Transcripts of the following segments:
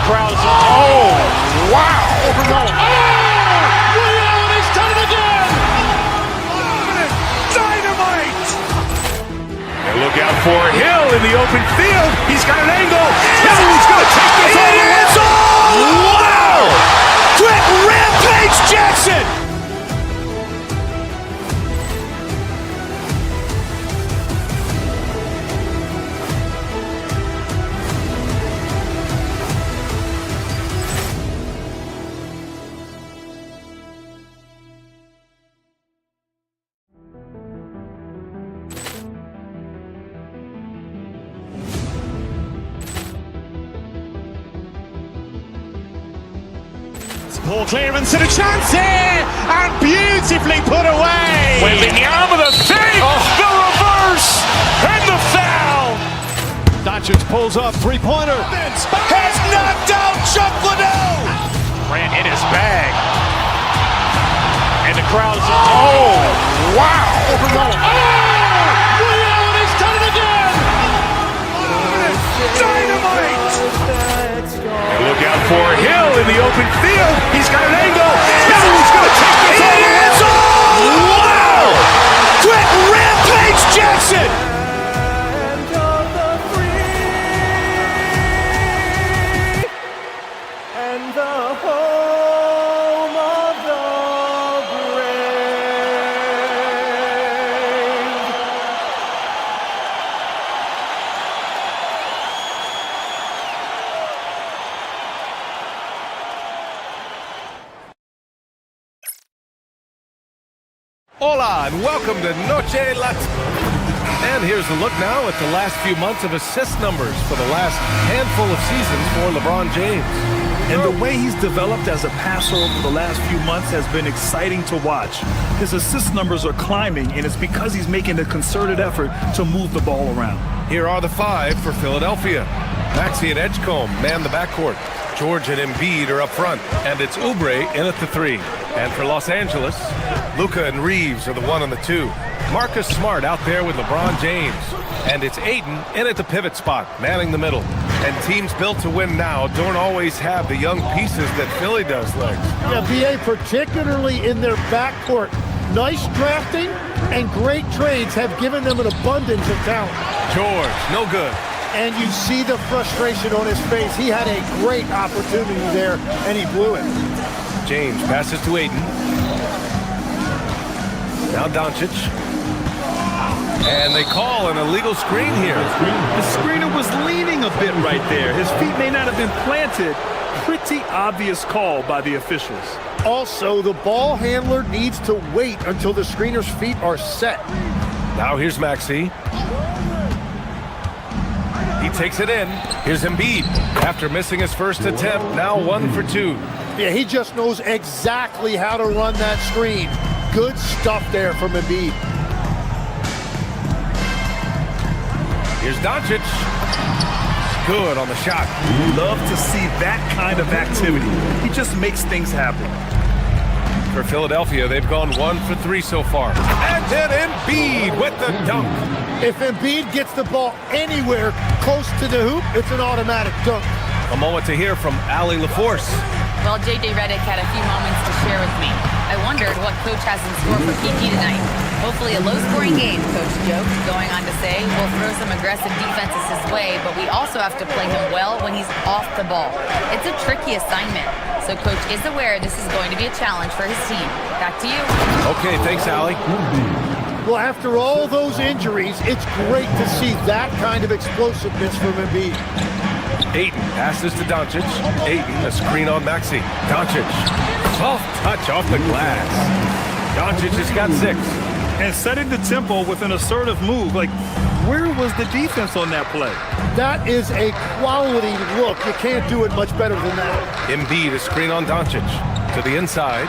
crowd is... Oh, wow! Overrun. Oh! Ray Allen has done it again! Dynamite! And look out for Hill in the open field. He's got an angle. Hill is going to take this all the way. Wow! Quick Rampage Jackson! Poor clearance and a chance here, and beautifully put away. Wembanyama, the fake, the reverse, and the foul. Doncic pulls up, three-pointer. Has knocked out Chuck Liddell. Ran in his bag. And the crowd is... Oh, wow! Overrun. Oh! Ray Allen has done it again! Dynamite! And look out for Hill in the open field. He's got an angle. Hill is going to take this all the way. Wow! Quick Rampage Jackson! And the home of the brave. Hola and welcome to Noche Latina. And here's a look now at the last few months of assist numbers for the last handful of seasons for LeBron James. And the way he's developed as a passer over the last few months has been exciting to watch. His assist numbers are climbing, and it's because he's making a concerted effort to move the ball around. Here are the five for Philadelphia. Maxey and Edgecombe man the backcourt. George and Embiid are up front, and it's Oubre in at the three. And for Los Angeles, Luka and Reeves are the 1 and the 2. Marcus Smart out there with LeBron James. And it's Ayton in at the pivot spot, manning the middle. And teams built to win now don't always have the young pieces that Philly does, Legs. Yeah, BA, particularly in their backcourt. Nice drafting and great trades have given them an abundance of talent. George, no good. And you see the frustration on his face. He had a great opportunity there, and he blew it. James passes to Ayton. Now Doncic. And they call an illegal screen here. The screener was leaning a bit right there. His feet may not have been planted. Pretty obvious call by the officials. Also, the ball handler needs to wait until the screener's feet are set. Now here's Maxey. He takes it in. Here's Embiid. After missing his first attempt, now 1 for 2. Yeah, he just knows exactly how to run that screen. Good stuff there from Embiid. Here's Doncic. Good on the shot. Love to see that kind of activity. He just makes things happen. For Philadelphia, they've gone 1 for 3 so far. And then Embiid with the dunk. If Embiid gets the ball anywhere close to the hoop, it's an automatic dunk. A moment to hear from Allie LaForce. Well, JJ Redick had a few moments to share with me. I wondered what Coach has in store for KP tonight. Hopefully a low-scoring game, Coach joked, going on to say, we'll throw some aggressive defenses his way, but we also have to play him well when he's off the ball. It's a tricky assignment, so Coach is aware this is going to be a challenge for his team. Back to you. Okay, thanks, Allie. Well, after all those injuries, it's great to see that kind of explosiveness from Embiid. Ayton passes to Doncic. Ayton, a screen on Maxey. Doncic, soft touch off the glass. Doncic has got 6. And setting the tempo with an assertive move. Like, where was the defense on that play? That is a quality look. You can't do it much better than that. Embiid, a screen on Doncic. To the inside.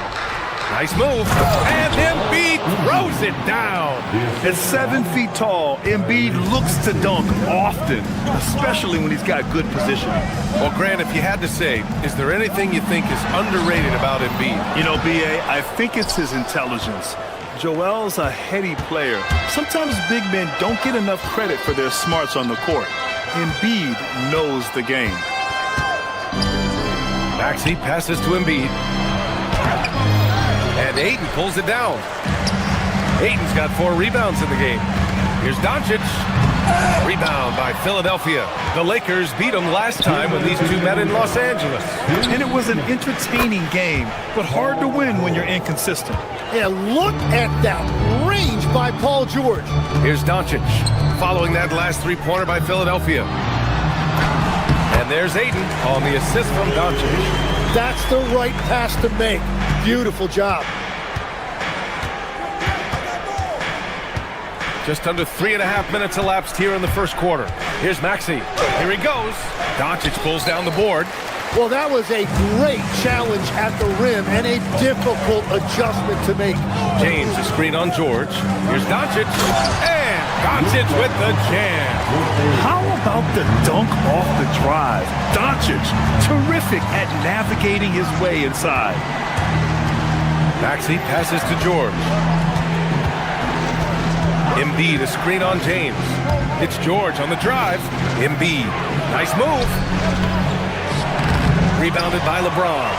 Nice move. And Embiid throws it down. At 7 feet tall, Embiid looks to dunk often, especially when he's got good position. Well, Grant, if you had to say, is there anything you think is underrated about Embiid? You know, B.A., I think it's his intelligence. Joel's a heady player. Sometimes big men don't get enough credit for their smarts on the court. Embiid knows the game. Maxey passes to Embiid. And Ayton pulls it down. Ayton's got 4 rebounds in the game. Here's Doncic. Rebound by Philadelphia. The Lakers beat them last time when these two met in Los Angeles. And it was an entertaining game, but hard to win when you're inconsistent. And look at that range by Paul George. Here's Doncic, following that last three-pointer by Philadelphia. And there's Ayton on the assist from Doncic. That's the right pass to make. Beautiful job. Just under 3.5 minutes elapsed here in the first quarter. Here's Maxey. Here he goes. Doncic pulls down the board. Well, that was a great challenge at the rim and a difficult adjustment to make. James, a screen on George. Here's Doncic. And Doncic with the jam. How about the dunk off the drive? Doncic, terrific at navigating his way inside. Maxey passes to George. Embiid, a screen on James. It's George on the drive. Embiid, nice move. Rebounded by LeBron.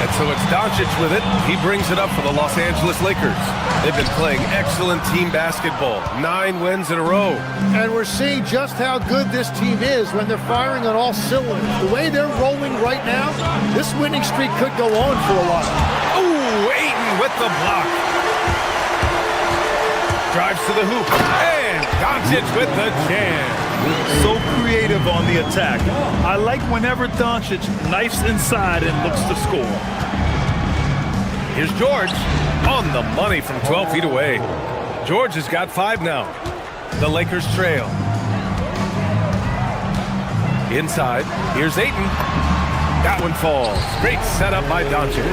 And so it's Doncic with it. He brings it up for the Los Angeles Lakers. They've been playing excellent team basketball. 9 wins in a row. And we're seeing just how good this team is when they're firing on all cylinders. The way they're rolling right now, this winning streak could go on for a while. Ooh, Ayton with the block. Drives to the hoop. And Doncic with the jam. So creative on the attack. I like whenever Doncic knifes inside and looks to score. Here's George on the money from 12 feet away. George has got 5 now. The Lakers trail. Inside, here's Ayton. That one falls. Great setup by Doncic.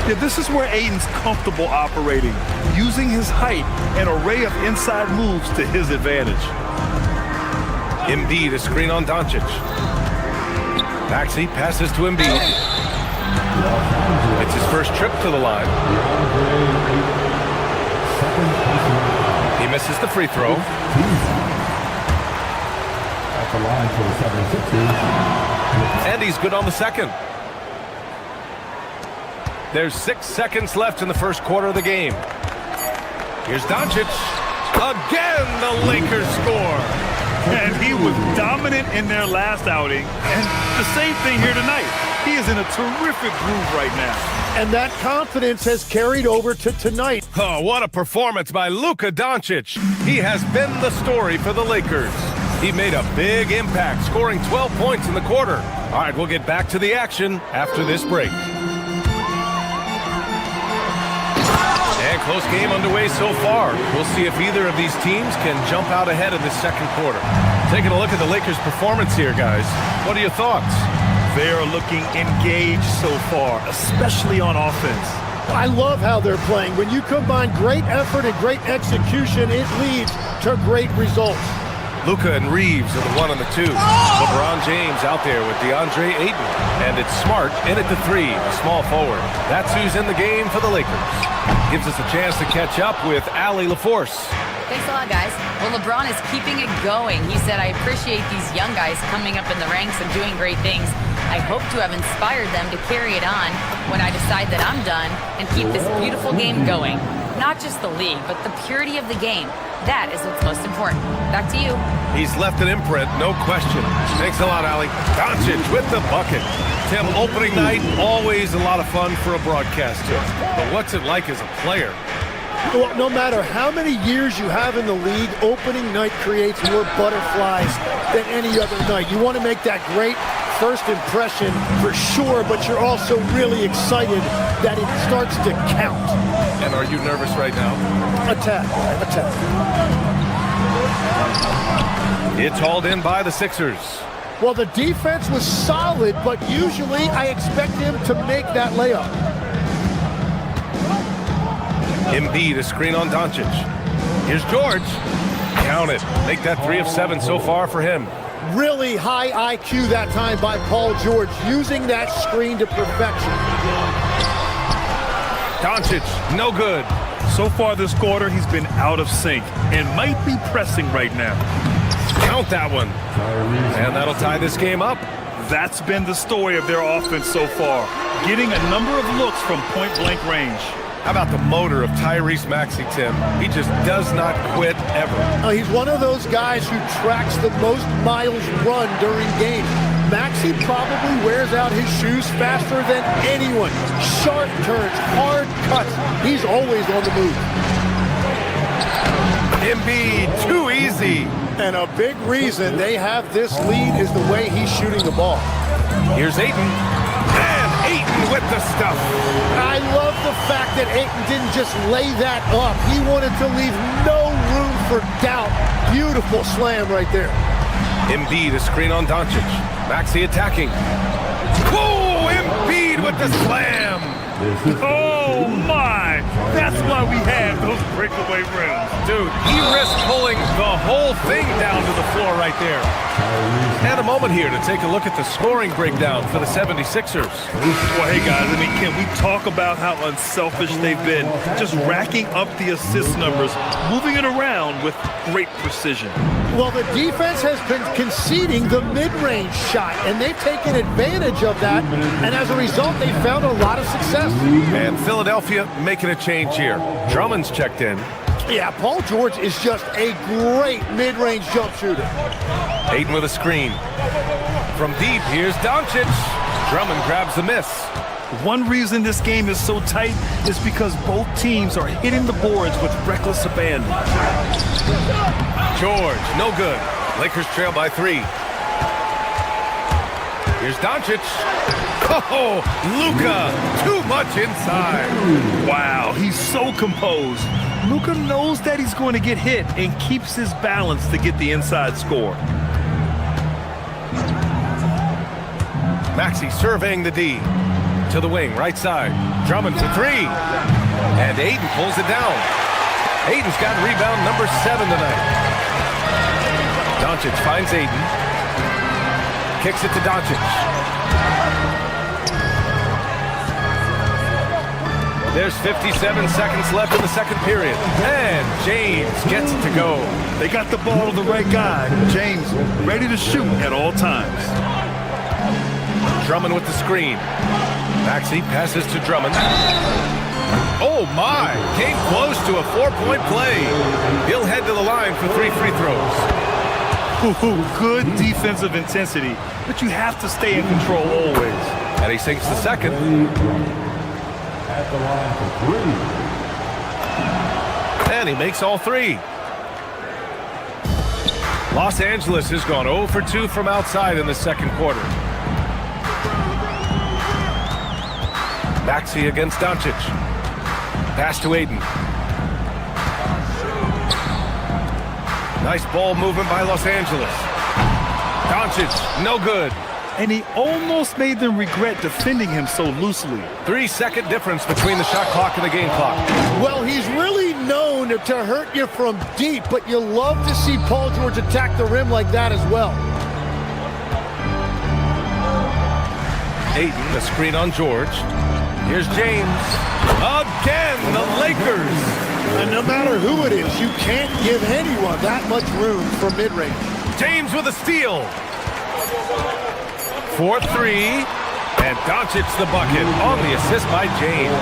Yeah, this is where Ayton's comfortable operating, using his height and array of inside moves to his advantage. Embiid, a screen on Doncic. Maxey passes to Embiid. It's his first trip to the line. He misses the free throw. At the line for the 76ers. And he's good on the second. There's 6 seconds left in the first quarter of the game. Here's Doncic. Again, the Lakers score. And he was dominant in their last outing. And the same thing here tonight. He is in a terrific groove right now. And that confidence has carried over to tonight. Oh, what a performance by Luka Doncic. He has been the story for the Lakers. He made a big impact, scoring 12 points in the quarter. All right, we'll get back to the action after this break. And close game underway so far. We'll see if either of these teams can jump out ahead in this second quarter. Taking a look at the Lakers' performance here, guys. What are your thoughts? They are looking engaged so far, especially on offense. I love how they're playing. When you combine great effort and great execution, it leads to great results. Luka and Reeves are the 1 and the 2. LeBron James out there with DeAndre Ayton. And it's Smart in at the 3, a small forward. That's who's in the game for the Lakers. Gives us a chance to catch up with Allie LaForce. Thanks a lot, guys. Well, LeBron is keeping it going. He said, I appreciate these young guys coming up in the ranks and doing great things. I hope to have inspired them to carry it on when I decide that I'm done and keep this beautiful game going. Not just the league, but the purity of the game. That is what's most important. Back to you. He's left an imprint, no question. Thanks a lot, Allie. Doncic with the bucket. Tim, opening night, always a lot of fun for a broadcaster. But what's it like as a player? Well, no matter how many years you have in the league, opening night creates more butterflies than any other night. You want to make that great first impression for sure, but you're also really excited that it starts to count. And are you nervous right now? Attack. It's hauled in by the Sixers. Well, the defense was solid, but usually I expect him to make that layup. Embiid, a screen on Doncic. Here's George. Count it. Make that 3 of 7 so far for him. Really high IQ that time by Paul George, using that screen to perfection. Doncic, no good. So far this quarter, he's been out of sync and might be pressing right now. Count that one. And that'll tie this game up. That's been the story of their offense so far, getting a number of looks from point-blank range. How about the motor of Tyrese Maxey, Tim? He just does not quit ever. He's one of those guys who tracks the most miles run during games. Maxey probably wears out his shoes faster than anyone. Sharp turns, hard cuts. He's always on the move. Embiid, too easy. And a big reason they have this lead is the way he's shooting the ball. Here's Ayton. And Ayton with the stuff. I love the fact that Ayton didn't just lay that up. He wanted to leave no room for doubt. Beautiful slam right there. Embiid, a screen on Doncic. Maxey attacking. Whoa, Embiid with the slam. Oh my! That's why we have those breakaway rims. Dude, he risked pulling the whole thing down to the floor right there. And a moment here to take a look at the scoring breakdown for the 76ers. Well, hey guys, I mean, can we talk about how unselfish they've been? Just racking up the assist numbers, moving it around with great precision. Well, the defense has been conceding the mid-range shot, and they've taken advantage of that, and as a result, they found a lot of success. And Philadelphia making a change here. Drummond's checked in. Yeah, Paul George is just a great mid-range jump shooter. Ayton with a screen. From deep, here's Doncic. Drummond grabs the miss. One reason this game is so tight is because both teams are hitting the boards with reckless abandon. George, no good. Lakers trail by 3. Here's Doncic. Oh, Luka, too much inside. Wow, he's so composed. Luka knows that he's going to get hit and keeps his balance to get the inside score. Maxey surveying the D. To the wing, right side. Drummond for 3. And Ayton pulls it down. Ayton's got rebound number 7 tonight. Doncic finds Ayton. Kicks it to Doncic. There's 57 seconds left in the second period. And James gets it to go. They got the ball to the right guy. James ready to shoot at all times. Drummond with the screen. Maxey passes to Drummond. Oh my! Came close to a 4-point play. He'll head to the line for 3 free throws. Good defensive intensity, but you have to stay in control always. And he sinks the second. At the line for 3. And he makes all 3. Los Angeles has gone 0 for 2 from outside in the second quarter. Maxey against Doncic. Pass to Ayton. Nice ball movement by Los Angeles. Doncic, no good. And he almost made them regret defending him so loosely. 3-second difference between the shot clock and the game clock. Well, he's really known to hurt you from deep, but you love to see Paul George attack the rim like that as well. Ayton, the screen on George. Here's James. Again, the Lakers. And no matter who it is, you can't give anyone that much room for mid-range. James with a steal. 4-3. And Doncic the bucket on the assist by James.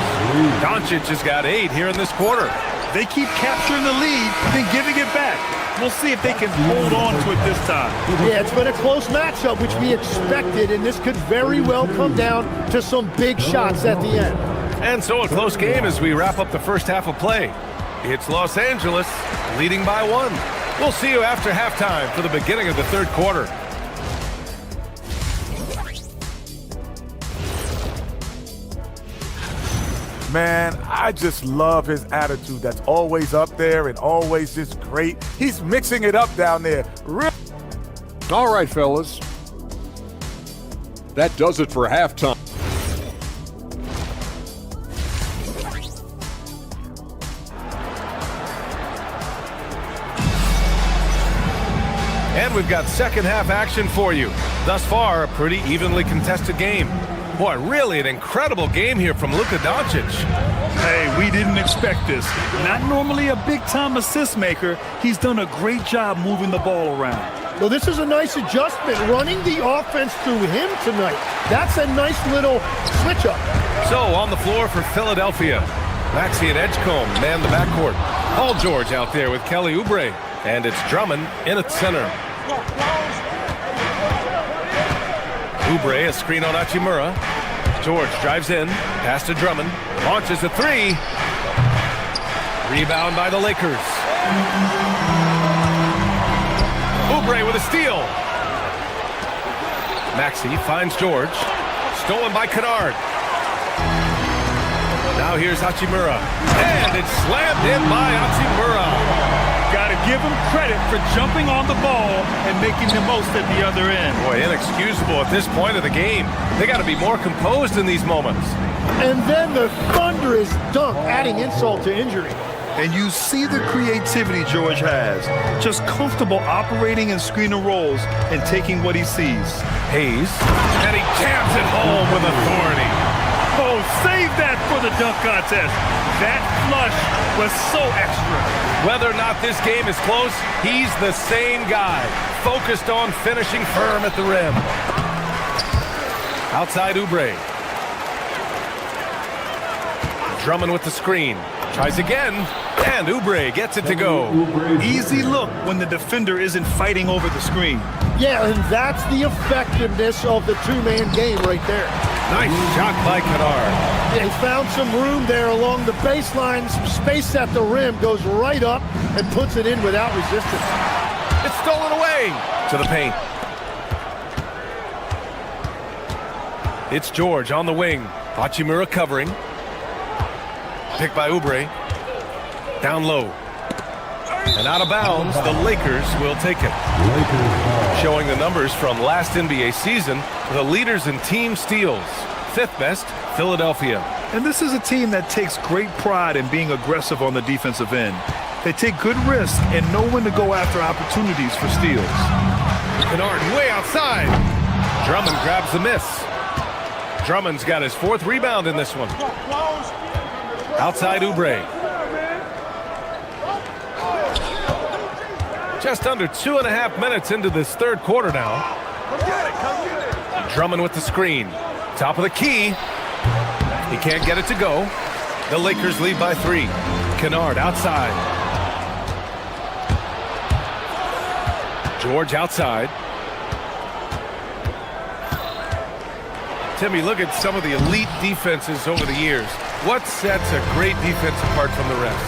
Doncic has got 8 here in this quarter. They keep capturing the lead, then giving it back. We'll see if they can hold on to it this time. Yeah, it's been a close matchup, which we expected, and this could very well come down to some big shots at the end. And so a close game as we wrap up the first half of play. It's Los Angeles leading by 1. We'll see you after halftime for the beginning of the third quarter. Man, I just love his attitude. That's always up there and always just great. He's mixing it up down there. All right, fellas. That does it for halftime. And we've got second half action for you. Thus far, a pretty evenly contested game. Boy, really an incredible game here from Luka Doncic. Hey, we didn't expect this. Not normally a big-time assist maker, he's done a great job moving the ball around. Well, this is a nice adjustment, running the offense through him tonight. That's a nice little switch up. So on the floor for Philadelphia, Maxey and Edgecombe man the backcourt. Paul George out there with Kelly Oubre, and it's Drummond in at center. Oubre, a screen on Hachimura. George drives in, pass to Drummond, launches a three. Rebound by the Lakers. Oubre with a steal. Maxey finds George. Stolen by Kennard. Now here's Hachimura. And it's slammed in by Hachimura. Got to give him credit for jumping on the ball and making the most at the other end. Boy, inexcusable at this point of the game. They got to be more composed in these moments. And then the thunderous dunk, adding insult to injury. And you see the creativity George has. Just comfortable operating in screen and rolls and taking what he sees. Hayes, and he jams it home with authority. Oh, save that for the dunk contest. That flush was so extra. Whether or not this game is close, he's the same guy, focused on finishing firm at the rim. Outside Oubre. Drummond with the screen. Tries again, and Oubre gets it to go. Easy look when the defender isn't fighting over the screen. Yeah, and that's the effectiveness of the two-man game right there. Nice shot by Kennard. They found some room there along the baseline, some space at the rim, goes right up and puts it in without resistance. It's stolen away to the paint. It's George on the wing. Hachimura covering. Picked by Oubre. Down low. And out of bounds, the Lakers will take it. Showing the numbers from last NBA season, the leaders in team steals. Fifth best, Philadelphia. And this is a team that takes great pride in being aggressive on the defensive end. They take good risks and know when to go after opportunities for steals. Kennard way outside. Drummond grabs the miss. Drummond's got his fourth rebound in this one. Outside Oubre. Just under 2.5 minutes into this third quarter now. Drummond with the screen. Top of the key. He can't get it to go. The Lakers lead by 3. Kennard outside. George outside. Timmy, look at some of the elite defenses over the years. What sets a great defense apart from the rest?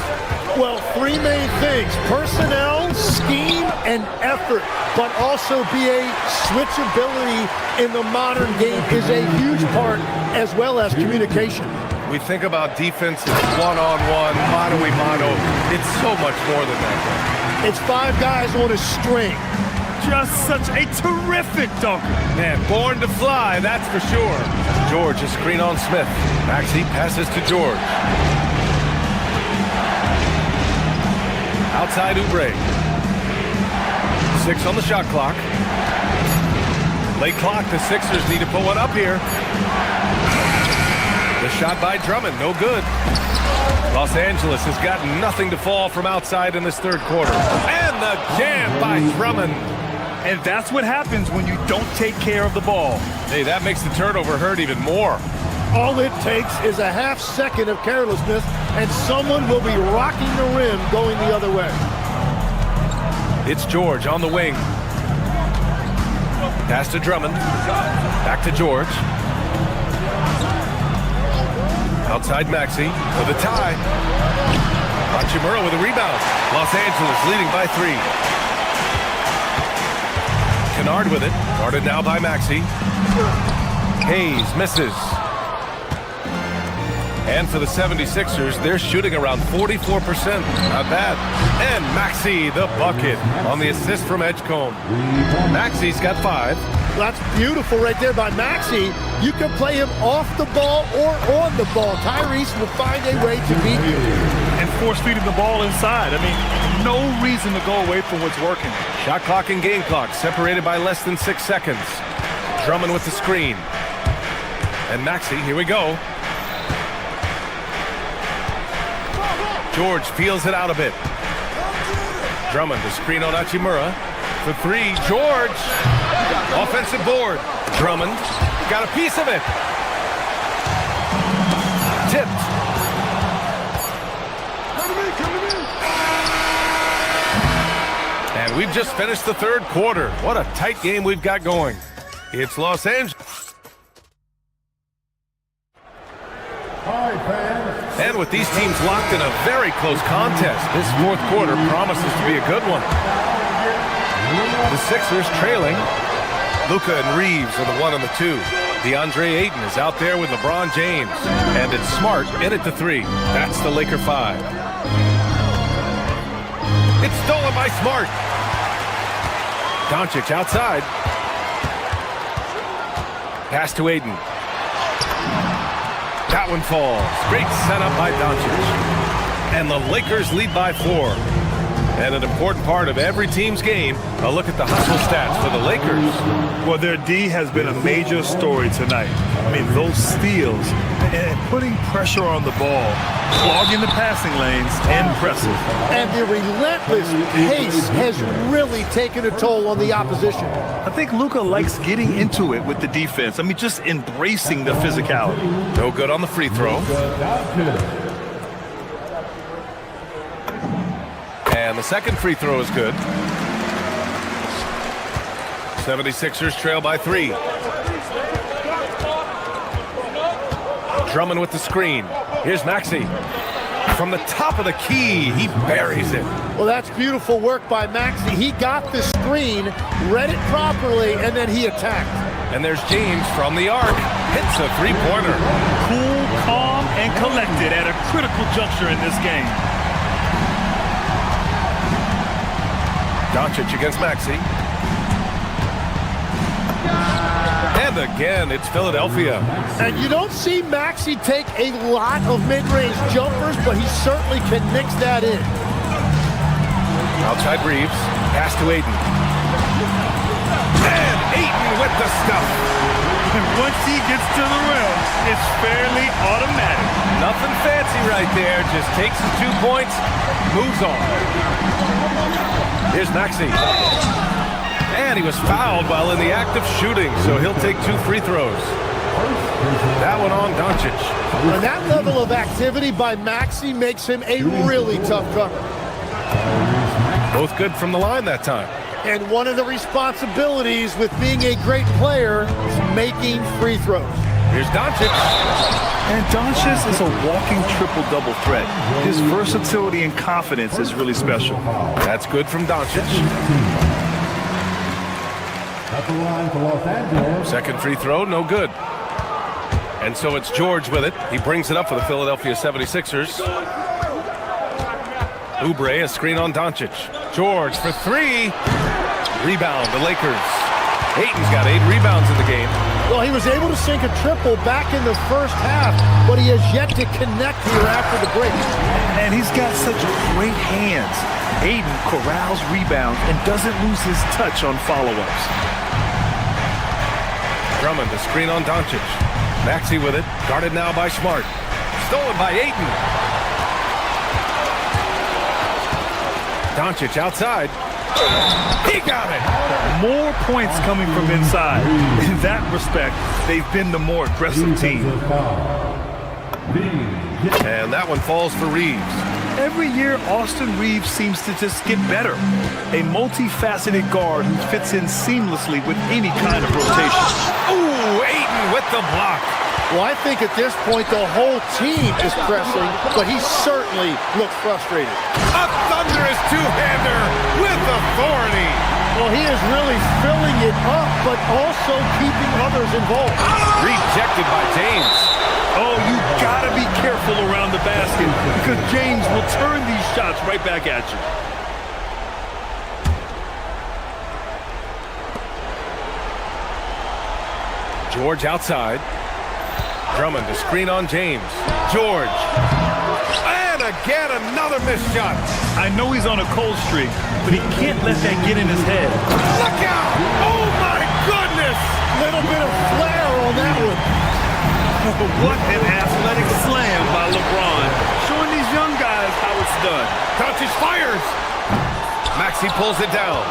Well, three main things: personnel, scheme, and effort. But also BA, switchability in the modern game is a huge part, as well as communication. We think about defense as one-on-one, mano-a-mano. It's so much more than that. It's 5 guys on a string. Just such a terrific dunker. Man, born to fly, that's for sure. George, a screen on Smith. Maxey passes to George. Outside Oubre. 6 on the shot clock. Late clock, the Sixers need to put one up here. The shot by Drummond, no good. Los Angeles has got nothing to fall from outside in this third quarter. And the jam by Drummond. And that's what happens when you don't take care of the ball. Hey, that makes the turnover hurt even more. All it takes is a half second of carelessness, and someone will be rocking the rim going the other way. It's George on the wing. Pass to Drummond. Back to George. Outside Maxey for the tie. Hachimura with a rebound. Los Angeles leading by 3. Kennard with it. Guarded now by Maxey. Hayes misses. And for the 76ers, they're shooting around 44%. Not bad. And Maxey, the bucket, on the assist from Edgecombe. Maxey's got 5. Well, that's beautiful right there by Maxey. You can play him off the ball or on the ball. Tyrese will find a way to beat you. And force feeding the ball inside. I mean, no reason to go away from what's working. Shot clock and game clock separated by less than 6 seconds. Drummond with the screen. And Maxey, here we go. George feels it out a bit. Drummond, the screen on Hachimura. for three. George. Offensive board. Drummond got a piece of it. Tipped. And we've just finished the third quarter. What a tight game we've got going. It's Los Angeles. And with these teams locked in a very close contest, this fourth quarter promises to be a good one. The Sixers trailing. Luka and Reeves are the 1 and the 2. DeAndre Ayton is out there with LeBron James. And it's Smart in at the 3. That's the Laker 5. It's stolen by Smart. Doncic outside. Pass to Ayton. That one falls. Great setup by Doncic. And the Lakers lead by 4. And an important part of every team's game, a look at the hustle stats for the Lakers. Well, their D has been a major story tonight. I mean, those steals and putting pressure on the ball, clogging the passing lanes, impressive. And the relentless pace has really taken a toll on the opposition. I think Luka likes getting into it with the defense. I mean, just embracing the physicality. No good on the free throw. And the second free throw is good. 76ers trail by 3. Drummond with the screen. Here's Maxey. From the top of the key, he buries it. Well, that's beautiful work by Maxey. He got the screen, read it properly, and then he attacked. And there's James from the arc. Hits a three-pointer. Cool, calm, and collected at a critical juncture in this game. Doncic against Maxey. And again, it's Philadelphia. And you don't see Maxey take a lot of mid-range jumpers, but he certainly can mix that in. Outside Reeves. Pass to Ayton. And Ayton with the stuff. And once he gets to the rim, it's fairly automatic. Nothing fancy right there. Just takes the 2 points, moves on. Here's Maxey. And he was fouled while in the act of shooting, so he'll take 2 free throws. That one on Doncic. And that level of activity by Maxey makes him a really tough cover. Both good from the line that time. And one of the responsibilities with being a great player is making free throws. Here's Doncic. And Doncic is a walking triple-double threat. His versatility and confidence is really special. That's good from Doncic. Second free throw, no good. And so it's George with it. He brings it up for the Philadelphia 76ers. Oubre, a screen on Doncic. George for 3. Rebound, the Lakers. Ayton's got 8 rebounds in the game. Well, he was able to sink a triple back in the first half, but he has yet to connect here after the break. And he's got such great hands. Ayton corrals rebounds and doesn't lose his touch on follow-ups. Drummond, the screen on Doncic. Maxey with it, guarded now by Smart. Stolen by Ayton. Doncic outside. He got it! More points coming from inside. In that respect, they've been the more aggressive team. And that one falls for Reeves. Every year, Austin Reeves seems to just get better. A multifaceted guard who fits in seamlessly with any kind of rotation. Ooh, Ayton with the block. Well, I think at this point the whole team is pressing, but he certainly looks frustrated. A thunderous two-hander with authority. Well, he is really filling it up, but also keeping others involved. Rejected by James. Oh, you gotta be careful around the basket because James will turn these shots right back at you. George outside. Drummond, the screen on James. George. And again, another missed shot. I know he's on a cold streak, but he can't let that get in his head. Look out! Oh, my goodness! Little bit of flair on that one. What an athletic slam by LeBron, showing these young guys how it's done. Doncic fires. Maxey pulls it down.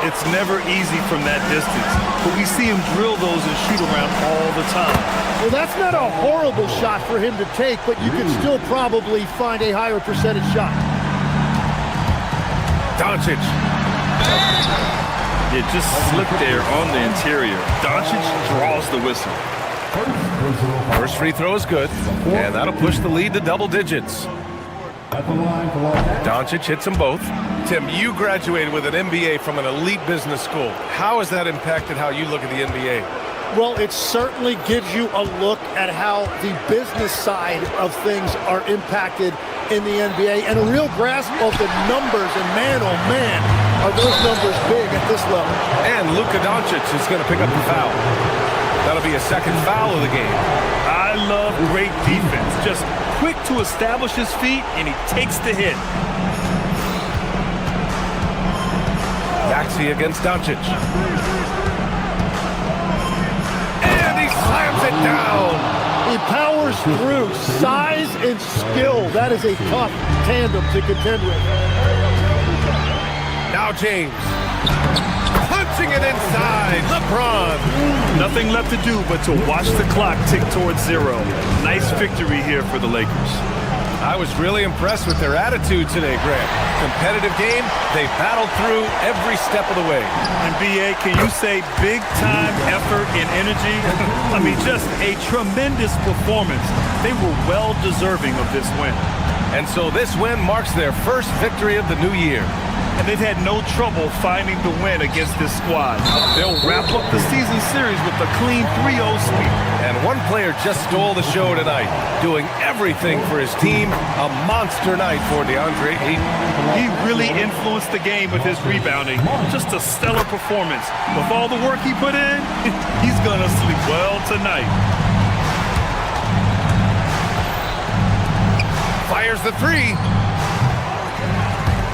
It's never easy from that distance, but we see him drill those and shoot around all the time. Well, that's not a horrible shot for him to take, but you can still probably find a higher percentage shot. Doncic. It just slipped there on the interior. Doncic draws the whistle. First free throw is good, and that'll push the lead to double digits. Doncic hits them both. Tim, you graduated with an MBA from an elite business school. How has that impacted how you look at the NBA? Well, it certainly gives you a look at how the business side of things are impacted in the NBA and a real grasp of the numbers. And man, oh man, are those numbers big at this level. And Luka Doncic is going to pick up the foul. That'll be a second foul of the game. I love great defense. Just quick to establish his feet, and he takes the hit. Maxey against Doncic. And he slams it down. He powers through. Size and skill. That is a tough tandem to contend with. Now James. Punching it inside. LeBron. Nothing left to do but to watch the clock tick towards zero. Nice victory here for the Lakers. I was really impressed with their attitude today, Grant. Competitive game, they battled through every step of the way. And BA, can you say big time effort and energy? I mean, just a tremendous performance. They were well deserving of this win. And so this win marks their first victory of the new year. And they've had no trouble finding the win against this squad. They'll wrap up the season series with a clean 3-0 sweep. And one player just stole the show tonight, doing everything for his team. A monster night for DeAndre Ayton. He really influenced the game with his rebounding. Just a stellar performance. With all the work he put in, he's gonna sleep well tonight. Fires the three.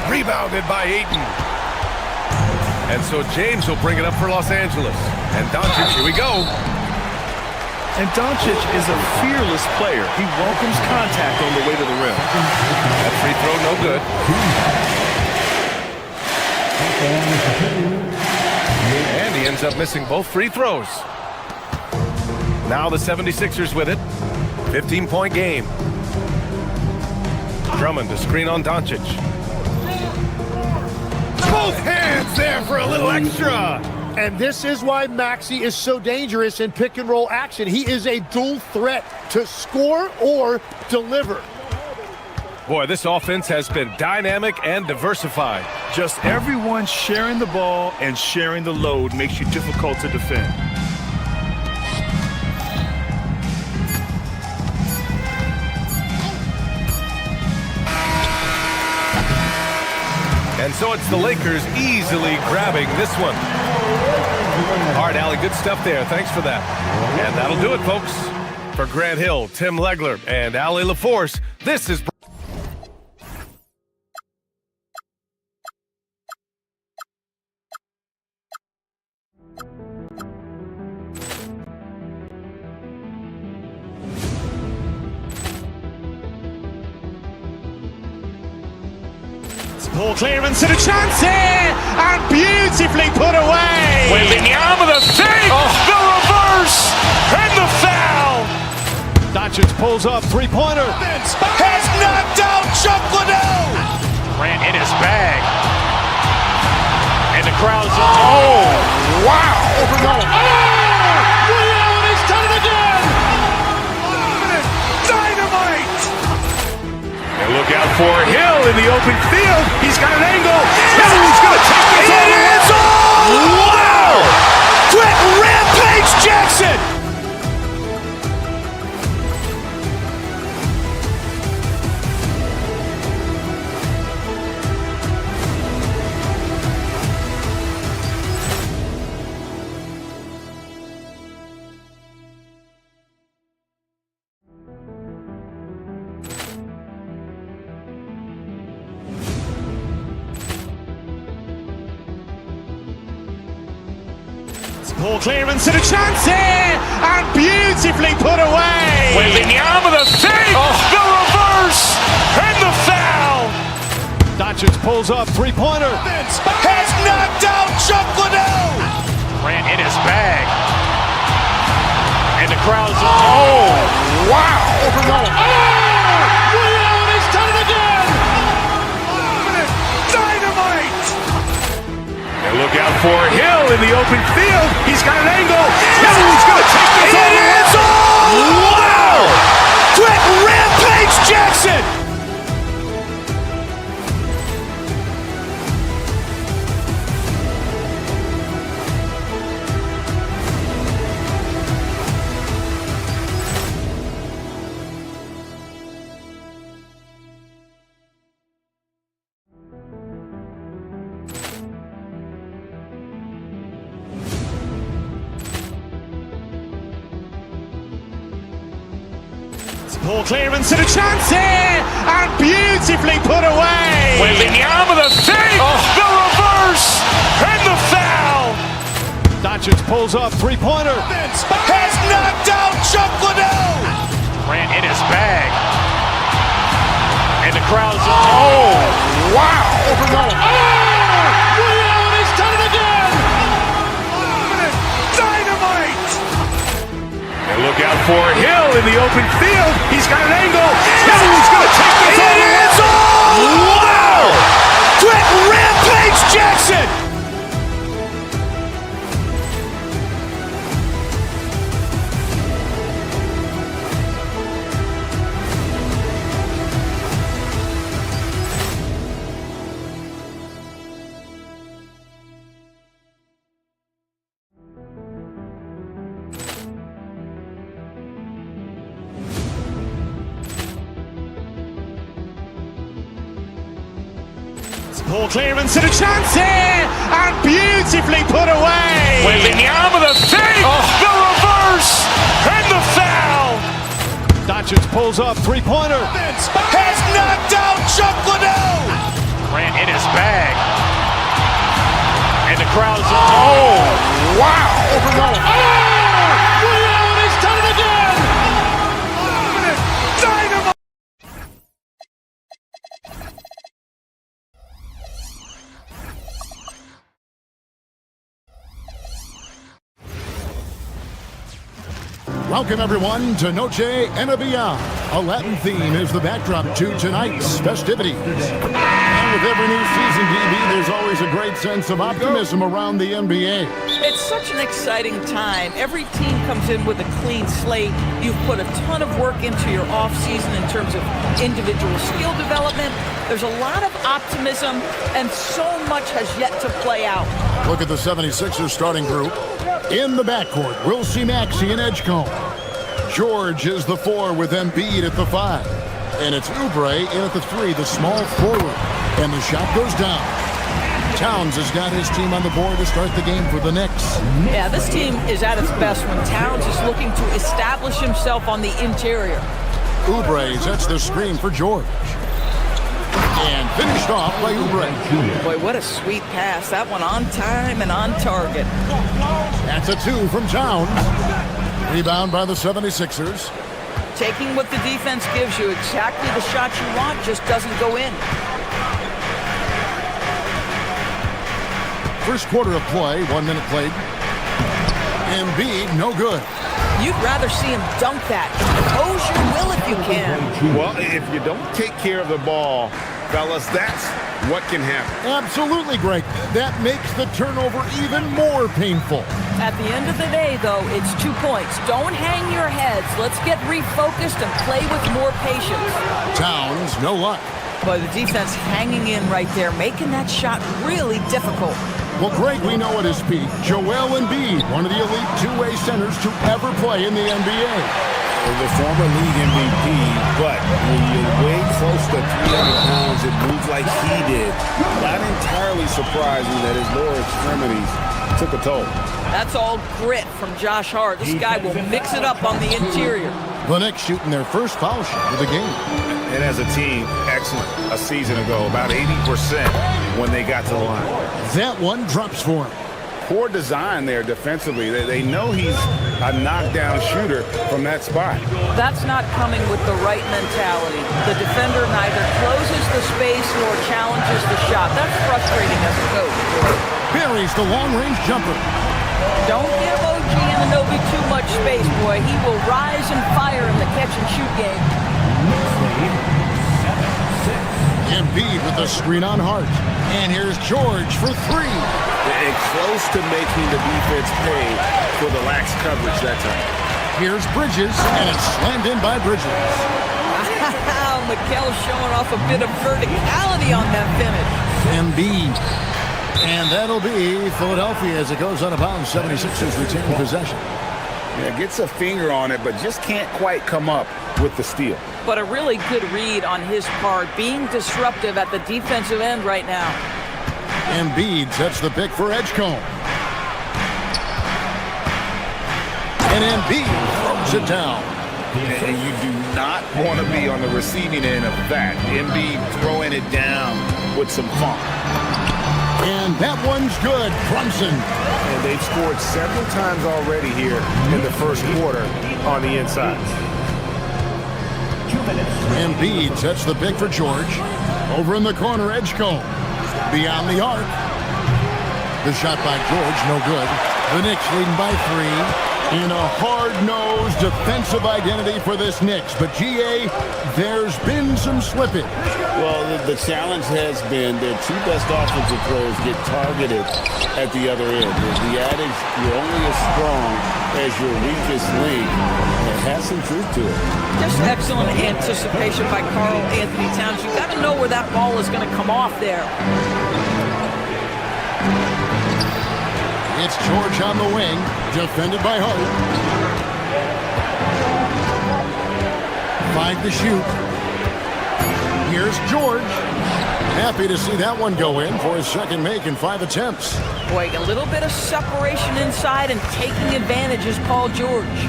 Rebounded by Ayton. And so James will bring it up for Los Angeles. And Doncic, here we go. And Doncic is a fearless player. He welcomes contact on the way to the rim. That free throw, no good. And he ends up missing both free throws. Now the 76ers with it. 15-point game. Drummond to screen on Doncic. Both hands there for a little extra. And this is why Maxey is so dangerous in pick and roll action. He is a dual threat to score or deliver. Boy, this offense has been dynamic and diversified. Just everyone sharing the ball and sharing the load makes you difficult to defend. And so it's the Lakers easily grabbing this one. All right, Allie, good stuff there. Thanks for that. And that'll do it, folks. For Grant Hill, Tim Legler, and Allie LaForce, this is... Poor clearance and a chance here, and beautifully put away. Waving the arm of the fake, the reverse, and the foul. Doncic pulls up, three-pointer. Has knocked out Chuck Liddell. Grant in his bag. And the crowd's... Oh, wow. Overrun. Ray Allen has done it again. Dynamite. And look out for Hill in the open field. He's got an angle. He's going to take this all the way. Wow! Quick Rampage Jackson. Poor clearance and a chance here, and beautifully put away. Waving the arm of the fake, the reverse, and the foul. Doncic Doncic pulls up, three-pointer. Vince has knocked out Chuck Liddell. Grant in his bag. And the crowd's wow! Ray Allen has done it again. Dynamite! And look out for Hill in the open field. He's got an angle. Hill's going to take this all the way. Wow! Quick Rampage Jackson. Ball clearance and a chance here, and beautifully put away. With the arm of the fake, the reverse, and the foul. Doncic pulls up, three-pointer. Vince has knocked out Chuck Liddell. Grant in his bag. And the crowd's wow! Ray Allen has done it again. Dynamite! And look out for Hill in the open field. He's got an angle. Hill's going to take this all the way. Wow! Quick Rampage Jackson. Ball clearance and a chance here, and beautifully put away. With the arm of the fake, the reverse, and the foul. Doncic pulls up, three-pointer. Vince has knocked out Chuck Liddell. Grant in his bag. And the crowd's wow! Ray Allen has done it again. Dynamite! Welcome, everyone, to Noche and Beyond. A Latin theme is the backdrop to tonight's festivities. And with every new season, DB, there's always a great sense of optimism around the NBA. It's such an exciting time. Every team comes in with a clean slate. You've put a ton of work into your offseason in terms of individual skill development. There's a lot of optimism, and so much has yet to play out. Look at the 76ers starting group. In the backcourt, we'll see Maxey and Edgecombe. George is the 4 with Embiid at the 5. And it's Oubre in at the 3, the small forward. And the shot goes down. Towns has got his team on the board to start the game for the Knicks. Yeah, this team is at its best when Towns is looking to establish himself on the interior. Oubre sets the screen for George. And finished off by Oubre. Boy, what a sweet pass. That one on time and on target. That's a 2 from Towns. Rebound by the 76ers. Taking what the defense gives you, exactly the shot you want, just doesn't go in. First quarter of play, 1 minute played. Embiid, no good. You'd rather see him dunk that. Impose your will if you can. Well, if you don't take care of the ball, fellas, that's what can happen. Absolutely, Greg. That makes the turnover even more painful. At the end of the day, though, it's 2 points. Don't hang your heads. Let's get refocused and play with more patience. Towns, no luck. Boy, the defense hanging in right there, making that shot really difficult. Well, Greg, we know at his peak, Joel Embiid, one of the elite two-way centers to ever play in the NBA. The former league MVP, but when you weigh close to 300 pounds, it moves like he did. Not entirely surprising that his lower extremities took a toll. That's all grit from Josh Hart. This guy will mix it up on the interior. The Knicks shooting their first foul shot of the game. And as a team, excellent. A season ago, about 80% when they got to the line. That one drops for him. poor design there defensively. They know he's a knockdown shooter from that spot. That's not coming with the right mentality. The defender neither closes the space nor challenges the shot. That's frustrating as a coach. Buries the long-range jumper. Don't give OG Anunoby too much space, boy. He will rise and fire in the catch-and-shoot game. Embiid with the screen on Hart. And here's George for three. And close to making the defense pay for the lax coverage that time. Here's Bridges, and it's slammed in by Bridges. Wow, Mikel's showing off a bit of verticality on that finish. Embiid. And that'll be Philadelphia as it goes out of bounds. 76ers retaining possession. Yeah, gets a finger on it, but just can't quite come up with the steal. But a really good read on his part, being disruptive at the defensive end right now. Embiid sets the pick for Edgecombe. And Embiid throws it down. And you do not want to be on the receiving end of that. Embiid throwing it down with some funk. And that one's good. Brunson. And they've scored several times already here in the first quarter on the inside. Embiid sets the pick for George. Over in the corner, Edgecombe. Beyond the arc. The shot by George, no good. The Knicks leading by 3. In a hard-nosed defensive identity for this Knicks. But, GA, there's been some slippage. Well, the challenge has been their two best offensive players get targeted at the other end. The adage, you're only as strong as your weakest link. It has some truth to it. Just excellent anticipation by Karl Anthony Towns. You've got to know where that ball is going to come off there. It's George on the wing, defended by Hart. 5 to shoot. Here's George. Happy to see that one go in for his second make in 5 attempts. Boy, a little bit of separation inside and taking advantage is Paul George.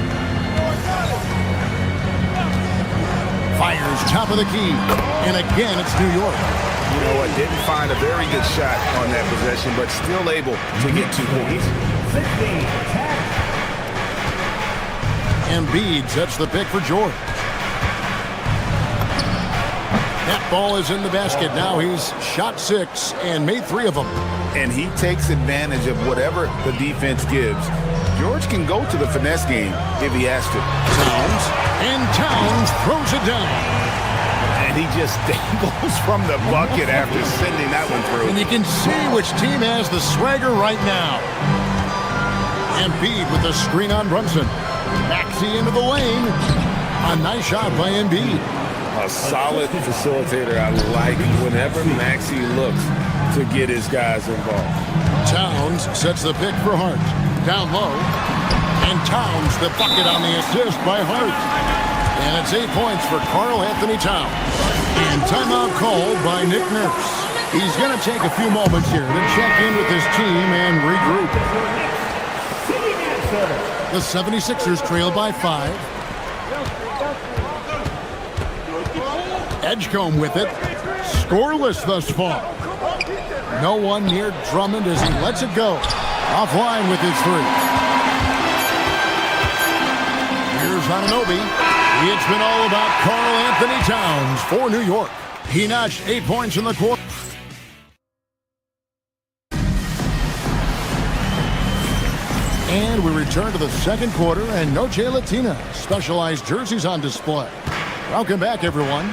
Fires top of the key. And again, it's New York. You know what, didn't find a very good shot on that possession, but still able to get 2 points. Embiid sets the pick for George. That ball is in the basket. Now he's shot 6 and made 3 of them. And he takes advantage of whatever the defense gives. George can go to the finesse game if he has to. Towns, and Towns throws it down. And he just dangles from the bucket after sending that one through. And you can see which team has the swagger right now. Embiid with the screen on Brunson. Maxey into the lane. A nice shot by Embiid. A solid facilitator. I like whenever Maxey looks to get his guys involved. Towns sets the pick for Hart. Down low. And Towns the bucket on the assist by Hart. And it's 8 points for Karl Anthony Towns. And timeout called by Nick Nurse. He's going to take a few moments here to check in with his team and regroup. The 76ers trail by 5. Edgecombe with it. Scoreless thus far. No one near Drummond as he lets it go. Offline with his 3. Here's Anunoby. It's been all about Karl Anthony Towns for New York. He notched 8 points in the quarter. And we return to the second quarter, and Noche Latina. Specialized jerseys on display. Welcome back, everyone.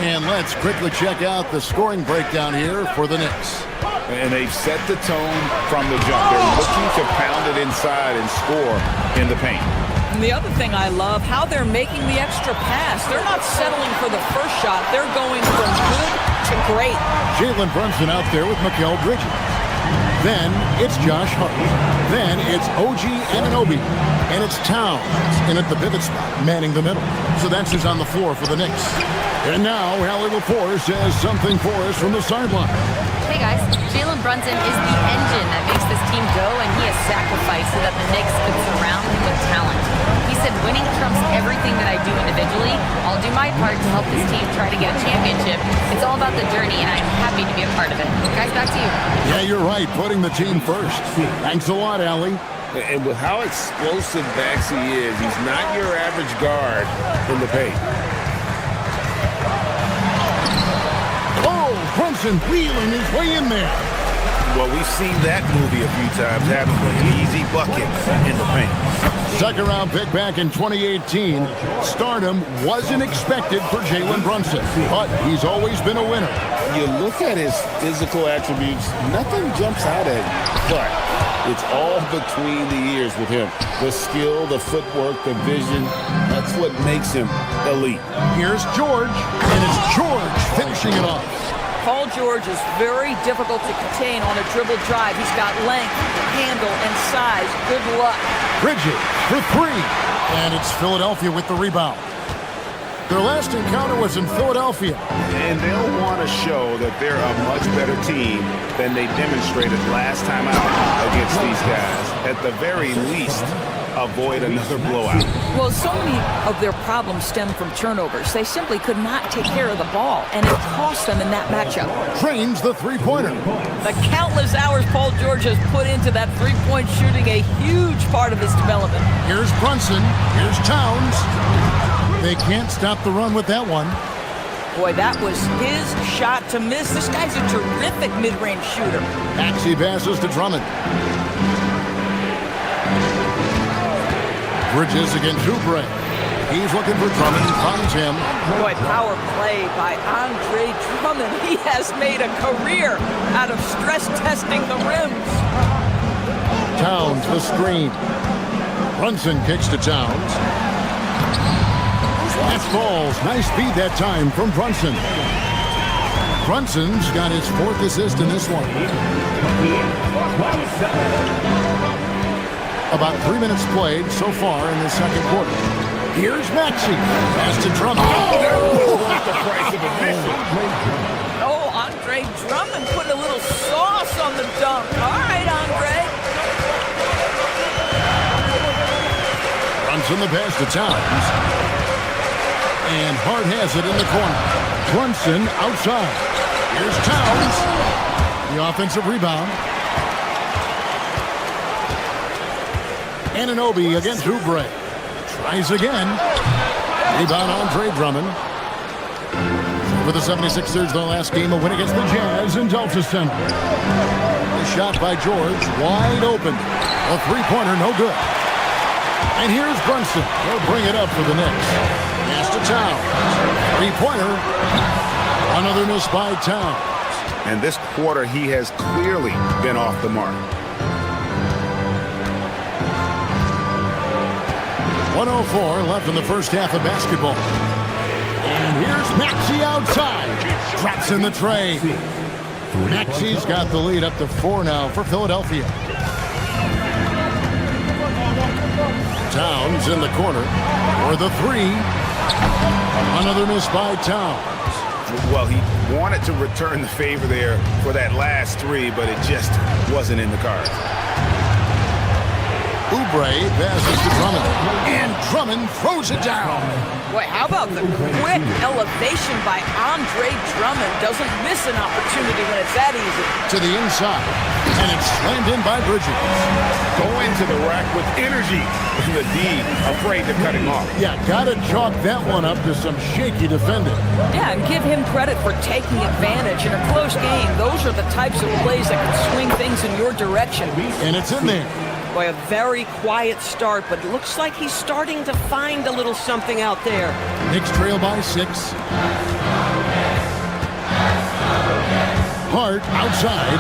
And let's quickly check out the scoring breakdown here for the Knicks. And they've set the tone from the jump. They're looking to pound it inside and score in the paint. And the other thing I love, how they're making the extra pass. They're not settling for the first shot. They're going from good to great. Jalen Brunson out there with Mikel Bridges. Then it's Josh Hart. Then it's OG Anunoby. And it's Towns in at the pivot spot, manning the middle. So that's who's on the floor for the Knicks. And now Hallie LaForce has something for us from the sideline. Hey guys, Jalen Brunson is the engine that makes this team go, and he has sacrificed so that the Knicks could surround him with talent. He said Winning trumps everything that I do individually. I'll do my part to help this team try to get a championship. It's all about the journey, and I'm happy to be a part of it. Guys, back to you. Yeah, you're right. Putting the team first. Thanks a lot, Allie. And with how explosive Maxey is, he's not your average guard in the paint. Oh, Brunson wheeling his way in there. Well, we've seen that movie a few times, haven't we? An easy bucket in the paint. Second round pick back in 2018. Stardom wasn't expected for Jalen Brunson, but he's always been a winner. You look at his physical attributes, nothing jumps out at you, but it's all between the ears with him. The skill, the footwork, the vision, that's what makes him elite. Here's George, and it's George finishing it off. Paul George is very difficult to contain on a dribble drive. He's got length, handle, and size. Good luck. Bridges for three, and it's Philadelphia with the rebound. Their last encounter was in Philadelphia. And they'll want to show that they're a much better team than they demonstrated last time out against these guys. At the very least, avoid another blowout. Well, so many of their problems stem from turnovers. They simply could not take care of the ball, and it cost them in that matchup. Trains the three-pointer. The countless hours Paul George has put into that three-point shooting, a huge part of his development. Here's Brunson. Here's Towns. They can't stop the run with that one. Boy, that was his shot to miss. This guy's a terrific mid-range shooter. Maxey passes to Drummond. Bridges against Oubre. He's looking for Drummond. Finds him. Boy, power play by Andre Drummond. He has made a career out of stress testing the rims. Towns the screen. Brunson kicks to Towns. That's balls. Nice feed that time from Brunson. Brunson's got his fourth assist in this one. About 3 minutes played so far in the second quarter. Here's Maxey. Pass to Drummond. Oh, that's the price of admission. Oh, Andre Drummond put a little sauce on the dunk. All right, Andre. Brunson the pass to Towns. And Hart has it in the corner. Brunson outside. Here's Towns. The offensive rebound. Anunoby against Oubre. Tries again. Rebound Andre Drummond. For the 76ers, their last game, a win against the Jazz in Delta Center. The shot by George, wide open. A three-pointer, no good. And here's Brunson. He'll bring it up for the Knicks. Pass to Towns. Three-pointer. Another miss by Towns. And this quarter, he has clearly been off the mark. 1:04 left in the first half of basketball. And here's Maxey outside. Drops in the tray. Maxey's got the lead up to 4 now for Philadelphia. Towns in the corner for the three. Another miss by Towns. Well, he wanted to return the favor there for that last three, but it just wasn't in the cards. Oubre passes to Drummond, and Drummond throws it down. Boy, how about the quick elevation by Andre Drummond? Doesn't miss an opportunity when it's that easy. To the inside, and it's slammed in by Bridges. Go into the rack with energy. The D afraid to cut him off. Yeah, gotta chalk that one up to some shaky defending. Yeah, and give him credit for taking advantage in a close game. Those are the types of plays that can swing things in your direction. And it's in there. Boy, a very quiet start, but looks like he's starting to find a little something out there. Knicks trail by 6. Hart outside.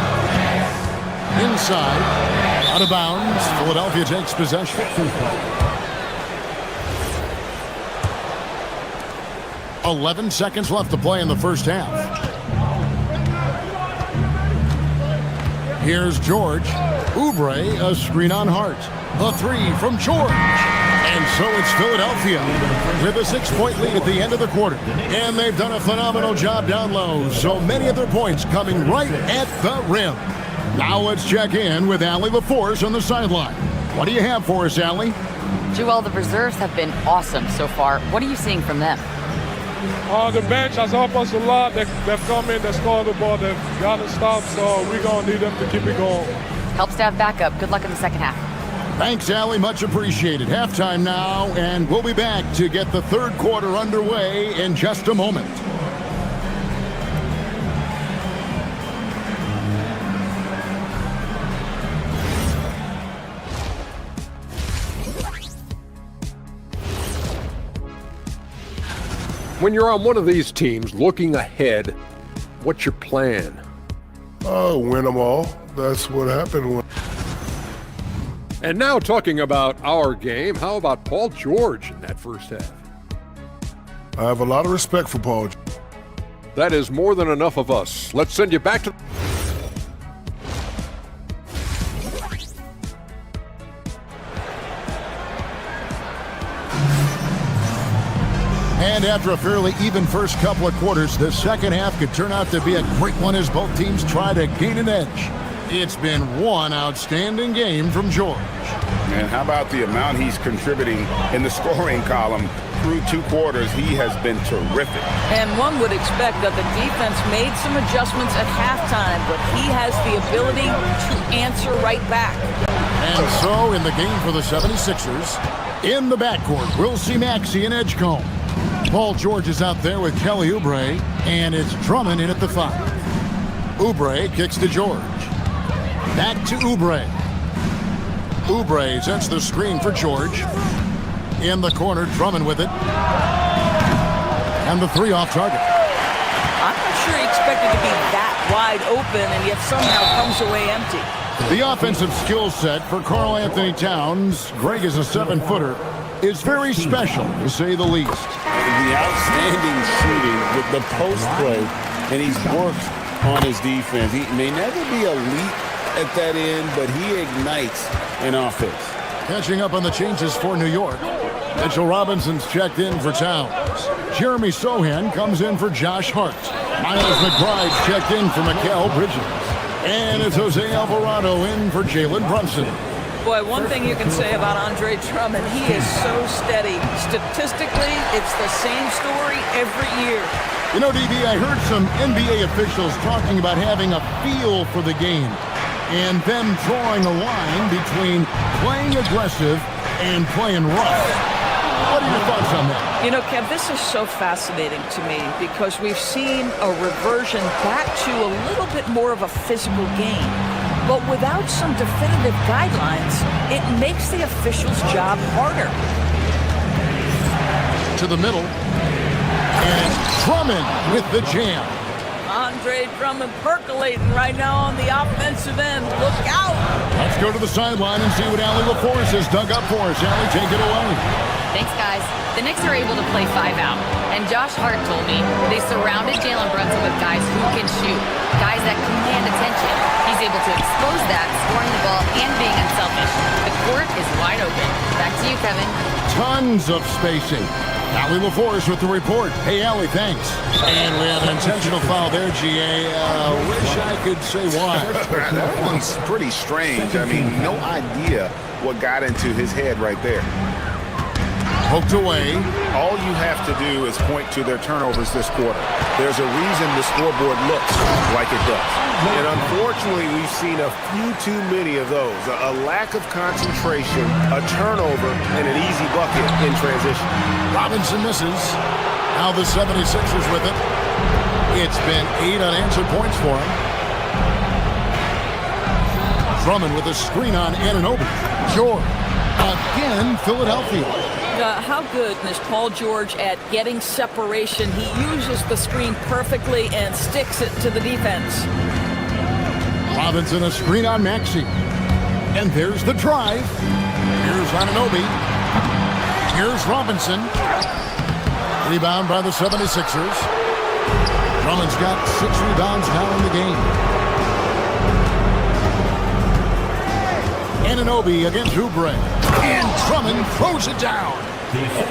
Inside. Out of bounds. Philadelphia takes possession. 11 seconds left to play in the first half. Here's George. Oubre, a screen on Hart. A three from George. And so it's Philadelphia with a 6-point lead at the end of the quarter. And they've done a phenomenal job down low. So many of their points coming right at the rim. Now let's check in with Allie LaForce on the sideline. What do you have for us, Allie? Joel, the reserves have been awesome so far. What are you seeing from them? The bench has helped us a lot. They've come in, they scored the ball, they've gotten stopped, so we're going to need them to keep it going. Helps to have backup. Good luck in the second half. Thanks, Allie. Much appreciated. Halftime now, and we'll be back to get the third quarter underway in just a moment. When you're on one of these teams looking ahead, what's your plan? Win them all. That's what happened. And now talking about our game, how about Paul George in that first half? I have a lot of respect for Paul. That is more than enough of us. Let's send you back to... And after a fairly even first couple of quarters, the second half could turn out to be a great one as both teams try to gain an edge. It's been one outstanding game from George. And how about the amount he's contributing in the scoring column? Through 2 quarters, he has been terrific. And one would expect that the defense made some adjustments at halftime, but he has the ability to answer right back. And so in the game for the 76ers, in the backcourt, we'll see Maxey and Edgecombe. Paul George is out there with Kelly Oubre, and it's Drummond in at the 5. Oubre kicks to George. Back to Oubre. Oubre sets the screen for George. In the corner, Drummond with it. And the 3 off target. I'm not sure he expected to be that wide open, and yet somehow comes away empty. The offensive skill set for Karl Anthony Towns, Greg is a 7-footer, is very special, to say the least. The outstanding shooting with the post play, and he's worked on his defense. He may never be elite at that end, but he ignites an offense. Catching up on the changes for New York. Mitchell Robinson's checked in for Towns. Jeremy Sohan comes in for Josh Hart. Miles McBride's checked in for Mikal Bridges. And it's Jose Alvarado in for Jalen Brunson. Boy, one thing you can say about Andre Drummond, he is so steady. Statistically, it's the same story every year. You know, DB, I heard some NBA officials talking about having a feel for the game and them drawing a line between playing aggressive and playing rough. What are your thoughts on that? You know, Kev, this is so fascinating to me because we've seen a reversion back to a little bit more of a physical game. But without some definitive guidelines, it makes the officials' job harder. To the middle. And Drummond with the jam. Andre Drummond percolating right now on the offensive end. Look out! Let's go to the sideline and see what Allie LaForce has dug up for us. Allie, take it away. Thanks, guys. The Knicks are able to play 5 out. And Josh Hart told me they surrounded Jalen Brunson with guys who can shoot, guys that command attention. He's able to expose that, scoring the ball and being unselfish. The court is wide open. Back to you, Kevin. Tons of spacing. Allie LaForce with the report. Hey, Allie, thanks. And we have an intentional foul there, GA. Wish I could say why. That one's pretty strange. I mean, no idea what got into his head right there. Poked away. All you have to do is point to their turnovers this quarter. There's a reason the scoreboard looks like it does. And unfortunately, we've seen a few too many of those. A lack of concentration, a turnover, and an easy bucket in transition. Robinson misses. Now the 76ers with it. It's been 8 unanswered points for him. Drummond with a screen on Anunoby. George. Again, Philadelphia. How good is Paul George at getting separation? He uses the screen perfectly and sticks it to the defense. Robinson a screen on Maxey. And there's the drive. Here's Anunoby. Here's Robinson. Rebound by the 76ers. Drummond's got 6 rebounds now in the game. Anunoby against Oubre. And Drummond throws it down.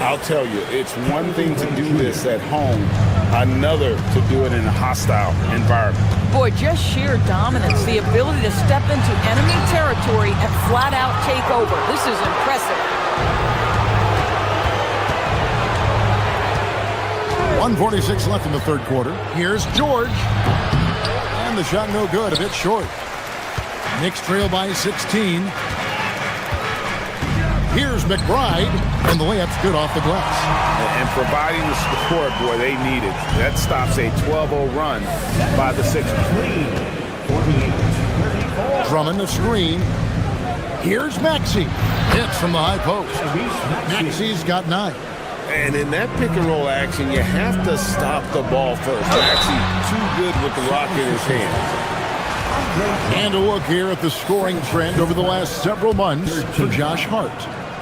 I'll tell you, it's one thing to do this at home, another to do it in a hostile environment. Boy, just sheer dominance, the ability to step into enemy territory and flat out take over. This is impressive. 1:46 left in the third quarter. Here's George. And the shot no good, a bit short. Knicks trail by 16. Here's McBride, and the layup's good off the glass. And providing the support, boy, they needed. That stops a 12-0 run by the Sixers. Drummond the screen. Here's Maxey. Hits from the high post. Maxey's got 9. And in that pick-and-roll action, you have to stop the ball first. Maxey too good with the rock in his hand. And a look here at the scoring trend over the last several months for Josh Hart.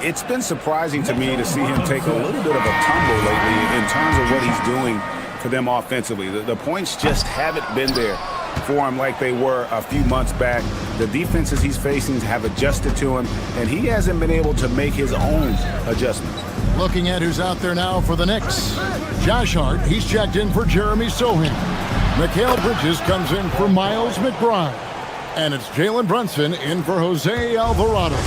It's been surprising to me to see him take a little bit of a tumble lately in terms of what he's doing for them offensively. The points just haven't been there for him like they were a few months back. The defenses he's facing have adjusted to him, and he hasn't been able to make his own adjustments. Looking at who's out there now for the Knicks. Josh Hart, he's checked in for Jeremy Sohan. Mikal Bridges comes in for Miles McBride. And it's Jalen Brunson in for Jose Alvarado.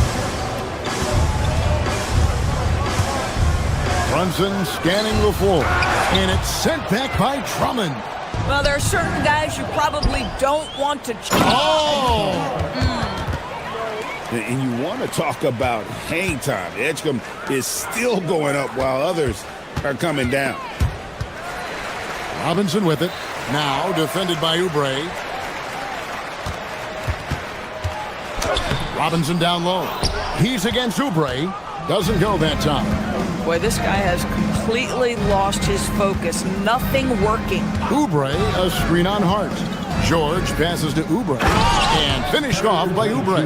Brunson scanning the floor. And it's sent back by Drummond. Well, there are certain guys you probably don't want to... And you want to talk about hang time. Edgecombe is still going up while others are coming down. Robinson with it. Now defended by Oubre. Robinson down low. He's against Oubre. Doesn't go that time. Boy, this guy has completely lost his focus. Nothing working. Oubre, a screen on Hart. George passes to Oubre. And finished off by Oubre.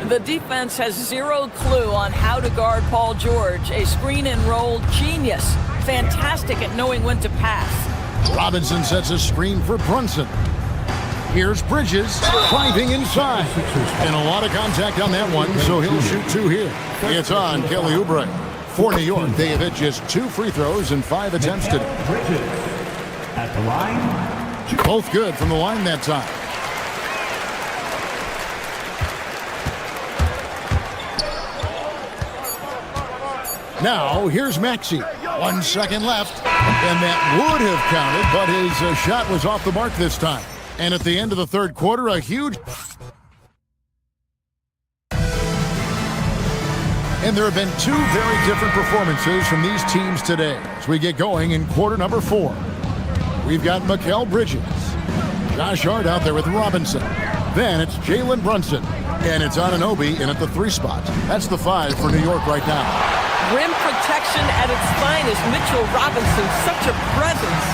The defense has zero clue on how to guard Paul George. A screen and roll genius. Fantastic at knowing when to pass. Robinson sets a screen for Brunson. Here's Bridges driving inside. And a lot of contact on that one, so he'll shoot 2 here. It's on Kelly Oubre. For New York, they have hit just 2 free throws and 5 attempts today. At the line. Both good from the line that time. Now, here's Maxey. 1 second left. And that would have counted, but his shot was off the mark this time. And at the end of the third quarter, a huge... And there have been 2 very different performances from these teams today as we get going in quarter number 4. We've got Mikal Bridges. Josh Hart out there with Robinson. Then it's Jalen Brunson. And it's Anunoby in at the 3 spot. That's the 5 for New York right now. Rim protection at its finest. Mitchell Robinson, such a presence.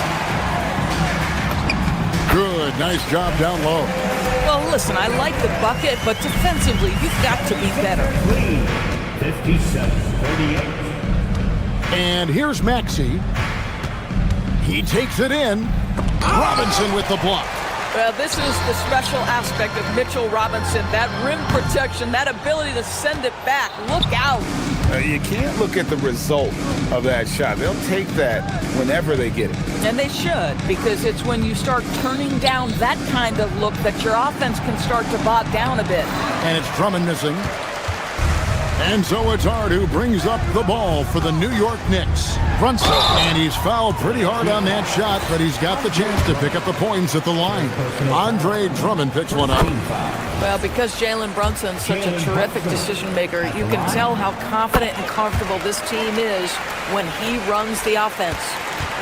Good, nice job down low. Well, listen, I like the bucket, but defensively, you've got to be better. 57-38. And here's Maxey. He takes it in. Robinson with the block. Well, this is the special aspect of Mitchell Robinson. That rim protection, that ability to send it back. Look out. You can't look at the result of that shot. They'll take that whenever they get it. And they should, because it's when you start turning down that kind of look that your offense can start to bog down a bit. And it's Drummond missing. And so it's Hart who brings up the ball for the New York Knicks. Brunson, and he's fouled pretty hard on that shot, but he's got the chance to pick up the points at the line. Andre Drummond picks one up. Well, because Jalen Brunson's such a terrific decision maker, you can tell how confident and comfortable this team is when he runs the offense.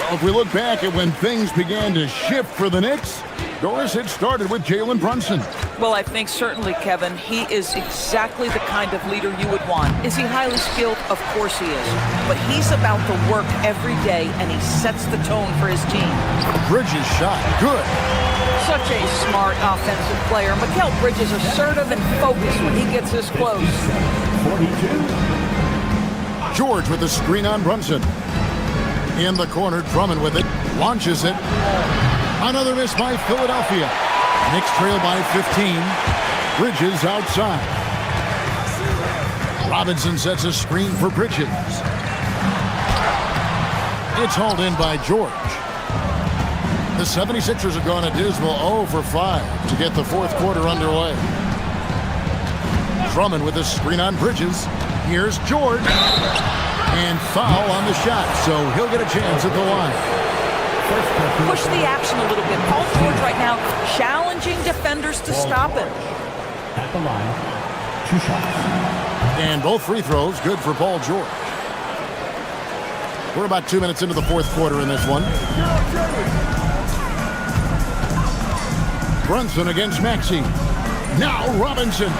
Well, if we look back at when things began to shift for the Knicks, Doris, it started with Jalen Brunson. Well, I think certainly, Kevin, he is exactly the kind of leader you would want. Is he highly skilled? Of course he is. But he's about the work every day, and he sets the tone for his team. Bridges shot. Good. Such a smart offensive player. Mikal Bridges assertive and focused when he gets this close. 42. George with the screen on Brunson. In the corner, Drummond with it. Launches it. Another miss by Philadelphia. Knicks trail by 15. Bridges outside. Robinson sets a screen for Bridges. It's hauled in by George. The 76ers have gone a dismal 0 for 5 to get the fourth quarter underway. Drummond with a screen on Bridges. Here's George. And foul on the shot, so he'll get a chance at the line. Push the action a little bit. Paul George right now challenging defenders to stop him. At the line, 2 shots. And both free throws good for Paul George. We're about 2 minutes into the fourth quarter in this one. Brunson against Maxey. Now Robinson.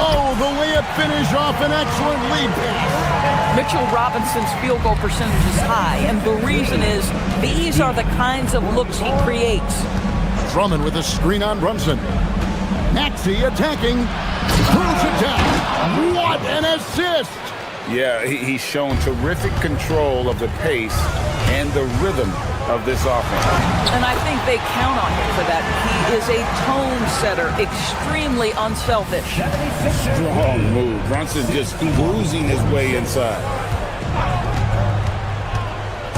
Oh, the layup finish off an excellent lead pass. Mitchell Robinson's field goal percentage is high, and the reason is these are the kinds of looks he creates. Drummond with a screen on Brunson. Maxey attacking. Throws it down. What an assist! Yeah, he's shown terrific control of the pace and the rhythm of this offense. And I think they count on him for that. He is a tone setter, extremely unselfish. Strong move. Brunson just cruising his way inside.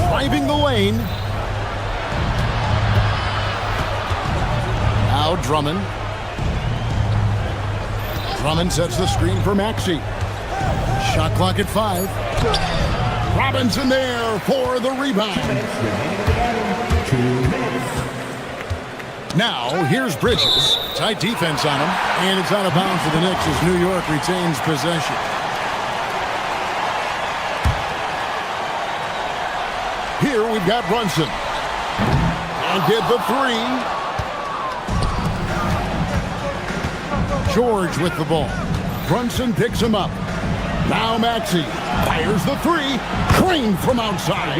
Driving the lane. Now Drummond. Drummond sets the screen for Maxey. Shot clock at 5. Robinson there for the rebound. 2 minutes. Now, here's Bridges. Tight defense on him. And it's out of bounds for the Knicks as New York retains possession. Here we've got Brunson. And get the 3. George with the ball. Brunson picks him up. Now Maxey fires the 3. Crane from outside.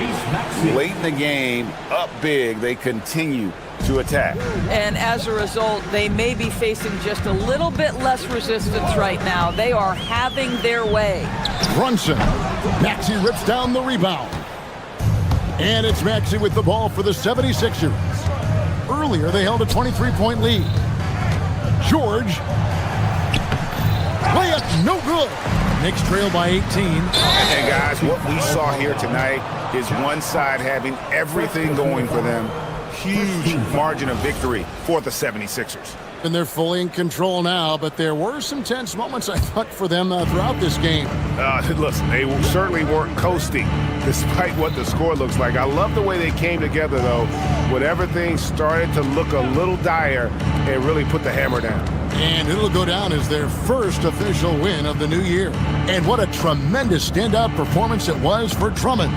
Late in the game, up big, they continue to attack. And as a result, they may be facing just a little bit less resistance right now. They are having their way. Brunson. Maxey rips down the rebound. And it's Maxey with the ball for the 76ers. Earlier, they held a 23-point lead. George. Layup, no good. Knicks trail by 18. And guys, what we saw here tonight is one side having everything going for them. Huge margin of victory for the 76ers. And they're fully in control now, but there were some tense moments, I thought, for them throughout this game. Listen, they certainly weren't coasting, despite what the score looks like. I love the way they came together, though. Whenever things started to look a little dire, they really put the hammer down. And it'll go down as their first official win of the new year. And what a tremendous standout performance it was for Drummond.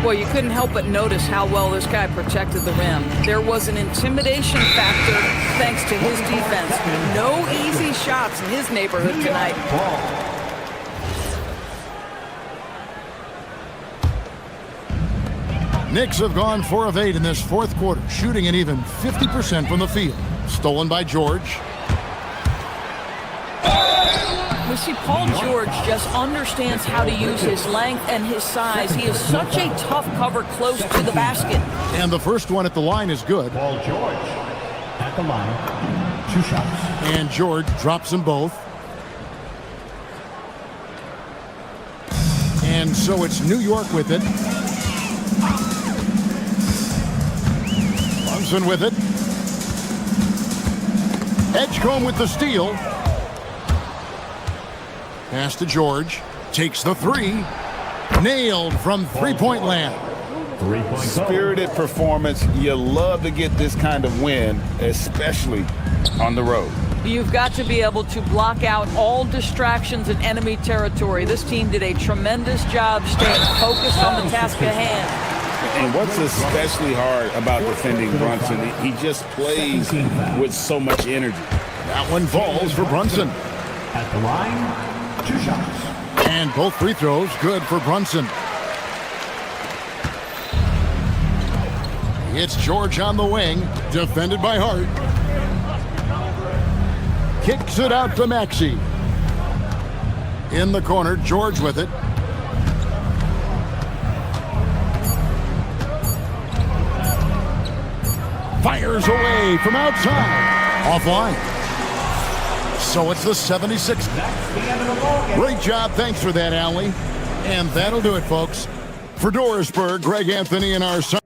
Well, you couldn't help but notice how well this guy protected the rim. There was an intimidation factor thanks to his defense. No easy shots in his neighborhood tonight. Knicks have gone 4 of 8 in this fourth quarter, shooting an even 50% from the field. Stolen by George. We see Paul George just understands how to use his length and his size. He is such a tough cover close to the basket. And the first one at the line is good. Paul George at the line, 2 shots. And George drops them both. And so it's New York with it. Brunson with it. Edgecombe with the steal. Pass to George. Takes the 3. Nailed from three-point land. Spirited performance. You love to get this kind of win, especially on the road. You've got to be able to block out all distractions in enemy territory. This team did a tremendous job staying focused on the task at hand. And what's especially hard about defending Brunson, he just plays with so much energy. That one falls for Brunson. At the line, 2 shots. And both free throws good for Brunson. It's George on the wing, defended by Hart. Kicks it out to Maxey. In the corner, George with it. Fires away from outside. Offline. So it's the 76. Great job. Thanks for that, Allie. And that'll do it, folks. For Dorisburg, Greg Anthony and our son.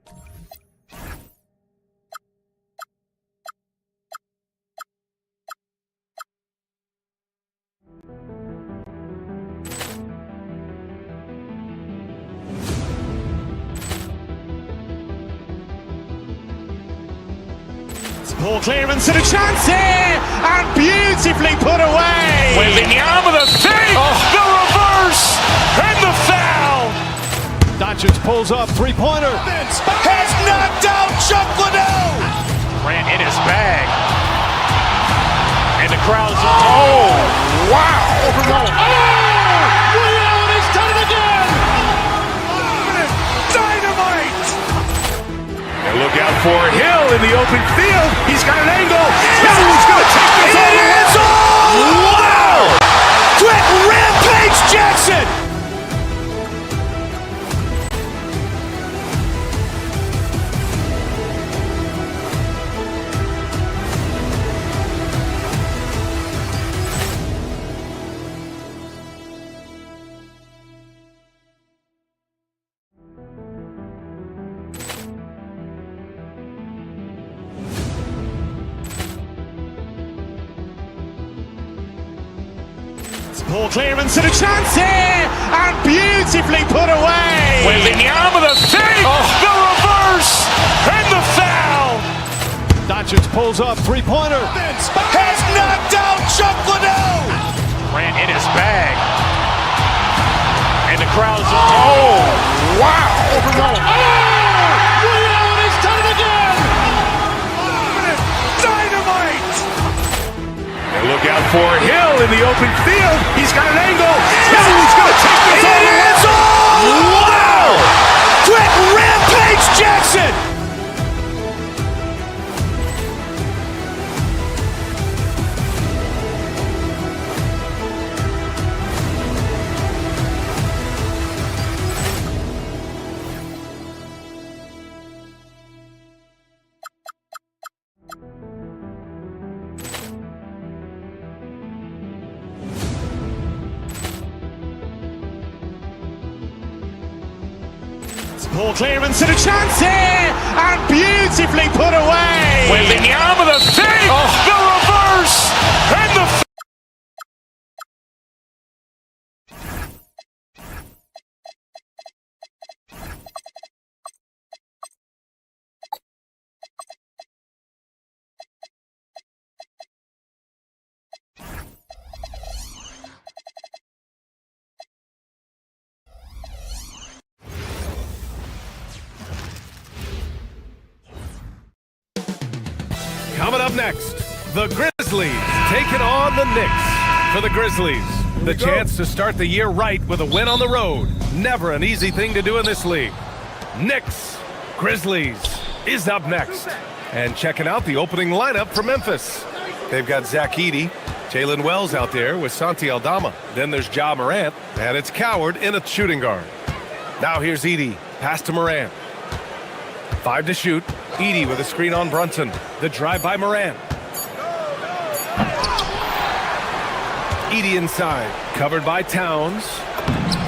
Ball clearance and a chance here, and beautifully put away. Wembanyama the save, the reverse, and the foul. Doncic pulls up, three-pointer. Vince has knocked out Chuck Liddell. Ran in his bag. And the crowd's, oh, wow. Will Allen has done it again. Dynamite. And look out for Hill in the open field. He's got an angle. Hill's going to take this all the way. Wow! Quick Rampage Jackson. Ball clearance and a chance here, and beautifully put away. Wembanyama the save, the reverse, and the foul. Doncic pulls up, three-pointer. Vince has knocked out Chuck Liddell. Ran in his bag. And the crowd's, oh, wow. Will Allen has done it again. Dynamite. And look out for Hill in the open field. He's got an angle. Hill's going to take this all the way. Wow! Quick Rampage Jackson. Ball clearance and a chance here, and beautifully put away. Wembanyama the save, the reverse, and the Coming up next, the Grizzlies taking on the Knicks. For the Grizzlies, the chance to start the year right with a win on the road. Never an easy thing to do in this league. Knicks, Grizzlies is up next. And checking out the opening lineup for Memphis. They've got Zach Edey, Jalen Wells out there with Santi Aldama. Then there's Ja Morant, and it's Coward in a shooting guard. Now here's Edey, pass to Morant. 5 to shoot. Edey with a screen on Brunson. The drive by Morant. Edey inside. Covered by Towns.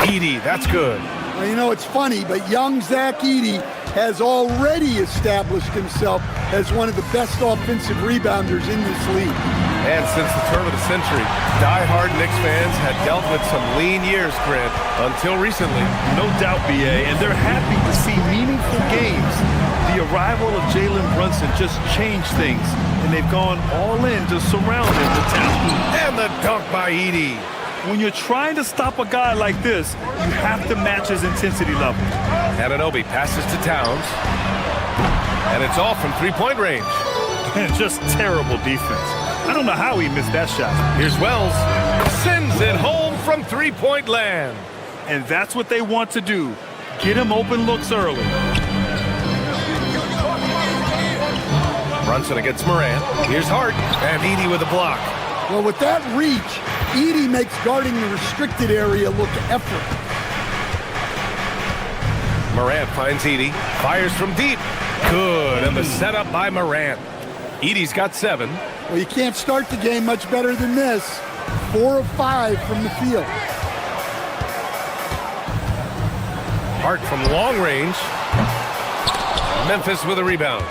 Edey, that's good. Well, you know, it's funny, but young Zach Edey has already established himself as one of the best offensive rebounders in this league. And since the turn of the century, die-hard Knicks fans had dealt with some lean years, Grant, until recently. No doubt, BA, and they're happy to see meaningful games. The arrival of Jalen Brunson just changed things, and they've gone all in to surround him with talent. And the dunk by Edey. When you're trying to stop a guy like this, you have to match his intensity level. Anunoby passes to Towns. And it's all from three-point range. And just terrible defense. I don't know how he missed that shot. Here's Wells. Sends it home from three-point land. And that's what they want to do. Get him open looks early. Brunson against Morant. Here's Hart. And Edey with a block. Well, with that reach, Edey makes guarding the restricted area look effort. Morant finds Edey. Fires from deep. Good. And the setup by Morant. Edey's got 7. Well, you can't start the game much better than this. 4 of 5 from the field. Hart from long range. Memphis with a rebound.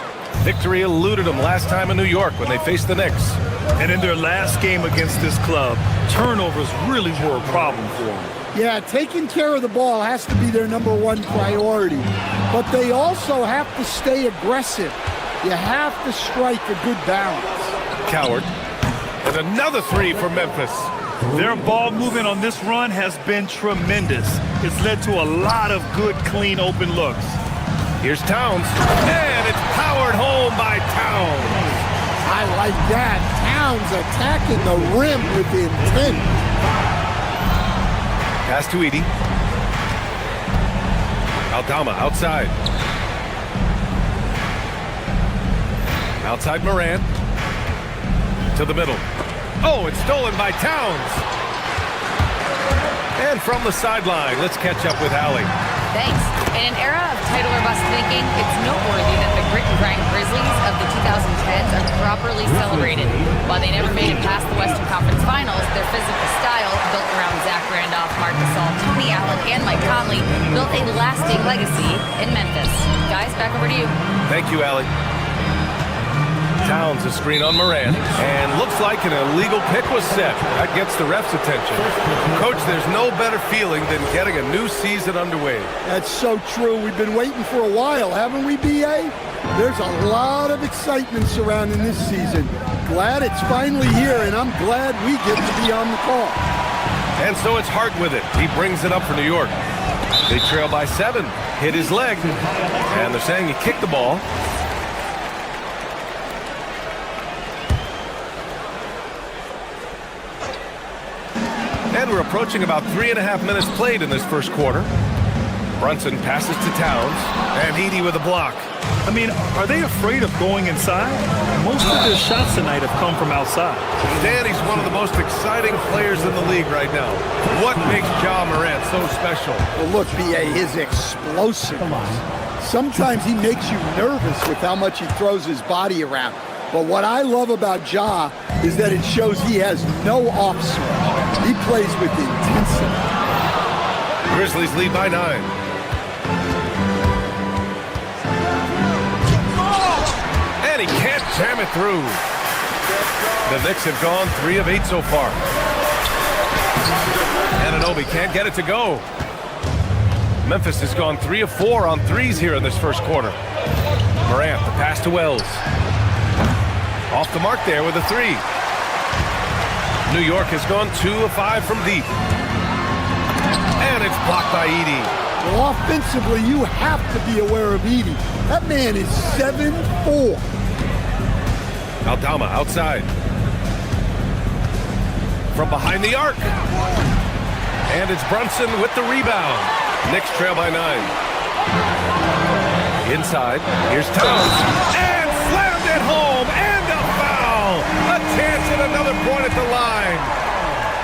Victory eluded them last time in New York when they faced the Knicks. And in their last game against this club, turnovers really were a problem for them. Yeah, taking care of the ball has to be their #1 priority. But they also have to stay aggressive. You have to strike a good balance. Coward. And another three for Memphis. Their ball movement on this run has been tremendous. It's led to a lot of good, clean, open looks. Here's Towns. And it's powered home by Towns. I like that. Towns attacking the rim with intent. Pass to Edey. Aldama outside. Outside Morant. To the middle. Oh, it's stolen by Towns. And from the sideline, let's catch up with Allie. Thanks. In an era of title or bust thinking, it's noteworthy that the grit and grind Grizzlies of the 2010s are properly celebrated. While they never made it past the Western Conference Finals, their physical style, built around Zach Randolph, Marc Gasol, Tony Allen, and Mike Conley, built a lasting legacy in Memphis. Guys, back over to you. Thank you, Allie. Towns a screen on Morant, and looks like an illegal pick was set. That gets the ref's attention. Coach, there's no better feeling than getting a new season underway. That's so true. We've been waiting for a while, haven't we, B.A.? There's a lot of excitement surrounding this season. Glad it's finally here, and I'm glad we get to be on the call. And so it's Hart with it. He brings it up for New York. They trail by 7. Hit his leg, and they're saying he kicked the ball. And we're approaching about 3.5 minutes played in this first quarter. Brunson passes to Towns, and Edey with a block. I mean, are they afraid of going inside? Most of their shots tonight have come from outside. Dan, he's one of the most exciting players in the league right now. What makes Ja Morant so special? Well, look, B.A., his explosiveness. Sometimes he makes you nervous with how much he throws his body around. But what I love about Ja is that it shows he has no off switch. He plays with intensity. Grizzlies lead by 9. And he can't jam it through. The Knicks have gone 3 of 8 so far. Anunoby can't get it to go. Memphis has gone 3 of 4 on threes here in this first quarter. Morant, the pass to Wells. Off the mark there with a 3. New York has gone 2 of 5 from deep. And it's blocked by Edey. Well, offensively, you have to be aware of Edey. That man is 7'4". Aldama outside. From behind the arc. And it's Brunson with the rebound. Knicks trail by 9. Inside, here's Towns. And slammed it home. And a foul. A chance at another point at the line.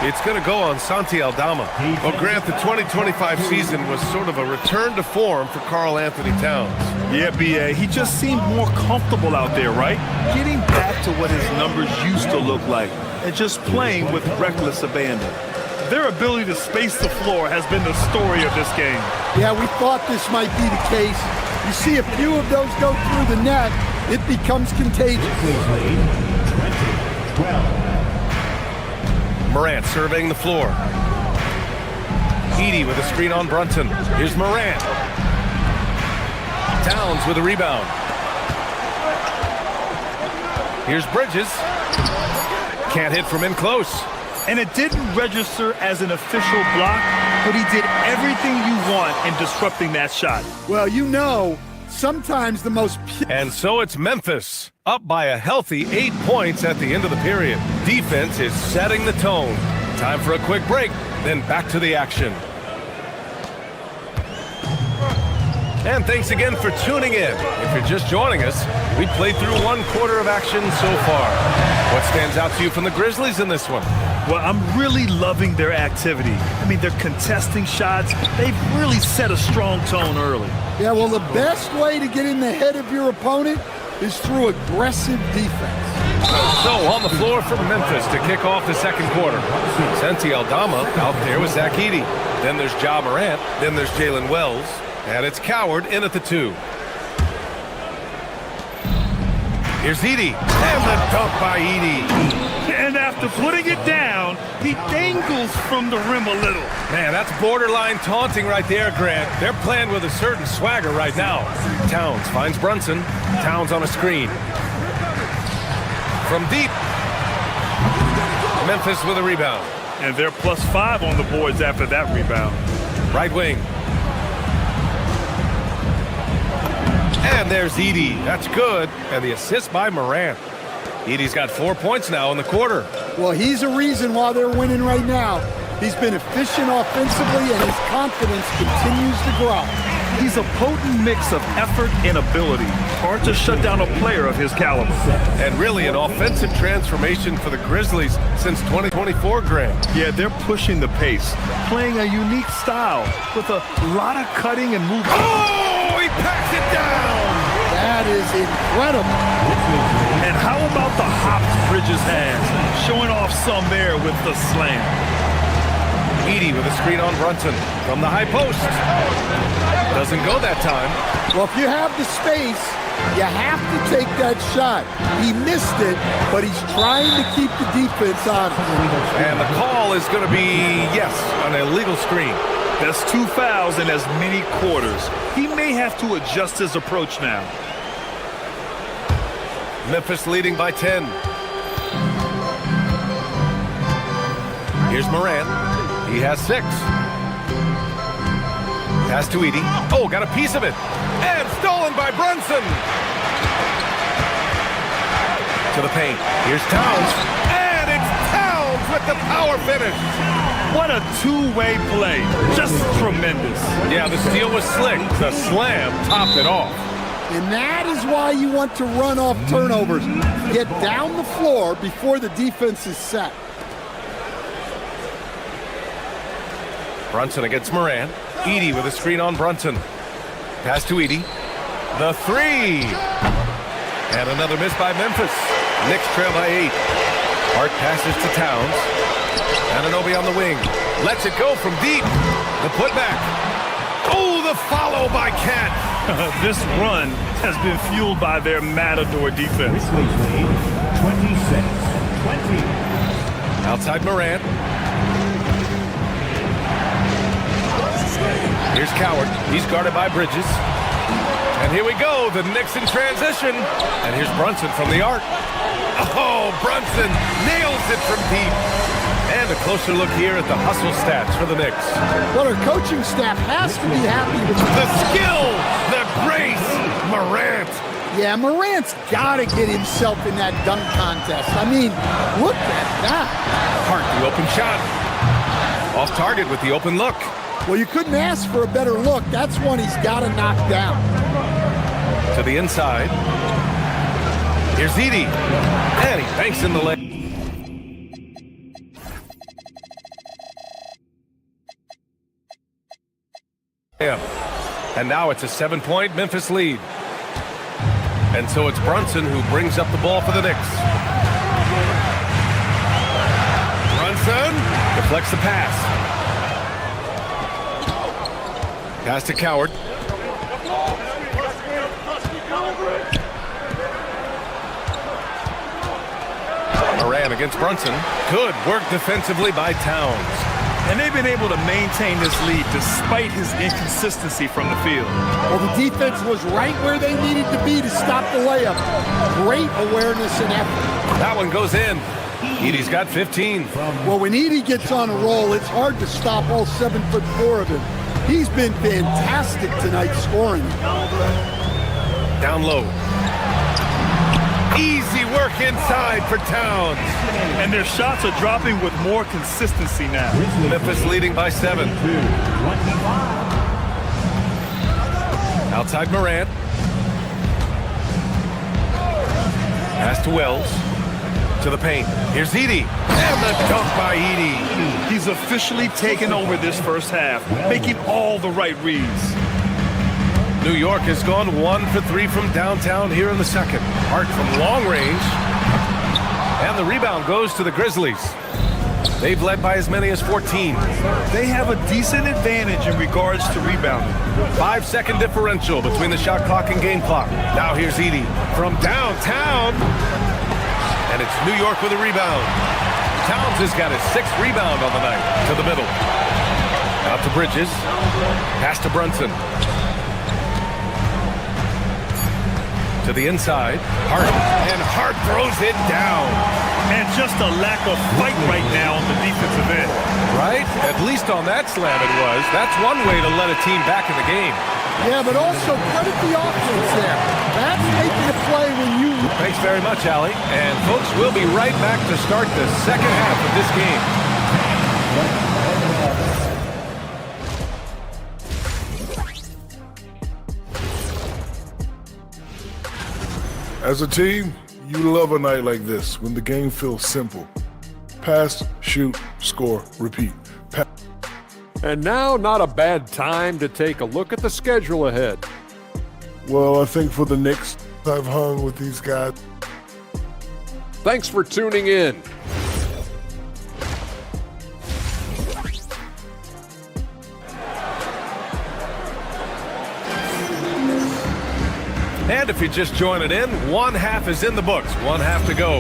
It's going to go on Santi Aldama. Well, Grant, the 2025 season was sort of a return to form for Karl Anthony Towns. Yeah, B.A., he just seemed more comfortable out there, right? Getting back to what his numbers used to look like and just playing with reckless abandon. Their ability to space the floor has been the story of this game. Yeah, we thought this might be the case. You see a few of those go through the net, it becomes contagious. Morant surveying the floor. Edey with a screen on Brunson. Here's Morant. Towns with a rebound. Here's Bridges. Can't hit from in close. And it didn't register as an official block, but he did everything you want in disrupting that shot. Well, you know, sometimes the most... And so it's Memphis, up by a healthy 8 points at the end of the period. Defense is setting the tone. Time for a quick break, then back to the action. And thanks again for tuning in. If you're just joining us, we played through 1 quarter of action so far. What stands out to you from the Grizzlies in this one? Well, I'm really loving their activity. I mean, they're contesting shots. They've really set a strong tone early. Yeah, well, the best way to get in the head of your opponent is through aggressive defense. So, on the floor for Memphis to kick off the second quarter. Santi Aldama out there with Zach Edey. Then there's Ja Morant. Then there's Jalen Wells. And it's Coward in at the 2. Here's Edey. And the dunk by Edey. And after putting it down, he dangles from the rim a little. Man, that's borderline taunting right there, Grant. They're playing with a certain swagger right now. Towns finds Brunson. Towns on a screen. From deep. Memphis with a rebound. And they're +5 on the boards after that rebound. Right wing. And there's Edey. That's good. And the assist by Morant. Edey's got 4 points now in the quarter. Well, he's a reason why they're winning right now. He's been efficient offensively, and his confidence continues to grow. He's a potent mix of effort and ability. Hard to shut down a player of his caliber. And really an offensive transformation for the Grizzlies since 2024, Grant. Yeah, they're pushing the pace, playing a unique style with a lot of cutting and movement. Oh, he packs it down! That is incredible. And how about the hops Bridges has, showing off some there with the slam. Edey with a screen on Brunson from the high post. Doesn't go that time. Well, if you have the space, you have to take that shot. He missed it, but he's trying to keep the defense on him. And the call is going to be, yes, an illegal screen. That's 2 fouls in as many quarters. He may have to adjust his approach now. Memphis leading by 10. Here's Morant. He has 6. Pass to Edey. Oh, got a piece of it. And stolen by Brunson. To the paint. Here's Towns. And it's Towns with the power finish. What a two-way play. Just tremendous. Yeah, the steal was slick. The slam topped it off. And that is why you want to run off turnovers. Get down the floor before the defense is set. Brunson against Morant. Edey with a screen on Brunson. Pass to Edey. The 3. And another miss by Memphis. Knicks trail by 8. Hart passes to Towns. Anunoby on the wing. Lets it go from deep. The putback. Oh, the follow by Cat. This run has been fueled by their matador defense. 26-20. Outside Morant. Here's Coward. He's guarded by Bridges. And here we go. The Knicks in transition. And here's Brunson from the arc. Oh, Brunson nails it from deep. And a closer look here at the hustle stats for the Knicks. Well, our coaching staff has to be happy with the skill, the grace, Morant. Yeah, Morant's got to get himself in that dunk contest. I mean, look at that. Hart, the open shot. Off target with the open look. Well, you couldn't ask for a better look. That's one he's got to knock down. To the inside. Here's Edey. And he banks in the leg. And now it's a 7-point Memphis lead. And so it's Brunson who brings up the ball for the Knicks. Brunson deflects the pass. Pass to Coward. Morant against Brunson. Good work defensively by Towns. And they've been able to maintain this lead despite his inconsistency from the field. Well, the defense was right where they needed to be to stop the layup. Great awareness and effort. That one goes in. Edey's got 15. Well, when Edey gets on a roll, it's hard to stop all 7'4" of him. He's been fantastic tonight scoring. Down low. Easy work inside for Towns. And their shots are dropping with more consistency now. Memphis leading by 7. Outside Morant. Pass to Wells. To the paint. Here's Edey. And the dunk by Edey. He's officially taken over this first half, making all the right reads. New York has gone 1 for 3 from downtown here in the second. Hart from long range. And the rebound goes to the Grizzlies. They've led by as many as 14. They have a decent advantage in regards to rebounding. 5-second differential between the shot clock and game clock. Now here's Edey from downtown. And it's New York with a rebound. Towns has got his 6th rebound on the night. To the middle. Out to Bridges. Pass to Brunson. To the inside. Hart. And Hart throws it down. And just a lack of fight right now on the defensive end. Right? At least on that slam it was. That's one way to let a team back in the game. Yeah, but also credit the offense there. That's making a play when you... Thanks very much, Allie. And folks, we'll be right back to start the second half of this game. As a team, you love a night like this when the game feels simple. Pass, shoot, score, repeat. And now, not a bad time to take a look at the schedule ahead. Well, I think for the Knicks, I've hung with these guys. Thanks for tuning in. And if you're just joining in, one half is in the books, one half to go.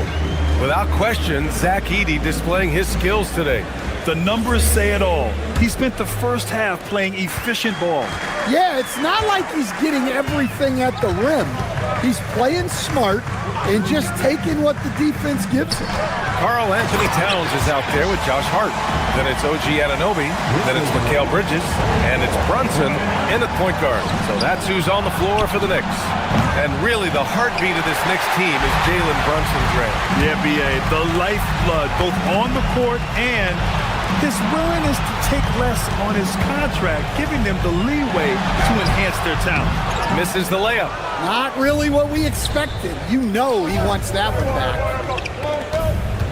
Without question, Zach Edey displaying his skills today. The numbers say it all. He spent the first half playing efficient ball. Yeah, it's not like he's getting everything at the rim. He's playing smart and just taking what the defense gives him. Karl Anthony Towns is out there with Josh Hart. Then it's OG Anunoby. Then it's Mikal Bridges. And it's Brunson in at point guard. So that's who's on the floor for the Knicks. And really, the heartbeat of this Knicks team is Jalen Brunson, Grant. Yeah, B.A., the lifeblood, both on the court and his willingness to take less on his contract, giving them the leeway to enhance their talent. Misses the layup. Not really what we expected. You know he wants that one back.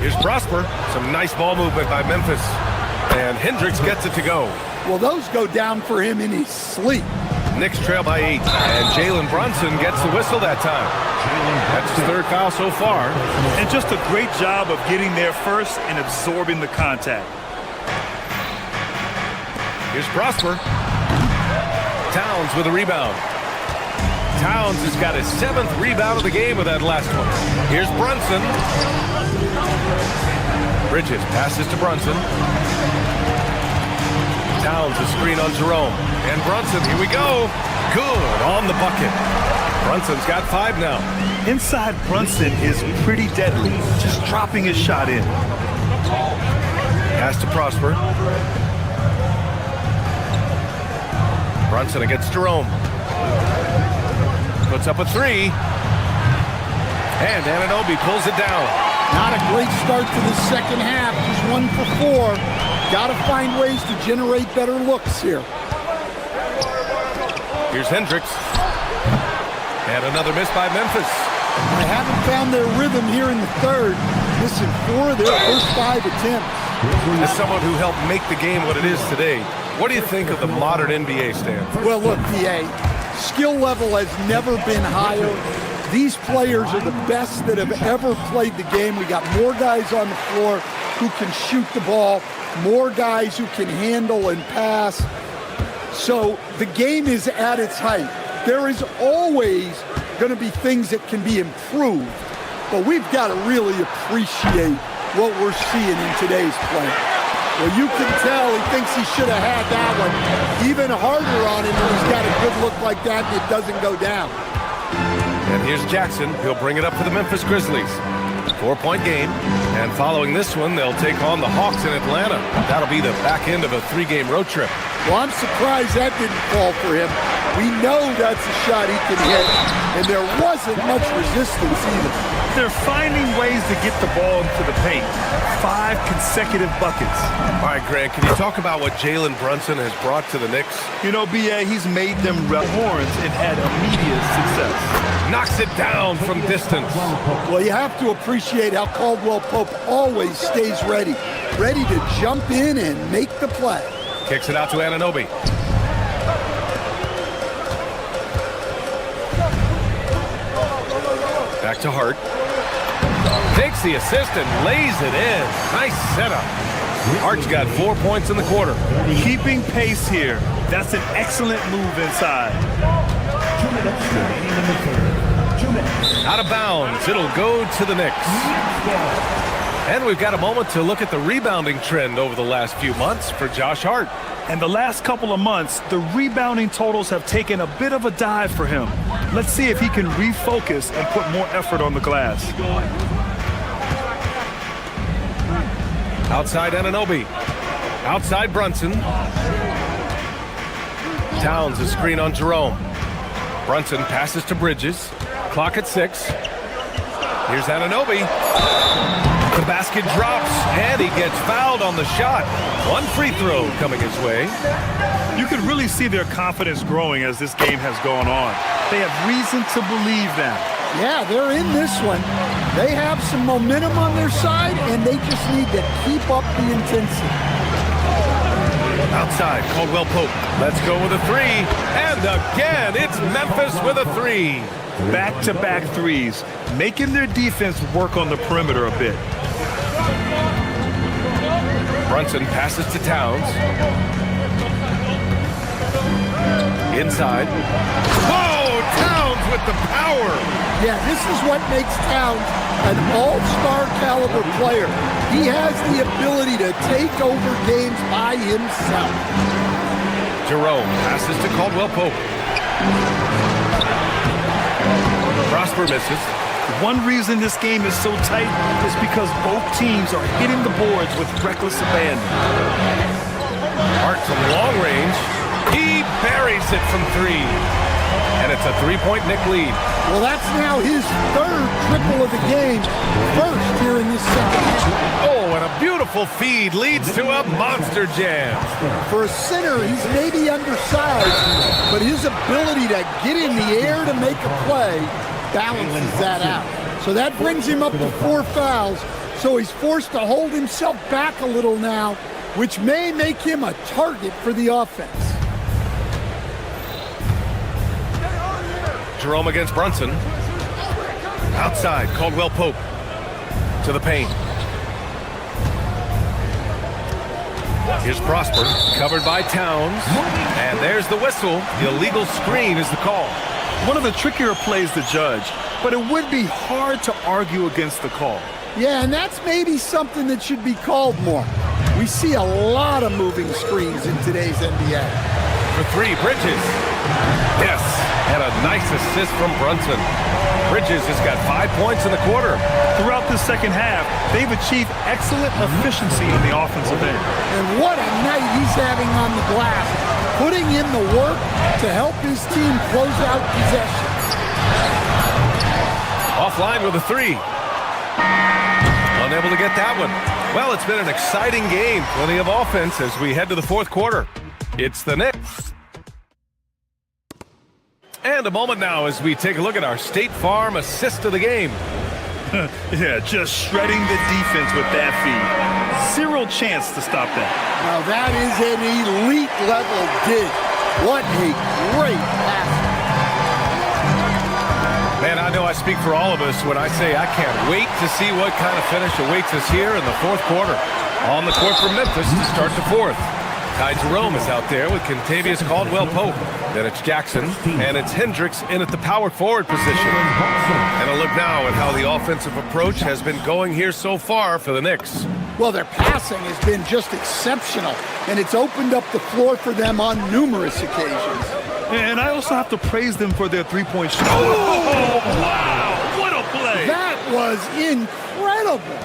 Here's Prosper. Some nice ball movement by Memphis. And Hendricks gets it to go. Well, those go down for him in his sleep. Knicks trail by 8. And Jalen Brunson gets the whistle that time. That's his 3rd foul so far. And just a great job of getting there first and absorbing the contact. Here's Prosper. Towns with a rebound. Towns has got his 7th rebound of the game with that last one. Here's Brunson. Bridges passes to Brunson. Towns a screen on Jerome. And Brunson, here we go. Good on the bucket. Brunson's got 5 now. Inside Brunson is pretty deadly, just dropping his shot in. Pass to Prosper. Brunson against Jerome. Puts up a 3. And Anunoby pulls it down. Not a great start to the second half. Just 1 for 4. Got to find ways to generate better looks here. Here's Hendricks. And another miss by Memphis. I haven't found their rhythm here in the third. Missing 4 of their first 5 attempts. As someone who helped make the game what it is today, what do you think of the modern NBA, Stan? Well, look, PA, skill level has never been higher. These players are the best that have ever played the game. We got more guys on the floor who can shoot the ball, more guys who can handle and pass. So the game is at its height. There is always going to be things that can be improved, but we've got to really appreciate what we're seeing in today's play. Well, you can tell he thinks he should have had that one even harder on him when he's got a good look like that and it doesn't go down. And here's Jackson. He'll bring it up for the Memphis Grizzlies. 4-point game. And following this one, they'll take on the Hawks in Atlanta. That'll be the back end of a 3-game road trip. Well, I'm surprised that didn't fall for him. We know that's a shot he can hit, and there wasn't much resistance either. They're finding ways to get the ball into the paint. 5 consecutive buckets. All right, Grant, can you talk about what Jalen Brunson has brought to the Knicks? You know, B.A., he's made them horns and had immediate success. Knocks it down from distance. Well, you have to appreciate how Caldwell Pope always stays ready to jump in and make the play. Kicks it out to Anunoby. Back to Hart. Takes the assist and lays it in. Nice setup. Hart's got 4 points in the quarter. Keeping pace here. That's an excellent move inside. Out of bounds. It'll go to the Knicks. And we've got a moment to look at the rebounding trend over the last few months for Josh Hart. And the last couple of months, the rebounding totals have taken a bit of a dive for him. Let's see if he can refocus and put more effort on the glass. Outside Anunoby. Outside Brunson. Towns a screen on Jerome. Brunson passes to Bridges. Clock at 6. Here's Anunoby. The basket drops, and he gets fouled on the shot. One free throw coming his way. You can really see their confidence growing as this game has gone on. They have reason to believe that. Yeah, they're in this one. They have some momentum on their side, and they just need to keep up the intensity. Outside, Caldwell Pope. Let's go with a 3. And again, it's Memphis with a 3. Back-to-back threes, making their defense work on the perimeter a bit. Brunson passes to Towns. Inside. Whoa, Towns with the power. Yeah, this is what makes Towns an all-star caliber player. He has the ability to take over games by himself. Jerome passes to Caldwell Pope. Prosper misses. One reason this game is so tight is because both teams are hitting the boards with reckless abandon. Hart from long range. He buries it from 3. And it's a 3-point Knick lead. Well, that's now his third triple of the game. First here in this second half. Oh, and a beautiful feed leads to a monster jam. For a center, he's maybe undersized, but his ability to get in the air to make a play balances that out. So that brings him up to 4 fouls. So he's forced to hold himself back a little now, which may make him a target for the offense. Jerome against Brunson. Outside, Caldwell Pope. To the paint. Here's Prosper, covered by Towns. And there's the whistle. The illegal screen is the call. One of the trickier plays to judge, but it would be hard to argue against the call. Yeah, and that's maybe something that should be called more. We see a lot of moving screens in today's NBA. For 3, Bridges. Yes, and a nice assist from Brunson. Bridges has got 5 points in the quarter. Throughout the second half, they've achieved excellent efficiency in the offensive end. And what a night he's having on the glass, putting in the work to help his team close out possessions. Offline with a 3. Unable to get that one. Well, it's been an exciting game. Plenty of offense as we head to the fourth quarter. It's the Knicks. And a moment now as we take a look at our State Farm assist of the game. Yeah, just shredding the defense with that feed. Zero chance to stop that. Now that is an elite level dig. What a great pass. Man, I know I speak for all of us when I say I can't wait to see what kind of finish awaits us here in the fourth quarter. On the court for Memphis to start the fourth. Ty Jerome is out there with Kentavious Caldwell-Pope. Then it's Jackson, and it's Hendricks in at the power forward position. And a look now at how the offensive approach has been going here so far for the Knicks. Well, their passing has been just exceptional, and it's opened up the floor for them on numerous occasions. And I also have to praise them for their three-point shot. Oh, wow! What a play! That was incredible.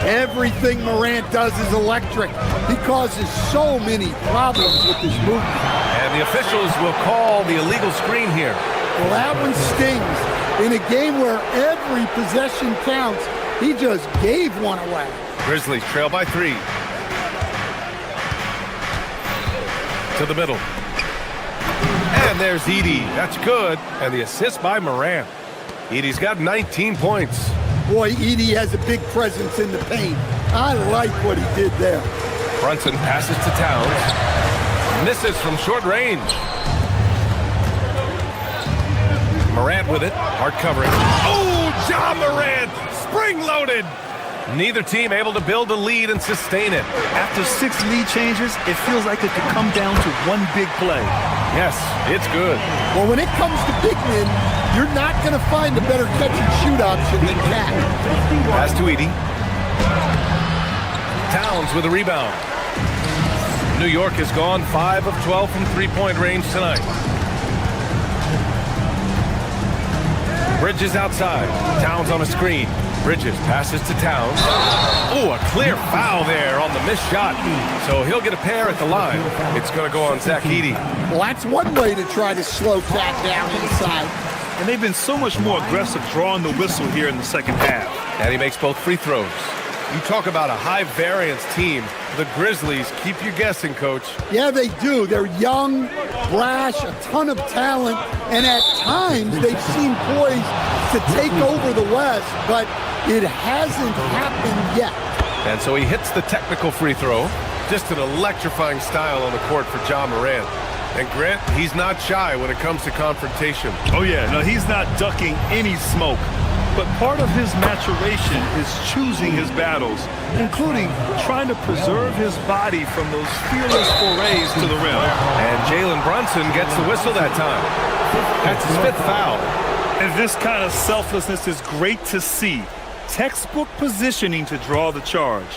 Everything Morant does is electric. He causes so many problems with his movement. And the officials will call the illegal screen here. Well, that one stings. In a game where every possession counts, he just gave one away. Grizzlies trail by 3. To the middle. And there's Edey. That's good. And the assist by Morant. Edey's got 19 points. Boy, Edey has a big presence in the paint. I like what he did there. Brunson passes to Towns. Misses from short range. Morant with it. Hard covering. Oh, Ja Morant! Spring-loaded! Neither team able to build a lead and sustain it. After 6 lead changes, it feels like it could come down to one big play. Yes, it's good. Well, when it comes to big men, you're not going to find a better catch-and-shoot option than Cat. Pass to Edey. Towns with a rebound. New York has gone 5 of 12 from three-point range tonight. Bridges outside. Towns on a screen. Bridges passes to Towns. Oh, a clear foul there on the missed shot. So he'll get a pair at the line. It's going to go on Zach Edey. Well, that's one way to try to slow Cat down inside. And they've been so much more aggressive drawing the whistle here in the second half. And he makes both free throws. You talk about a high-variance team. The Grizzlies keep you guessing, Coach. Yeah, they do. They're young, brash, a ton of talent, and at times they've seemed poised to take over the West, but it hasn't happened yet. And so he hits the technical free throw. Just an electrifying style on the court for John Morant. And Grant, he's not shy when it comes to confrontation. Oh yeah, no, he's not ducking any smoke. But part of his maturation is choosing his battles, including trying to preserve his body from those fearless forays to the rim. And Jalen Brunson gets the whistle that time. That's his 5th foul. And this kind of selflessness is great to see. Textbook positioning to draw the charge.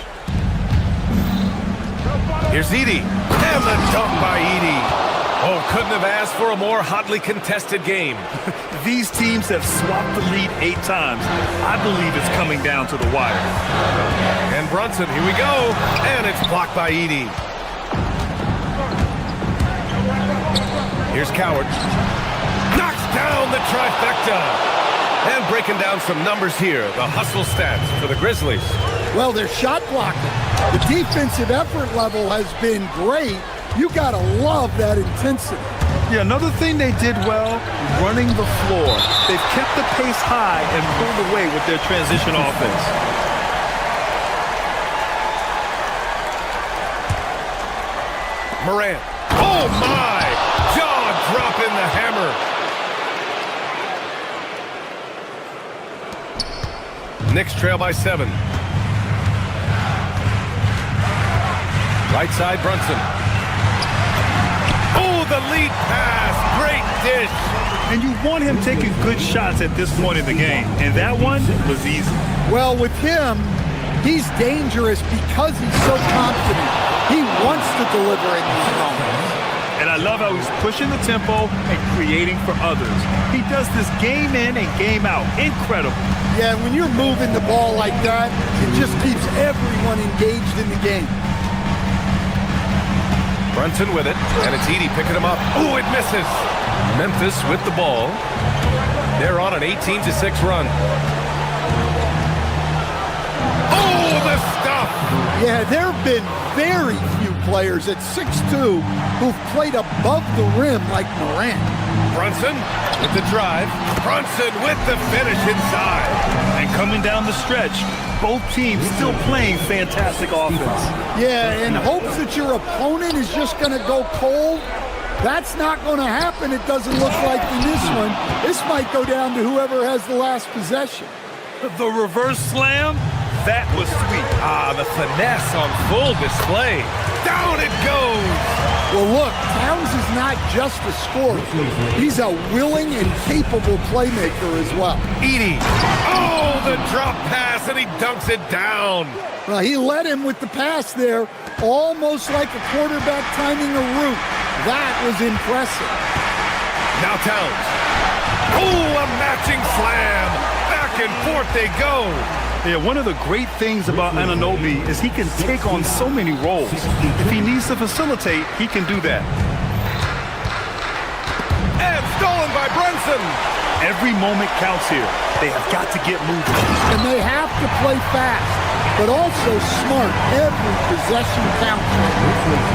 Here's Edey. And the dunk by Edey. Oh, couldn't have asked for a more hotly contested game. These teams have swapped the lead 8 times. I believe it's coming down to the wire. And Brunson, here we go. And it's blocked by Edey. Here's Coward. Knocks down the trifecta. And breaking down some numbers here. The hustle stats for the Grizzlies. Well, they're shot blocking. The defensive effort level has been great. You gotta love that intensity. Yeah, another thing they did well, running the floor. They've kept the pace high and pulled away with their transition offense. Morant. Oh my! Jaw dropping the hammer. Knicks trail by 7. Right side, Brunson. Oh, the lead pass. Great dish. And you want him taking good shots at this point in the game. And that one was easy. Well, with him, he's dangerous because he's so confident. He wants to deliver in these moments. And I love how he's pushing the tempo and creating for others. He does this game in and game out. Incredible. Yeah, when you're moving the ball like that, it just keeps everyone engaged in the game. Brunson with it, and it's Edey picking him up. Oh, it misses. Memphis with the ball. They're on an 18-6 run. Oh, the stuff! Yeah, there have been very few players at 6'2" who've played above the rim like Morant. Brunson with the drive. Brunson with the finish inside. And coming down the stretch, both teams still playing fantastic offense. Yeah, in hopes that your opponent is just going to go cold. That's not going to happen, it doesn't look like in this one. This might go down to whoever has the last possession. The reverse slam, that was sweet. Ah, the finesse on full display. Down it goes. Well, look, Towns is not just a scorer. He's a willing and capable playmaker as well. Edey. Oh, the drop pass, and he dunks it down. Well, he led him with the pass there, almost like a quarterback timing a route. That was impressive. Now Towns. Oh, a matching slam. Back and forth they go. Yeah, one of the great things about Anunoby is he can take on so many roles. If he needs to facilitate, he can do that. And stolen by Brunson. Every moment counts here. They have got to get moving. And they have to play fast, but also smart. Every possession counts.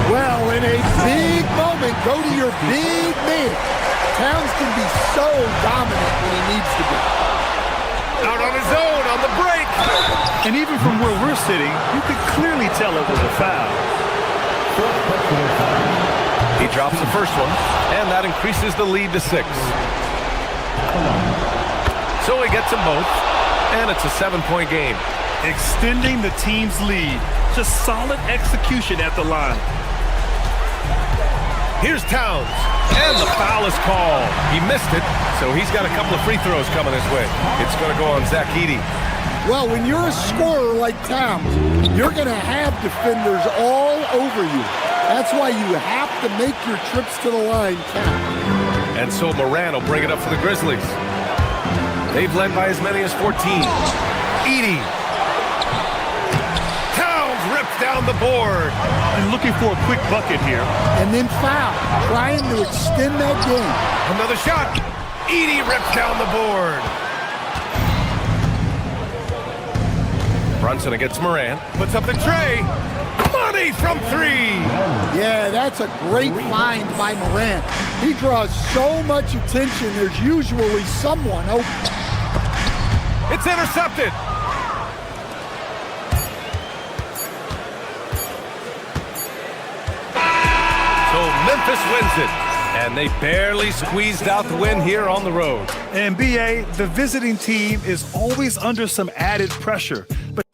Well, in a big moment, go to your big man. Towns can be so dominant when he needs to be. Out on his own on the break. And even from where we're sitting, you could clearly tell it was a foul. He drops the first one, and that increases the lead to 6. So he gets them both, and it's a 7-point game. Extending the team's lead. Just solid execution at the line. Here's Towns, and the foul is called. He missed it, so he's got a couple of free throws coming his way. It's going to go on Zach Edey. Well, when you're a scorer like Towns, you're going to have defenders all over you. That's why you have to make your trips to the line count. And so Moran will bring it up for the Grizzlies. They've led by as many as 14. Edey. Towns rips down the board. And looking for a quick bucket here. And then foul, trying to extend that game. Another shot. Edey rips down the board. Brunson against Moran. Puts up the tray. Money from three. Yeah, that's a great find by Moran. He draws so much attention, there's usually someone open. It's intercepted. So Memphis wins it. And they barely squeezed out the win here on the road. And BA, the visiting team is always under some added pressure. But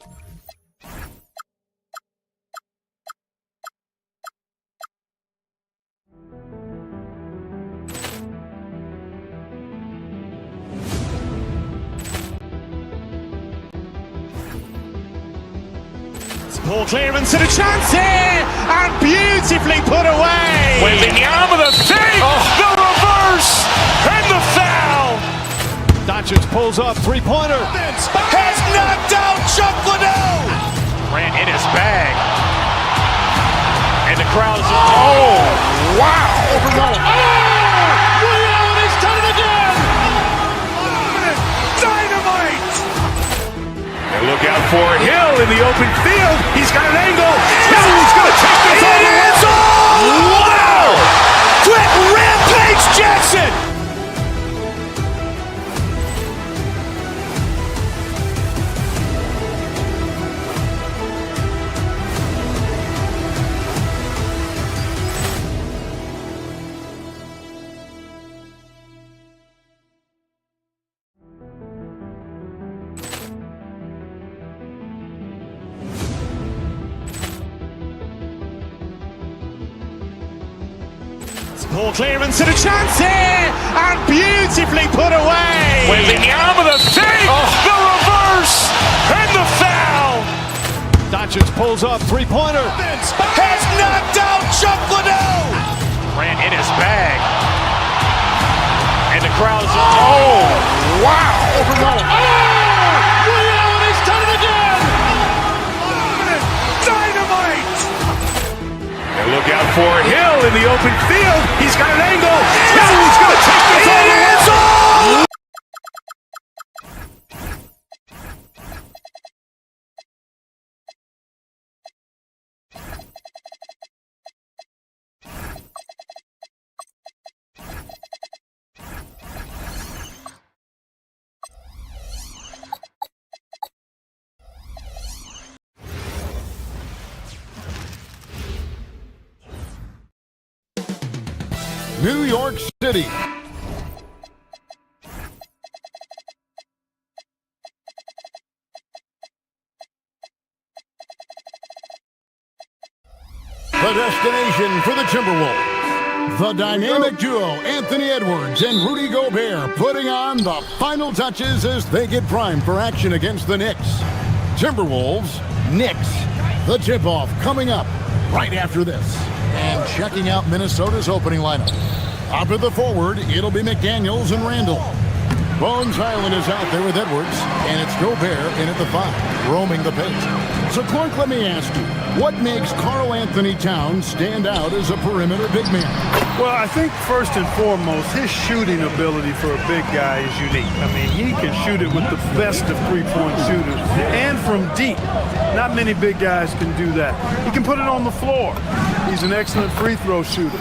Ball clearance and a chance here, and beautifully put away. Wembanyama the save, the reverse, and the foul. Doncic pulls up, three-pointer. Has knocked out Chuck Liddell. Ran in his bag. And the crowd is, oh, wow. Liddell has done it again. Dynamite. And look out for Hill in the open field. He's got an angle. Hill's going to take this all the way. Wow! Quick rampage Jackson. Ball clearance and a chance here, and beautifully put away. Wembanyama the save, the reverse, and the foul. Doncic pulls up, three-pointer. Has knocked out Chuck Liddell. Ran in his bag. And the crowd is, oh, wow. Liddell has done it again. Dynamite. And look out for Hill in the open field. He's got an angle. Hill's going to take this all the way. New York City. The destination for the Timberwolves. The dynamic duo Anthony Edwards and Rudy Gobert putting on the final touches as they get primed for action against the Knicks. Timberwolves, Knicks. The tip-off coming up right after this. And checking out Minnesota's opening lineup. Up at the forward, it'll be McDaniels and Randall. Bones Highland is out there with Edwards, and it's Gobert in at the 5, roaming the pace. So, Clark, let me ask you, what makes Karl Anthony Towns stand out as a perimeter big man? Well, I think first and foremost, his shooting ability for a big guy is unique. I mean, he can shoot it with the best of three-point shooters and from deep. Not many big guys can do that. He can put it on the floor. He's an excellent free throw shooter.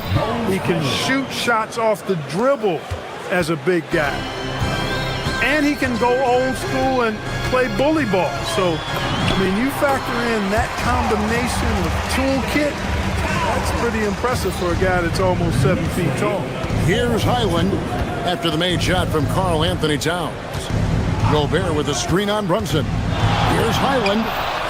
He can shoot shots off the dribble as a big guy. And he can go old school and play bully ball. So, I mean, you factor in that combination of toolkit, that's pretty impressive for a guy that's almost 7 feet tall. Here's Highland after the made shot from Karl Anthony Towns. Gobert with a screen on Brunson. Here's Highland.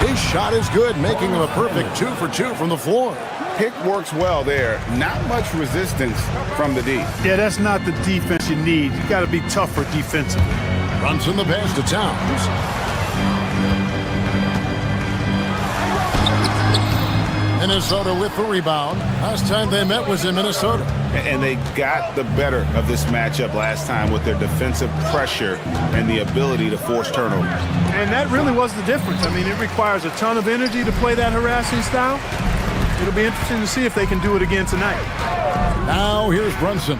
His shot is good, making him a perfect 2 for 2 from the floor. Pick works well there. Not much resistance from the D. Yeah, that's not the defense you need. You got to be tougher defensively. Brunson the pass to Towns. Minnesota with the rebound. Last time they met was in Minnesota. And they got the better of this matchup last time with their defensive pressure and the ability to force turnovers. And that really was the difference. I mean, it requires a ton of energy to play that harassing style. It'll be interesting to see if they can do it again tonight. Now here's Brunson.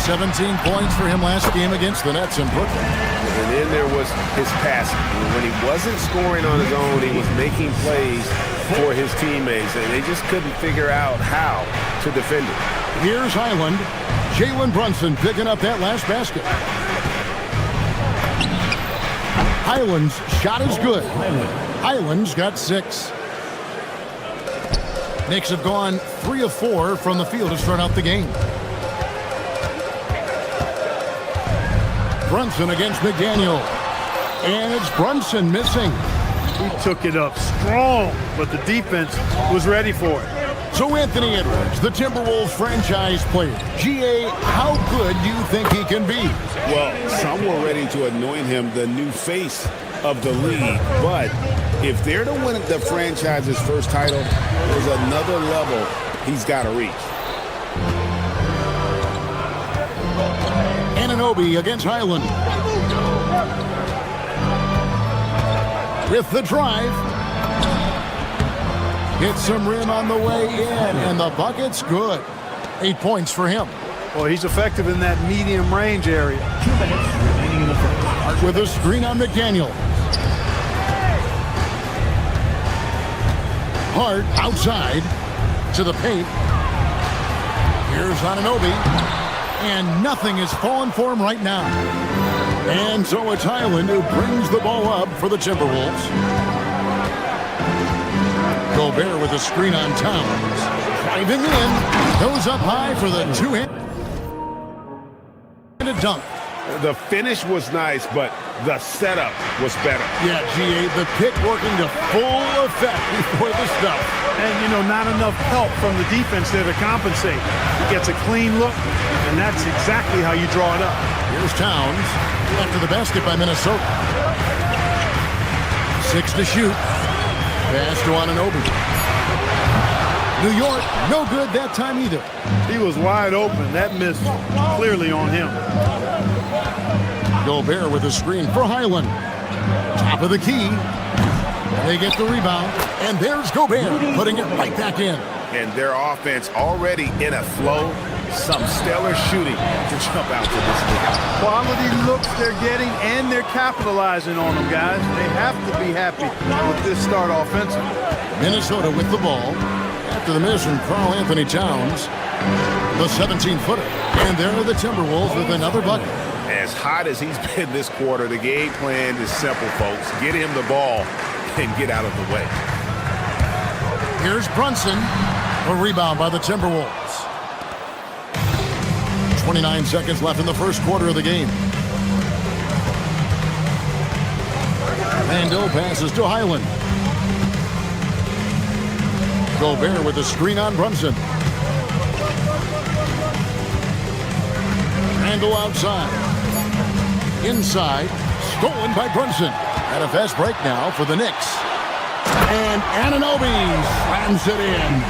17 points for him last game against the Nets in Brooklyn. And then there was his passing. When he wasn't scoring on his own, he was making plays for his teammates, and they just couldn't figure out how to defend it. Here's Highland. Jalen Brunson picking up that last basket. Highland's shot is good. Highland's got 6. Knicks have gone 3 of 4 from the field to start out the game. Brunson against McDaniel. And it's Brunson missing. He took it up strong, but the defense was ready for it. So Anthony Edwards, the Timberwolves franchise player. GA, how good do you think he can be? Well, some were ready to anoint him the new face of the league. But if they're to win the franchise's first title, there's another level he's got to reach. Anunoby against Highland. With the drive. Gets some rim on the way in, and the bucket's good. 8 points for him. Well, he's effective in that medium range area. 2 minutes remaining in the first. With a screen on McDaniel. Hart outside to the paint. Here's Anunoby. And nothing is falling for him right now. And so it's Highland who brings the ball up for the Timberwolves. Gobert with a screen on Towns. Driving in. Goes up high for the two-handed dunk. The finish was nice, but the setup was better. Yeah, GA, the pick working to full effect before the stuff. And, you know, not enough help from the defense there to compensate. He gets a clean look, and that's exactly how you draw it up. Here's Towns. After the basket by Minnesota. 6 to shoot. Pass to Anunoby. New York, no good that time either. He was wide open. That miss clearly on him. Gobert with a screen for Highland. Top of the key. They get the rebound. And there's Gobert putting it right back in. And their offense already in a flow. Some stellar shooting to jump out to this league. Quality looks they're getting, and they're capitalizing on them, guys. They have to be happy with this start offensively. Minnesota with the ball. After the miss from Karl Anthony Towns. The 17-footer. And there are the Timberwolves with another bucket. As hot as he's been this quarter, the game plan is simple, folks. Get him the ball and get out of the way. Here's Brunson. A rebound by the Timberwolves. 29 seconds left in the first quarter of the game. Randall passes to Highland. Gobert with a screen on Brunson. Randall outside. Inside. Stolen by Brunson. And a fast break now for the Knicks. And Anunoby slams it in.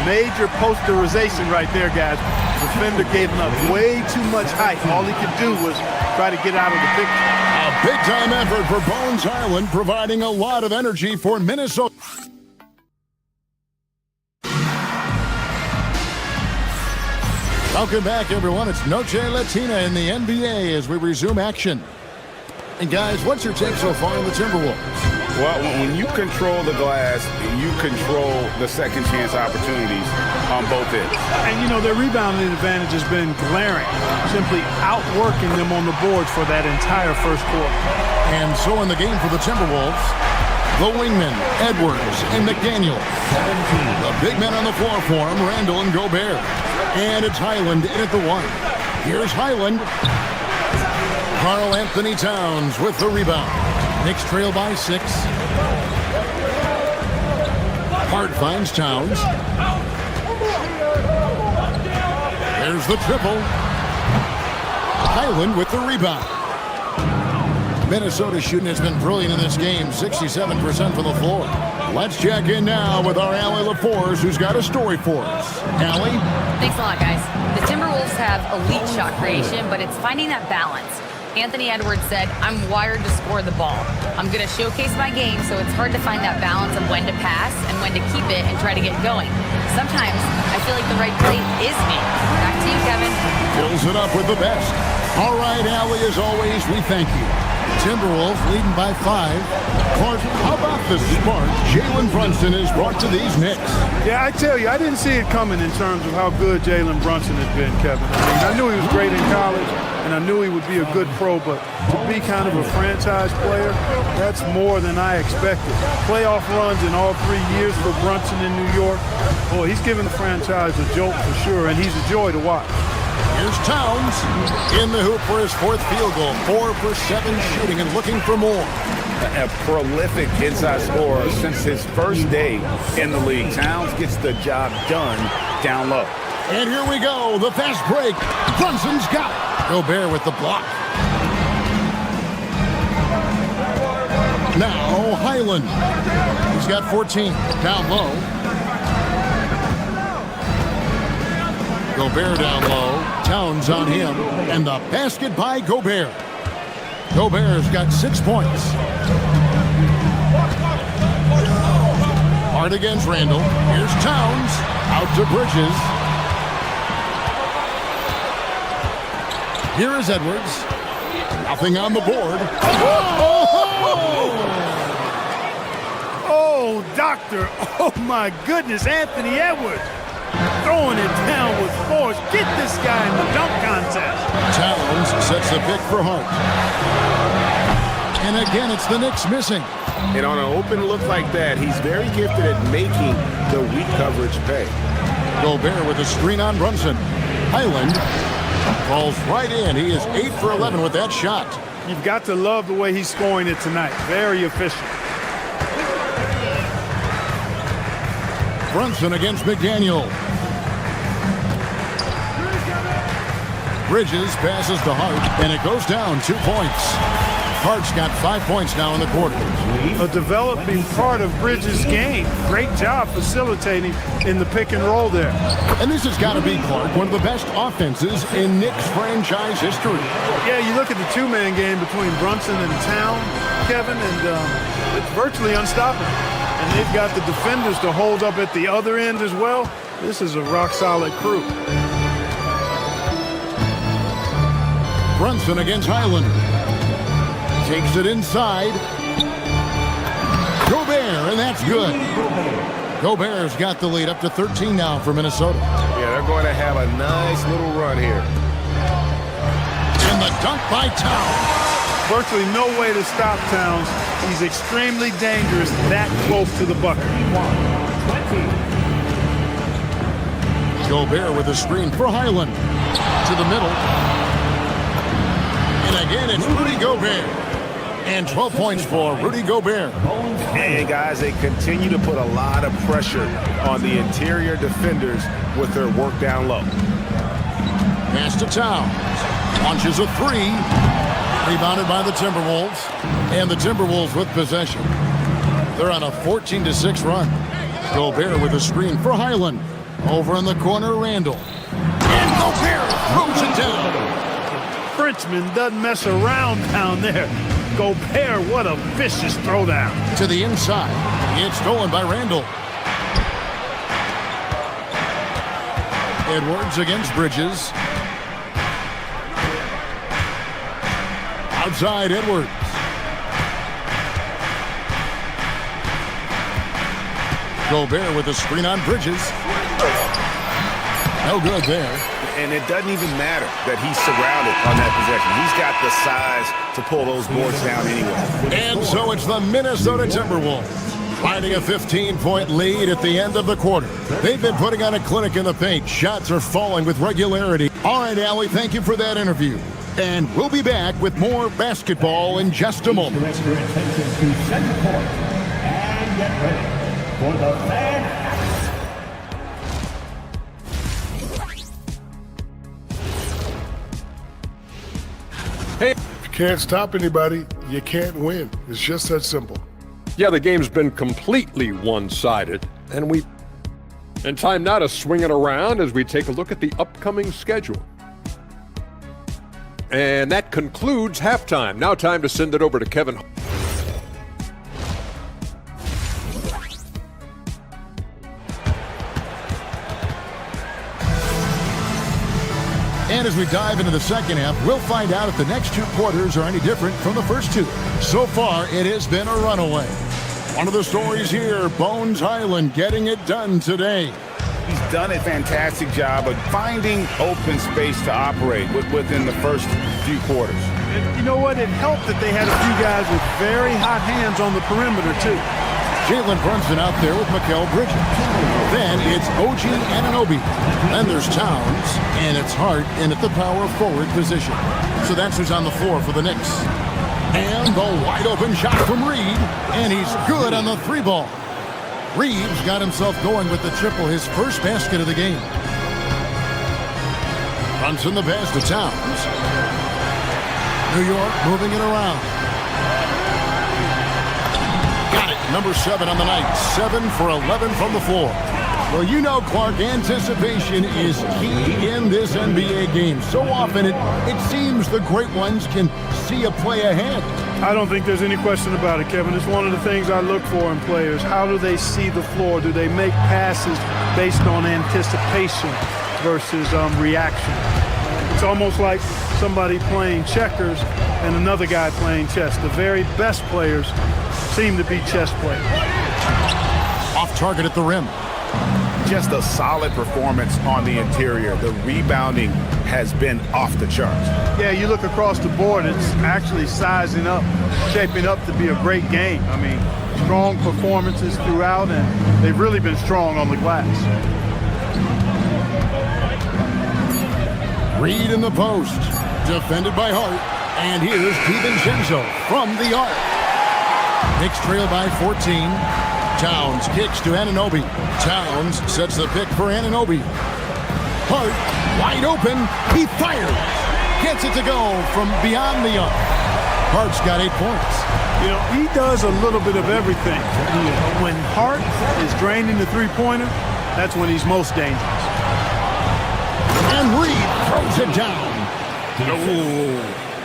Major posterization right there, guys. The defender gave him up way too much height. All he could do was try to get out of the picture. A big-time effort for Bones Highland, providing a lot of energy for Minnesota. Welcome back, everyone. It's Noche Latina in the NBA as we resume action. And, guys, what's your take so far on the Timberwolves? Well, when you control the glass, you control the second chance opportunities on both ends. And, you know, their rebounding advantage has been glaring, simply outworking them on the boards for that entire first quarter. And so in the game for the Timberwolves, the wingmen, Edwards and McDaniel. The big men on the floor for him, Randall and Gobert. And it's Highland in at the 1. Here's Highland. Karl Anthony Towns with the rebound. Knicks trail by 6. Hart finds Towns. There's the triple. Highland with the rebound. Minnesota shooting has been brilliant in this game. 67% from the floor. Let's check in now with our Allie LaForce, who's got a story for us. Allie? Thanks a lot, guys. The Timberwolves have elite shot creation, but it's finding that balance. Anthony Edwards said, "I'm wired to score the ball. I'm going to showcase my game, so it's hard to find that balance of when to pass and when to keep it and try to get going. Sometimes I feel like the right play is me." Back to you, Kevin. Fills it up with the best. All right, Allie, as always, we thank you. Timberwolves leading by 5. Clark, how about the spark Jalen Brunson has brought to these Knicks? Yeah, I tell you, I didn't see it coming in terms of how good Jalen Brunson has been, Kevin. I knew he was great in college, and I knew he would be a good pro, but to be kind of a franchise player, that's more than I expected. Playoff runs in all 3 years for Brunson in New York. Boy, he's given the franchise a jolt for sure, and he's a joy to watch. Here's Towns in the hoop for his 4th field goal. 4 for 7 shooting and looking for more. A prolific inside scorer since his first day in the league. Towns gets the job done down low. And here we go, the fast break. Brunson's got it. Gobert with the block. Now Highland. He's got 14. Down low. Gobert down low. Towns on him. And the basket by Gobert. Gobert's got 6 points. Hard against Randall. Here's Towns. Out to Bridges. Here is Edwards. Nothing on the board. Oh, doctor. Oh, my goodness. Anthony Edwards throwing it down with force. Get this guy in the dunk contest. Towns sets the pick for Hart. And again, it's the Knicks missing. And on an open look like that, he's very gifted at making the weak coverage pay. Gobert with a screen on Brunson. Highland falls right in. He is 8 for 11 with that shot. You've got to love the way he's scoring it tonight. Very efficient. Brunson against McDaniel. Bridges passes to Hart, and it goes down 2 points. Hart's got 5 points now in the quarter. A developing part of Bridges' game. Great job facilitating in the pick and roll there. And this has got to be, Clark, one of the best offenses in Knicks franchise history. Yeah, you look at the two-man game between Brunson and Town, Kevin, and it's virtually unstoppable. And they've got the defenders to hold up at the other end as well. This is a rock-solid crew. Brunson against Highland. Takes it inside. Gobert, and that's good. Gobert's got the lead up to 13 now for Minnesota. Yeah, they're going to have a nice little run here. And the dunk by Towns. Virtually no way to stop Towns. He's extremely dangerous that close to the bucket. Gobert with a screen for Highland. To the middle. And again, it's Rudy Gobert. And 12 points for Rudy Gobert. And guys, they continue to put a lot of pressure on the interior defenders with their work down low. Pass to Towns. Launches a 3. Rebounded by the Timberwolves. And the Timberwolves with possession. They're on a 14-6 run. Gobert with a screen for Highland. Over in the corner, Randall. And Gobert throws it down. Frenchman doesn't mess around down there. Gobert, what a vicious throwdown. To the inside. It's stolen by Randall. Edwards against Bridges. Outside Edwards. Gobert with a screen on Bridges. No good there. And it doesn't even matter that he's surrounded on that possession. He's got the size to pull those boards down anyway. And so it's the Minnesota Timberwolves finding a 15-point lead at the end of the quarter. They've been putting on a clinic in the paint. Shots are falling with regularity. All right, Allie, thank you for that interview. And we'll be back with more basketball in just a moment. Direct your attention to center court and get ready for the fan. If you can't stop anybody, you can't win. It's just that simple. Yeah, the game's been completely one-sided, and time now to swing it around as we take a look at the upcoming schedule. And that concludes halftime. Now time to send it over to Kevin. And as we dive into the second half, we'll find out if the next two quarters are any different from the first two. So far, it has been a runaway. One of the stories here, Bones Highland getting it done today. He's done a fantastic job of finding open space to operate within the first few quarters. And you know what? It helped that they had a few guys with very hot hands on the perimeter, too. Jalen Brunson out there with Mikal Bridges. Then it's OG Anunoby. Then there's Towns, and it's Hart in at the power forward position. So that's who's on the floor for the Knicks. And the wide open shot from Reed, and he's good on the three ball. Reeves got himself going with the triple, his first basket of the game. Brunson the pass to Towns. New York moving it around. Got it. Number 7 on the night. 7 for 11 from the floor. Well, you know, Clark, anticipation is key in this NBA game. So often it seems the great ones can see a play ahead. I don't think there's any question about it, Kevin. It's one of the things I look for in players. How do they see the floor? Do they make passes based on anticipation versus reaction? It's almost like somebody playing checkers and another guy playing chess. The very best players seem to be chess players. Off target at the rim. Just a solid performance on the interior. The rebounding has been off the charts. Yeah, you look across the board, it's actually sizing up, shaping up to be a great game. I mean, strong performances throughout, and they've really been strong on the glass. Reed in the post, defended by Hart, and here's DiVincenzo from the arc. Knicks trail by 14. Towns kicks to Anunoby. Towns sets the pick for Anunoby. Hart, wide open, he fires. Gets it to go from beyond the arc. Hart's got 8 points. You know, he does a little bit of everything. When Hart is draining the three-pointer, that's when he's most dangerous. And Reed throws it down.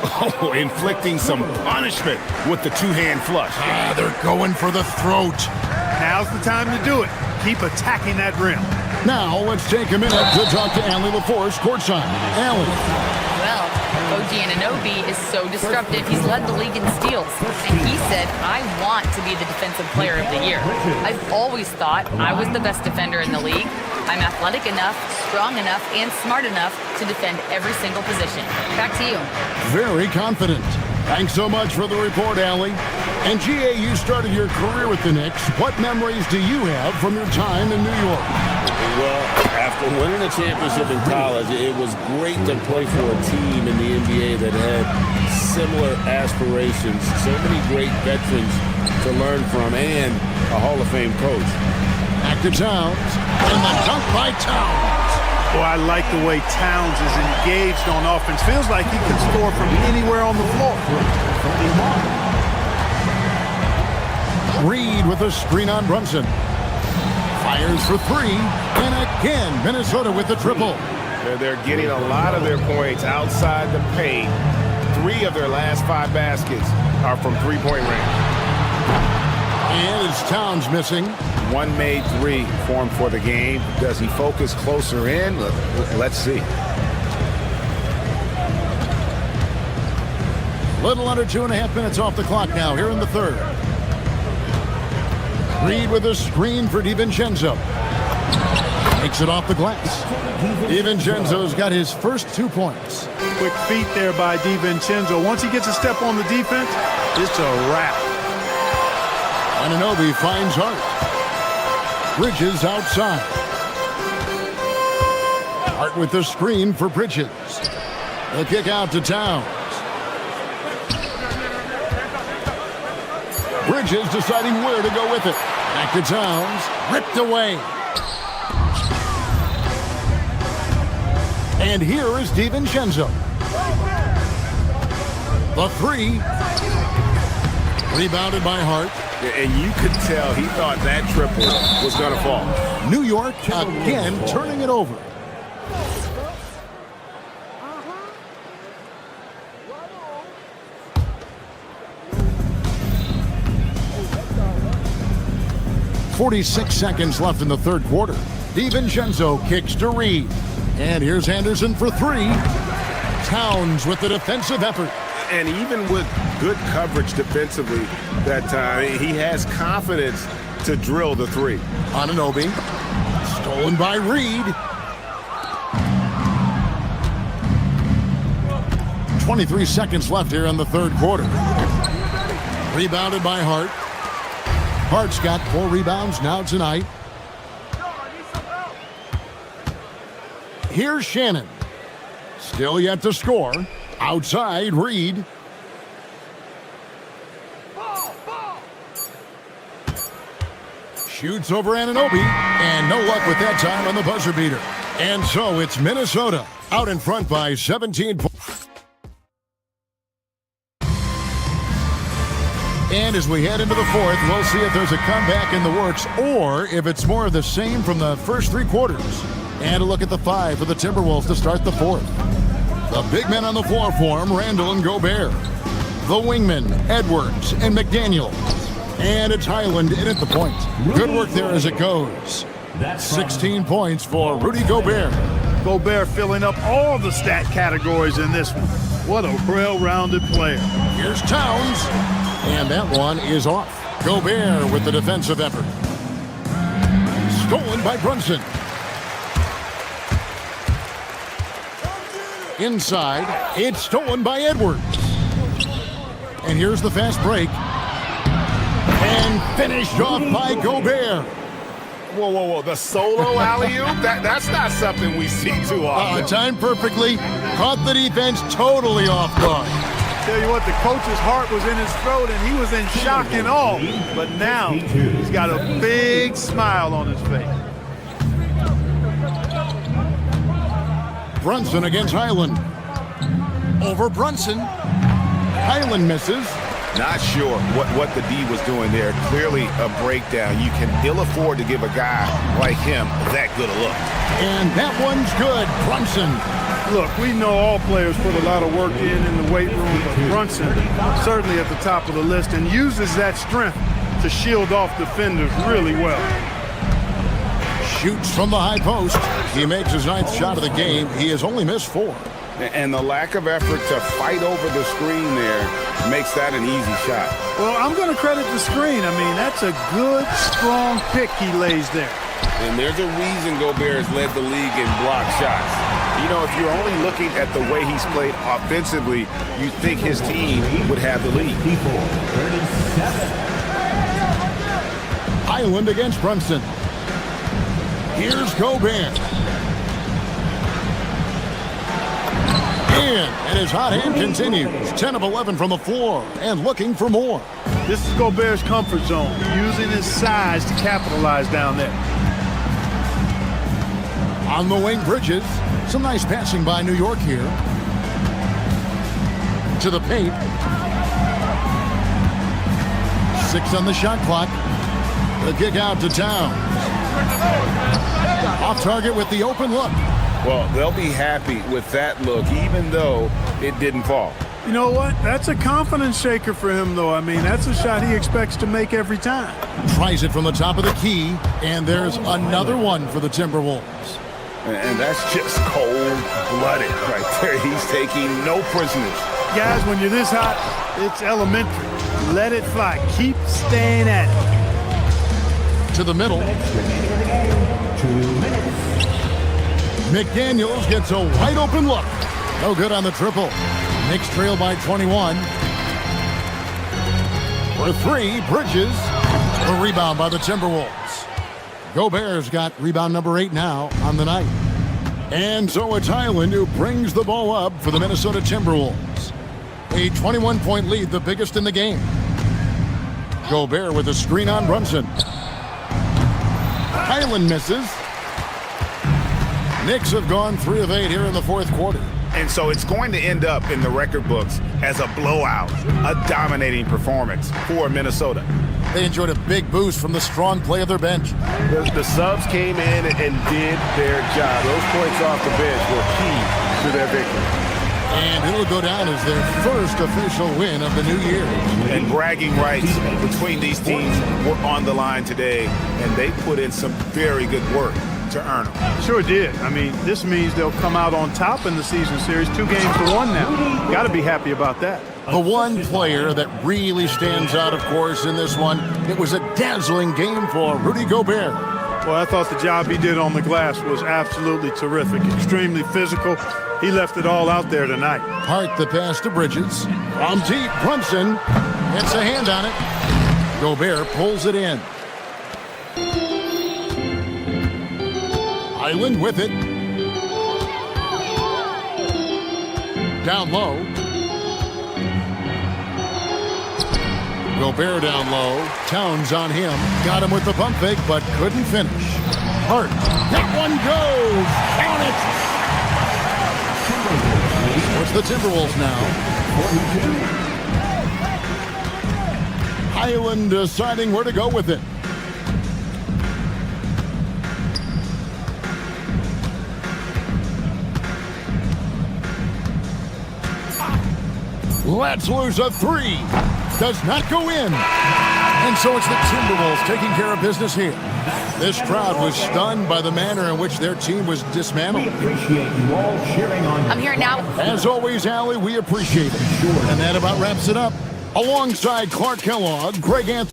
Oh, inflicting some punishment with the two-hand flush. They're going for the throat. Now's the time to do it. Keep attacking that rim. Now let's take a minute to talk to Allie LaForce courtside. Allie. Well, OG Anunoby is so disruptive. He's led the league in steals. And he said, I want to be the defensive player of the year. I've always thought I was the best defender in the league. I'm athletic enough, strong enough, and smart enough to defend every single position. Back to you. Very confident. Thanks so much for the report, Allie. And GA, you started your career with the Knicks. What memories do you have from your time in New York? Well, after winning a championship in college, it was great to play for a team in the NBA that had similar aspirations, so many great veterans to learn from, and a Hall of Fame coach. Back to Towns, and the dunk by Towns. Boy, I like the way Towns is engaged on offense. Feels like he can score from anywhere on the floor. Reed with a screen on Brunson. Fires for 3, and again, Minnesota with the triple. They're getting a lot of their points outside the paint. 3 of their last 5 baskets are from three-point range. And is Towns missing? 1 made 3 for him for the game. Does he focus closer in? Let's see. Little under 2.5 minutes off the clock now, here in the third. Reed with a screen for DiVincenzo. Takes it off the glass. DiVincenzo's got his first 2 points. Quick feet there by DiVincenzo. Once he gets a step on the defense, it's a wrap. Anunoby finds Hart. Bridges outside. Hart with the screen for Bridges. The kick out to Towns. Bridges deciding where to go with it. Back to Towns. Ripped away. And here is DiVincenzo. The 3. Rebounded by Hart. And you could tell he thought that triple was going to fall. New York again turning it over. .46 seconds left in the third quarter. DiVincenzo kicks to Reed. And here's Anderson for three. Towns with the defensive effort. And even with good coverage defensively that time, he has confidence to drill the three. Anunoby. Stolen by Reed. 23 seconds left here in the third quarter. Rebounded by Hart. Hart's got 4 rebounds now tonight. Here's Shannon. Still yet to score. Outside, Reed. Shoots over Anunoby. And no luck with that time on the buzzer beater. And so it's Minnesota out in front by 17 points. And as we head into the fourth, we'll see if there's a comeback in the works or if it's more of the same from the first 3 quarters. And a look at the 5 for the Timberwolves to start the fourth. The big men on the floor for him, Randall and Gobert. The wingmen, Edwards and McDaniel. And it's Highland in at the point. Good work there as it goes. 16 points for Rudy Gobert. Gobert filling up all the stat categories in this one. What a well-rounded player. Here's Towns. And that one is off. Gobert with the defensive effort. Stolen by Brunson. Inside, it's stolen by Edwards. And here's the fast break. And finished off by Gobert. Whoa, whoa, whoa. The solo alley-oop? That's not something we see too often. Timed perfectly. Caught the defense totally off guard. Tell you what, the coach's heart was in his throat and he was in shock and awe. But now he's got a big smile on his face. Brunson against Highland. Over Brunson. Highland misses. Not sure what the D was doing there. Clearly a breakdown. You can ill afford to give a guy like him that good a look. And that one's good. Brunson. Look, we know all players put a lot of work in the weight room, but Brunson certainly at the top of the list and uses that strength to shield off defenders really well. Shoots from the high post. He makes his 9th shot of the game. He has only missed 4. And the lack of effort to fight over the screen there makes that an easy shot. Well, I'm going to credit the screen. I mean, that's a good, strong pick he lays there. And there's a reason Gobert has led the league in block shots. You know, if you're only looking at the way he's played offensively, you think his team would have the lead. Highland against Brunson. Here's Gobert. And his hot hand continues. 10 of 11 from the floor and looking for more. This is Gobert's comfort zone, using his size to capitalize down there. On the wing, Bridges. Some nice passing by New York here. To the paint. 6 on the shot clock. The kick out to Towns. Off target with the open look. Well, they'll be happy with that look, even though it didn't fall. You know what? That's a confidence shaker for him, though. I mean, that's a shot he expects to make every time. Tries it from the top of the key, and there's another one for the Timberwolves. And that's just cold-blooded right there. He's taking no prisoners. Guys, when you're this hot, it's elementary. Let it fly. Keep staying at it. To the middle. 2 minutes. McDaniels gets a wide open look. No good on the triple. Knicks trail by 21. For 3, Bridges. The rebound by the Timberwolves. Gobert's got rebound number 8 now on the night. And so it's Highland who brings the ball up for the Minnesota Timberwolves. A 21-point lead, the biggest in the game. Gobert with a screen on Brunson. Highland misses. Knicks have gone 3 of 8 here in the fourth quarter. And so it's going to end up in the record books as a blowout, a dominating performance for Minnesota. They enjoyed a big boost from the strong play of their bench. The subs came in and did their job. Those points off the bench were key to their victory. And it'll go down as their first official win of the new year. And bragging rights between these teams were on the line today, and they put in some very good work to earn them. Sure did. I mean, this means they'll come out on top in the season series, 2-1 now. Got to be happy about that. The one player that really stands out, of course, in this one, it was a dazzling game for Rudy Gobert. Well, I thought the job he did on the glass was absolutely terrific, extremely physical. He left it all out there tonight. Hart the pass to Bridges. From deep, Brunson gets a hand on it. Gobert pulls it in. Island with it. Down low. Gobert down low. Towns on him. Got him with the pump fake, but couldn't finish. Hart. That one goes. Count it. What's the Timberwolves now? Highland deciding where to go with it. Let's lose a three. Does not go in. And so it's the Timberwolves taking care of business here. This crowd was stunned by the manner in which their team was dismantled. We appreciate you all cheering on. I'm here now. As always, Allie, we appreciate it. And that about wraps it up. Alongside Clark Kellogg, Greg Anthony.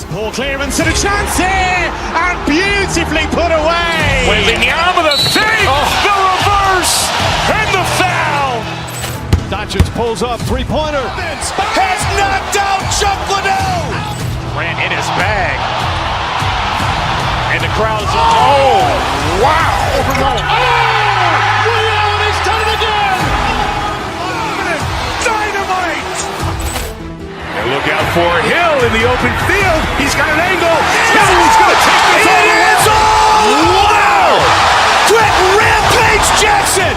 Poor clearance and a chance here, and beautifully put away. Wembanyama the save, the reverse, and the foul. Doncic pulls up, three-pointer. Has knocked out Chuck Liddell. Grant in his bag. And the crowd's, oh, wow. Reality's done it again. Dynamite. And look out for Hill in the open field. He's got an angle. He's going to take this all the way. Wow! Quick Rampage Jackson.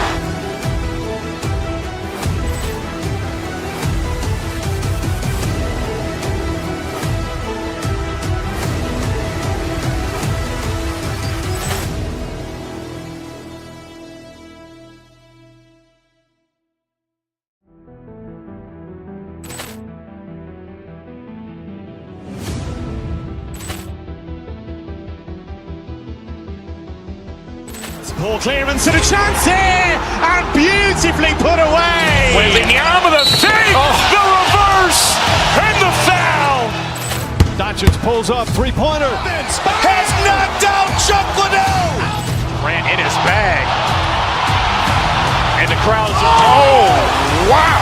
Poor clearance and a chance here, and beautifully put away. Wembanyama the save, the reverse, and the foul. Doncic pulls up, three-pointer. Has knocked out Chuck Liddell. Grant in his bag. And the crowd's, oh, wow.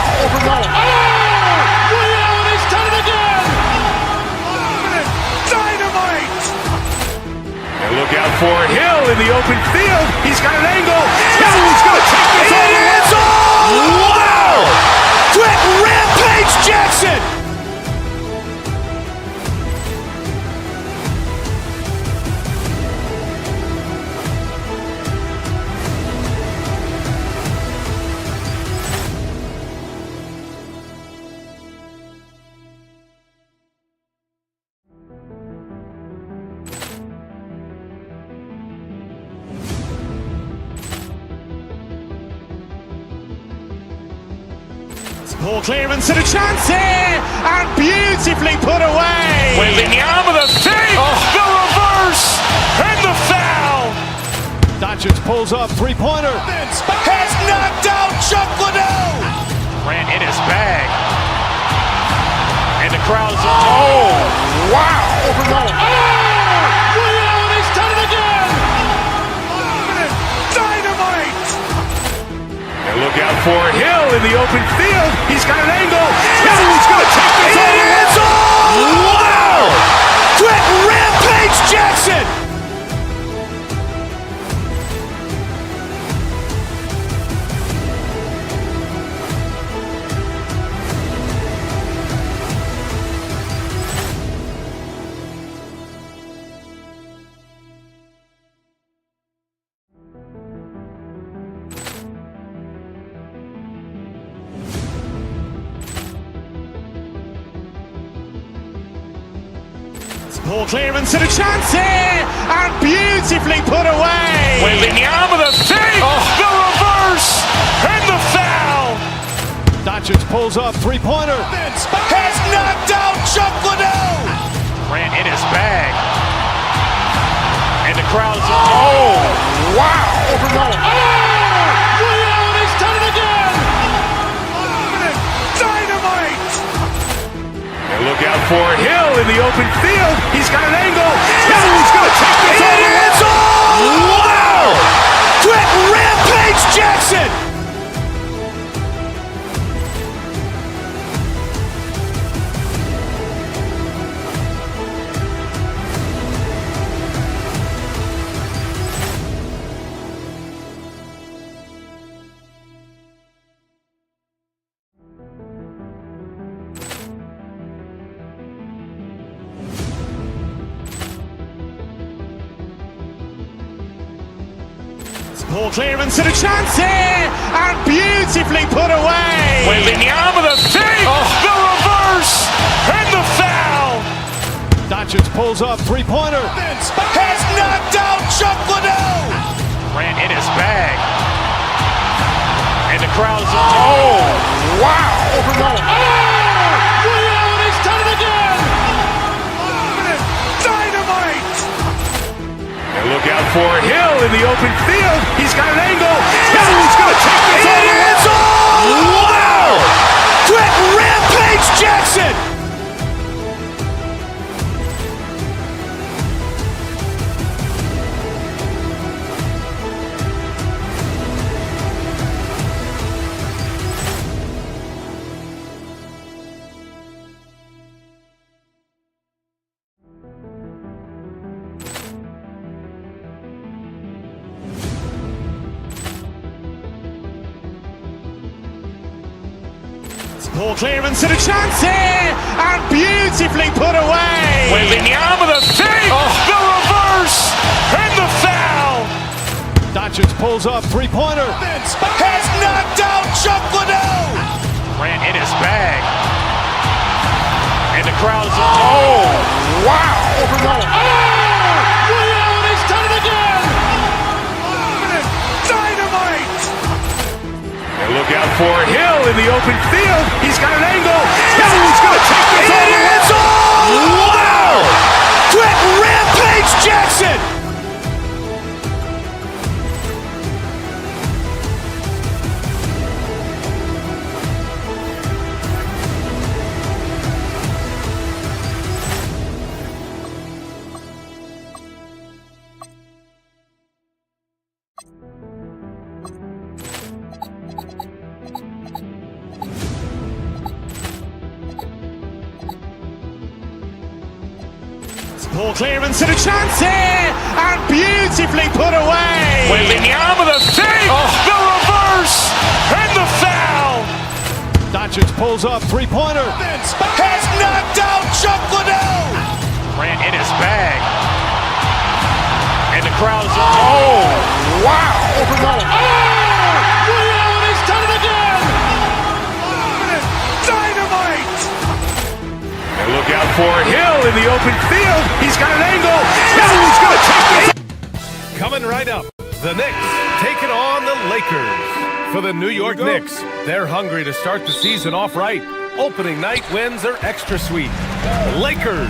Reality's done it again. Dynamite. And look out for Hill in the open field. He's got an angle. He's going to take this all the way. Wow! Quick Rampage Jackson. Poor clearance and a chance here, and beautifully put away. Wembanyama the save, the reverse, and the foul. Doncic pulls up, three-pointer. Has knocked out Chuck Liddell. Grant in his bag. And the crowd's, oh, wow. Reality's done it again. Dynamite. And look out for Hill in the open field. He's got an angle. He's going to take this all the way. Wow! Jackson! Poor clearance and a chance here, and beautifully put away. Wembanyama the save, the reverse, and the foul. Doncic pulls up, three-pointer. Vince has knocked out Chuck Liddell. Grant in his bag. And the crowd's wow! Liddell has done it again. Dynamite! And look out for Hill in the open field. He's got an angle. Hill's going to take this all the way. Wow! Quick Rampage Jackson! Poor clearance and a chance here, and beautifully put away. Wembanyama the save, the reverse, and the foul. Doncic pulls up, three-pointer. Vince has knocked out Chuck Liddell. Grant in his bag. And the crowd's wow! Liddell has done it again. Dynamite! And look out for Hill in the open field. He's got an angle. Hill's going to take this all the way. Wow! Quick Rampage Jackson! Poor clearance and a chance here, and beautifully put away. Wembanyama the save, the reverse, and the foul. Doncic pulls up, three-pointer. Vince has knocked out Chuck Liddell. Grant in his bag. And the crowd's wow! Liddell has done it again. Dynamite! And look out for Hill in the open field. He's got an angle. Hill's going to take this all the way. Wow! Quick Rampage Jackson! Poor clearance and a chance here, and beautifully put away. Wembanyama the save, the reverse, and the foul. Doncic pulls up, three-pointer. Vince has knocked out Chuck Liddell. Grant in his bag. And the crowd's wow! Liddell has done it again. Dynamite! And look out for Hill in the open field. He's got an angle. Hill's going to take this. Coming right up, the Knicks taking on the Lakers. For the New York Knicks, they're hungry to start the season off right. Opening night wins are extra sweet. Lakers,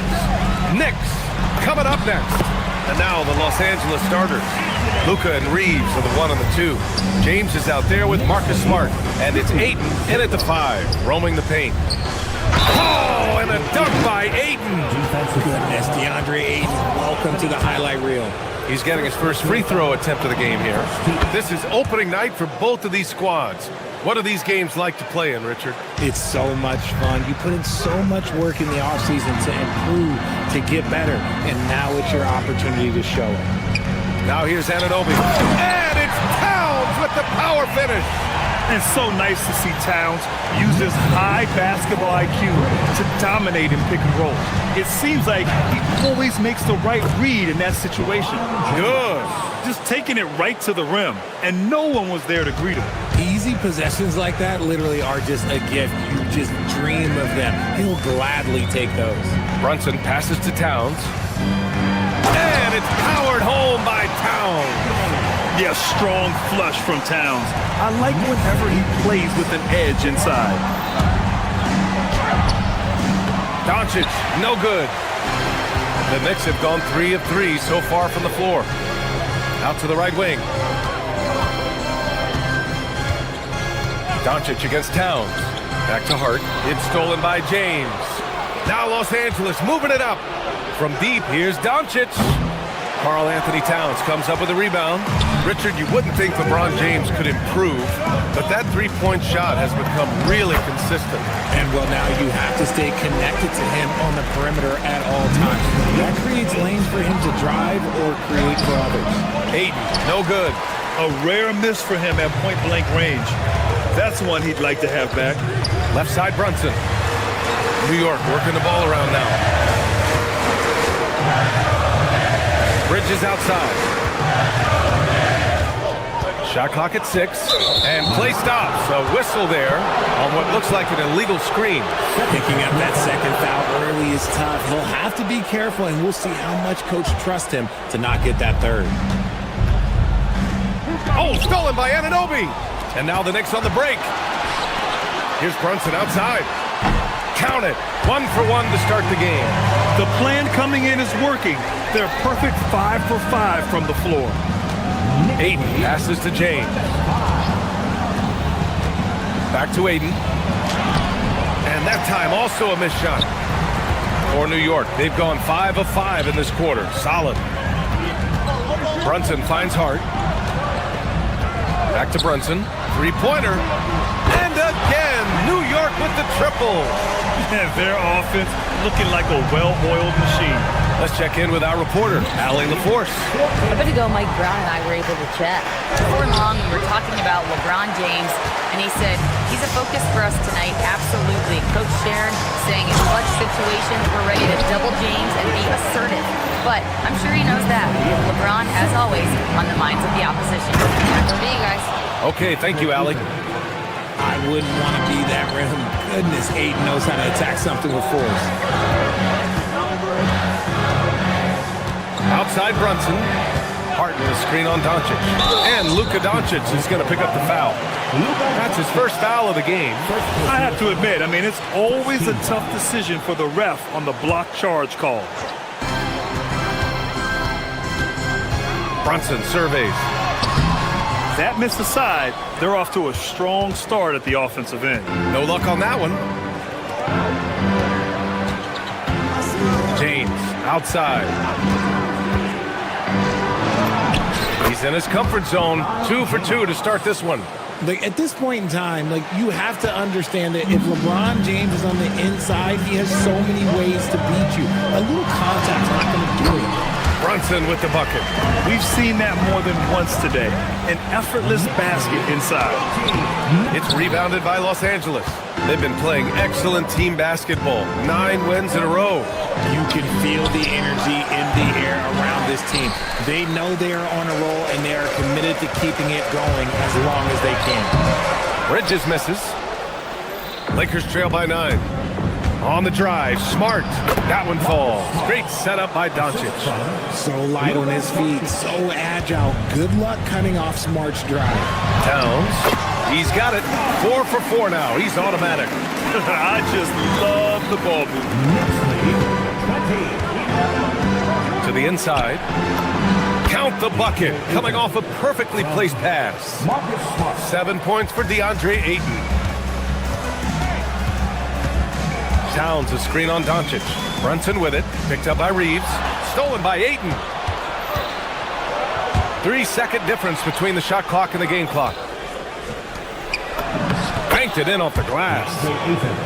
Knicks, coming up next. And now the Los Angeles starters. Luka and Reeves are the 1 and the 2. James is out there with Marcus Smart. And it's Ayton in at the 5, roaming the paint. Oh, and a dunk by Ayton. Goodness, DeAndre Ayton, welcome to the highlight reel. He's getting his first free throw attempt of the game here. This is opening night for both of these squads. What are these games like to play in, Richard? It's so much fun. You put in so much work in the offseason to improve, to get better, and now it's your opportunity to show it. Now here's Anunoby. And it's Towns with the power finish. And so nice to see Towns use his high basketball IQ to dominate in pick and roll. It seems like he always makes the right read in that situation. Good. Just taking it right to the rim, and no one was there to greet him. Easy possessions like that literally are just a gift. You just dream of them. He'll gladly take those. Brunson passes to Towns. And it's powered home by Towns. Yeah, strong flush from Towns. I like whenever he plays with an edge inside. Doncic, no good. The Knicks have gone 3 of 3 so far from the floor. Out to the right wing. Doncic against Towns. Back to Hart. It's stolen by James. Now Los Angeles moving it up. From deep, here's Doncic. Karl Anthony Towns comes up with a rebound. Richard, you wouldn't think LeBron James could improve, but that three-point shot has become really consistent. And well, now you have to stay connected to him on the perimeter at all times. That creates lanes for him to drive or create for others. Ayton, no good. A rare miss for him at point-blank range. That's one he'd like to have back. Left side Brunson. New York working the ball around now. Bridges outside. Shot clock at 6, and play stops. A whistle there on what looks like an illegal screen. Picking up that second foul early is tough. He'll have to be careful, and we'll see how much coach trusts him to not get that third. Oh, stolen by Anunoby. And now the Knicks on the break. Here's Brunson outside. Count it. 1 for 1 to start the game. The plan coming in is working. They're perfect 5 for 5 from the floor. Ayton passes to James. Back to Ayton. And that time also a missed shot for New York. They've gone 5 of 5 in this quarter. Solid. Brunson finds Hart. Back to Brunson. Three-pointer. And again, New York with the triple. And their offense looking like a well-oiled machine. Let's check in with our reporter, Allie LaForce. A bit ago, Mike Brown and I were able to chat. Before long, we were talking about LeBron James, and he said, he's a focus for us tonight, absolutely. Coach Sharon saying in clutch situations, we're ready to double James and be assertive. But I'm sure he knows that. LeBron, as always, on the minds of the opposition. Back over to you guys. Okay, thank you, Allie. I wouldn't want to be that rim. Goodness, Ayton knows how to attack something with force. Outside Brunson. Hart with a screen on Doncic. And Luka Doncic is going to pick up the foul. That's his first foul of the game. I have to admit, it's always a tough decision for the ref on the block charge call. Brunson surveys. That miss aside, they're off to a strong start at the offensive end. No luck on that one. James outside. He's in his comfort zone. 2 for 2 to start this one. At this point in time, you have to understand that if LeBron James is on the inside, he has so many ways to beat you. A little contact's not going to do it. Brunson with the bucket. We've seen that more than once today. An effortless basket inside. It's rebounded by Los Angeles. They've been playing excellent team basketball. 9 wins in a row. You can feel the energy in the air around this team. They know they are on a roll, and they are committed to keeping it going as long as they can. Bridges misses. Lakers trail by 9. On the drive, Smart. That one falls. Great setup by Doncic. So light on his feet, so agile. Good luck cutting off Smart's drive. Towns. He's got it. 4 for 4 now. He's automatic. I just love the ball movement. To the inside. Count the bucket. Coming off a perfectly placed pass. 7 points for DeAndre Ayton. Towns a screen on Doncic. Brunson with it. Picked up by Reeves. Stolen by Ayton. 3-second difference between the shot clock and the game clock. Banked it in off the glass.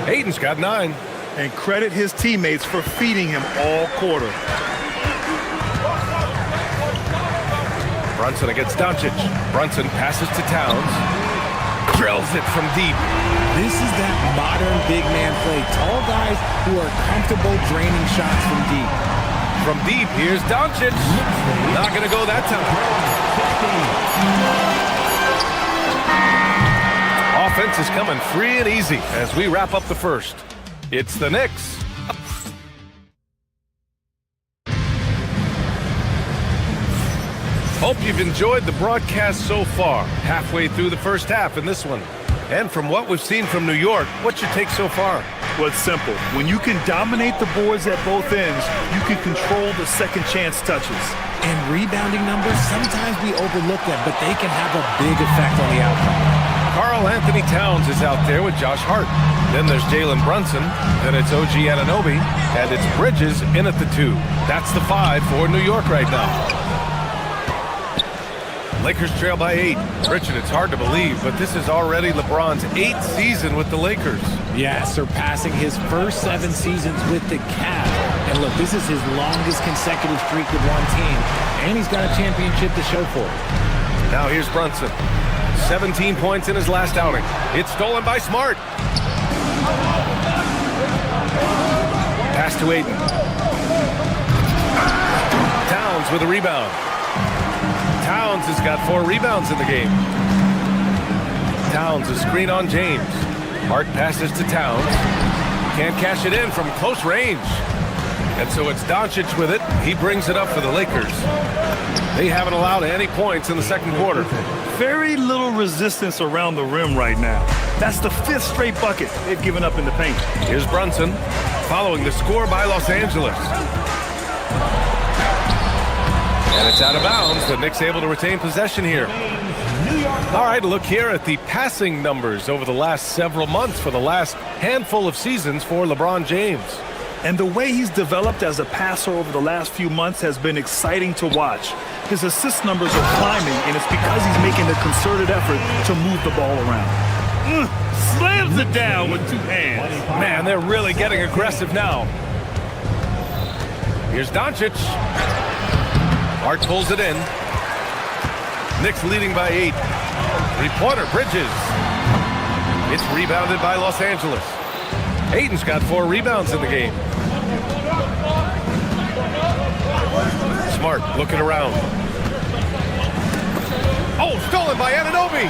Aiton's got 9. And credit his teammates for feeding him all quarter. Brunson against Doncic. Brunson passes to Towns. Drills it from deep. This is that modern big man play. Tall guys who are comfortable draining shots from deep. From deep, here's Doncic. Not going to go that time. Offense is coming free and easy as we wrap up the first. It's the Knicks. Hope you've enjoyed the broadcast so far. Halfway through the first half in this one. And from what we've seen from New York, what's your take so far? Well, it's simple. When you can dominate the boards at both ends, you can control the second chance touches. And rebounding numbers, sometimes we overlook them, but they can have a big effect on the outcome. Karl Anthony Towns is out there with Josh Hart. Then there's Jalen Brunson. Then it's OG Anunoby. And it's Bridges in at the 2. That's the 5 for New York right now. Lakers trail by 8. Richard, it's hard to believe, but this is already LeBron's 8th season with the Lakers. Yeah, surpassing his first 7 seasons with the Cavs. And look, this is his longest consecutive streak with one team. And he's got a championship to show for it. Now here's Brunson. 17 points in his last outing. It's stolen by Smart. Pass to Ayton. Towns with a rebound. Towns has got 4 rebounds in the game. Towns a screen on James. Hart passes to Towns. Can't cash it in from close range. And so it's Doncic with it. He brings it up for the Lakers. They haven't allowed any points in the second quarter. Very little resistance around the rim right now. That's the 5th straight bucket they've given up in the paint. Here's Brunson following the score by Los Angeles. And it's out of bounds. The Knicks able to retain possession here. All right, look here at the passing numbers over the last several months for the last handful of seasons for LeBron James. And the way he's developed as a passer over the last few months has been exciting to watch. His assist numbers are climbing, and it's because he's making a concerted effort to move the ball around. Slams it down with 2 hands. Man, they're really getting aggressive now. Here's Doncic. Hart pulls it in. Knicks leading by 8. 3-pointer, Bridges. It's rebounded by Los Angeles. Ayton's got 4 rebounds in the game. Smart looking around. Oh, stolen by Anunoby.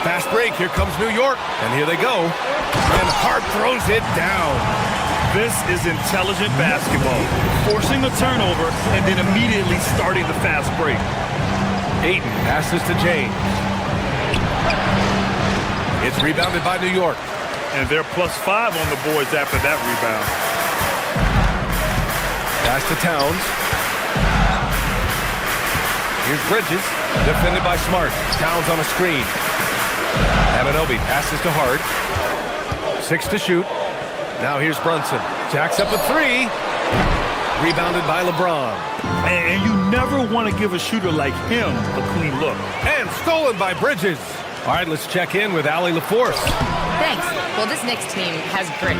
Fast break. Here comes New York. And here they go. And Hart throws it down. This is intelligent basketball. Forcing a turnover and then immediately starting the fast break. Ayton passes to James. It's rebounded by New York. And they're +5 on the boards after that rebound. Pass to Towns. Here's Bridges, defended by Smart. Towns on a screen. Anunoby passes to Hart. 6 to shoot. Now here's Brunson. Jacks up a 3. Rebounded by LeBron. And you never want to give a shooter like him a clean look. And stolen by Bridges. All right, let's check in with Allie LaForce. Thanks. Well, this Knicks team has grit.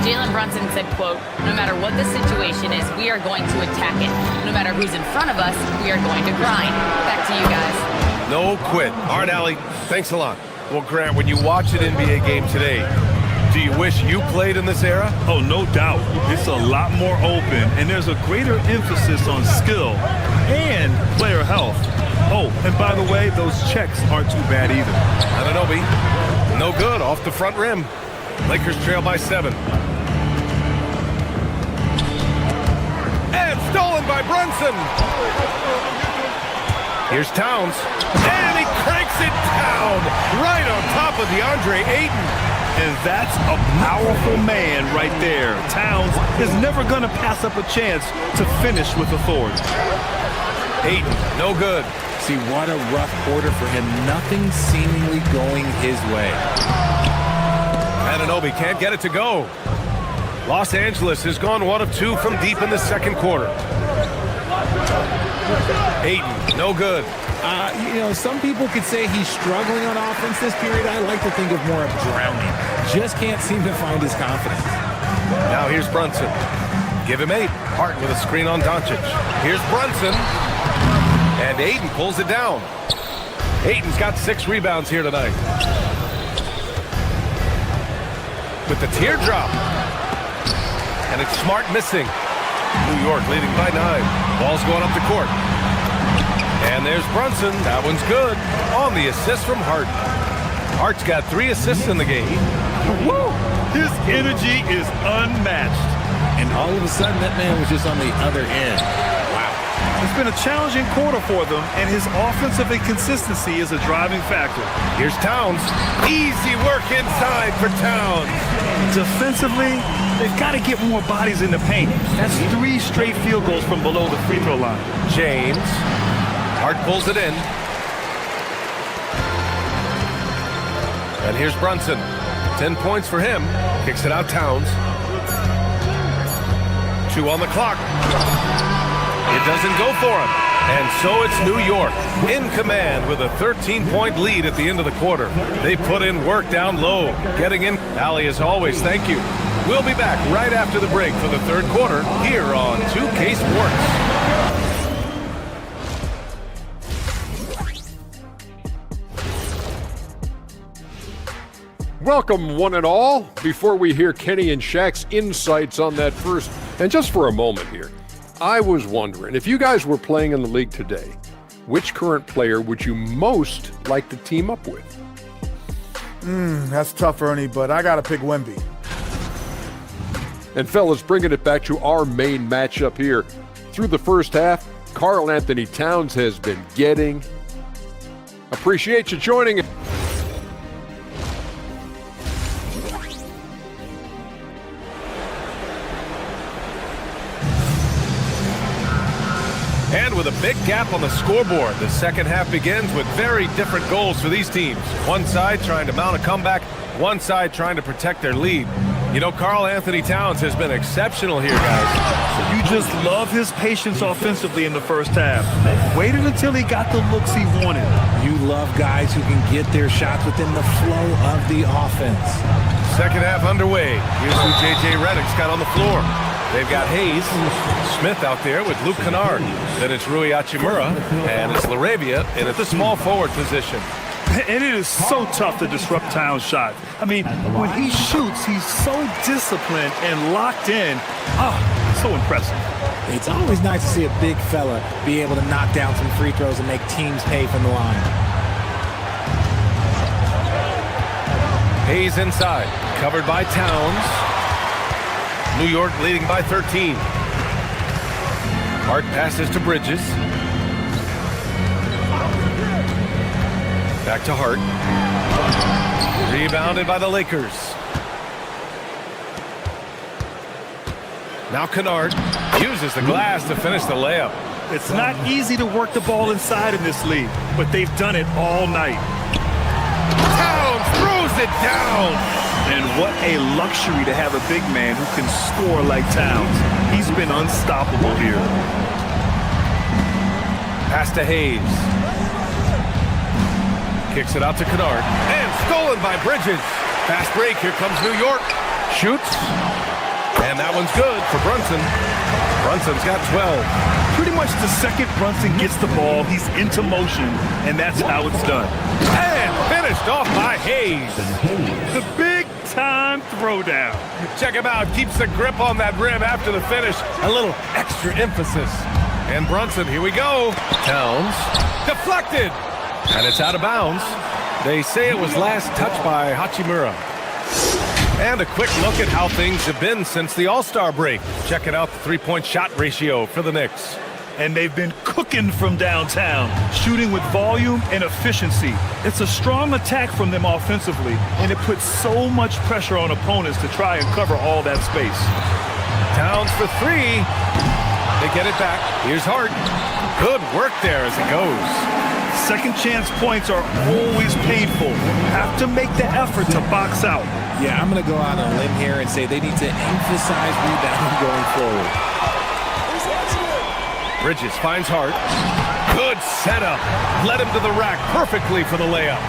Jalen Brunson said, quote, no matter what the situation is, we are going to attack it. No matter who's in front of us, we are going to grind. Back to you guys. No quit. All right, Allie, thanks a lot. Well, Grant, when you watch an NBA game today, do you wish you played in this era? Oh, no doubt. It's a lot more open, and there's a greater emphasis on skill and player health. Oh, and by the way, those checks aren't too bad either. Anunoby, no good, off the front rim. Lakers trail by 7. And stolen by Brunson. Here's Towns. And he cranks it down right on top of DeAndre Ayton. And that's a powerful man right there. Towns is never going to pass up a chance to finish with authority. Ayton, no good. See, what a rough quarter for him. Nothing seemingly going his way. Anunoby can't get it to go. Los Angeles has gone 1 of 2 from deep in the second quarter. Ayton, no good. Some people could say he's struggling on offense this period. I like to think of more of drowning. Just can't seem to find his confidence. Now here's Brunson. Give him 8. Hart with a screen on Doncic. Here's Brunson. And Ayton pulls it down. Ayton's got 6 rebounds here tonight. With the teardrop. And it's Smart missing. New York leading by 9. Ball's going up the court. And there's Brunson. That one's good. On the assist from Hart. Hart's got 3 assists in the game. Woo! His energy is unmatched. And all of a sudden, that man was just on the other end. Wow. It's been a challenging quarter for them, and his offensive inconsistency is a driving factor. Here's Towns. Easy work inside for Towns. Defensively, they've got to get more bodies in the paint. That's 3 straight field goals from below the free throw line. James. Hart pulls it in. And here's Brunson. 10 points for him. Kicks it out Towns. 2 on the clock. It doesn't go for him. And so it's New York in command with a 13-point lead at the end of the quarter. They put in work down low. Getting in. Allie, as always, thank you. We'll be back right after the break for the third quarter here on 2K Sports. Welcome, one and all. Before we hear Kenny and Shaq's insights on that first, and just for a moment here, I was wondering, if you guys were playing in the league today, which current player would you most like to team up with? That's tough, Ernie, but I got to pick Wemby. And fellas, bringing it back to our main matchup here. Through the first half, Karl Anthony Towns has been getting. Appreciate you joining us. And with a big gap on the scoreboard, the second half begins with very different goals for these teams. One side trying to mount a comeback, one side trying to protect their lead. You know, Karl Anthony Towns has been exceptional here, guys. You just love his patience offensively in the first half. Waited until he got the looks he wanted. You love guys who can get their shots within the flow of the offense. Second half underway. Here's who J.J. Redick's got on the floor. They've got Hayes, Smith out there with Luke Kennard. Then it's Rui Hachimura, and it's LaRavia in at the small forward position. And it is so tough to disrupt Towns' shot. I mean, when he shoots, he's so disciplined and locked in. So impressive. It's always nice to see a big fella be able to knock down some free throws and make teams pay from the line. Hayes inside, covered by Towns. New York leading by 13. Hart passes to Bridges. Back to Hart. Rebounded by the Lakers. Now Kennard uses the glass to finish the layup. It's not easy to work the ball inside in this league, but they've done it all night. Towns throws it down. And what a luxury to have a big man who can score like Towns. He's been unstoppable here. Pass to Hayes. Kicks it out to Kennard. And stolen by Bridges. Fast break. Here comes New York. Shoots. And that one's good for Brunson. Brunson's got 12. Pretty much the second Brunson gets the ball, he's into motion, and that's how it's done. And finished off by Hayes. The big-time throwdown. Check him out. Keeps the grip on that rim after the finish. A little extra emphasis. And Brunson, here we go. Towns. Deflected. And it's out of bounds. They say it was last touched by Hachimura. And a quick look at how things have been since the All-Star break. Checking out the three-point shot ratio for the Knicks. And they've been cooking from downtown, shooting with volume and efficiency. It's a strong attack from them offensively, and it puts so much pressure on opponents to try and cover all that space. Towns for 3. They get it back. Here's Hart. Good work there as it goes. Second chance points are always painful. Have to make the effort to box out. Yeah, I'm going to go out on a limb here and say they need to emphasize rebounding going forward. Bridges finds Hart. Good setup. Led him to the rack perfectly for the layup.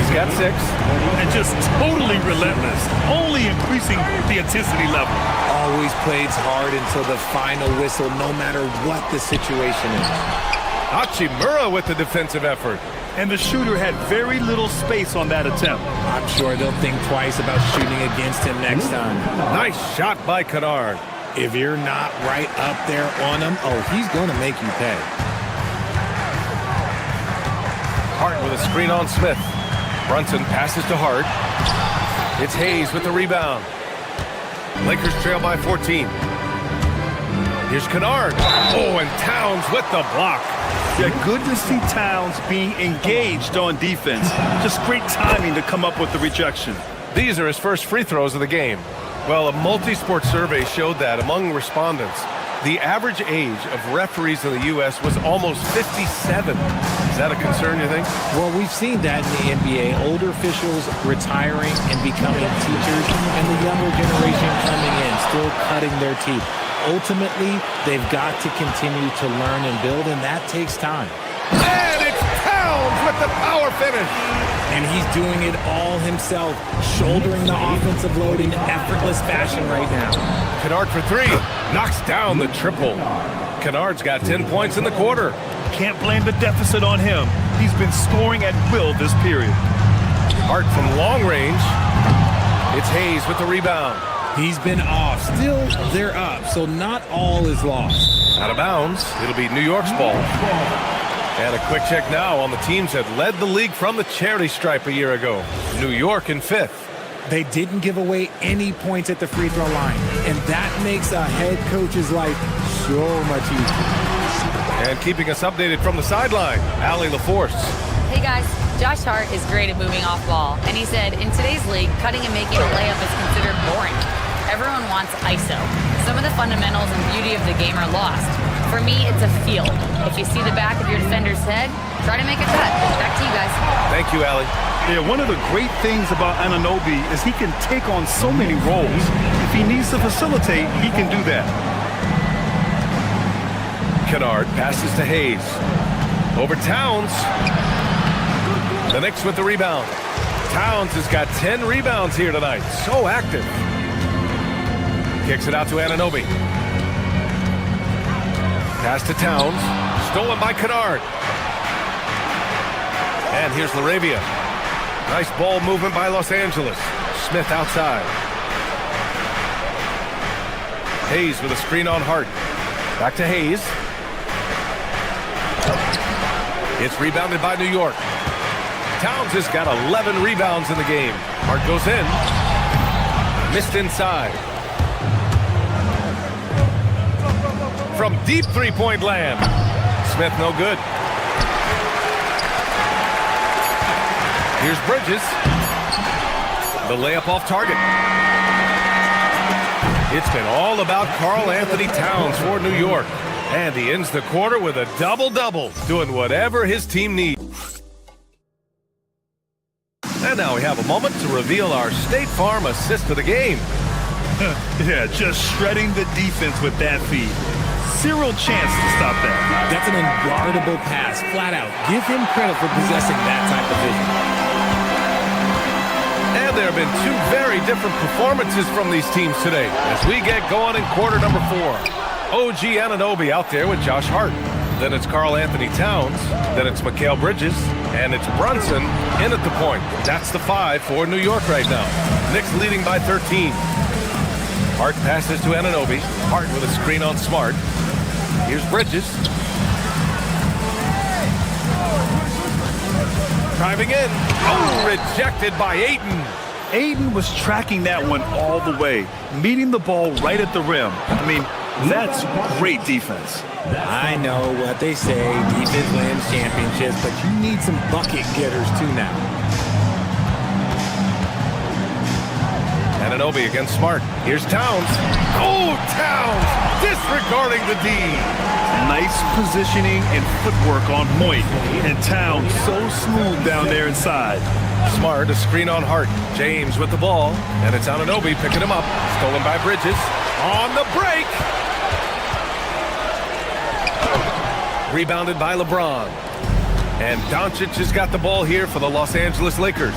He's got 6. And just totally relentless, only increasing the intensity level. Always plays hard until the final whistle, no matter what the situation is. Hachimura with the defensive effort. And the shooter had very little space on that attempt. I'm sure they'll think twice about shooting against him next time. Nice shot by Kennard. If you're not right up there on him, oh, he's going to make you pay. Hart with a screen on Smith. Brunson passes to Hart. It's Hayes with the rebound. Lakers trail by 14. Here's Kennard. Oh, and Towns with the block. Yeah, good to see Towns being engaged on defense. Just great timing to come up with the rejection. These are his first free throws of the game. Well, a multi-sport survey showed that among respondents, the average age of referees in the U.S. was almost 57. Is that a concern, you think? Well, we've seen that in the NBA. Older officials retiring and becoming teachers, and the younger generation coming in, still cutting their teeth. Ultimately, they've got to continue to learn and build, and that takes time. And it's Towns with the power finish. And he's doing it all himself, shouldering the offensive load in effortless fashion right now. Kennard for 3. Knocks down the triple. Kennard's got 10 points in the quarter. Can't blame the deficit on him. He's been scoring at will this period. Hart from long range. It's Hayes with the rebound. He's been off. Still, they're up, so not all is lost. Out of bounds. It'll be New York's ball. And a quick check now on the teams that led the league from the charity stripe a year ago. New York in 5th. They didn't give away any points at the free throw line, and that makes a head coach's life so much easier. And keeping us updated from the sideline, Allie LaForce. Hey guys, Josh Hart is great at moving off ball, and he said, in today's league, cutting and making a layup is considered boring. Everyone wants ISO. Some of the fundamentals and beauty of the game are lost. For me, it's a feel. If you see the back of your defender's head, try to make a cut. Back to you guys. Thank you, Allie. Yeah, one of the great things about Anunoby is he can take on so many roles. If he needs to facilitate, he can do that. Kennard passes to Hayes. Over Towns. The Knicks with the rebound. Towns has got 10 rebounds here tonight. So active. Kicks it out to Anunoby. Pass to Towns. Stolen by Kennard. And here's Laravia. Nice ball movement by Los Angeles. Smith outside. Hayes with a screen on Hart. Back to Hayes. It's rebounded by New York. Towns has got 11 rebounds in the game. Hart goes in. Missed inside. From deep three-point land. Smith no good. Here's Bridges. The layup off target. It's been all about Karl Anthony Towns for New York. And he ends the quarter with a double-double, doing whatever his team needs. And now we have a moment to reveal our State Farm assist of the game. Yeah, just shredding the defense with that feed. Zero chance to stop that. That's an unguardable pass, flat out. Give him credit for possessing that type of vision. And there have been 2 very different performances from these teams today as we get going in quarter number 4. OG Anunoby out there with Josh Hart. Then it's Karl Anthony Towns. Then it's Mikal Bridges. And it's Brunson in at the point. That's the 5 for New York right now. Knicks leading by 13. Hart passes to Anunoby. Hart with a screen on Smart. Here's Bridges. Driving in. Oh, rejected by Ayton. Ayton was tracking that one all the way, meeting the ball right at the rim. I mean, that's great defense. I know what they say, defense wins championships, but you need some bucket getters too now. Anunoby against Smart. Here's Towns. Oh, Towns disregarding the D. Nice positioning and footwork on point. And Towns so smooth down there inside. Smart, a screen on Hart. James with the ball. And it's Anunoby picking him up. Stolen by Bridges. On the break. Rebounded by LeBron. And Doncic has got the ball here for the Los Angeles Lakers.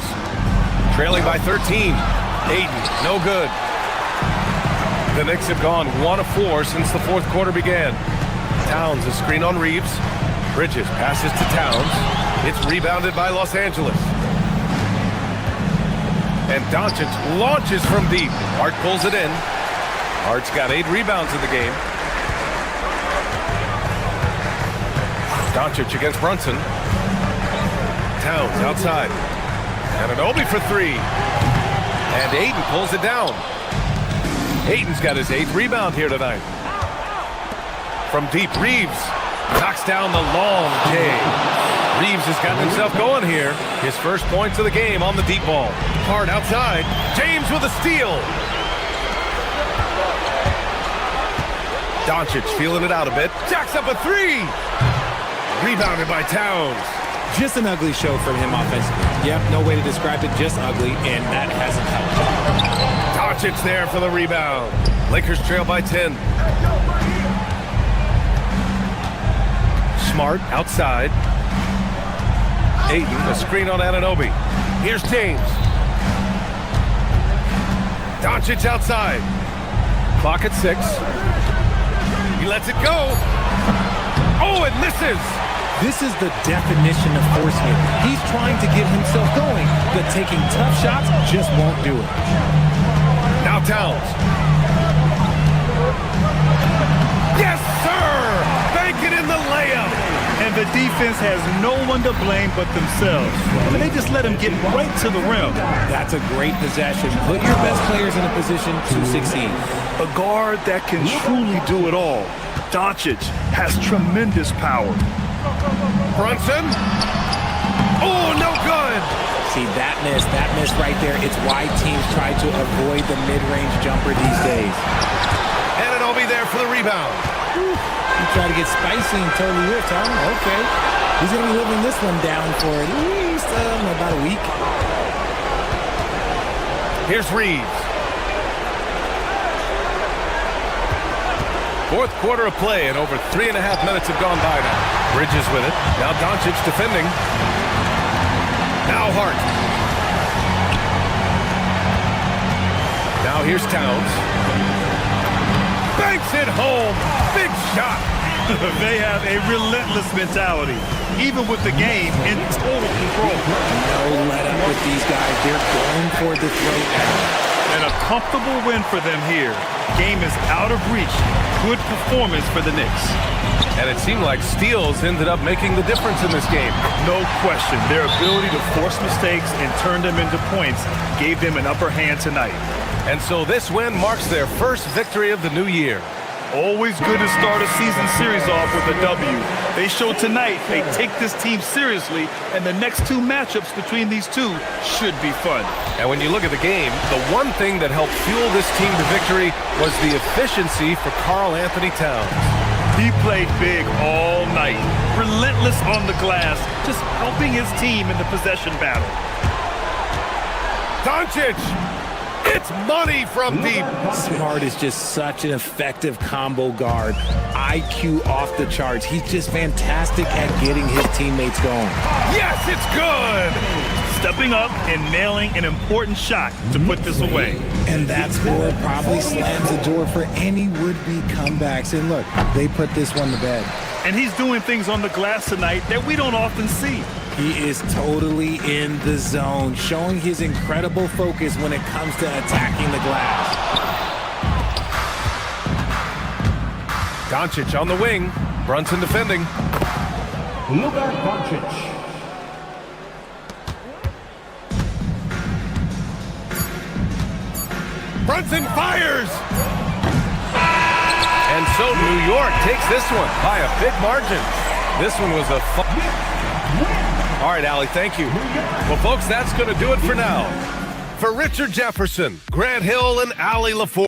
Trailing by 13. Ayton, no good. The Knicks have gone 1 of 4 since the fourth quarter began. Towns, a screen on Reeves. Bridges passes to Towns. It's rebounded by Los Angeles. And Doncic launches from deep. Hart pulls it in. Hart's got 8 rebounds in the game. Doncic against Brunson. Towns outside. Anunoby for 3. And Ayton pulls it down. Ayton's got his 8th rebound here tonight. From deep, Reeves knocks down the long J. Reeves has gotten himself going here. His first points of the game on the deep ball. Hart outside. James with a steal. Doncic feeling it out a bit. Jacks up a 3. Rebounded by Towns. Just an ugly show from him offensively. Yep, no way to describe it, just ugly, and that hasn't helped. Doncic there for the rebound. Lakers trail by 10. Smart outside. Ayton, a screen on Anunoby. Here's James. Doncic outside. Clock at 6. He lets it go. Oh, it misses. This is the definition of forcing. He's trying to get himself going, but taking tough shots just won't do it. Now Towns. Yes, sir! Bank it in the layup. And the defense has no one to blame but themselves. And they just let him get right to the rim. That's a great possession. Put your best players in a position to succeed. A guard that can truly do it all. Doncic has tremendous power. Brunson. Oh, no good. See, that miss right there. It's why teams try to avoid the mid-range jumper these days. Anunoby there for the rebound. You try to get spicy and totally whipped, huh? Okay. He's going to be living this one down for at least about a week. Here's Reeves. Fourth quarter of play, and over 3.5 minutes have gone by now. Bridges with it. Now Doncic defending. Now Hart. Now here's Towns. Banks it home. Big shot. They have a relentless mentality, even with the game in total control. No let up with these guys. They're going for the throat now. And a comfortable win for them here. Game is out of reach. Good performance for the Knicks. And it seemed like steals ended up making the difference in this game. No question. Their ability to force mistakes and turn them into points gave them an upper hand tonight. And so this win marks their first victory of the new year. Always good to start a season series off with a W. They show tonight they take this team seriously, and the next 2 matchups between these two should be fun. And when you look at the game, the one thing that helped fuel this team to victory was the efficiency for Karl Anthony Towns. He played big all night, relentless on the glass, just helping his team in the possession battle. Doncic! It's money from deep. Smart is just such an effective combo guard. IQ off the charts. He's just fantastic at getting his teammates going. Yes, it's good! Stepping up and nailing an important shot to put this away. And that score probably slams the door for any would-be comebacks. And look, they put this one to bed. And he's doing things on the glass tonight that we don't often see. He is totally in the zone, showing his incredible focus when it comes to attacking the glass. Doncic on the wing. Brunson defending. Luka Doncic. Brunson fires! And so New York takes this one by a big margin. This one was a fun. All right, Allie, thank you. Well, folks, that's going to do it for now. For Richard Jefferson, Grant Hill, and Allie LaForge.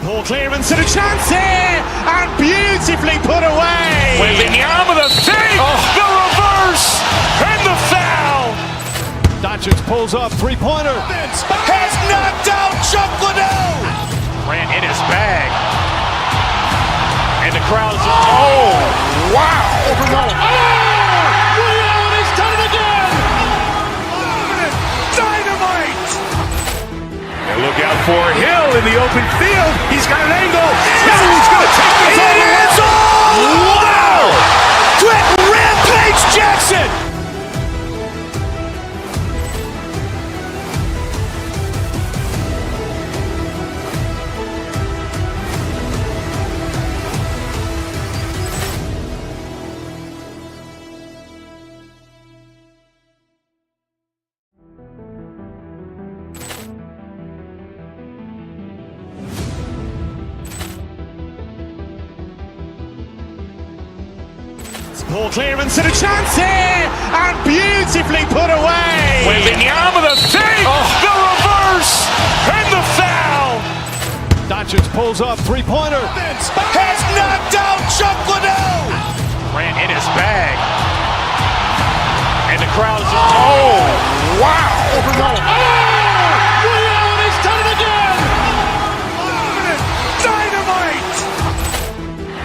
Ball clearance and a chance here, and beautifully put away. Wembanyama, the save, the reverse, and the foul. Doncic pulls up, three-pointer. Vince has knocked out Chuck Liddell. Grant in his bag. And the crowd is, oh, wow. Ray Allen has done it again. Dynamite. And look out for Hill in the open field. He's got an angle. He's going to take this all the way. Wow! Quick Rampage Jackson. Ball clearance and a chance here, and beautifully put away. Wembanyama, the save, the reverse, and the foul. Doncic pulls up, three-pointer. Vince has knocked out Chuck Liddell. Grant in his bag. And the crowd is, oh, wow. Ray Allen has done it again. Dynamite.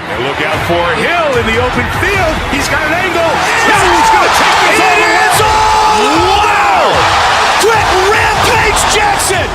And look out for Hill in the open field. He's got an angle. He's going to take this all the way. Wow! Quick Rampage Jackson.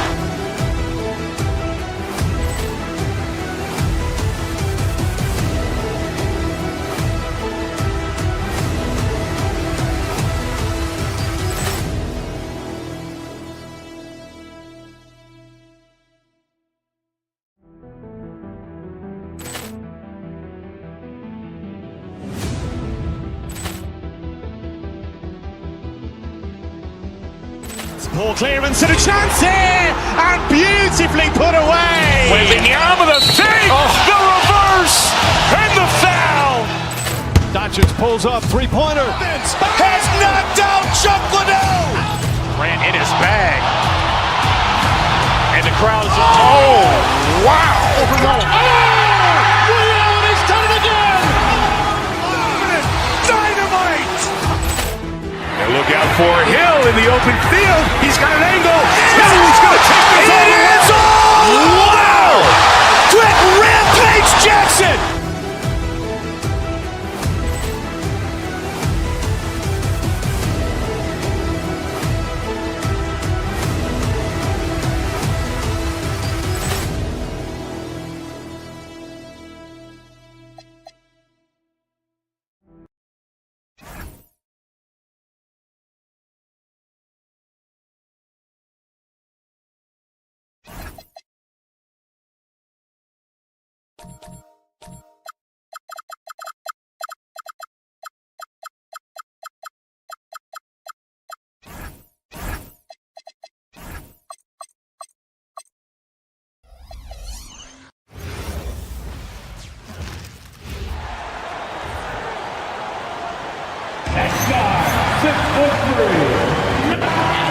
Ball clearance and a chance here, and beautifully put away. Wembanyama, the save, the reverse, and the foul. Doncic pulls up, three-pointer. Vince has knocked out Chuck Liddell. Grant in his bag. And the crowd is, oh, wow. Ray Allen has done it again. Dynamite. And look out for Hill in the open field. He's got an angle. He's going to take this all the way. Wow! Quick Rampage Jackson.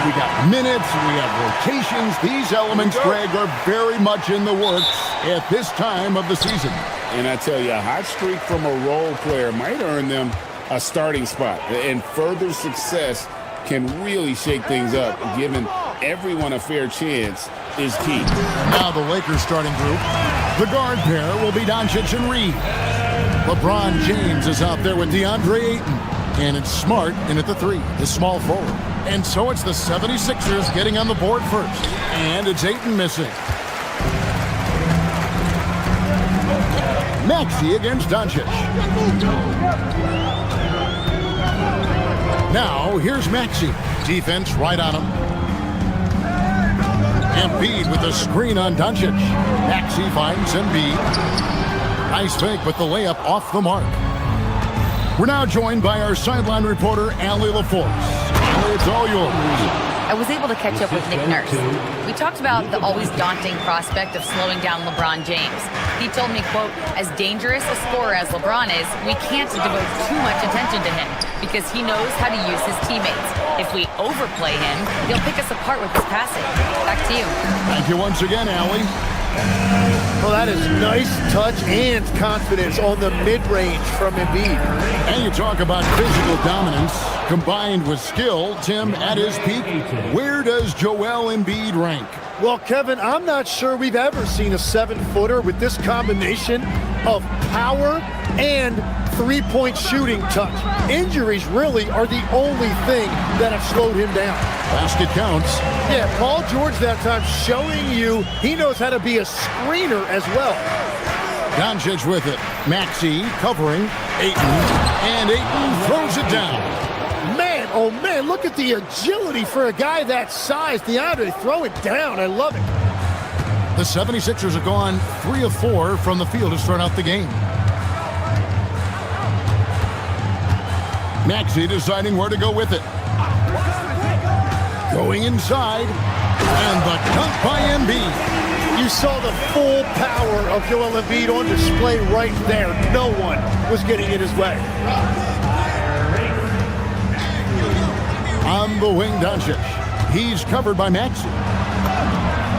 We got minutes, we have rotations. These elements, Greg, are very much in the works at this time of the season. And I tell you, a hot streak from a role player might earn them a starting spot. And further success can really shake things up. Giving everyone a fair chance is key. Now the Lakers starting group. The guard pair will be Doncic and Reed. LeBron James is out there with DeAndre Ayton. And it's Smart in at the three, the small forward. And so it's the 76ers getting on the board first. And it's Ayton missing. Maxey against Doncic. Now, here's Maxey. Defense right on him. Embiid with the screen on Doncic. Maxey finds Embiid. Nice fake, but the layup off the mark. We're now joined by our sideline reporter, Allie LaForce. Allie, it's all yours. I was able to catch up with Nick Nurse. We talked about the always daunting prospect of slowing down LeBron James. He told me, quote, as dangerous a scorer as LeBron is, we can't devote too much attention to him because he knows how to use his teammates. If we overplay him, he'll pick us apart with his passing. Back to you. Thank you once again, Allie. Well, that is nice touch and confidence on the mid-range from Embiid. And you talk about physical dominance combined with skill. Tim, at his peak, where does Joel Embiid rank? Well, Kevin, I'm not sure we've ever seen a 7-footer with this combination of power and three-point shooting touch. Injuries really are the only thing that have slowed him down. Basket counts. Yeah, Paul George that time showing you he knows how to be a screener as well. Doncic with it. Maxey covering Ayton, and Ayton throws it down. Man, oh man, look at the agility for a guy that size. DeAndre, throw it down. I love it. The 76ers have gone 3 of 4 from the field to start out the game. Maxey deciding where to go with it. Going inside, and the dunk by Embiid. You saw the full power of Joel Embiid on display right there. No one was getting in his way. On the wing, Doncic. He's covered by Maxey.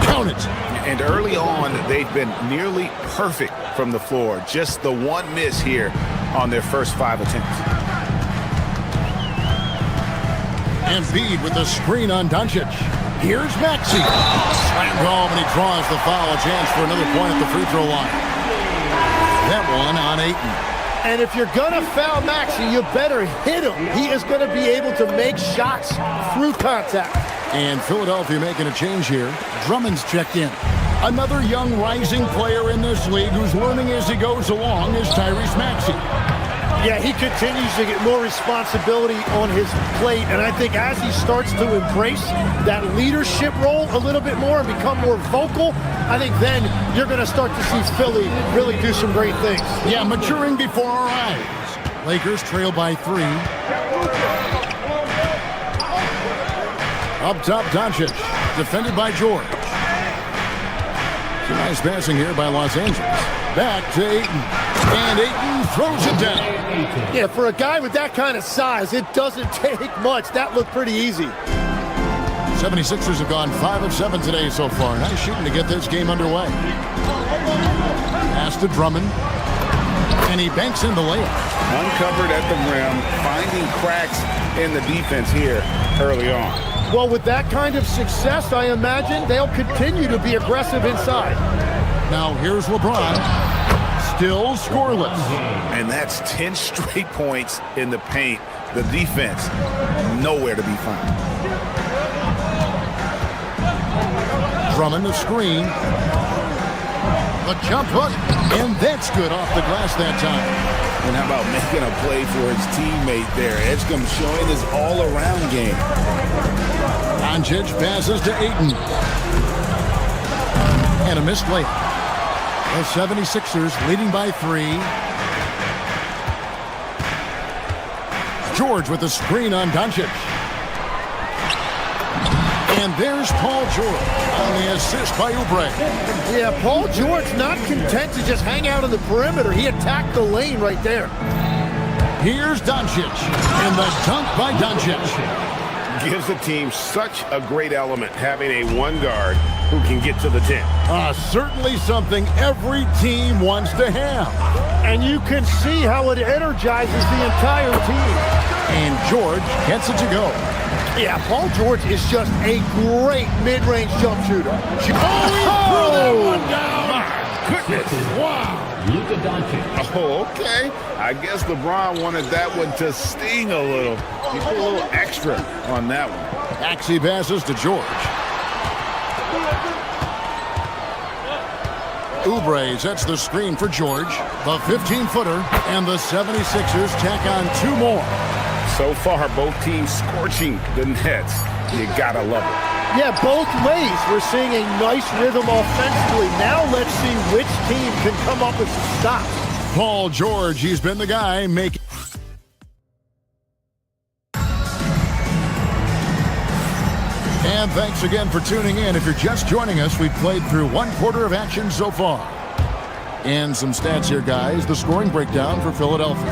Count it. And early on, they've been nearly perfect from the floor. Just the one miss here on their first 5 attempts. Embiid with the screen on Doncic. Here's Maxey. Slammed home, and he draws the foul. A chance for another point at the free throw line. That one on Ayton. And if you're going to foul Maxey, you better hit him. He is going to be able to make shots through contact. And Philadelphia making a change here. Drummond's checked in. Another young rising player in this league who's learning as he goes along is Tyrese Maxey. Yeah, he continues to get more responsibility on his plate, and I think as he starts to embrace that leadership role a little bit more and become more vocal, I think then you're going to start to see Philly really do some great things. Yeah, maturing before our eyes. Lakers trail by 3. Up top, Doncic, defended by George. Some nice passing here by Los Angeles. Back to Ayton, and Ayton throws it down. Yeah, for a guy with that kind of size, it doesn't take much. That looked pretty easy. 76ers have gone 5 of 7 today so far. Nice shooting to get this game underway. Pass to Drummond, and he banks in the layup. Uncovered at the rim, finding cracks in the defense here early on. Well, with that kind of success, I imagine they'll continue to be aggressive inside. Now here's LeBron, still scoreless. And that's 10 straight points in the paint. The defense, nowhere to be found. Drummond the screen. The jump hook, and that's good off the glass that time. And how about making a play for his teammate there? Edgecombe showing his all-around game. Doncic passes to Ayton. And a missed layup. The 76ers leading by 3. George with the screen on Doncic. And there's Paul George on the assist by Oubre. Yeah, Paul George not content to just hang out on the perimeter. He attacked the lane right there. Here's Doncic, and the dunk by Doncic. Gives the team such a great element having a one guard who can get to the 10. Certainly something every team wants to have. And you can see how it energizes the entire team. And George gets it to go. Yeah, Paul George is just a great mid-range jump shooter. Oh, he threw that one down. My goodness. Wow. Luka Doncic. Oh, okay. I guess LeBron wanted that one to sting a little. He put a little extra on that one. Maxey passes to George. Oubre sets the screen for George. The 15-footer, and the 76ers tack on 2 more. So far, both teams scorching the nets. You gotta love it. Yeah, both ways. We're seeing a nice rhythm offensively. Now let's see which team can come up with some stops. Paul George, he's been the guy making. And thanks again for tuning in. If you're just joining us, we've played through 1 quarter of action so far. And some stats here, guys. The scoring breakdown for Philadelphia.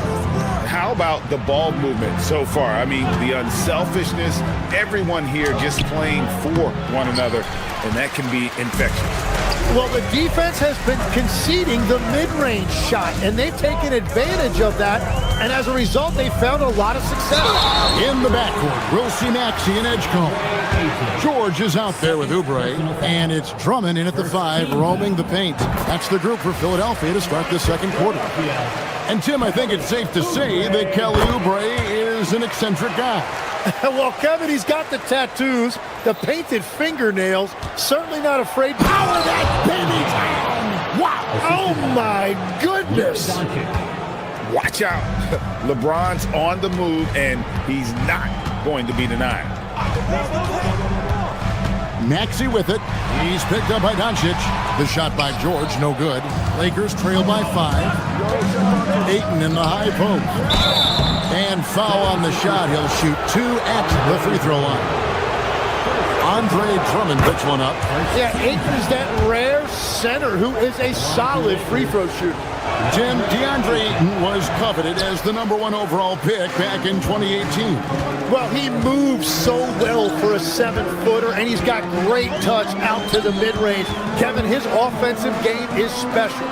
How about the ball movement so far? I mean, the unselfishness, everyone here just playing for one another, and that can be infectious. Well, the defense has been conceding the mid-range shot, and they've taken advantage of that, and as a result, they found a lot of success. In the backcourt, we'll see Maxey and Edgecombe. George is out there with Oubre, and it's Drummond in at the 5, roaming the paint. That's the group for Philadelphia to start the second quarter. And Tim, I think it's safe to say that Kelly Oubre is an eccentric guy. Well, Kevin, he's got the tattoos, the painted fingernails, certainly not afraid. Power that baby down! Wow! Oh, my goodness! Watch out. LeBron's on the move, and he's not going to be denied. Maxey with it. He's picked up by Doncic. The shot by George, no good. Lakers trail by 5. Ayton in the high post. And foul on the shot. He'll shoot 2 at the free throw line. Andre Drummond picks one up. Yeah, Ayton is that rare center who is a solid free throw shooter. Jim, DeAndre Ayton was coveted as the #1 overall pick back in 2018. Well, he moves so well for a 7-footer, and he's got great touch out to the mid-range. Kevin, his offensive game is special.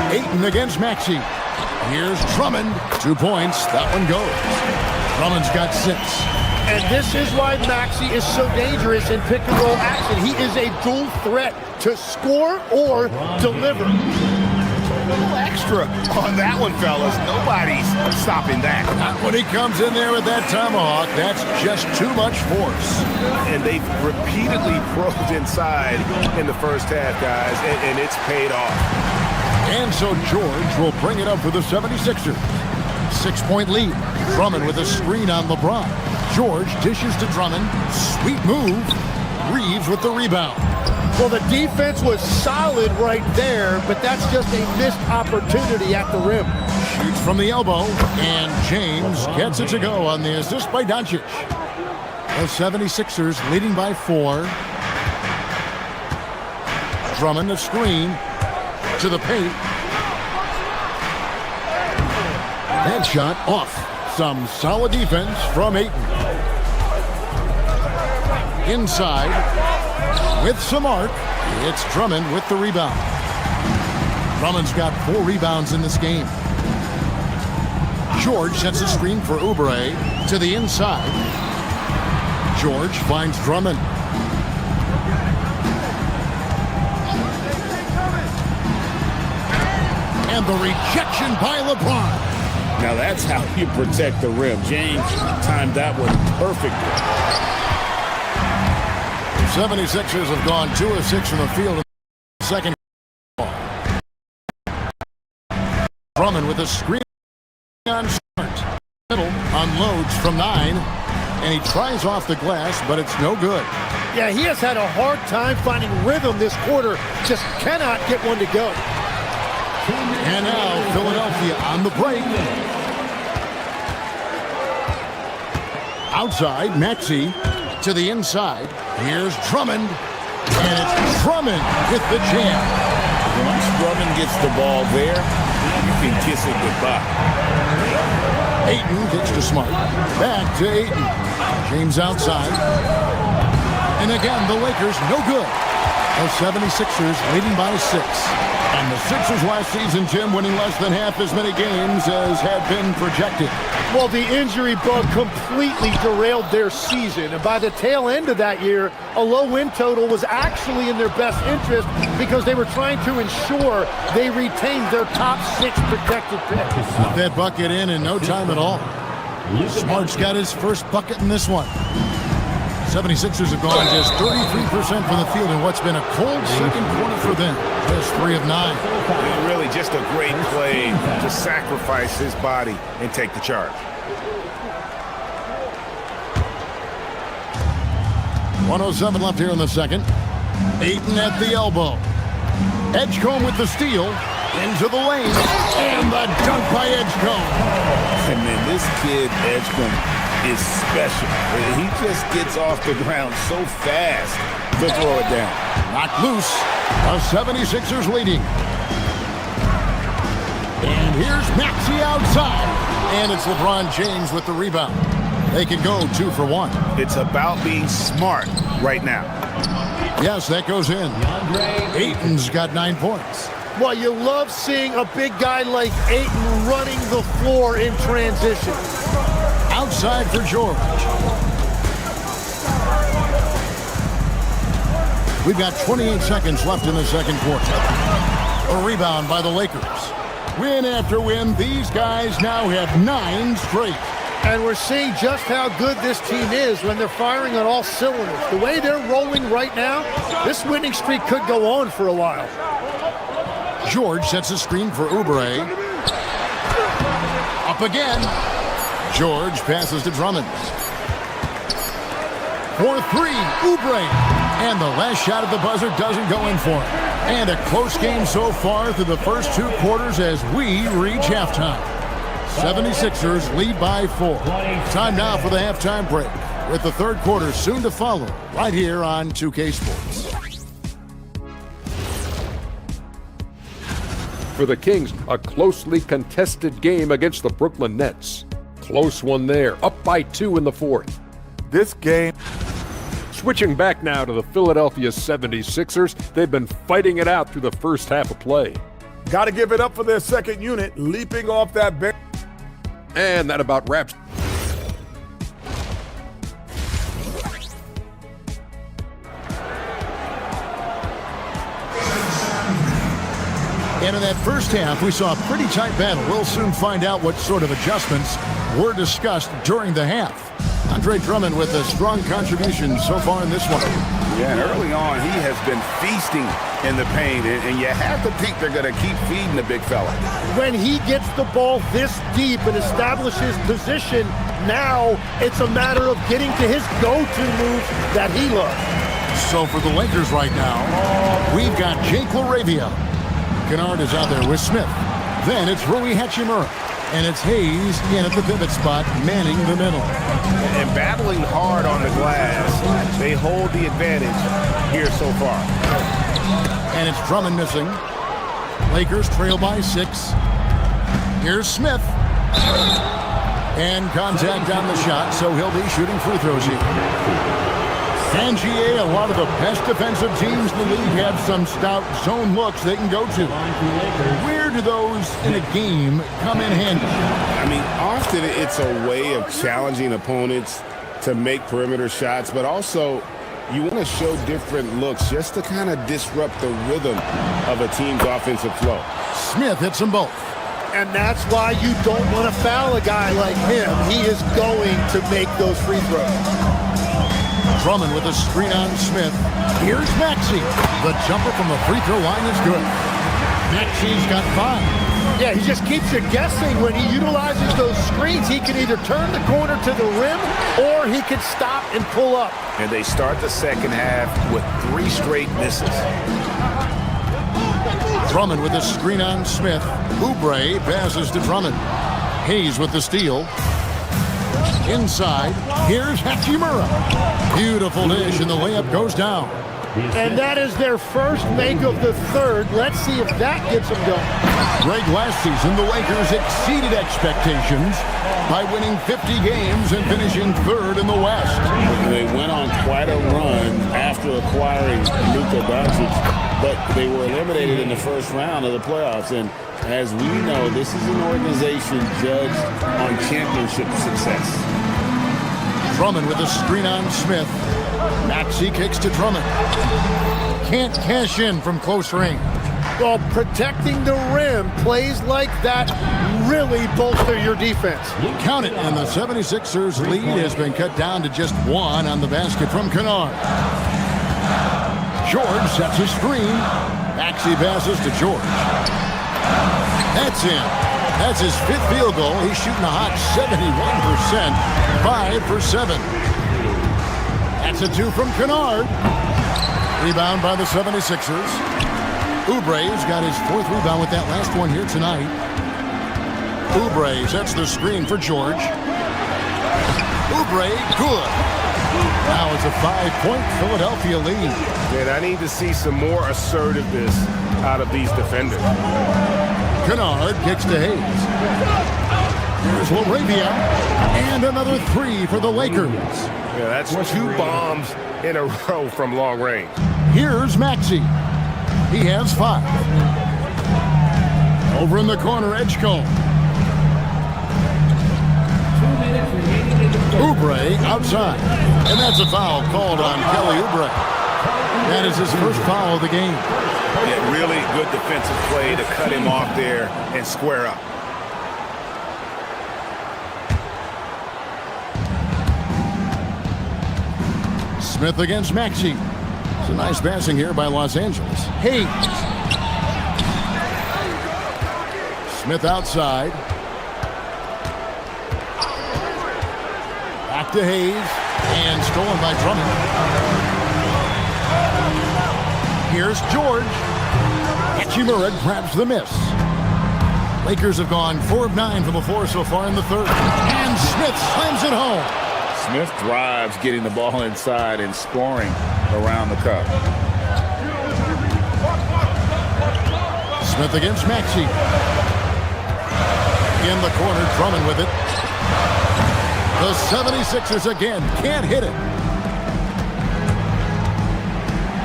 Ayton against Maxey. Here's Drummond. 2 points. That one goes. Drummond's got 6. And this is why Maxey is so dangerous in pick-and-roll action. He is a dual threat to score or deliver. A little extra on that one, fellas. Nobody's stopping that. Not when he comes in there with that tomahawk. That's just too much force. And they've repeatedly probed inside in the first half, guys, and it's paid off. And so George will bring it up for the 76ers. 6-point lead. Drummond with a screen on LeBron. George dishes to Drummond. Sweet move. Reeves with the rebound. Well, the defense was solid right there, but that's just a missed opportunity at the rim. Shoots from the elbow, and James gets it to go on the assist by Doncic. The 76ers leading by 4. Drummond a screen to the paint. That shot off. Some solid defense from Ayton. Inside, with some arc, it's Drummond with the rebound. Drummond's got 4 rebounds in this game. George sets a screen for Oubre to the inside. George finds Drummond. And the rejection by LeBron. Now that's how you protect the rim. James timed that one perfectly. 76ers have gone 2 of 6 from the field in the second. Drummond with a screen on Smart. Middle unloads from 9, and he tries off the glass, but it's no good. Yeah, he has had a hard time finding rhythm this quarter. Just cannot get one to go. And now Philadelphia on the break. Outside, Maxey to the inside. Here's Drummond. And it's Drummond with the jam. Once Drummond gets the ball there, you can kiss it goodbye. Ayton gets to Smart. Back to Ayton. James outside. And again, the Lakers no good. The 76ers leading by 6. And the Sixers last season, Jim, winning less than half as many games as had been projected. Well, the injury bug completely derailed their season. And by the tail end of that year, a low win total was actually in their best interest because they were trying to ensure they retained their top 6 protected picks. Put that bucket in no time at all. Smart's got his first bucket in this one. 76ers have gone just 33% from the field in what's been a cold second quarter for them. Just 3 of 9. And really just a great play to sacrifice his body and take the charge. 1:07 left here in the second. Ayton at the elbow. Edgecombe with the steal. Into the lane. And the dunk by Edgecombe. And man, this kid, Edgecombe, is special. He just gets off the ground so fast to throw it down. Knocked loose. The 76ers leading. And here's Maxey outside. And it's LeBron James with the rebound. They can go 2 for 1. It's about being smart right now. Yes, that goes in. Ayton's got 9 points. Well, you love seeing a big guy like Ayton running the floor in transition. Outside for George. We've got 28 seconds left in the second quarter. A rebound by the Lakers. Win after win, these guys now have 9 straight. And we're seeing just how good this team is when they're firing on all cylinders. The way they're rolling right now, this winning streak could go on for a while. George sets a screen for Oubre. Up again. George passes to Drummond. For 3, Oubre. And the last shot at the buzzer doesn't go in for him. And a close game so far through the first 2 quarters as we reach halftime. 76ers lead by 4. Time now for the halftime break, with the third quarter soon to follow, right here on 2K Sports. For the Kings, a closely contested game against the Brooklyn Nets. Close one there, up by 2 in the fourth. This game... Switching back now to the Philadelphia 76ers, they've been fighting it out through the first half of play. Got to give it up for their second unit, leaping off that bench. And that about wraps. And in that first half, we saw a pretty tight battle. We'll soon find out what sort of adjustments were discussed during the half. Andre Drummond with a strong contribution so far in this one. Yeah, and early on, he has been feasting in the paint, and you have to think they're going to keep feeding the big fella. When he gets the ball this deep and establishes position, now it's a matter of getting to his go-to moves that he loves. So for the Lakers right now, we've got Jake LaRavia. Kennard is out there with Smith. Then it's Rui Hachimura. And it's Hayes in at the pivot spot, manning the middle. And battling hard on the glass, they hold the advantage here so far. And it's Drummond missing. Lakers trail by 6. Here's Smith. And contact on the shot, so he'll be shooting free throws here. NGA, a lot of the best defensive teams in the league have some stout zone looks they can go to. Where do those in a game come in handy? I mean, often it's a way of challenging opponents to make perimeter shots, but also you want to show different looks just to kind of disrupt the rhythm of a team's offensive flow. Smith hits them both. And that's why you don't want to foul a guy like him. He is going to make those free throws. Drummond with a screen on Smith. Here's Maxey. The jumper from the free throw line is good. Maxey's got 5. Yeah, he just keeps you guessing. When he utilizes those screens, he can either turn the corner to the rim or he can stop and pull up. And they start the second half with 3 straight misses. Drummond with a screen on Smith. Oubre passes to Drummond. Hayes with the steal. Inside, here's Hachimura. Beautiful dish, and the layup goes down. And that is their first make of the third. Let's see if that gets them going. Greg, last season, the Lakers exceeded expectations by winning 50 games and finishing 3rd in the West. They went on quite a run after acquiring Luka Doncic, but they were eliminated in the first round of the playoffs. And as we know, this is an organization judged on championship success. Drummond with a screen on Smith. Maxey kicks to Drummond. Can't cash in from close range. Well, protecting the rim, plays like that really bolster your defense. Count it, and the 76ers lead has been cut down to just 1 on the basket from Kennard. George sets a screen. Maxey passes to George. That's in. That's his 5th field goal. He's shooting a hot 71%, 5 for 7. That's a 2 from Kennard. Rebound by the 76ers. Oubre's got his 4th rebound with that last one here tonight. Oubre sets the screen for George. Oubre, good. Now it's a 5-point Philadelphia lead. Man, I need to see some more assertiveness out of these defenders. Kennard kicks to Hayes. Here's Laravia. And another three for the Lakers. Yeah, that's 2 bombs in a row from long range. Here's Maxey. He has 5. Over in the corner, Edgecombe. Oubre outside. And that's a foul called on Kelly Oubre. That is his first foul of the game. Yeah, really good defensive play to cut him off there and square up. Smith against Maxey. It's a nice passing here by Los Angeles. Hayes. Smith outside. Back to Hayes. And stolen by Drummond. Here's George. Hachimura grabs the miss. Lakers have gone 4 of 9 from the floor so far in the third. And Smith slams it home. Smith thrives getting the ball inside and scoring around the cup. Smith against Maxey. In the corner, Drummond with it. The 76ers again can't hit it.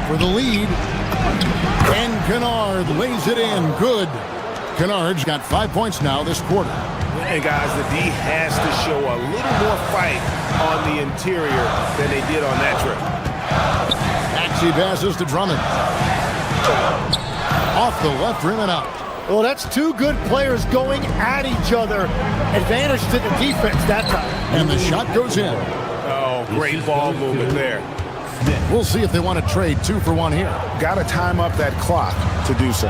For the lead. And Kennard lays it in. Good. Kennard's got 5 points now this quarter. And guys, the D has to show a little more fight on the interior than they did on that trip. Maxey passes to Drummond. Off the left rim and out. Well, that's 2 good players going at each other. Advantage to the defense that time. And the shot goes in. Oh, great ball movement there. We'll see if they want to trade 2 for 1 here. Got to time up that clock to do so.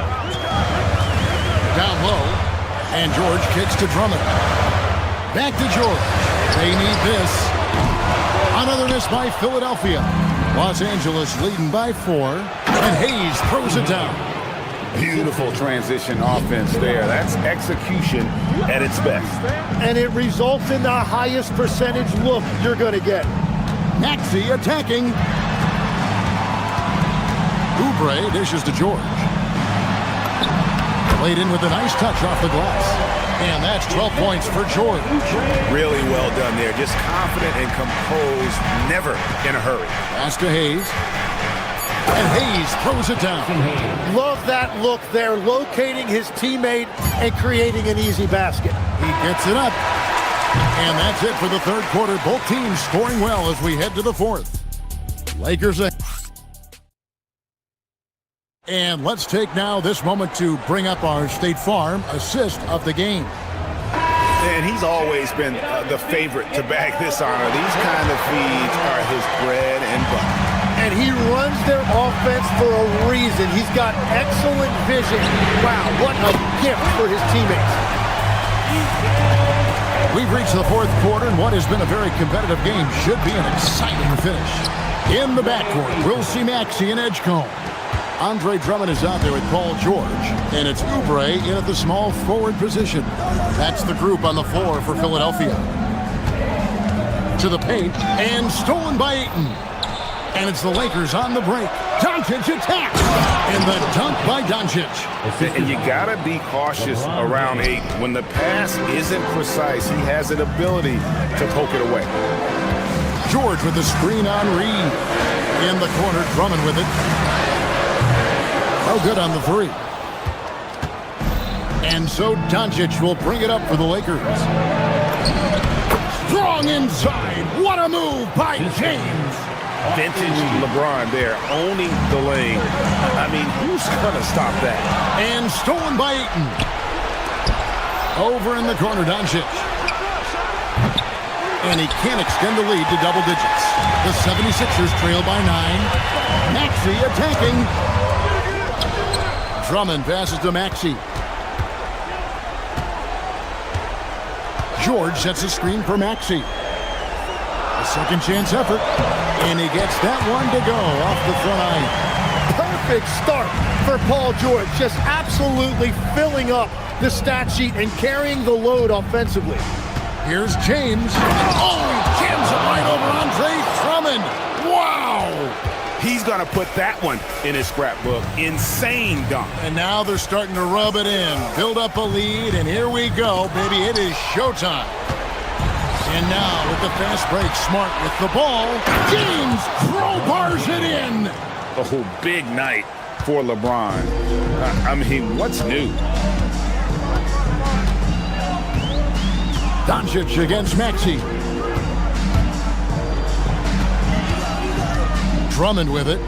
Down low. And George kicks to Drummond. Back to George. They need this. Another miss by Philadelphia. Los Angeles leading by 4. And Hayes throws it down. Beautiful transition offense there. That's execution at its best. And it results in the highest percentage look you're going to get. Maxey attacking. Oubre dishes to George. Played in with a nice touch off the glass. And that's 12 points for George. Really well done there. Just confident and composed, never in a hurry. Pass to Hayes. And Hayes throws it down. Love that look there, locating his teammate and creating an easy basket. He gets it up. And that's it for the third quarter. Both teams scoring well as we head to the fourth. Lakers ahead. And let's take now this moment to bring up our State Farm assist of the game. And he's always been the favorite to bag this honor. These kind of feeds are his bread and butter. And he runs their offense for a reason. He's got excellent vision. Wow, what a gift for his teammates. We've reached the fourth quarter, and what has been a very competitive game should be an exciting finish. In the backcourt, we'll see Maxey and Edgecombe. Andre Drummond is out there with Paul George, and it's Oubre in at the small forward position. That's the group on the floor for Philadelphia. To the paint, and stolen by Ayton. And it's the Lakers on the break. Doncic attacks, and the dunk by Doncic. And you gotta be cautious around Ayton. When the pass isn't precise, he has an ability to poke it away. George with the screen on Reed. In the corner, Drummond with it. No good on the three. And so Doncic will bring it up for the Lakers. Strong inside. What a move by James. Vintage LeBron there, owning the lane. I mean, who's going to stop that? And stolen by Ayton. Over in the corner, Doncic. And he can't extend the lead to double digits. The 76ers trail by 9. Maxey attacking. Drummond passes to Maxey. George sets a screen for Maxey. A second chance effort. And he gets that one to go off the front line. Perfect start for Paul George. Just absolutely filling up the stat sheet and carrying the load offensively. Here's James. Oh, he jams it right over Andre Drummond. Wow! He's going to put that one in his scrapbook. Insane dunk. And now they're starting to rub it in, build up a lead, and here we go, baby. It is showtime. And now with the fast break, Smart with the ball. James crowbars it in. Oh, big night for LeBron. I mean, what's new? Doncic against Maxey. Drummond with it.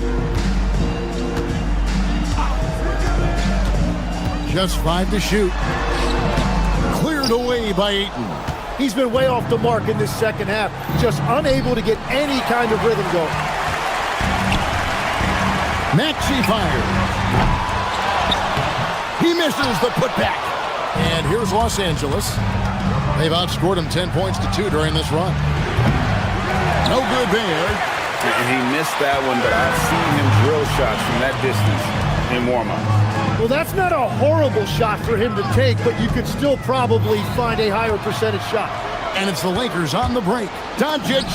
Just 5 to shoot. Cleared away by Ayton. He's been way off the mark in this second half, just unable to get any kind of rhythm going. Maxey fired. He misses the putback. And here's Los Angeles. They've outscored him 10 points to 2 during this run. No good there. And he missed that one, but I've seen him drill shots from that distance in warm-up. Well, that's not a horrible shot for him to take, but you could still probably find a higher percentage shot. And it's the Lakers on the break. Doncic.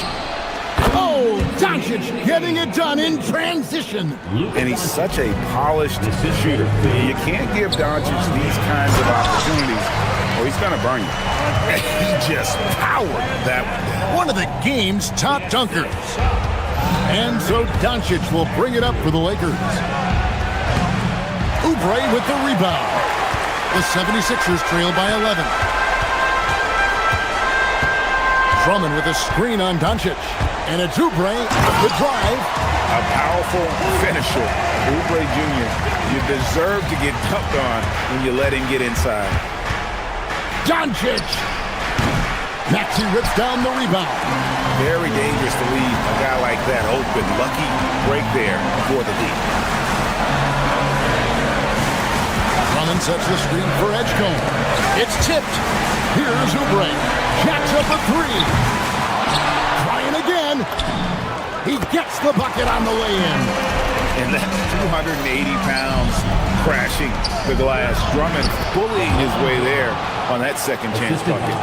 Oh, Doncic getting it done in transition. And he's such a polished shooter. You can't give Doncic these kinds of opportunities or he's going to burn you. He just powered that one. One of the game's top dunkers. And so Doncic will bring it up for the Lakers. Oubre with the rebound. The 76ers trail by 11. Drummond with a screen on Doncic. And it's Oubre, the drive. A powerful finisher. Oubre Jr., you deserve to get dunked on when you let him get inside. Doncic. Maxey rips down the rebound. Very dangerous to leave a guy like that open. Lucky break there for the lead. Drummond sets the screen for Edgecombe. It's tipped. Here's Oubre. Jacks up a 3. Trying again. He gets the bucket on the way in. And that's 280 pounds crashing the glass. Drummond bullying his way there on that second chance bucket.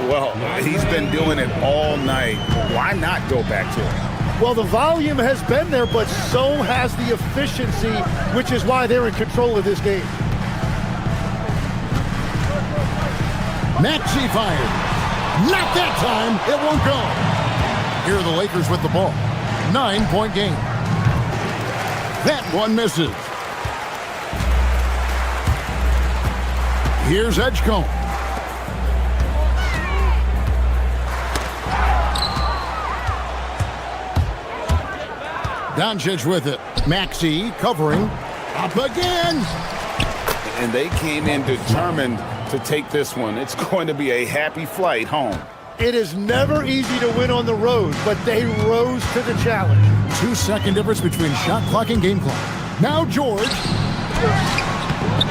Well, he's been doing it all night. Why not go back to it? Well, the volume has been there, but so has the efficiency, which is why they're in control of this game. Maxey fired. Not that time. It won't go. Here are the Lakers with the ball. 9-point game. That one misses. Here's Edgecombe. Doncic with it. Maxey covering. Up again. And they came in determined to take this one. It's going to be a happy flight home. It is never easy to win on the road, but they rose to the challenge. 2-second difference between shot clock and game clock. Now George.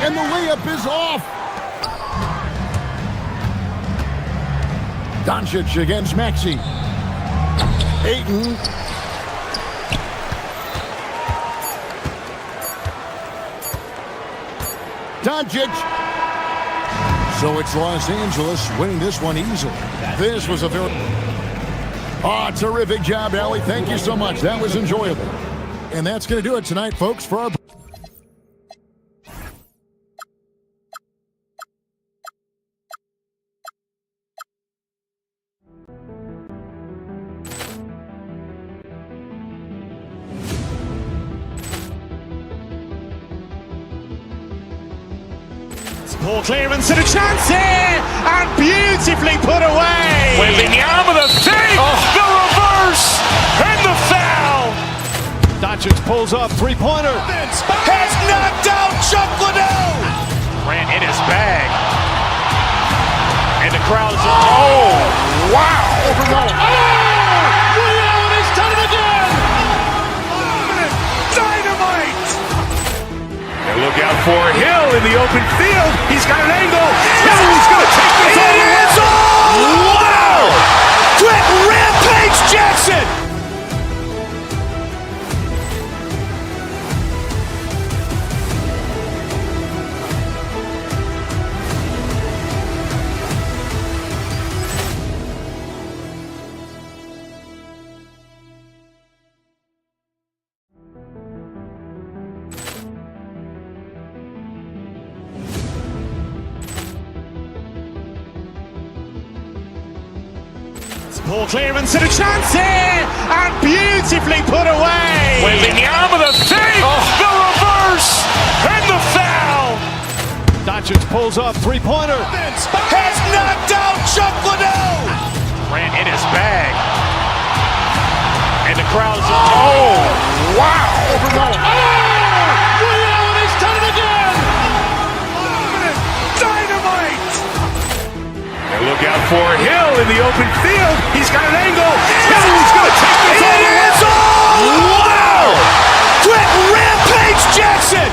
And the layup is off. Doncic against Maxey. Ayton. Doncic. So it's Los Angeles winning this one easily. This was a very... Oh, terrific job, Allie. Thank you so much. That was enjoyable. And that's going to do it tonight, folks, for our... Poor clearance and a chance here, and beautifully put away. Wembanyama the fake, the reverse, and the foul. Doncic pulls up, three-pointer. Has knocked out Chuck Liddell. Ran in his bag. And the crowd is, oh, wow. Leon has done it again. Dynamite. And look out for Hill in the open field. He's got an angle. He's going to take this all the way. It's all! Wow! Quick Rampage Jackson. Ball clearance and a chance here, and beautifully put away. Wembanyama the save, the reverse, and the foul. Doncic pulls up, three-pointer. Vince has knocked out Chuck Liddell. Grant in his bag. And the crowd's wow! Rio, he's done it again. Dynamite. And look out for Hill in the open field. He's got an angle. Hill's going to take this all the way. Wow! Quick Rampage Jackson.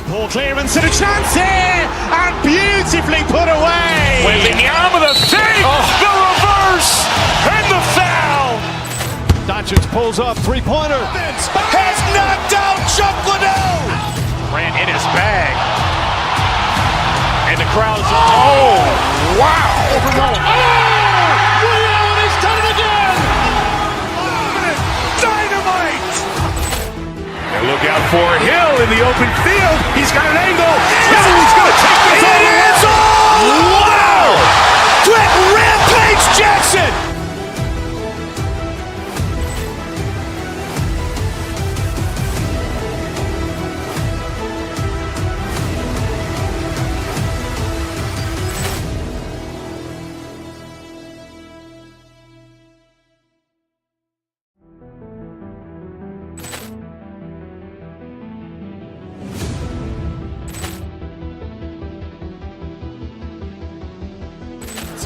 Ball clearance and a chance here, and beautifully put away. Wembanyama the save, the reverse, and the foul. Doncic pulls up, three-pointer. Vince has knocked out Chuck Liddell. Grant in his bag. And the crowd's wow! Rio, he's done it again. Dynamite. And look out for Hill in the open field. He's got an angle. Hill's going to take this all the way. Wow! Quick Rampage Jackson.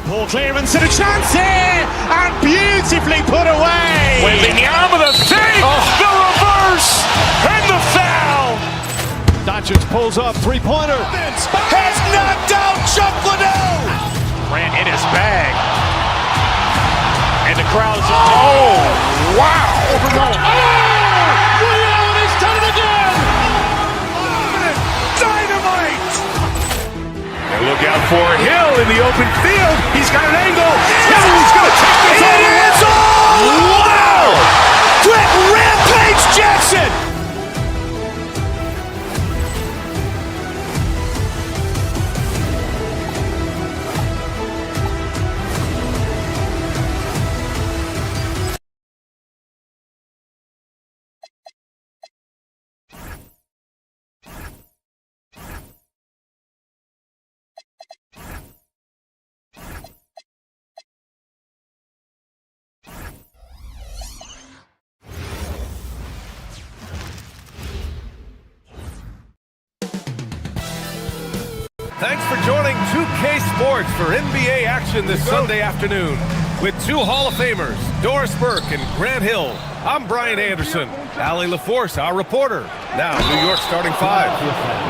Ball clearance and a chance here, and beautifully put away. Wembanyama the save, the reverse, and the foul. Doncic pulls up, three-pointer. Vince has knocked out Chuck Liddell. Grant in his bag. And the crowd's wow! Rio, he's done it again. Dynamite. And look out for Hill in the open field. He's got an angle. Hill's going to take this all the way. Wow! Quick Rampage Jackson. Thanks for joining 2K Sports for NBA action this Sunday afternoon. With two Hall of Famers, Doris Burke and Grant Hill. I'm Brian Anderson. Allie LaForce, our reporter. Now, New York starting five.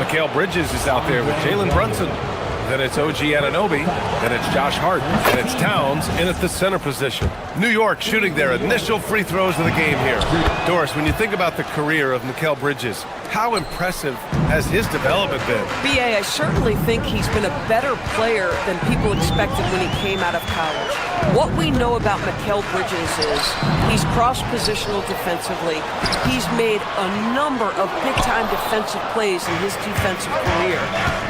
Mikal Bridges is out there with Jalen Brunson. Then it's OG Anunoby. Then it's Josh Hart. And it's Towns in at the center position. New York shooting their initial free throws of the game here. Doris, when you think about the career of Mikal Bridges, how impressive has his development been? B.A., I certainly think he's been a better player than people expected when he came out of college. What we know about Mikal Bridges is he's cross-positional defensively. He's made a number of big-time defensive plays in his defensive career.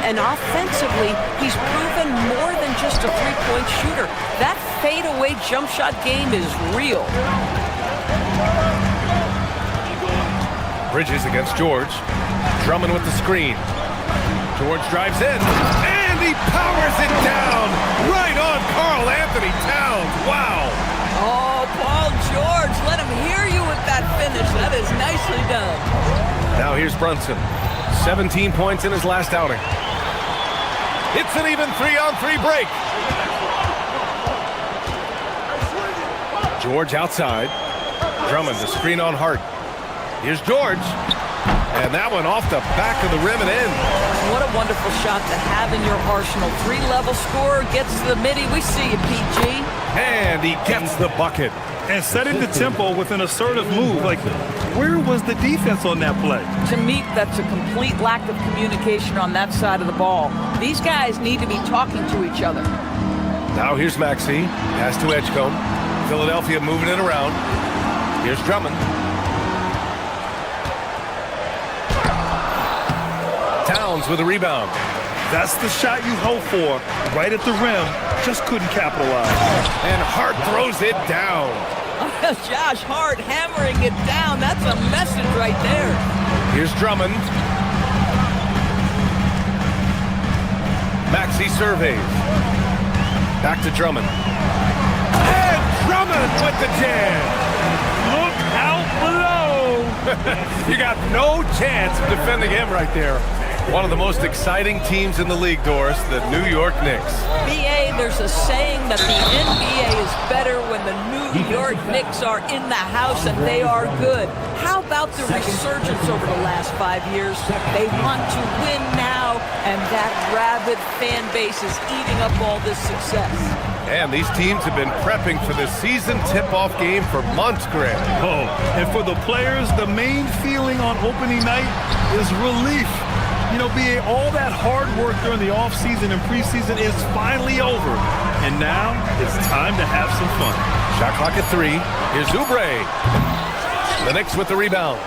And offensively, he's proven more than just a three-point shooter. That fadeaway jump shot game is real. Bridges against George. Drummond with the screen. George drives in, and he powers it down right on Karl Anthony Towns. Wow. Oh, Paul George, let him hear you with that finish. That is nicely done. Now here's Brunson. 17 points in his last outing. It's an even 3-on-3 break. George outside. Drummond, the screen on Hart. Here's George. And that one off the back of the rim and in. What a wonderful shot to have in your arsenal. 3-level scorer gets to the midi. We see you, PG. And he gets the bucket. And setting the tempo with an assertive move. Like, where was the defense on that play? To me, that's a complete lack of communication on that side of the ball. These guys need to be talking to each other. Now here's Maxey. Pass to Edgecombe. Philadelphia moving it around. Here's Drummond. Towns with a rebound. That's the shot you hope for. Right at the rim. Just couldn't capitalize. And Hart throws it down. Josh Hart hammering it down. That's a message right there. Here's Drummond. Maxey surveys. Back to Drummond. And Drummond with the jam. Look out below. You got no chance of defending him right there. One of the most exciting teams in the league, Doris, the New York Knicks. BA, there's a saying that the NBA is better when the New York Knicks are in the house and they are good. How about the resurgence over the last 5 years? They want to win now, and that rabid fan base is eating up all this success. And these teams have been prepping for the season tip-off game for months, Greg. Oh, and for the players, the main feeling on opening night is relief. You know, BA, all that hard work during the offseason and preseason is finally over. And now it's time to have some fun. Shot clock at 3. Here's Oubre. The Knicks with the rebound.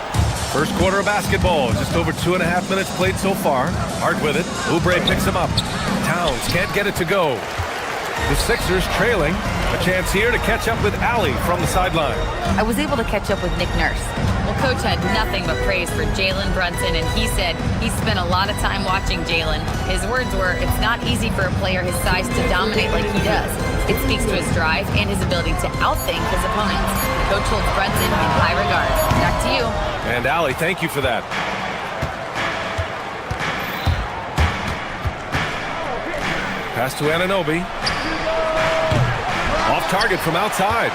First quarter of basketball. Just over 2.5 minutes played so far. Hart with it. Oubre picks him up. Towns can't get it to go. The Sixers trailing. A chance here to catch up with Allie from the sideline. I was able to catch up with Nick Nurse. Well, Coach had nothing but praise for Jalen Brunson, and he said he spent a lot of time watching Jalen. His words were, it's not easy for a player his size to dominate like he does. It speaks to his drive and his ability to outthink his opponents. Coach holds Brunson in high regard. Back to you. And Allie, thank you for that. Pass to Anunoby. Off target from outside.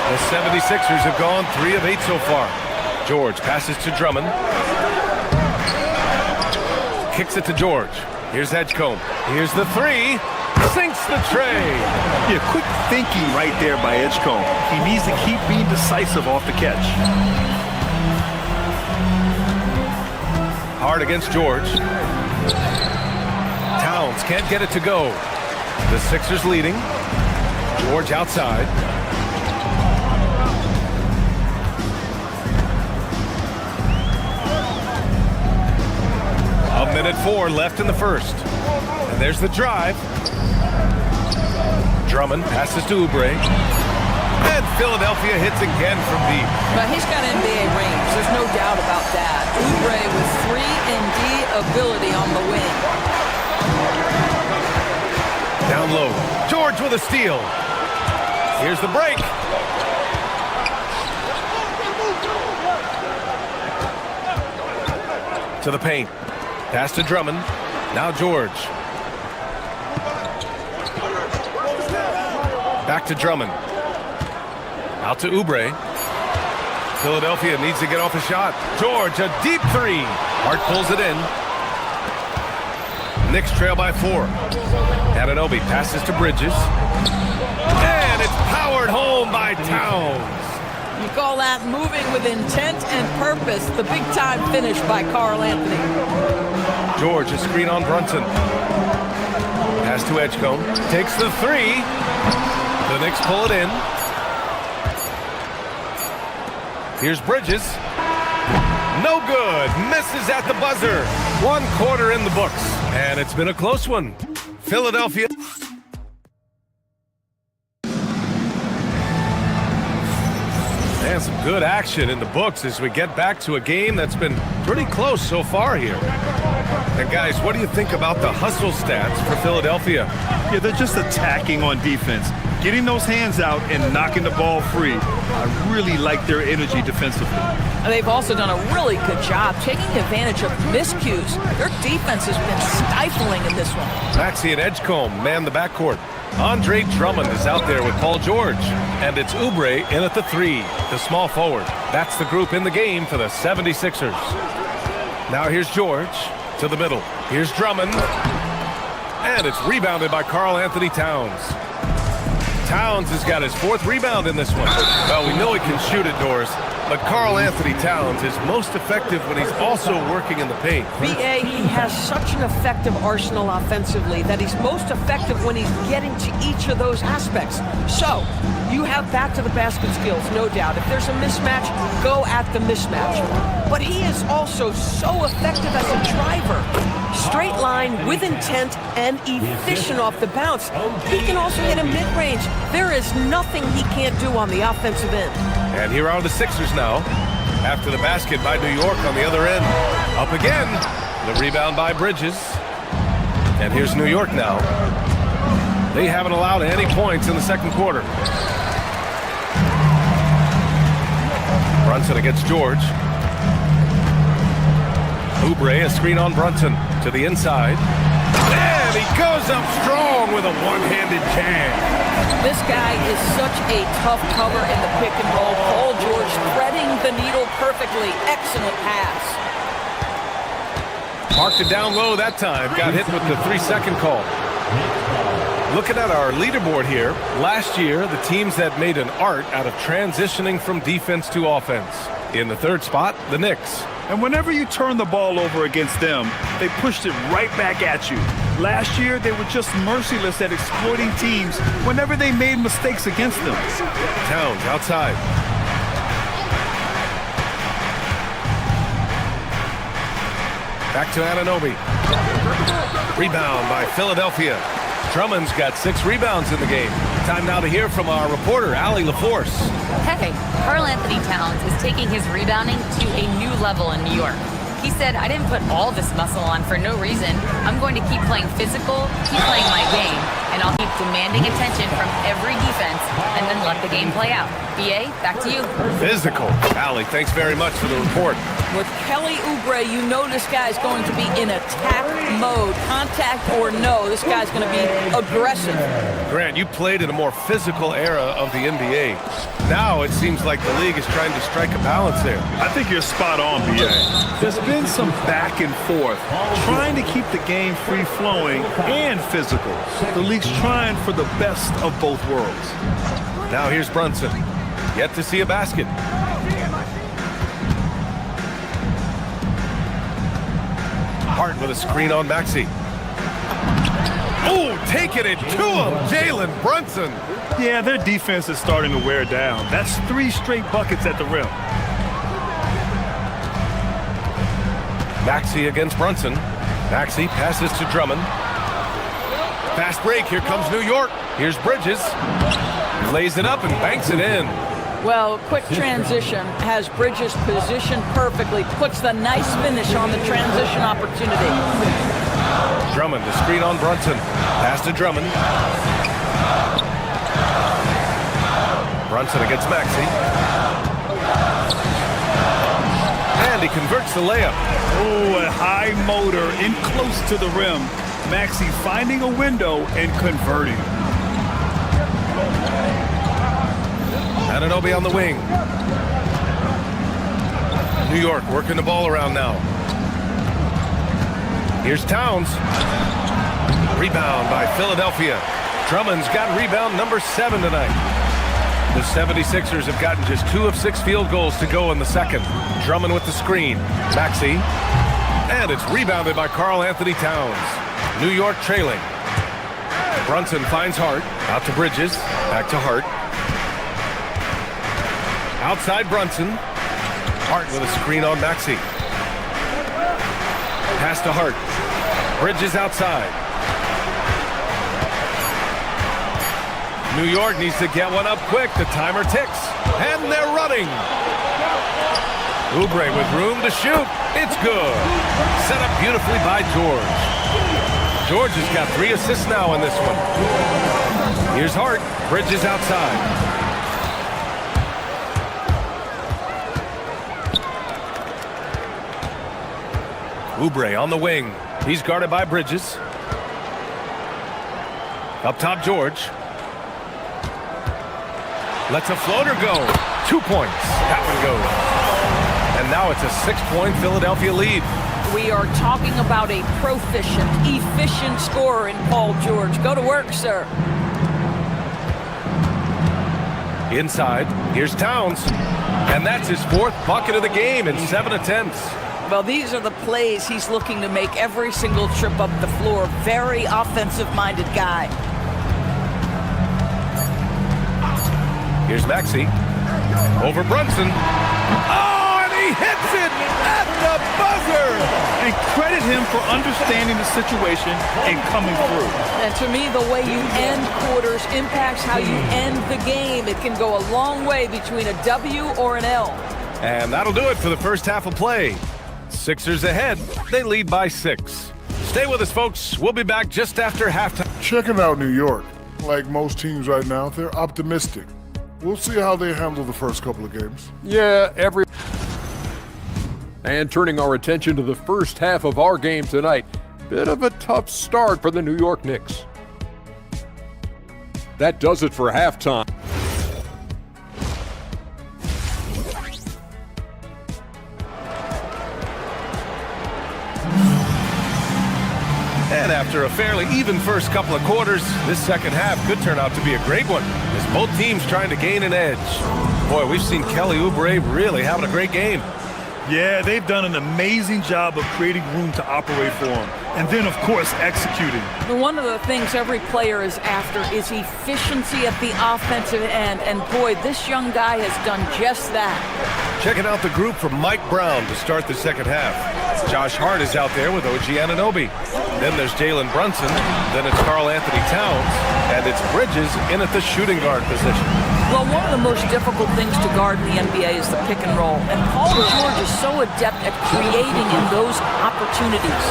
The 76ers have gone 3 of 8 so far. George passes to Drummond. Kicks it to George. Here's Edgecombe. Here's the 3. Sinks the tray. Yeah, quick thinking right there by Edgecombe. He needs to keep being decisive off the catch. Hard against George. Towns can't get it to go. The Sixers leading. George outside. A minute 4 left in the first. And there's the drive. Drummond passes to Oubre. And Philadelphia hits again from deep. But he's got NBA range. There's no doubt about that. Oubre with 3-and-D ability on the wing. Down low. George with a steal. Here's the break. To the paint. Pass to Drummond. Now George. Back to Drummond. Out to Oubre. Philadelphia needs to get off a shot. George, a deep 3. Hart pulls it in. Knicks trail by 4. Anunoby passes to Bridges. And it's powered home by Towns. You call that moving with intent and purpose. The big-time finish by Karl Anthony. George, a screen on Brunson. Pass to Edgecombe. Takes the 3. The Knicks pull it in. Here's Bridges. No good. Misses at the buzzer. 1 quarter in the books. And it's been a close one. Philadelphia. And some good action in the books as we get back to a game that's been pretty close so far here. And guys, what do you think about the hustle stats for Philadelphia? Yeah, they're just attacking on defense. Getting those hands out and knocking the ball free. I really like their energy defensively. And they've also done a really good job taking advantage of miscues. Their defense has been stifling in this one. Maxey and Edgecombe man the backcourt. Andre Drummond is out there with Paul George. And it's Oubre in at the 3, the small forward. That's the group in the game for the 76ers. Now here's George. to the middle. Here's Drummond. And it's rebounded by Karl Anthony Towns. Towns has got his 4th rebound in this one. Well, we know he can shoot it, Doris, but Karl Anthony Towns is most effective when he's also working in the paint. B.A., he has such an effective arsenal offensively that he's most effective when he's getting to each of those aspects. So, you have back-to-the-basket skills, no doubt. If there's a mismatch, go at the mismatch. But he is also so effective as a driver. Straight line, with intent, and efficient off the bounce. He can also hit a mid-range. There is nothing he can't do on the offensive end. And here are the Sixers now. After the basket by New York on the other end. Up again. The rebound by Bridges. And here's New York now. They haven't allowed any points in the second quarter. Brunson against George. Oubre, a screen on Brunson to the inside. And he goes up strong with a one-handed jam. This guy is such a tough cover in the pick and roll. Paul George threading the needle perfectly. Excellent pass. Marked it down low that time. Got hit with the 3-second call. Looking at our leaderboard here, last year the teams that made an art out of transitioning from defense to offense. In the 3rd spot, the Knicks. And whenever you turn the ball over against them, they pushed it right back at you. Last year, they were just merciless at exploiting teams whenever they made mistakes against them. Towns outside. Back to Anunoby. Rebound by Philadelphia. Drummond's got 6 rebounds in the game. Time now to hear from our reporter, Allie LaForce. Hey, Karl Anthony Towns is taking his rebounding to a new level in New York. He said, I didn't put all this muscle on for no reason. I'm going to keep playing physical, keep playing my game, and I'll keep demanding attention from every defense and then let the game play out. B.A., back to you. Physical. Allie, thanks very much for the report. With Kelly Oubre, you know this guy's going to be in attack mode. Contact or no, this guy's going to be aggressive. Grant, you played in a more physical era of the NBA. Now it seems like the league is trying to strike a balance there. I think you're spot on, B.A. There's been some back and forth, trying to keep the game free-flowing and physical. The league's trying for the best of both worlds. Now here's Brunson. Yet to see a basket. Hart with a screen on Maxey. Oh, taking it to him, Jalen Brunson. Yeah, their defense is starting to wear down. That's 3 straight buckets at the rim. Maxey against Brunson. Maxey passes to Drummond. Fast break, here comes New York. Here's Bridges. Lays it up and banks it in. Well, quick transition has Bridges positioned perfectly, puts the nice finish on the transition opportunity. Drummond, the screen on Brunson. Pass to Drummond. Brunson against Maxey. And he converts the layup. Oh, a high motor in close to the rim. Maxey finding a window and converting. Anunoby on the wing. New York working the ball around now. Here's Towns. Rebound by Philadelphia. Drummond's got rebound number 7 tonight. The 76ers have gotten just 2 of 6 field goals to go in the second. Drummond with the screen. Maxey. And it's rebounded by Karl Anthony Towns. New York trailing. Brunson finds Hart. Out to Bridges. Back to Hart. Outside Brunson. Hart with a screen on Maxey. Pass to Hart. Bridges outside. New York needs to get one up quick. The timer ticks. And they're running. Oubre with room to shoot. It's good. Set up beautifully by George. George has got 3 assists now in this one. Here's Hart. Bridges outside. Oubre on the wing. He's guarded by Bridges. Up top, George. Lets a floater go. 2 points. That one goes. And now it's a 6-point Philadelphia lead. We are talking about a proficient, efficient scorer in Paul George. Go to work, sir. Inside, here's Towns. And that's his 4th bucket of the game in 7 attempts. Well, these are the plays he's looking to make every single trip up the floor. Very offensive-minded guy. Here's Maxey. Over Brunson. Oh, and he hits it at the buzzer! And credit him for understanding the situation and coming through. And to me, the way you end quarters impacts how you end the game. It can go a long way between a W or an L. And that'll do it for the first half of play. Sixers ahead. They lead by 6. Stay with us, folks. We'll be back just after halftime. Checking out New York. Like most teams right now, they're optimistic. We'll see how they handle the first couple of games. Yeah, And turning our attention to the first half of our game tonight, bit of a tough start for the New York Knicks. That does it for halftime. And after a fairly even first couple of quarters, this second half could turn out to be a great one, as both teams trying to gain an edge. Boy, we've seen Kelly Oubre really having a great game. Yeah, they've done an amazing job of creating room to operate for him. And then, of course, executing. One of the things every player is after is efficiency at the offensive end. And boy, this young guy has done just that. Checking out the group from Mike Brown to start the second half. Josh Hart is out there with OG Anunoby. Then there's Jalen Brunson. Then it's Karl Anthony Towns. And it's Bridges in at the shooting guard position. Well, one of the most difficult things to guard in the NBA is the pick and roll. And Paul George is so adept at creating in those opportunities.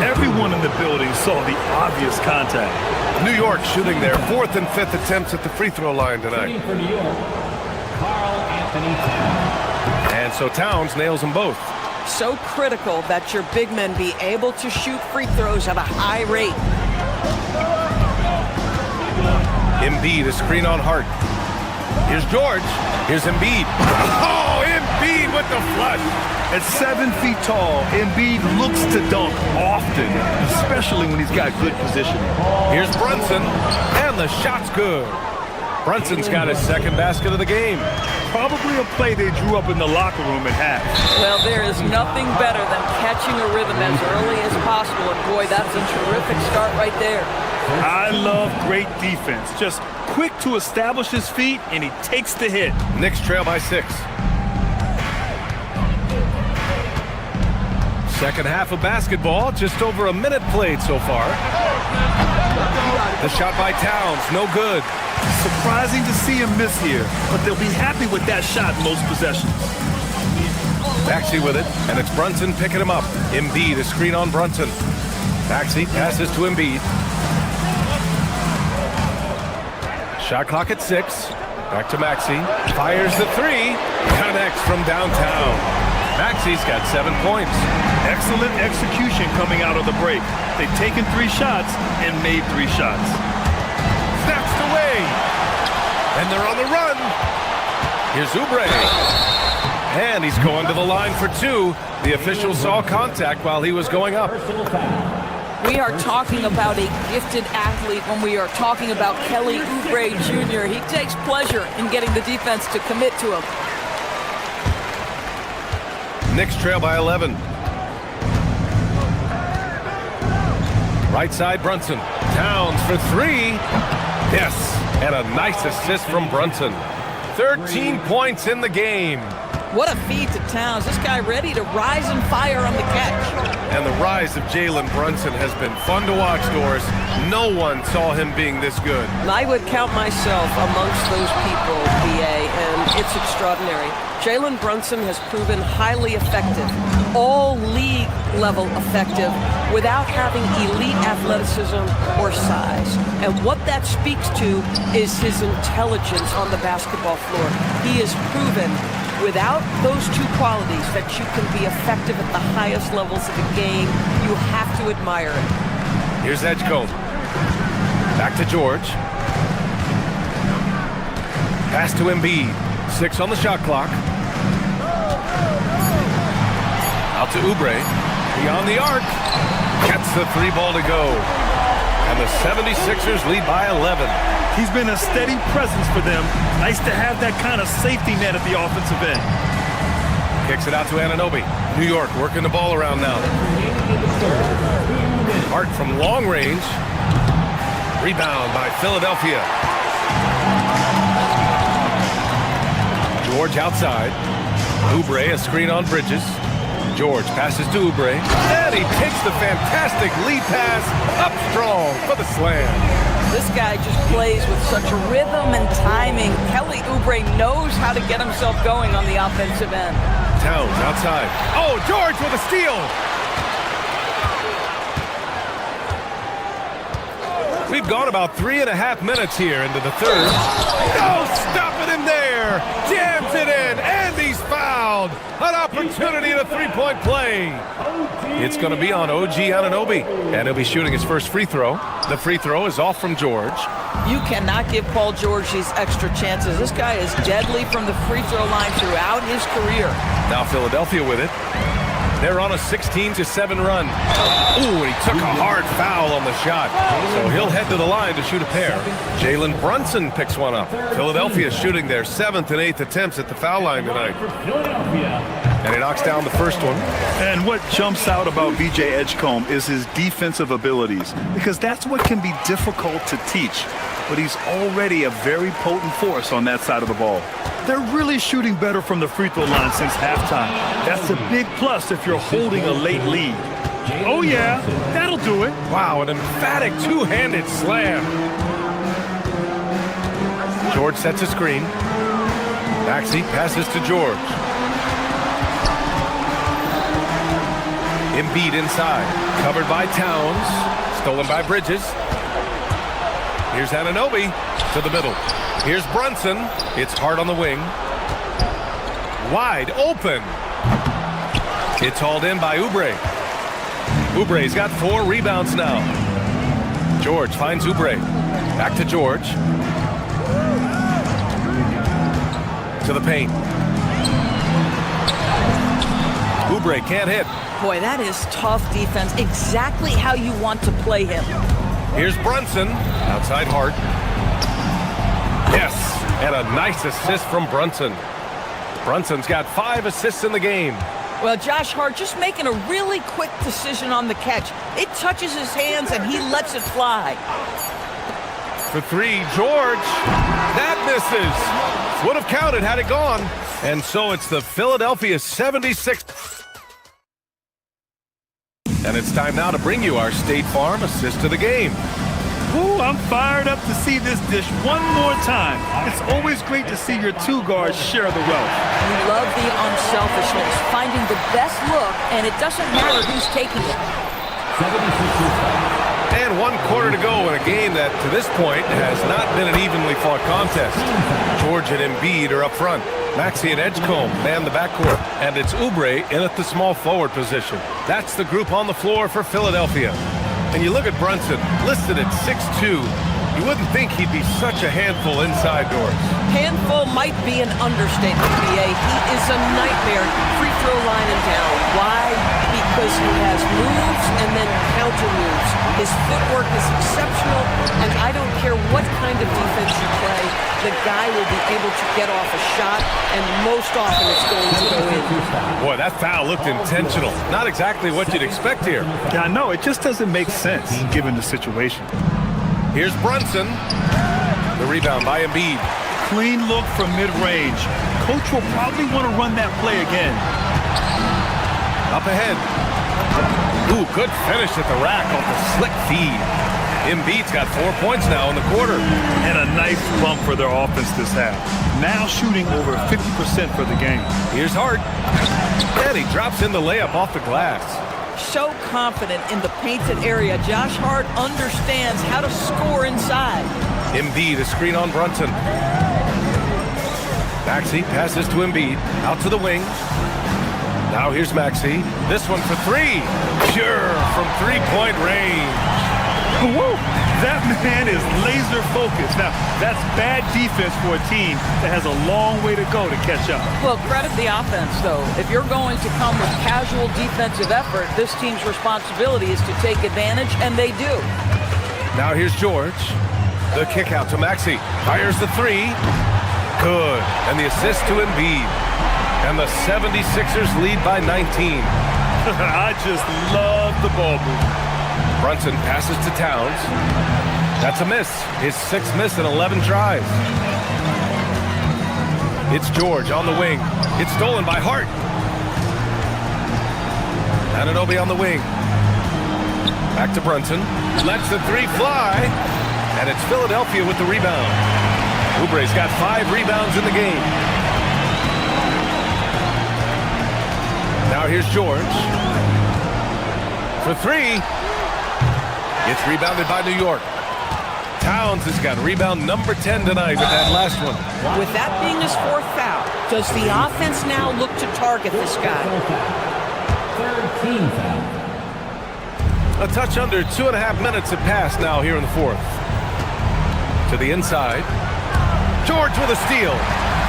Everyone in the building saw the obvious contact. New York shooting their 4th and 5th attempts at the free throw line tonight. For New York, Karl Anthony Towns. And so Towns nails them both. So critical that your big men be able to shoot free throws at a high rate. Embiid, a screen on Hart. Here's George. Here's Embiid. Oh, Embiid with the flush. At 7 feet tall, Embiid looks to dunk often, especially when he's got good positioning. Here's Brunson, and the shot's good. Brunson's got his 2nd basket of the game. Probably a play they drew up in the locker room at half. Well, there is nothing better than catching a rhythm as early as possible, and boy, that's a terrific start right there. I love great defense. Just quick to establish his feet, and he takes the hit. Knicks trail by 6. Second half of basketball, just over a minute played so far. The shot by Towns, no good. Surprising to see him miss here, but they'll be happy with that shot most possessions. Maxey with it, and it's Brunson picking him up. Embiid, a screen on Brunson. Maxey passes to Embiid. Shot clock at 6. Back to Maxey. Fires the 3. Connects from downtown. Maxey's got 7 points. Excellent execution coming out of the break. They've taken 3 shots and made 3 shots. Snatched away. And they're on the run. Here's Oubre. And he's going to the line for 2. The official saw contact while he was going up. We are talking about a gifted athlete when we are talking about Kelly Oubre Jr. He takes pleasure in getting the defense to commit to him. Knicks trail by 11. Right side, Brunson. Towns for 3. Yes, and a nice assist from Brunson. 13 points in the game. What a feed to Towns. This guy ready to rise and fire on the catch. And the rise of Jalen Brunson has been fun to watch, Doris. No one saw him being this good. I would count myself amongst those people, BA, and it's extraordinary. Jalen Brunson has proven highly effective, all league level effective, without having elite athleticism or size. And what that speaks to is his intelligence on the basketball floor. He has proven without those 2 qualities that you can be effective at the highest levels of the game. You have to admire it. Here's Edgecombe. Back to George. Pass to Embiid. 6 on the shot clock. Out to Oubre. beyond the arc. Gets the 3 ball to go. And the 76ers lead by 11. He's been a steady presence for them. Nice to have that kind of safety net at the offensive end. Kicks it out to Anunoby. New York working the ball around now. Hart from long range. Rebound by Philadelphia. George outside. Oubre, a screen on Bridges. George passes to Oubre. And he takes the fantastic lead pass up strong for the slam. This guy just plays with such rhythm and timing. Kelly Oubre knows how to get himself going on the offensive end. Towns outside. Oh, George with a steal. We've gone about 3.5 minutes here into the third. No, stopping him there. Jams it in, and he's fouled. An opportunity in a 3-point play. It's going to be on OG Anunoby, and he'll be shooting his first free throw. The free throw is off from George. You cannot give Paul George these extra chances. This guy is deadly from the free throw line throughout his career. Now Philadelphia with it. They're on a 16-7 run. Ooh, and he took a hard foul on the shot. So he'll head to the line to shoot a pair. Jalen Brunson picks one up. Philadelphia shooting their 7th and 8th attempts at the foul line tonight. And he knocks down the first one. And what jumps out about VJ Edgecombe is his defensive abilities, because that's what can be difficult to teach. But he's already a very potent force on that side of the ball. They're really shooting better from the free throw line since halftime. That's a big plus if you're holding a late lead. Oh yeah, that'll do it. Wow, an emphatic two-handed slam. George sets a screen. Maxey passes to George. Embiid inside, covered by Towns, stolen by Bridges. Here's Anunoby to the middle. Here's Brunson. It's Hart on the wing. Wide open. It's hauled in by Oubre. Oubre's got 4 rebounds now. George finds Oubre. Back to George. To the paint. Oubre can't hit. Boy, that is tough defense. Exactly how you want to play him. Here's Brunson. Outside Hart. Yes, and a nice assist from Brunson. Brunson's got 5 assists in the game. Well, Josh Hart just making a really quick decision on the catch. It touches his hands and he lets it fly. For 3, George. That misses. Would have counted had it gone. And so it's the Philadelphia 76. And it's time now to bring you our State Farm assist of the game. Ooh, I'm fired up to see this dish one more time. It's always great to see your 2 guards share the wealth. We love the unselfishness, finding the best look, and it doesn't matter who's taking it. And 1 quarter to go in a game that, to this point, has not been an evenly fought contest. George and Embiid are up front. Maxey and Edgecombe man the backcourt. And it's Oubre in at the small forward position. That's the group on the floor for Philadelphia. And you look at Brunson, listed at 6'2". You wouldn't think he'd be such a handful inside doors. Handful might be an understatement, BA. He is a nightmare free throw line and down. Why? Because he has moves and then counter moves. His footwork is exceptional, and I don't care what kind of defense you play, the guy will be able to get off a shot, and most often it's going to go in. Boy, that foul looked intentional. Not exactly what you'd expect here. Yeah, I know. It just doesn't make sense given the situation. Here's Brunson. The rebound by Embiid. Clean look from mid-range. Coach will probably want to run that play again. Up ahead. Ooh, good finish at the rack off the slick feed. Embiid's got 4 points now in the quarter. And a nice bump for their offense this half. Now shooting over 50% for the game. Here's Hart. And he drops in the layup off the glass. So confident in the painted area. Josh Hart understands how to score inside. Embiid, a screen on Brunson. Maxey passes to Embiid. Out to the wing. Now here's Maxey. This one for 3. Pure from 3-point range. Woo! That man is laser focused. Now, that's bad defense for a team that has a long way to go to catch up. Well, credit the offense, though. If you're going to come with casual defensive effort, this team's responsibility is to take advantage, and they do. Now here's George. The kick out to Maxey. Fires the three. Good. And the assist to Embiid. And the 76ers lead by 19. I just love the ball movement. Brunson passes to Towns. That's a miss. His sixth miss in 11 tries. It's George on the wing. It's stolen by Hart. Anunoby on the wing. Back to Brunson. Lets the three fly. And it's Philadelphia with the rebound. Oubre's got 5 rebounds in the game. Now here's George. For 3. It's rebounded by New York. Towns has got rebound number 10 tonight with that last one. With that being his 4th foul, does the offense now look to target this guy? 13 foul. A touch under 2.5 minutes have passed now here in the 4th. To the inside. George with a steal.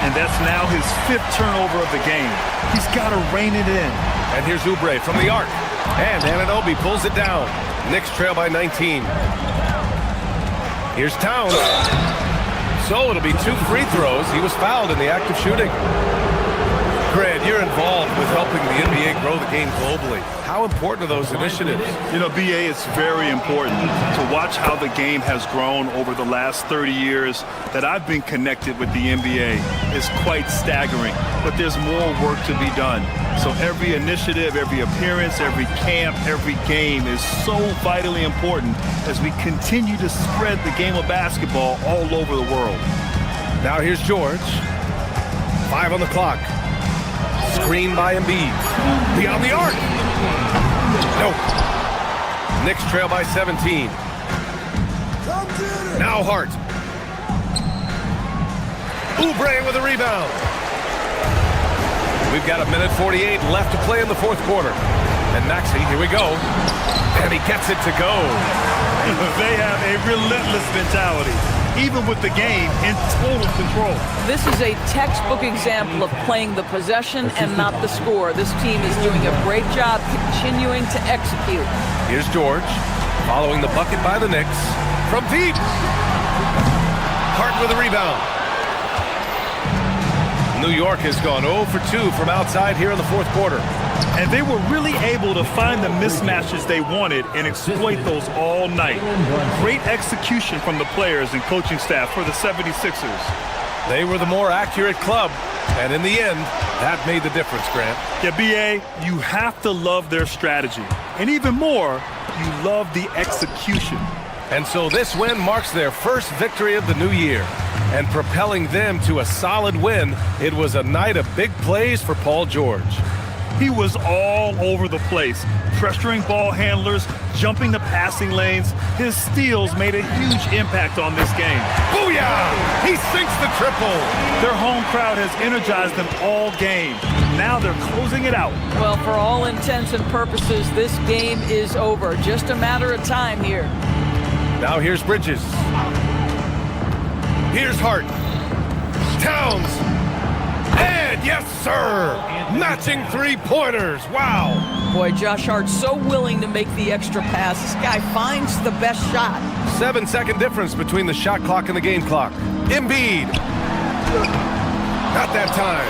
And that's now his 5th turnover of the game. He's got to rein it in. And here's Oubre from the arc. And Anunoby pulls it down. Knicks trail by 19. Here's Towns. So it'll be 2 free throws. He was fouled in the act of shooting. Grant, you're involved with helping the NBA grow the game globally. How important are those initiatives? You know, BA, it's very important to watch how the game has grown over the last 30 years that I've been connected with the NBA. It's quite staggering, but there's more work to be done. So every initiative, every appearance, every camp, every game is so vitally important as we continue to spread the game of basketball all over the world. Now here's George. 5 on the clock. Screen by Embiid. Beyond the arc. Nope. Knicks trail by 17. Now Hart. Oubre with a rebound. We've got 1:48 left to play in the 4th quarter. And Maxey, here we go. And he gets it to go. They have a relentless mentality, even with the game in total control. This is a textbook example of playing the possession and not the score. This team is doing a great job continuing to execute. Here's George, following the bucket by the Knicks. From deep. Hart with a rebound. New York has gone 0 for 2 from outside here in the 4th quarter. And they were really able to find the mismatches they wanted and exploit those all night. Great execution from the players and coaching staff for the 76ers. They were the more accurate club, and in the end, that made the difference, Grant. Yeah, BA, you have to love their strategy. And even more, you love the execution. And so this win marks their first victory of the new year. And propelling them to a solid win, it was a night of big plays for Paul George. He was all over the place, pressuring ball handlers, jumping the passing lanes. His steals made a huge impact on this game. Booyah! He sinks the triple. Their home crowd has energized them all game. Now they're closing it out. Well, for all intents and purposes, this game is over. Just a matter of time here. Now here's Bridges. Here's Hart. Towns. And yes, sir! Matching 3-pointers. Wow! Boy, Josh Hart's so willing to make the extra pass. This guy finds the best shot. 7-second difference between the shot clock and the game clock. Embiid. Not that time.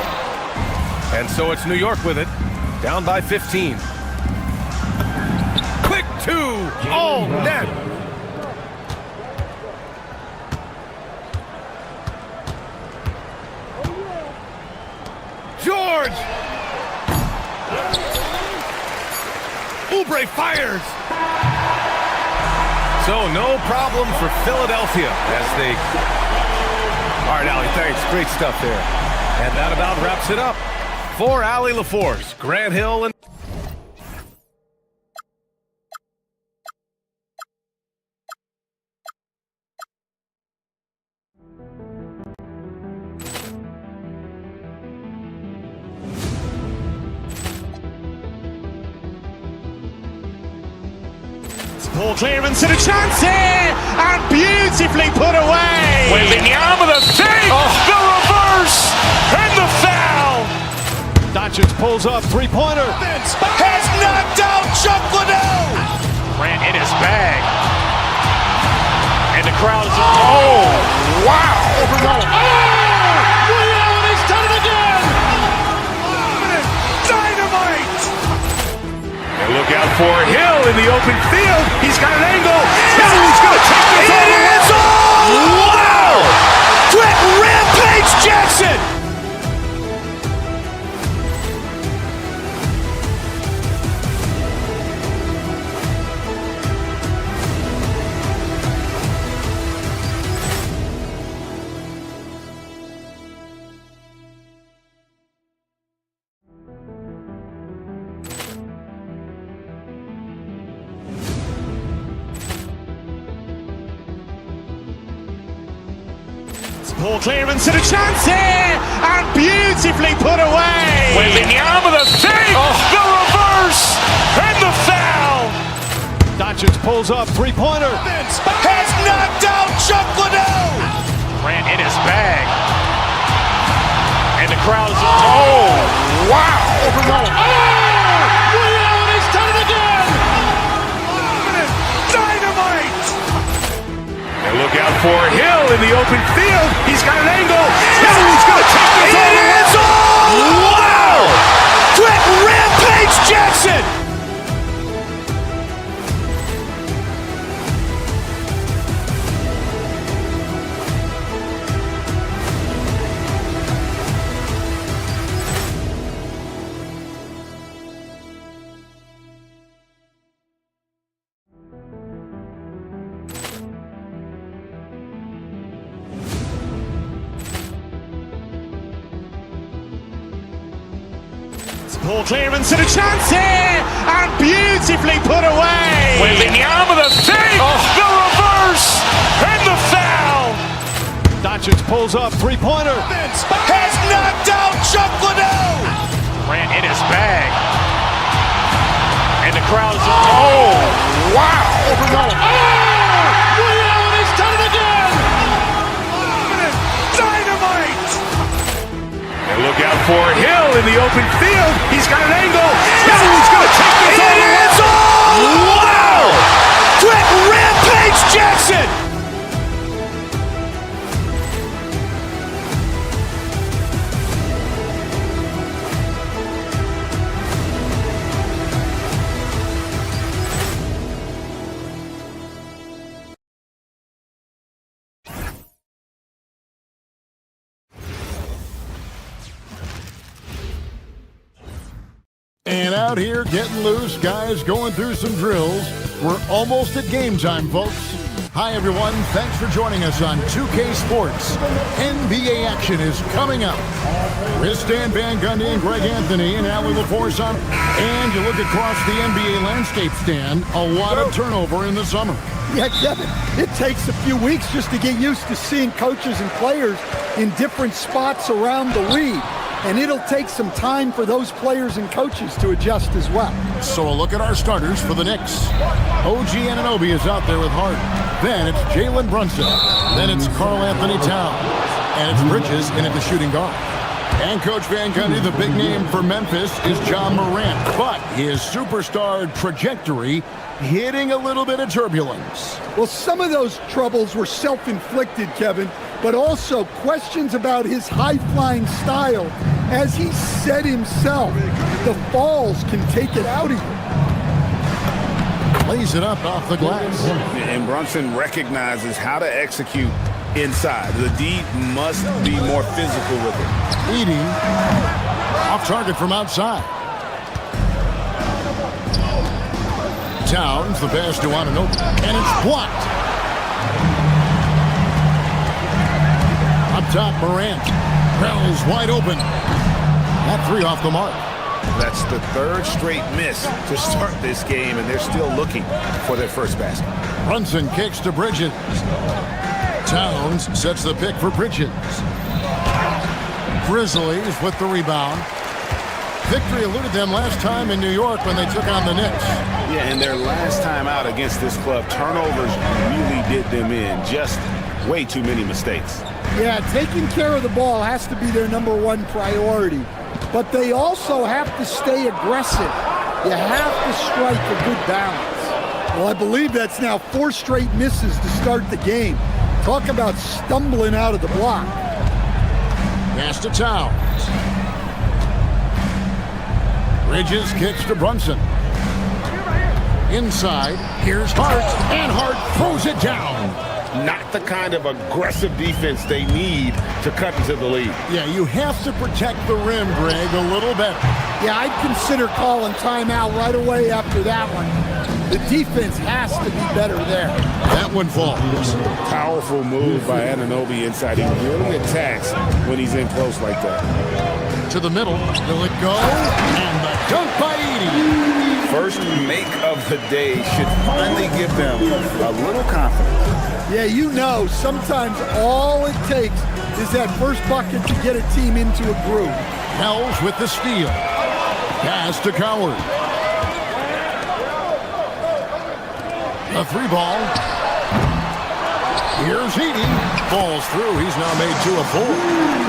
And so it's New York with it. Down by 15. Quick 2. All net. George! Oubre fires! So no problem for Philadelphia as they... All right, Allie, thanks. Great stuff there. And that about wraps it up. For Allie LaForce, Grant Hill, and... Poor clearance and a chance here, and beautifully put away. Wembanyama the fake, the reverse, and the foul. Doncic pulls up, three-pointer. Has knocked out Chuck Liddell. Ran in his bag. And the crowd is, oh, wow. Liddell, and he's done it again. Dynamite. And look out for Hill in the open field. He's got an angle. Hill's going to take this all the way. Wow! Quick Rampage Jackson. Poor clearance and a chance here, and beautifully put away. Wembanyama the fake, the reverse, and the foul. Doncic pulls up, three-pointer. Has knocked out Chuck Liddell. Ran in his bag. And the crowd is, oh, wow. Liddell, and he's done it again. Dynamite. And look out for Hill in the open field. He's got an angle. Hill's going to take this all the way. Wow! Quick Rampage Jackson. Poor clearance and a chance here, and beautifully put away. Wembanyama the fake, the reverse, and the foul. Doncic pulls up, three-pointer. Has knocked out Chuck Liddell. Ran in his bag. And the crowd is, oh, wow. Liddell, and he's done it again. Dynamite. And look out for Hill in the open field. He's got an angle. Hill's going to take this all the way. Wow! Quick Rampage Jackson. And out here getting loose, guys going through some drills. We're almost at game time, folks. Hi, everyone. Thanks for joining us on 2K Sports. NBA action is coming up. With Stan Van Gundy and Greg Anthony and Allie LaForce on. And you look across the NBA landscape, Stan, a lot of turnover in the summer. Yeah, Kevin, it takes a few weeks just to get used to seeing coaches and players in different spots around the league. And it'll take some time for those players and coaches to adjust as well. So a look at our starters for the Knicks. OG Anunoby is out there with Hart. Then it's Jalen Brunson. Then it's Karl Anthony Towns. And it's Bridges in at the shooting guard. And Coach Van Gundy, the big name for Memphis, is John Morant. But his superstar trajectory hitting a little bit of turbulence. Well, some of those troubles were self-inflicted, Kevin, but also questions about his high-flying style. As he said himself, the falls can take it out of you. Lays it up off the glass. And Brunson recognizes how to execute inside. The D must be more physical with it. Eating off target from outside. Towns, the pass to Anunoby, and it's blocked. Up top, Morant. Crowell's wide open. That three off the mark. That's the third straight miss to start this game, and they're still looking for their first basket. Brunson kicks to Bridges. Towns sets the pick for Bridges. Grizzlies with the rebound. Victory eluded them last time in New York when they took on the Knicks. Yeah, and their last time out against this club, turnovers really did them in. Just way too many mistakes. Yeah, taking care of the ball has to be their #1 priority. But they also have to stay aggressive. You have to strike a good balance. Well, I believe that's now 4 straight misses to start the game. Talk about stumbling out of the block. Pass to Towns. Bridges kicks to Brunson. Inside, here's Hart, and Hart throws it down. Not the kind of aggressive defense they need to cut into the lead. Yeah, you have to protect the rim, Greg, a little better. Yeah, I'd consider calling timeout right away after that one. The defense has to be better there. That one falls. Powerful move by Anunoby inside. He really attacks when he's in close like that. To the middle, will it go? And the dunk by Edey. First make of the day should finally give them a little confidence. Yeah, you know, sometimes all it takes is that first bucket to get a team into a groove. Hells with the steal. Pass to Coward. A 3-ball. Here's Edey. Falls through. He's now made 2 of 4.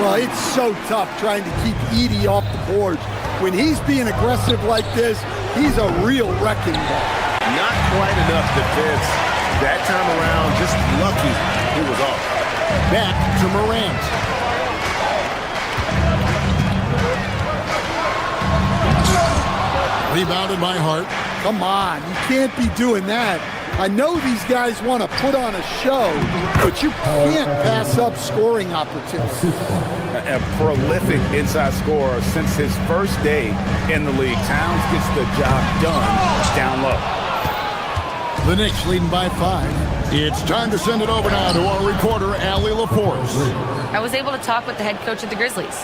Well, it's so tough trying to keep Edey off the boards. When he's being aggressive like this, he's a real wrecking ball. Not quite enough defense that time around. Just lucky he was off. Back to Morant. Rebounded by Hart. Come on, you can't be doing that. I know these guys want to put on a show, but you can't pass up scoring opportunities. A prolific inside scorer since his first day in the league. Towns gets the job done down low. The Knicks leading by 5. It's time to send it over now to our reporter, Allie LaForce. I was able to talk with the head coach of the Grizzlies.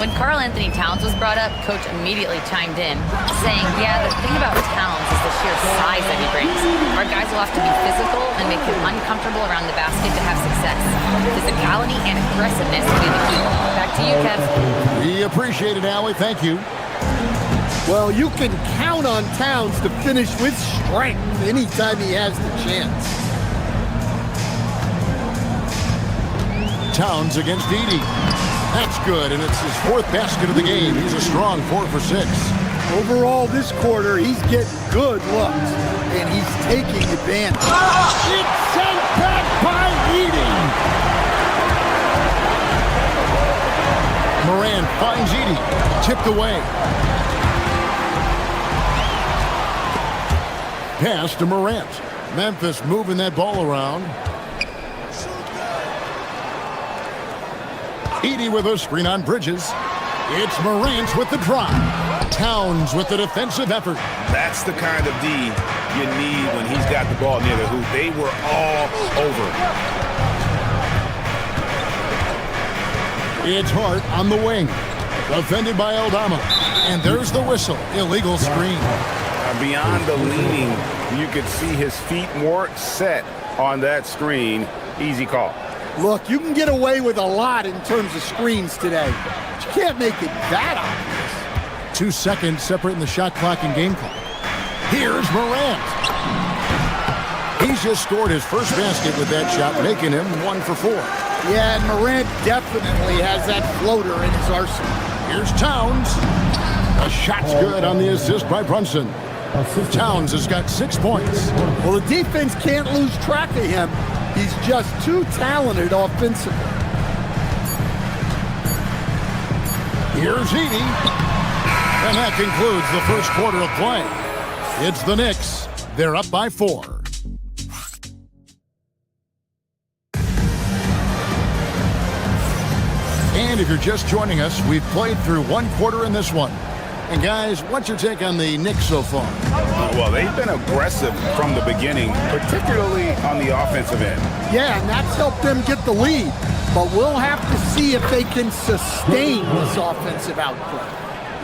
When Karl Anthony Towns was brought up, Coach immediately chimed in, saying, yeah, the thing about Towns is the sheer size that he brings. Our guys will have to be physical and make him uncomfortable around the basket to have success. Physicality and aggressiveness will be the key. Back to you, Kev. We appreciate it, Allie. Thank you. Well, you can count on Towns to finish with strength anytime he has the chance. Towns against Edey. That's good, and it's his 4th basket of the game. He's a strong 4 for 6. Overall, this quarter, he's getting good looks, and he's taking advantage. It's sent back by Edey. Moran finds Edey. Tipped away. Pass to Morant. Memphis moving that ball around. Edey with a screen on Bridges. It's Morant with the drive. Towns with the defensive effort. That's the kind of D you need when he's got the ball near the hoop. They were all over. It's Hart on the wing. Defended by Aldama. And there's the whistle. Illegal screen. Beyond the leaning, you could see his feet weren't set on that screen. Easy call. Look, you can get away with a lot in terms of screens today. But you can't make it that obvious. 2 seconds separating the shot clock and game clock. Here's Morant. He's just scored his first basket with that shot, making him 1 for 4. Yeah, and Morant definitely has that floater in his arsenal. Here's Towns. The shot's good on the assist by Brunson. Towns has got 6 points. Well, the defense can't lose track of him. He's just too talented offensively. Here's Edey. And that concludes the first quarter of play. It's the Knicks. They're up by 4. And if you're just joining us, we've played through 1 quarter in this one. And guys, what's your take on the Knicks so far? Well, they've been aggressive from the beginning, particularly on the offensive end. Yeah, and that's helped them get the lead. But we'll have to see if they can sustain this offensive output.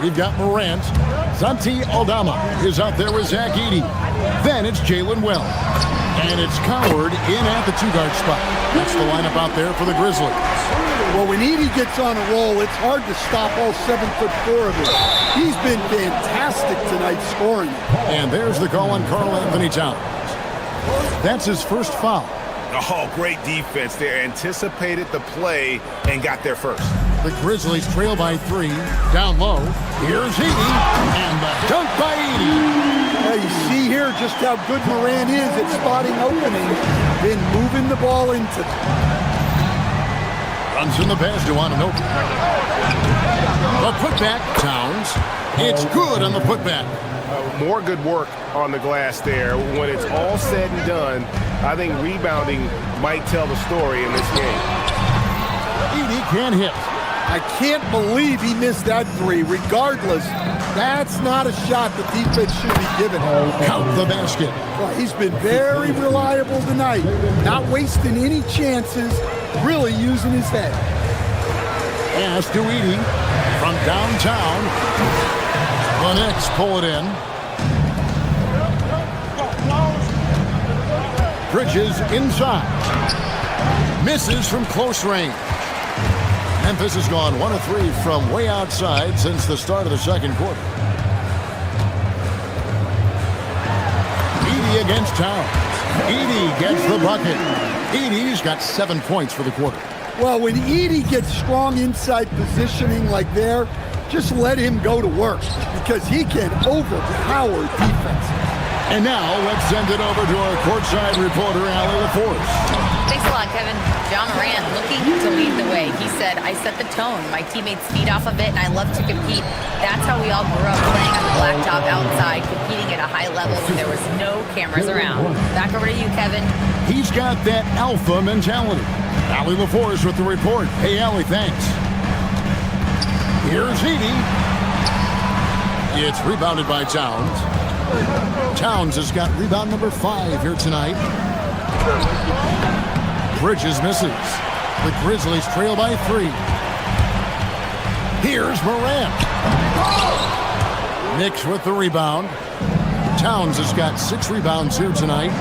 We've got Morant. Santi Aldama is out there with Zach Edey. Then it's Jalen Well. And it's Coward in at the 2-guard spot. That's the lineup out there for the Grizzlies. Well, when Edey gets on a roll, it's hard to stop all 7'4" of him. He's been fantastic tonight scoring. And there's the call on Karl Anthony Towns. That's his first foul. Oh, great defense there. Anticipated the play and got there first. The Grizzlies trail by 3. Down low. Here's Edey. And the dunk by Edey. Now you see here just how good Morant is at spotting openings, then moving the ball into. Runs in the pass to Anunoby. The putback, Towns. It's good on the putback. More good work on the glass there. When it's all said and done, I think rebounding might tell the story in this game. Edey can't hit. I can't believe he missed that 3. Regardless, that's not a shot the defense should be giving him. Count the basket. Well, he's been very reliable tonight. Not wasting any chances, really using his head. Pass to Edey from downtown. The Knicks pull it in. Bridges inside. Misses from close range. Memphis has gone 1 of 3 from way outside since the start of the second quarter. Edey against Towns. Edey gets the bucket. Edey's got 7 points for the quarter. Well, when Edey gets strong inside positioning like there, just let him go to work because he can overpower defense. And now let's send it over to our courtside reporter, Allie LaForce. Thanks a lot, Kevin. John Morant looking to lead the way. He said, I set the tone. My teammates feed off of it, and I love to compete. That's how we all grew up, playing on the blacktop outside, competing at a high level when there was no cameras around. Back over to you, Kevin. He's got that alpha mentality. Allie LaForce with the report. Hey, Allie, thanks. Here's Edey. It's rebounded by Towns. Towns has got rebound number 5 here tonight. Bridges misses. The Grizzlies trail by 3. Here's Morant. Knicks with the rebound. Towns has got 6 rebounds here tonight.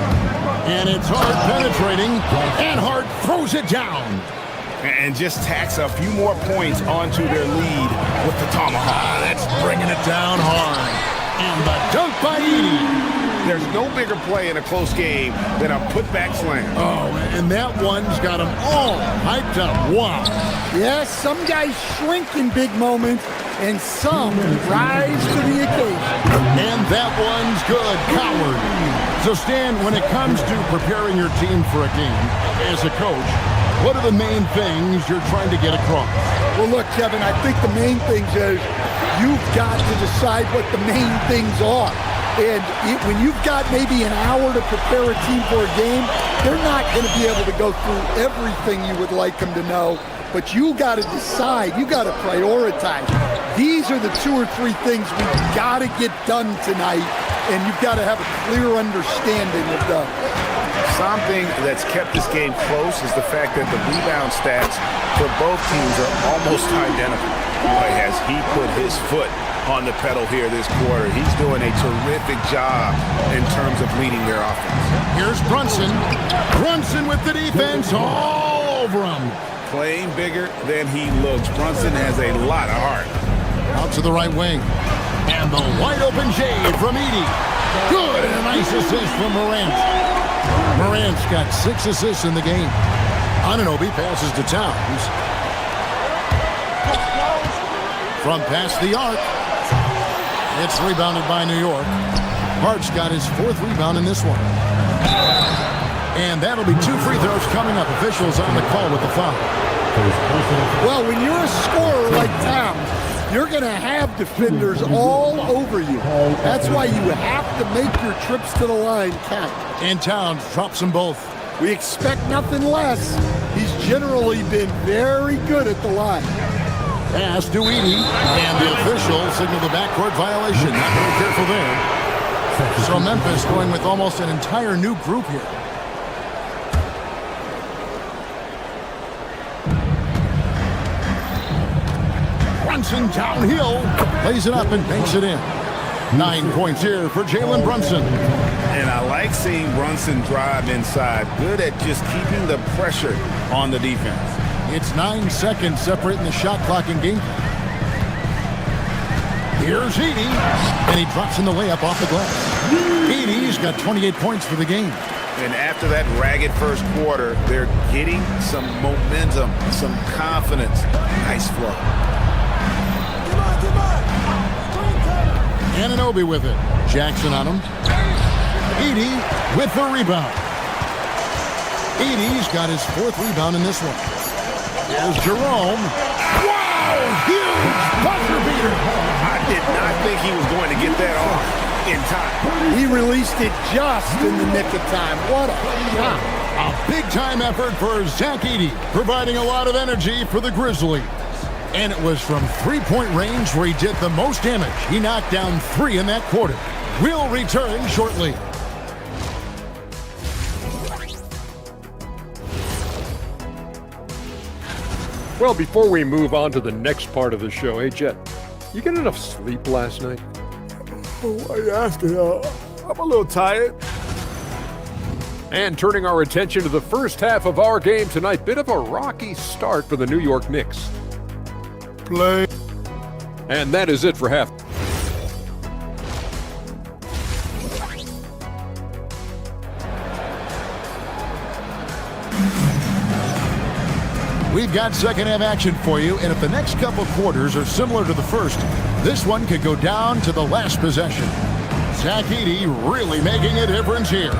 And it's Hart penetrating. And Hart throws it down. And just tacks a few more points onto their lead with the tomahawk. That's bringing it down hard. And the dunk by Edey. There's no bigger play in a close game than a putback slam. Oh, and that one's got them all hyped up. Wow. Yes, some guys shrink in big moments, and some rise to the occasion. And that one's good. Coward. So, Stan, when it comes to preparing your team for a game, as a coach, what are the main things you're trying to get across? Well, look, Kevin, I think the main things is you've got to decide what the main things are. And when you've got maybe an hour to prepare a team for a game, they're not going to be able to go through everything you would like them to know. But you got to decide. You got to prioritize. These are the 2 or 3 things we've got to get done tonight, and you've got to have a clear understanding of them. Something that's kept this game close is the fact that the rebound stats for both teams are almost identical. Boy, has he put his foot on the pedal here this quarter. He's doing a terrific job in terms of leading their offense. Here's Brunson. Brunson with the defense all over him. Playing bigger than he looks. Brunson has a lot of heart. Out to the right wing. And the wide open shade from Edey. Good, and a nice assist from Morant. Morant's got 6 assists in the game. Anunoby passes to Towns. From past the arc. It's rebounded by New York. Hart's got his 4th rebound in this one. And that'll be 2 free throws coming up. Officials on the call with the foul. Well, when you're a scorer like Towns, you're going to have defenders all over you. That's why you have to make your trips to the line count. And Towns drops them both. We expect nothing less. He's generally been very good at the line. Pass to Edey, and the official signaled the backcourt violation. Not very careful there. So Memphis going with almost an entire new group here. Brunson downhill, plays it up and banks it in. 9 points here for Jalen Brunson. And I like seeing Brunson drive inside. Good at just keeping the pressure on the defense. It's 9 seconds separating the shot clock and game. Here's Edey, and he drops in the layup off the glass. Edey's got 28 points for the game. And after that ragged first quarter, they're getting some momentum, some confidence. Nice flow. Anunoby with it. Jackson on him. Edey with the rebound. Edey's got his 4th rebound in this one. Here's Jerome. Wow! Huge buzzer beater. I did not think he was going to get that off in time. He released it just in the nick of time. What a shot. A big-time effort for Zach Edey, providing a lot of energy for the Grizzlies. And it was from three-point range where he did the most damage. He knocked down 3 in that quarter. We'll return shortly. Well, before we move on to the next part of the show, hey, Jet, you get enough sleep last night? Oh, why are you asking? I'm a little tired. And turning our attention to the first half of our game tonight, bit of a rocky start for the New York Knicks. Play. And that is it for half. We've got second half action for you, and if the next couple quarters are similar to the first, this one could go down to the last possession. Zach Edey really making a difference here.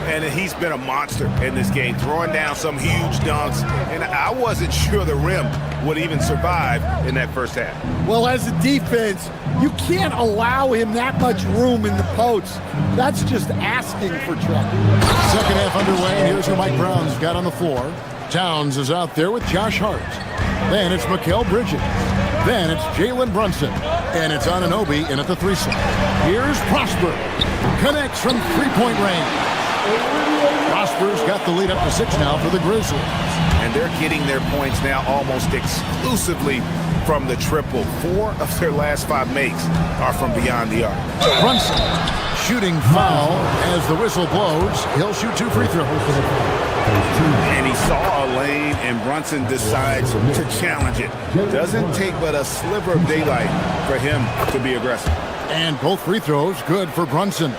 And he's been a monster in this game, throwing down some huge dunks, and I wasn't sure the rim would even survive in that first half. Well, as a defense, you can't allow him that much room in the post. That's just asking for trouble. Second half underway, and here's who Mike Brown's got on the floor. Towns is out there with Josh Hart. Then it's Mikal Bridges. Then it's Jalen Brunson. And it's Anunoby in at the 3 slot. Here's Prosper. Connects from three-point range. Prosper's got the lead up to 6 now for the Grizzlies. And they're getting their points now almost exclusively from the triple. 4 of their last 5 makes are from beyond the arc. Brunson shooting foul as the whistle blows. He'll shoot 2 free throws. And he saw a lane, and Brunson decides to challenge it. Doesn't take but a sliver of daylight for him to be aggressive. And both free throws good for Brunson.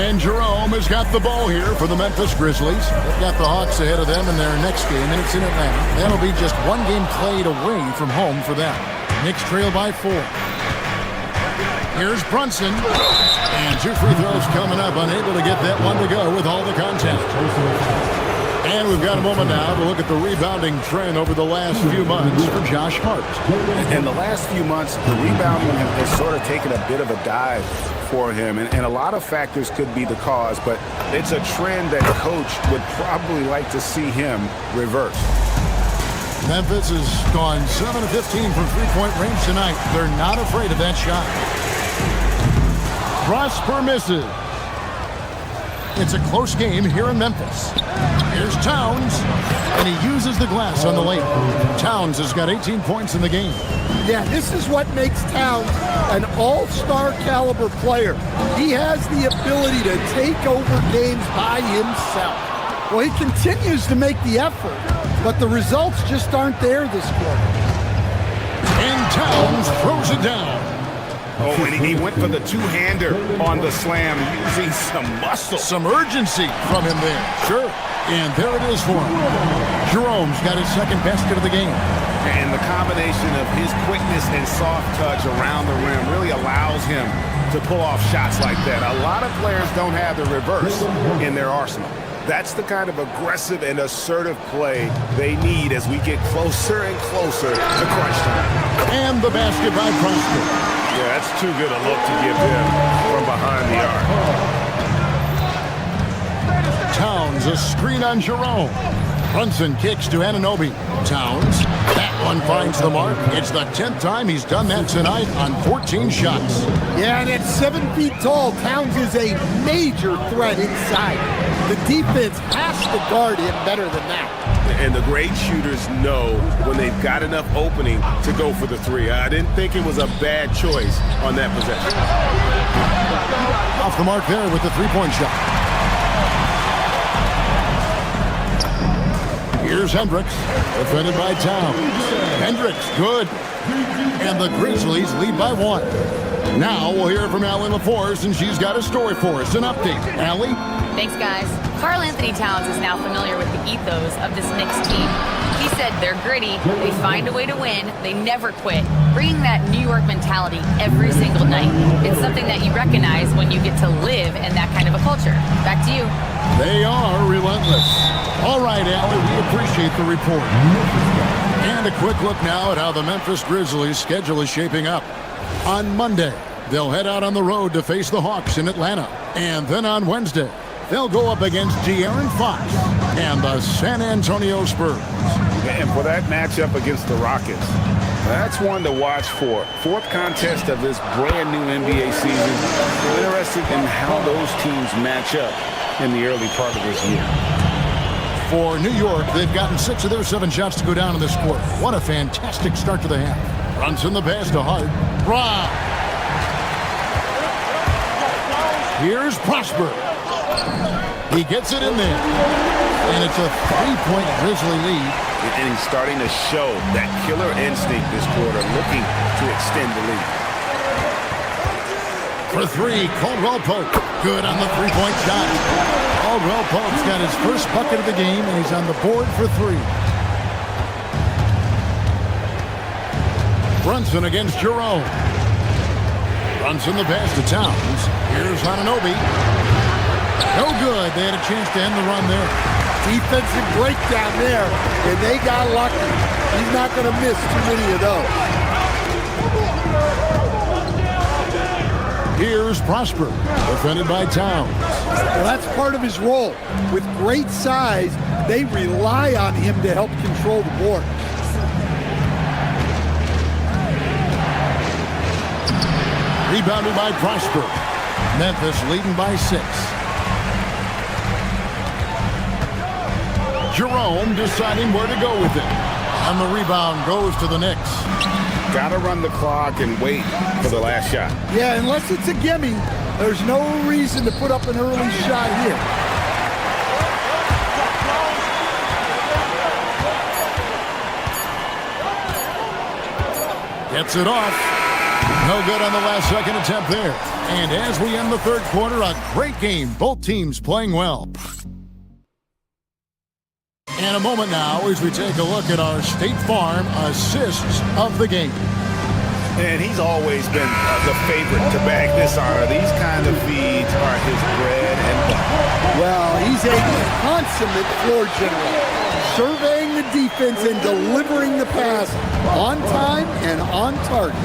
And Jerome has got the ball here for the Memphis Grizzlies. They've got the Hawks ahead of them in their next game, and it's in Atlanta. That'll be just 1 game played away from home for them. Knicks trail by 4. Here's Brunson. And 2 free throws coming up, unable to get that one to go with all the contact. And we've got a moment now to look at the rebounding trend over the last few months for Josh Hart. In the last few months, the rebounding has sort of taken a bit of a dive for him, and a lot of factors could be the cause, but it's a trend that coach would probably like to see him reverse. Memphis has gone 7 of 15 from three-point range tonight. They're not afraid of that shot. Prosper misses. It's a close game here in Memphis. Here's Towns, and he uses the glass on the layup. Towns has got 18 points in the game. Yeah, this is what makes Towns an all-star caliber player. He has the ability to take over games by himself. Well, he continues to make the effort, but the results just aren't there this quarter. And Towns throws it down. Oh, and he went for the two-hander on the slam, using some muscle. Some urgency from him there. Sure. And there it is for him. Jerome's got his second basket of the game. And the combination of his quickness and soft touch around the rim really allows him to pull off shots like that. A lot of players don't have the reverse in their arsenal. That's the kind of aggressive and assertive play they need as we get closer and closer to crunch time. And the basket by Prosper. Yeah, that's too good a look to give him from behind the arc. Towns, a screen on Jerome. Brunson kicks to Anunoby. Towns, that one finds the mark. It's the 10th time he's done that tonight on 14 shots. Yeah, and at 7 feet tall, Towns is a major threat inside. The defense has to guard him better than that. And the great shooters know when they've got enough opening to go for the 3. I didn't think it was a bad choice on that possession. Off the mark there with the 3-point shot. Here's Hendricks, defended by Towns. Hendricks, good. And the Grizzlies lead by 1. Now we'll hear from Allie LaForce, and she's got a story for us. An update. Allie? Thanks, guys. Karl Anthony Towns is now familiar with the ethos of this Knicks team. He said they're gritty, they find a way to win, they never quit, bringing that New York mentality every single night. It's something that you recognize when you get to live in that kind of a culture. Back to you. They are relentless. All right, Allie, we appreciate the report. And a quick look now at how the Memphis Grizzlies' schedule is shaping up. On Monday, they'll head out on the road to face the Hawks in Atlanta. And then on Wednesday, they'll go up against De'Aaron Fox and the San Antonio Spurs. And for that matchup against the Rockets, that's one to watch for. 4th contest of this brand new NBA season. Interested in how those teams match up in the early part of this year. For New York, they've gotten 6 of their 7 shots to go down in this quarter. What a fantastic start to the half. Runs in the pass to Hart. Brown. Here's Prosper. He gets it in there. And it's a 3-point Grizzly lead. And he's starting to show that killer instinct this quarter, looking to extend the lead. For 3, Caldwell Pope. Good on the 3-point shot. Caldwell Pope's got his first bucket of the game, and he's on the board for 3. Brunson against Jerome. Brunson the pass to Towns. Here's Anunoby. No good. They had a chance to end the run there. Defensive breakdown there, and they got lucky. He's not going to miss too many of those. Here's Prosper, defended by Towns. Well, that's part of his role. With great size, they rely on him to help control the board. Rebounded by Prosper. Memphis leading by 6. Jerome deciding where to go with it. And the rebound goes to the Knicks. Got to run the clock and wait for the last shot. Yeah, unless it's a gimme, there's no reason to put up an early shot here. Gets it off. No good on the last second attempt there. And as we end the third quarter, a great game. Both teams playing well. And a moment now as we take a look at our State Farm assists of the game. And he's always been the favorite to bag this honor. These kind of feeds are his bread and butter. Well, he's a consummate floor general, surveying the defense and delivering the pass on time and on target.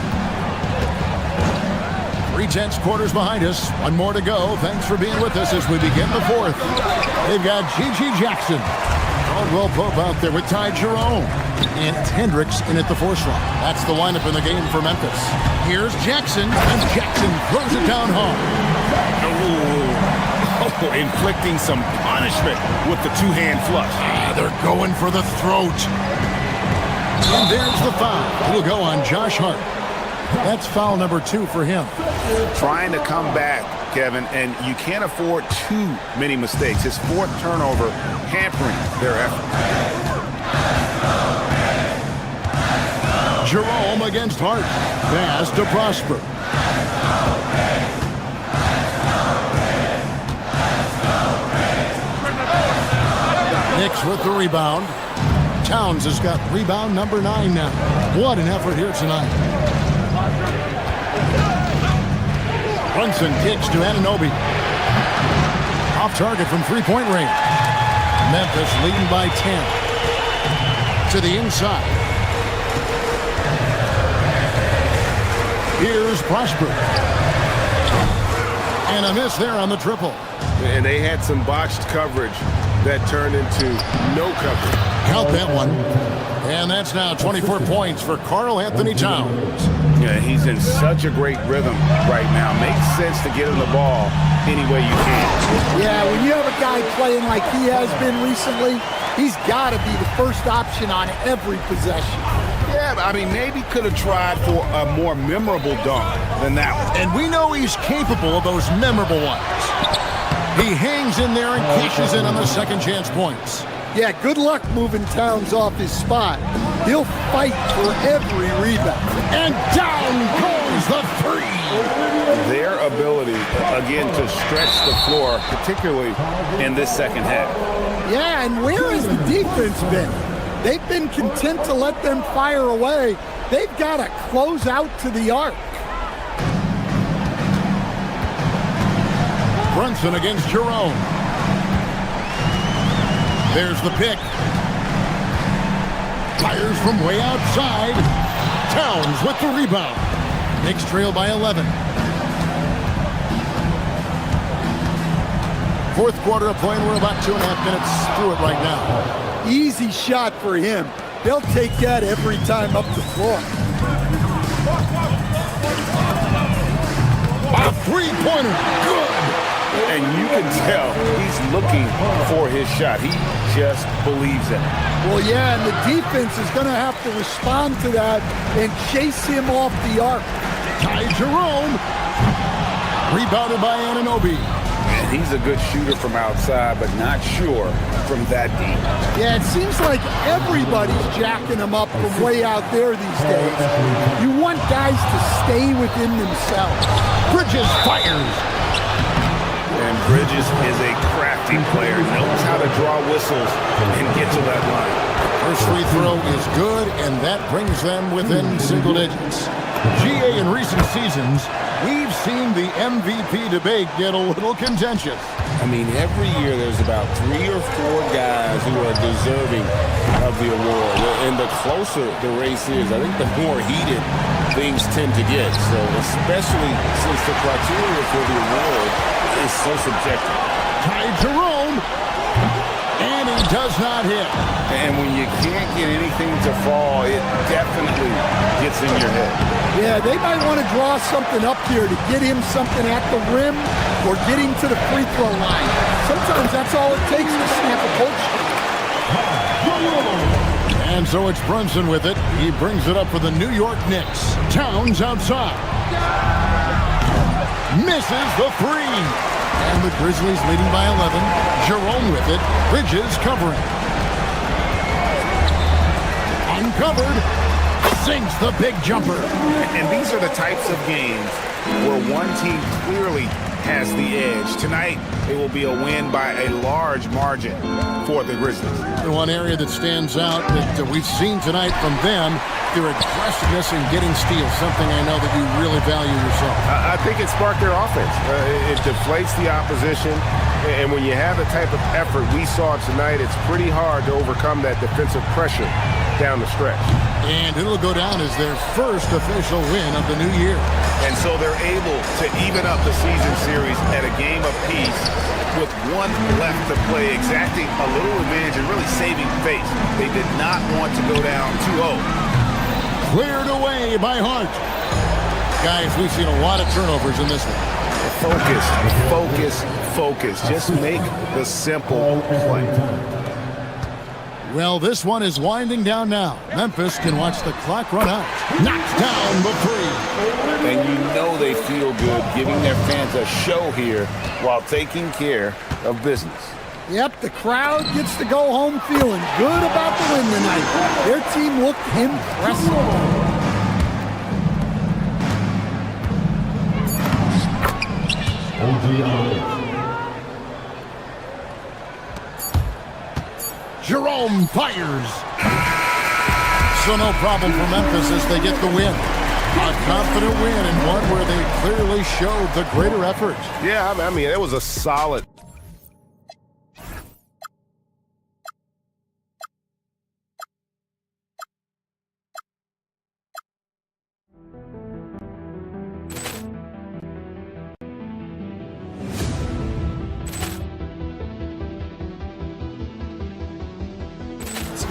3/10 quarters behind us. One more to go. Thanks for being with us as we begin the fourth. They've got G.G. Jackson. Caldwell Pope out there with Ty Jerome. And Hendricks in at the 4 slot. That's the lineup in the game for Memphis. Here's Jackson, and Jackson throws it down hard. Oh, inflicting some punishment with the 2-hand flush. They're going for the throat. And there's the foul. It'll go on Josh Hart. That's foul number 2 for him. Trying to come back, Kevin, and you can't afford too many mistakes. His 4th turnover hampering their effort. Jerome against Hart. Pass to Prosper. Knicks with the rebound. Towns has got rebound number 9 now. What an effort here tonight. Brunson kicks to Anunoby. Off target from 3-point range. Memphis leading by 10. To the inside. Here's Prosper. And a miss there on the triple. And they had some botched coverage that turned into no coverage. Count that one. And that's now 24 points for Karl Anthony Towns. Yeah, he's in such a great rhythm right now. Makes sense to get him the ball any way you can. Yeah, when you have a guy playing like he has been recently, he's got to be the first option on every possession. Yeah, I mean, maybe could have tried for a more memorable dunk than that one. And we know he's capable of those memorable ones. He hangs in there and cashes in on the second chance points. Yeah, good luck moving Towns off his spot. He'll fight for every rebound. And down goes the three. Their ability, again, to stretch the floor, particularly in this second half. Yeah, and where has the defense been? They've been content to let them fire away. They've got to close out to the arc. Brunson against Jerome. There's the pick. Fires from way outside. Towns with the rebound. Knicks trail by 11. Fourth quarter of play, and we're about 2.5 minutes through it right now. Easy shot for him. They'll take that every time up the floor. A three-pointer. Good. And you can tell he's looking for his shot. He just believes in it. Well, yeah, and the defense is going to have to respond to that and chase him off the arc. Ty Jerome. Rebounded by Anunoby. And he's a good shooter from outside, but not sure from that deep. Yeah, it seems like everybody's jacking him up from way out there these days. You want guys to stay within themselves. Bridges fires. And Bridges is a crafty player, knows how to draw whistles and get to that line. First free throw is good, and that brings them within single digits. GA in recent seasons, we've seen the MVP debate get a little contentious. I mean, every year there's about 3 or 4 guys who are deserving of the award. And the closer the race is, I think the more heated things tend to get. So especially since the criteria for the award is so subjective. Ty Jerome, and he does not hit. And when you can't get anything to fall, it definitely gets in your head. Yeah, they might want to draw something up here to get him something at the rim or get him to the free throw line. Sometimes that's all it takes to snap a coach. And so it's Brunson with it. He brings it up for the New York Knicks. Towns outside. Misses the three. And the Grizzlies leading by 11. Jerome with it. Bridges covering. Uncovered. Sinks the big jumper. And these are the types of games where one team clearly has the edge. Tonight, it will be a win by a large margin for the Grizzlies. One area that stands out that we've seen tonight from them, their aggressiveness in getting steals, something I know that you really value yourself. I think it sparked their offense. It deflates the opposition, and when you have the type of effort we saw tonight, it's pretty hard to overcome that defensive pressure down the stretch. And it'll go down as their first official win of the new year. And so they're able to even up the season series at a game apiece with one left to play, exacting a little revenge and really saving face. They did not want to go down 2-0. Cleared away by Hart. Guys, we've seen a lot of turnovers in this one. Focus, focus, focus. Just make the simple play. Well, this one is winding down now. Memphis can watch the clock run out. Knocks down the three. And you know they feel good giving their fans a show here while taking care of business. Yep, the crowd gets to go home feeling good about the win tonight. Their team looked impressive. Jerome fires. So no problem for Memphis as they get the win. A confident win and one where they clearly showed the greater effort. Yeah, I mean, it was a solid.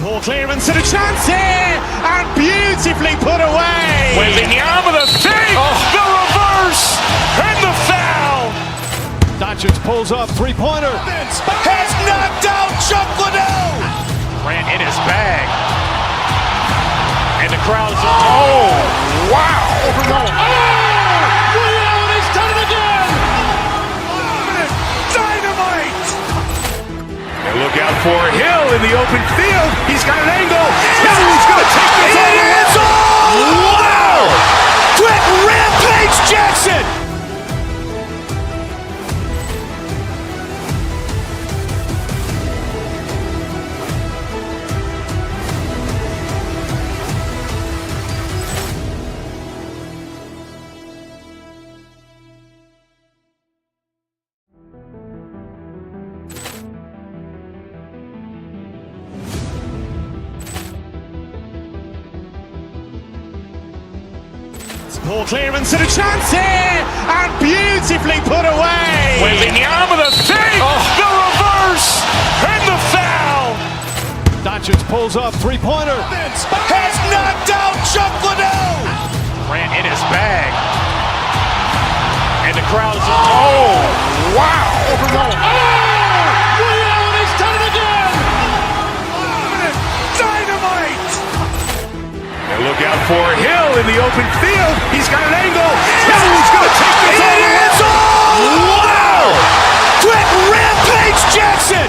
Poor clearance and a chance here, and beautifully put away. Wembanyama the save, the reverse, and the foul. Doncic pulls up, three-pointer. Has knocked out Chuck Liddell. Ran in his bag. And the crowd is, oh, wow. Liddell, and he's done it again. Dynamite. And look look out for Hill in the open field. He's got an angle. Hill's going to take this all the way. Wow! Quick rampage Jackson! Poor clearance and a chance here, and beautifully put away. With the arm of the save, the reverse, and the foul. Doncic pulls up, three-pointer. Vince has knocked out Chuck Liddell. Grant in his bag. And the crowd's oh, wow. Overall. Oh, Ray Allen has done it again. Dynamite. And look out for Hill in the open field. He's got an angle. Hill's going to take this all the way. Wow! Quick rampage Jackson.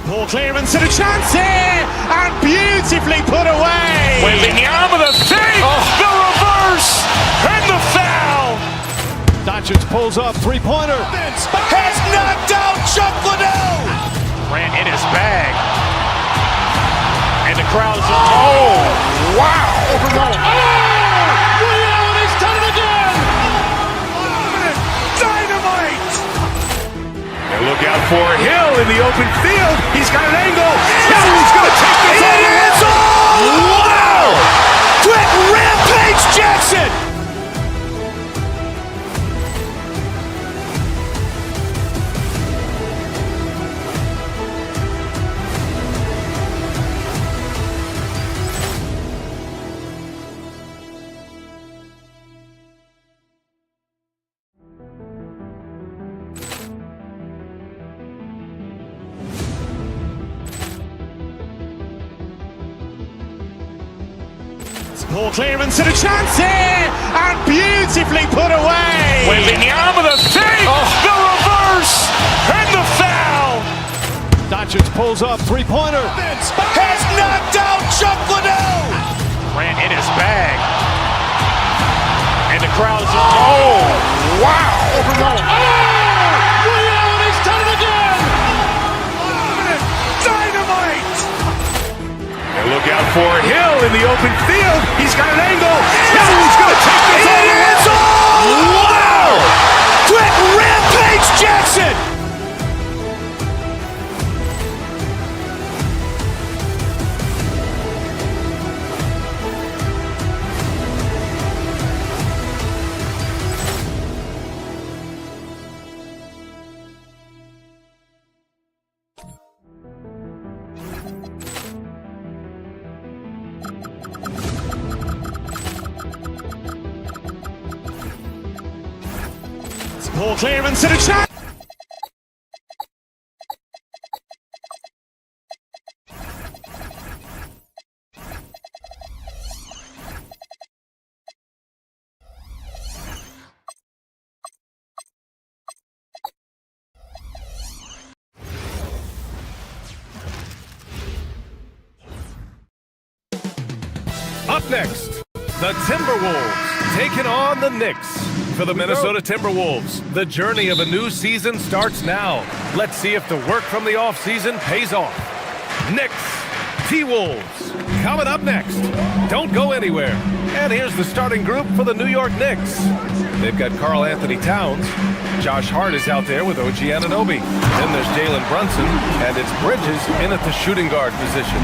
Poor clearance and a chance here, and beautifully put away. With the arm of the save, the reverse, and the foul. Doncic pulls up, three-pointer. Vince has knocked out Chuck Liddell. Grant in his bag. And the crowd's oh, wow. Overall. Oh, Ray Allen has done it again. Dynamite. And look out for Hill in the open field. He's got an angle. Hill's going to take this all the way. Wow! Quick rampage Jackson. Poor clearance and a chance here, and beautifully put away. With the arm of the save, the reverse, and the foul. Doncic pulls up, three-pointer. Vince has knocked out Chuck Liddell. Grant in his bag. And the crowd's oh, wow. Overall. Oh, Ray Allen has done it again. Dynamite. And look out for Hill in the open field. He's got an angle. Hill's going to take this all the way. Wow! Quick rampage Jackson. Poor clearance and a chance. Up next, the Timberwolves taking on the Knicks. For the Minnesota Timberwolves, the journey of a new season starts now. Let's see if the work from the offseason pays off. Knicks, T-Wolves, coming up next. Don't go anywhere. And here's the starting group for the New York Knicks. They've got Karl Anthony Towns. Josh Hart is out there with OG Anunoby. Then there's Jalen Brunson, and it's Bridges in at the shooting guard position.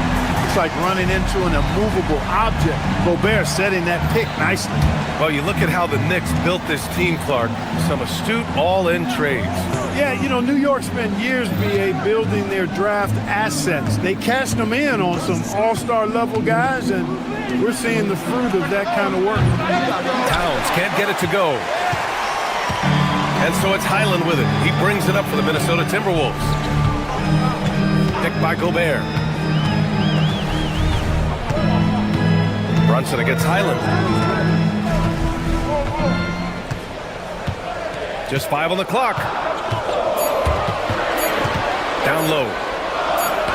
looks like running into an immovable object. Gobert setting that pick nicely. Well, you look at how the Knicks built this team, Clark. Some astute all-in trades. Yeah, you know, New York spent years, BA, building their draft assets. They cashed them in on some all-star level guys, and we're seeing the fruit of that kind of work. Towns can't get it to go. And so it's Highland with it. He brings it up for the Minnesota Timberwolves. Picked by Gobert. Brunson against Highland. Just 5 on the clock. Down low.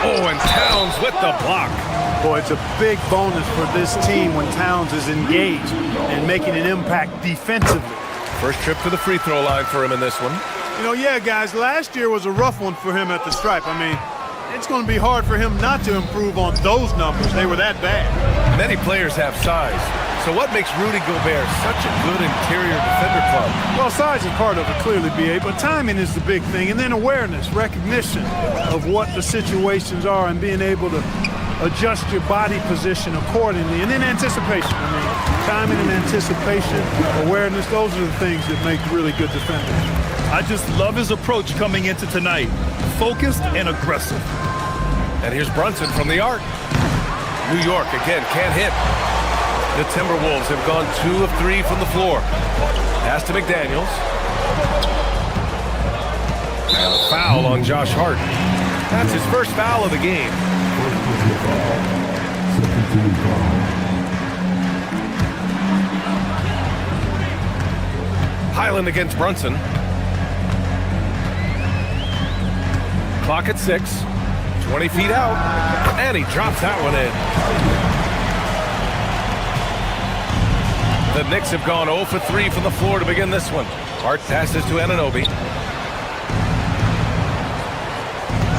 Oh, and Towns with the block. Boy, it's a big bonus for this team when Towns is engaged and making an impact defensively. First trip to the free throw line for him in this one. You know, yeah, guys, last year was a rough one for him at the stripe. I mean, it's going to be hard for him not to improve on those numbers. They were that bad. Many players have size. So what makes Rudy Gobert such a good interior defender club? Well, size is part of it, clearly, BA, but timing is the big thing. And then awareness, recognition of what the situations are and being able to adjust your body position accordingly. And then anticipation. I mean, timing and anticipation, awareness, those are the things that make really good defenders. I just love his approach coming into tonight. Focused and aggressive. And here's Brunson from the arc. New York, again, can't hit. The Timberwolves have gone 2 of 3 from the floor. Pass to McDaniels. And a foul on Josh Hart. That's his first foul of the game. Highland against Brunson. Clock at 6. 20 feet out. And he drops that one in. The Knicks have gone 0 for 3 from the floor to begin this one. Hart passes to Anunoby.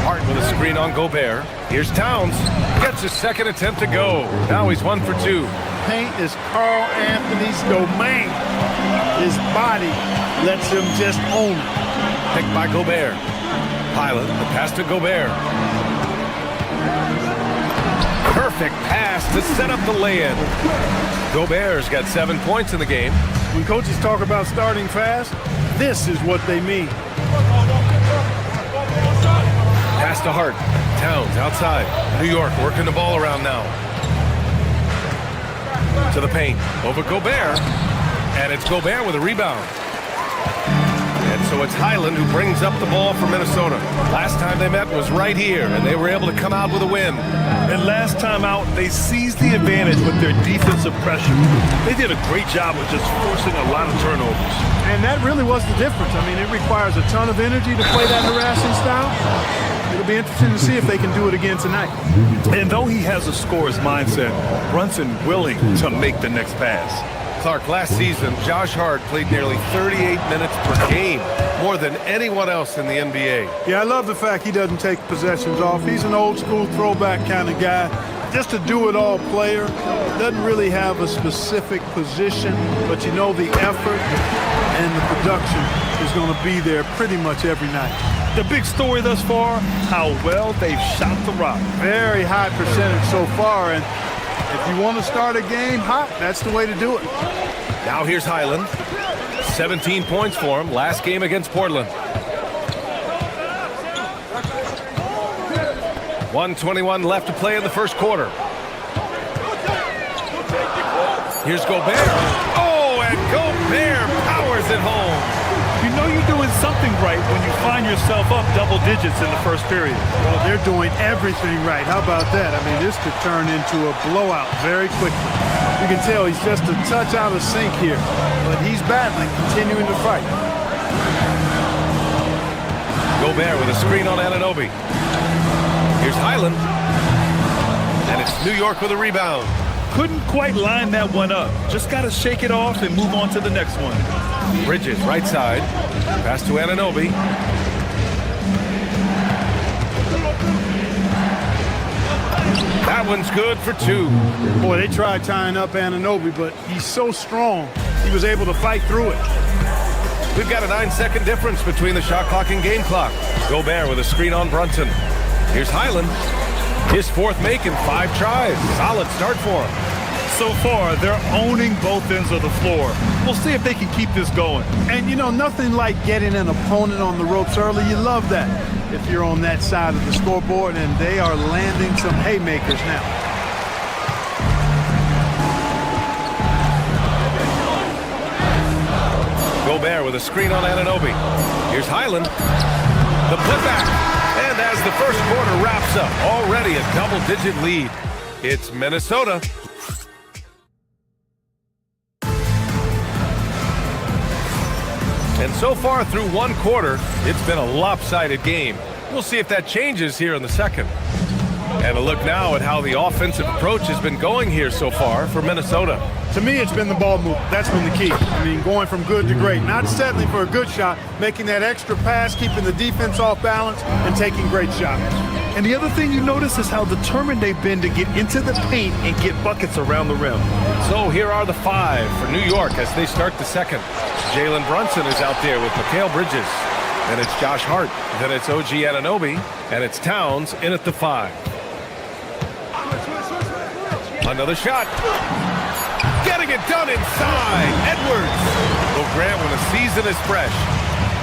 Hart with a screen on Gobert. Here's Towns. Gets his second attempt to go. Now he's 1 for 2. Paint is Carl Anthony's domain. His body lets him just own it. Picked by Gobert. Highland, the pass to Gobert. Perfect pass to set up the lay-in. Gobert's got 7 points in the game. When coaches talk about starting fast, this is what they mean. Pass to Hart. Towns outside. New York working the ball around now. To the paint. Over Gobert. And it's Gobert with a rebound. And so it's Highland who brings up the ball for Minnesota. Last time they met was right here, and they were able to come out with a win. And last time out, they seized the advantage with their defensive pressure. They did a great job of just forcing a lot of turnovers. And that really was the difference. I mean, it requires a ton of energy to play that harassing style. It'll be interesting to see if they can do it again tonight. And though he has a scorer's mindset, Brunson willing to make the next pass. Clark, last season, Josh Hart played nearly 38 minutes per game, more than anyone else in the NBA. Yeah, I love the fact he doesn't take possessions off. He's an old-school throwback kind of guy. Just a do-it-all player. Doesn't really have a specific position, but you know the effort and the production is going to be there pretty much every night. The big story thus far, how well they've shot the rock. Very high percentage so far, and if you want to start a game hot, that's the way to do it. Now here's Highland. 17 points for him. Last game against Portland. 1:21 left to play in the first quarter. Here's Gobert. Oh, and Gobert powers it home. You know you're doing something right when you find yourself up double digits in the first period. Well, they're doing everything right. How about that? I mean, this could turn into a blowout very quickly. You can tell he's just a touch out of sync here, but he's battling, continuing to fight. Gobert with a screen on Anunoby. Here's Highland. And it's New York with a rebound. Couldn't quite line that one up. Just got to shake it off and move on to the next one. Bridges, right side. Pass to Anunoby. That one's good for 2. Boy, they tried tying up Anunoby, but he's so strong, he was able to fight through it. We've got a 9-second difference between the shot clock and game clock. Gobert with a screen on Brunson. Here's Highland. His fourth make in 5 tries. Solid start for him. So far, they're owning both ends of the floor. We'll see if they can keep this going. And you know, nothing like getting an opponent on the ropes early. You love that if you're on that side of the scoreboard, and they are landing some haymakers now. Gobert with a screen on Anunoby. Here's Highland. The putback. And as the first quarter wraps up, already a double-digit lead. It's Minnesota. And so far through one quarter, it's been a lopsided game. We'll see if that changes here in the second. And a look now at how the offensive approach has been going here so far for Minnesota. To me, it's been the ball move. That's been the key. I mean, going from good to great. Not settling for a good shot, making that extra pass, keeping the defense off balance, and taking great shots. And the other thing you notice is how determined they've been to get into the paint and get buckets around the rim. So here are the 5 for New York as they start the second. Jalen Brunson is out there with Mikal Bridges. Then it's Josh Hart. Then it's OG Anunoby. And it's Towns in at the 5. Another shot. Getting it done inside. Edwards. Well, Grant, when a season is fresh,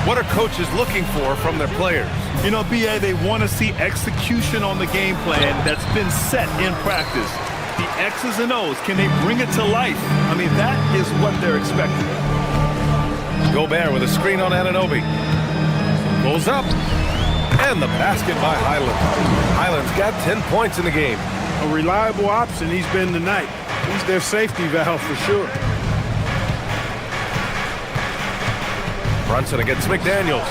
what are coaches looking for from their players? You know, B.A., they want to see execution on the game plan that's been set in practice. The X's and O's, can they bring it to life? I mean, that is what they're expecting. Gobert with a screen on Anunoby. Pulls up. And the basket by Highland. Highland's got 10 points in the game. A reliable option he's been tonight. He's their safety valve for sure. Brunson against McDaniels.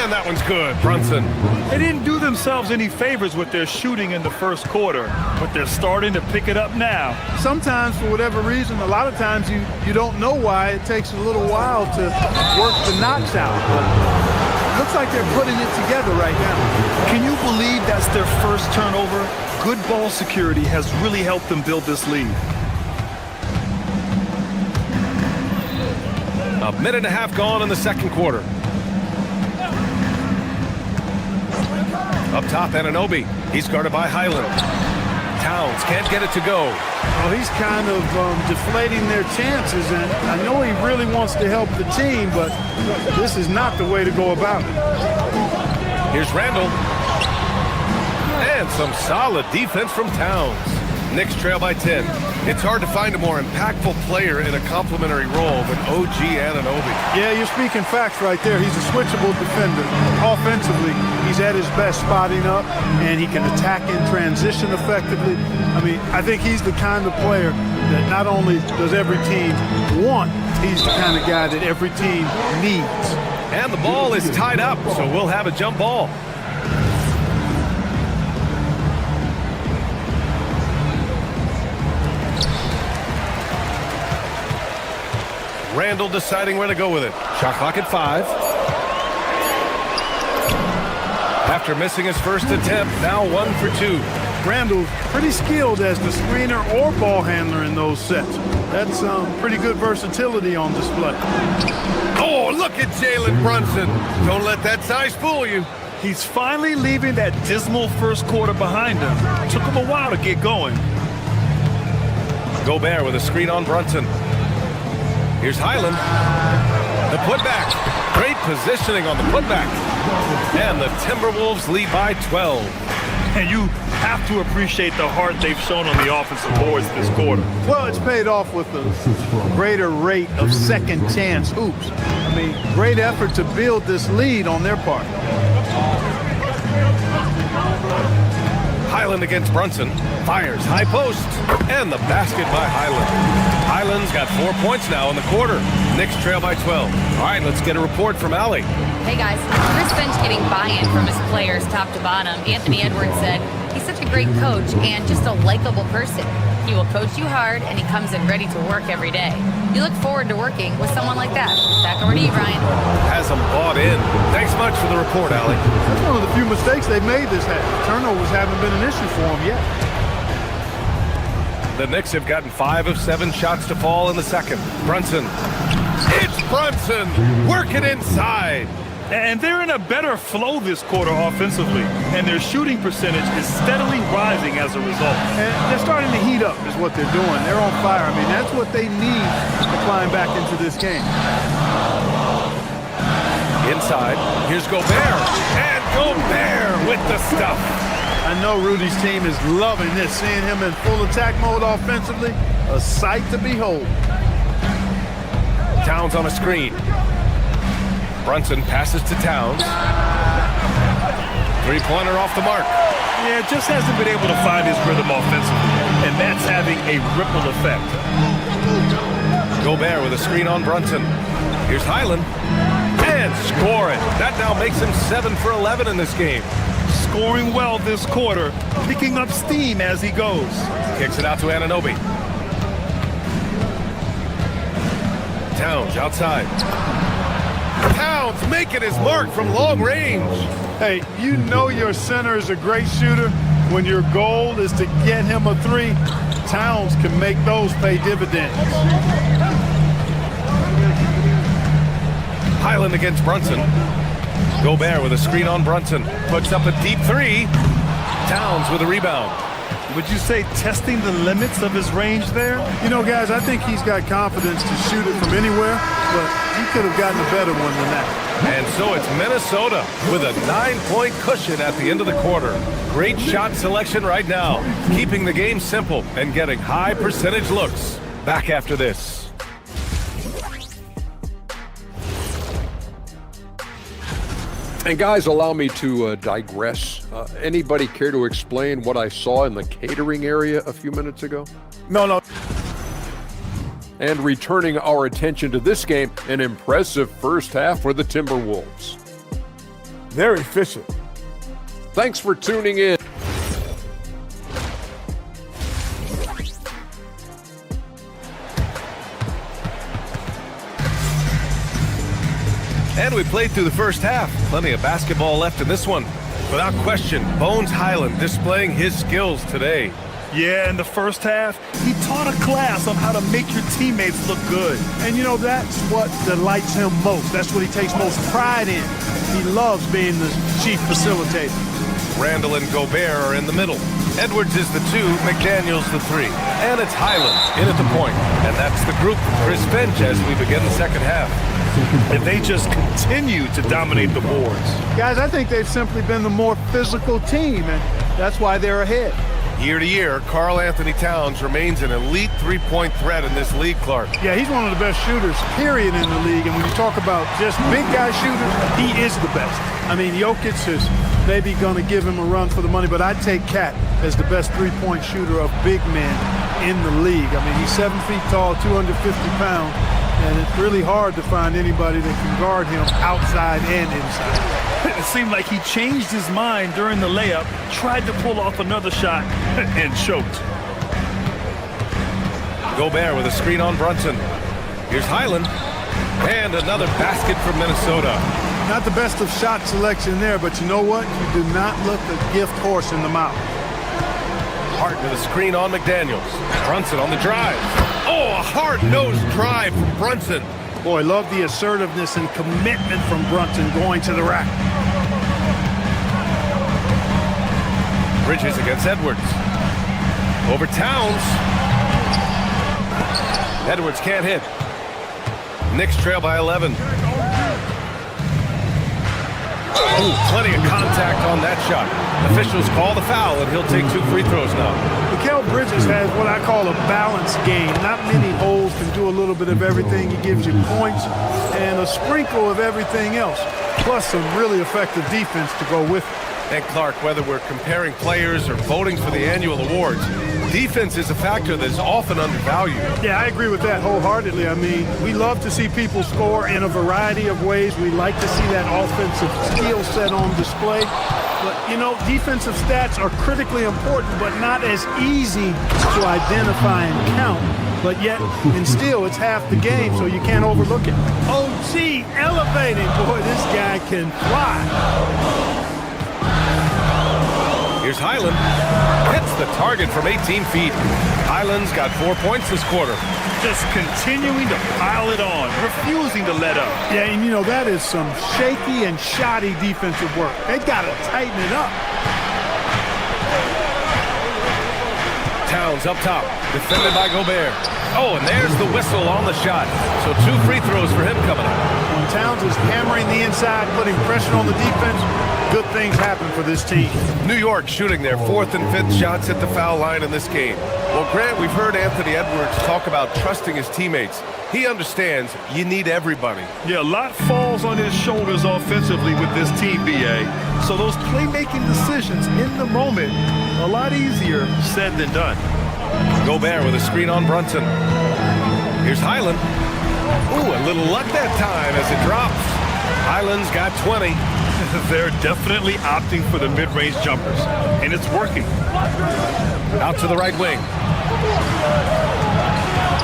And that one's good. Brunson. They didn't do themselves any favors with their shooting in the first quarter, but they're starting to pick it up now. Sometimes, for whatever reason, a lot of times you don't know why. It takes a little while to work the knocks out. But it looks like they're putting it together right now. Can you believe that's their first turnover? Good ball security has really helped them build this lead. A minute and a half gone in the second quarter. Up top, Anunoby. He's guarded by Highland. Towns can't get it to go. Well, he's kind of deflating their chances, and I know he really wants to help the team, but this is not the way to go about it. Here's Randall. And some solid defense from Towns. Knicks trail by 10. It's hard to find a more impactful player in a complementary role than OG Anunoby. Yeah, you're speaking facts right there. He's a switchable defender. Offensively, he's at his best spotting up, and he can attack in transition effectively. I mean, I think he's the kind of player that not only does every team want, he's the kind of guy that every team needs. And the ball is tied up, so we'll have a jump ball. Randall deciding where to go with it. Shot clock at 5. After missing his first attempt, now 1 for 2. Randall's pretty skilled as the screener or ball handler in those sets. That's pretty good versatility on display. Oh, look at Jalen Brunson. Don't let that size fool you. He's finally leaving that dismal first quarter behind him. Took him a while to get going. Gobert with a screen on Brunson. Here's Highland. The putback. Great positioning on the putback. And the Timberwolves lead by 12. And you have to appreciate the heart they've shown on the offensive boards this quarter. Well, it's paid off with a greater rate of second chance hoops. I mean, great effort to build this lead on their part. Highland against Brunson. Fires high post. And the basket by Highland. Highland's got 4 points now in the quarter. Knicks trail by 12. All right, let's get a report from Allie. Hey guys, Chris Finch getting buy-in from his players top to bottom. Anthony Edwards said he's such a great coach and just a likable person. He will coach you hard and he comes in ready to work every day. You look forward to working with someone like that. Back over to you, Brian. Has them bought in. Thanks much for the report, Allie. That's one of the few mistakes they've made this half. Turnovers haven't been an issue for them yet. The Knicks have gotten 5 of 7 shots to fall in the second. Brunson. It's Brunson. Working inside. And they're in a better flow this quarter offensively, and their shooting percentage is steadily rising as a result. And they're starting to heat up is what they're doing. They're on fire. I mean, that's what they need to climb back into this game. Inside, here's Gobert, and Gobert with the stuff. I know Rudy's team is loving this, seeing him in full attack mode offensively. A sight to behold. Towns on a screen. Brunson passes to Towns. Three-pointer off the mark. Yeah, just hasn't been able to find his rhythm offensively, and that's having a ripple effect. Gobert with a screen on Brunson. Here's Highland. And scoring. That now makes him 7 for 11 in this game. Scoring well this quarter, picking up steam as he goes. Kicks it out to Anunoby. Towns outside. Towns making his mark from long range. Hey, you know your center is a great shooter when your goal is to get him a three. Towns can make those pay dividends. Highland against Brunson. Gobert with a screen on Brunson. Puts up a deep three. Towns with a rebound. Would you say testing the limits of his range there? You know, guys, I think he's got confidence to shoot it from anywhere, but he could have gotten a better one than that. And so it's Minnesota with a 9-point cushion at the end of the quarter. Great shot selection right now, keeping the game simple and getting high percentage looks. Back after this. And guys, allow me to digress. Anybody care to explain what I saw in the catering area a few minutes ago? No. And returning our attention to this game, an impressive first half for the Timberwolves. They're efficient. Thanks for tuning in. And we played through the first half. Plenty of basketball left in this one. Without question, Bones Highland displaying his skills today. Yeah, in the first half, he taught a class on how to make your teammates look good. And you know, that's what delights him most. That's what he takes most pride in. He loves being the chief facilitator. Randall and Gobert are in the middle. Edwards is the 2, McDaniels the 3. And it's Highland in at the point. And that's the group from Chris Finch as we begin the second half. And they just continue to dominate the boards. Guys, I think they've simply been the more physical team, and that's why they're ahead. Year to year, Karl Anthony Towns remains an elite three-point threat in this league, Clark. Yeah, he's one of the best shooters, period, in the league. And when you talk about just big guy shooters, he is the best. I mean, Jokic is maybe going to give him a run for the money, but I'd take Cat as the best three-point shooter of big men in the league. I mean, he's 7 feet tall, 250 pounds, and it's really hard to find anybody that can guard him outside and inside. It seemed like he changed his mind during the layup, tried to pull off another shot, and choked. Gobert with a screen on Brunson. Here's Highland. And another basket from Minnesota. Not the best of shot selection there, but you know what? You do not look a gift horse in the mouth. Hart with a screen on McDaniels. Brunson on the drive. Oh, a hard-nosed drive from Brunson. Boy, love the assertiveness and commitment from Brunson going to the rack. Bridges against Edwards. Over Towns. Edwards can't hit. Knicks trail by 11. Ooh, plenty of contact on that shot. Officials call the foul, and he'll take 2 free throws now. Mikal Bridges has what I call a balanced game. Not many holes, can do a little bit of everything. He gives you points and a sprinkle of everything else, plus some really effective defense to go with it. And Clark, whether we're comparing players or voting for the annual awards, defense is a factor that is often undervalued. Yeah, I agree with that wholeheartedly. I mean, we love to see people score in a variety of ways. We like to see that offensive skill set on display. But, you know, defensive stats are critically important, but not as easy to identify and count. But yet, and still, it's half the game, so you can't overlook it. OG elevating. Boy, this guy can fly. Here's Highland. Hits the target from 18 feet. Highlands got 4 points this quarter. Just continuing to pile it on, refusing to let up. Yeah, and you know, that is some shaky and shoddy defensive work. They got to tighten it up. Towns up top, defended by Gobert. Oh, and there's the whistle on the shot. So 2 free throws for him coming up. When Towns is hammering the inside, putting pressure on the defense, good things happen for this team. New York shooting their 4th and 5th shots at the foul line in this game. Well, Grant, we've heard Anthony Edwards talk about trusting his teammates. He understands you need everybody. Yeah, a lot falls on his shoulders offensively with this team, BA. So those playmaking decisions in the moment, a lot easier said than done. Gobert with a screen on Brunson. Here's Highland. Ooh, a little luck that time as it drops. Highland's got 20. They're definitely opting for the mid-range jumpers, and it's working. Out to the right wing.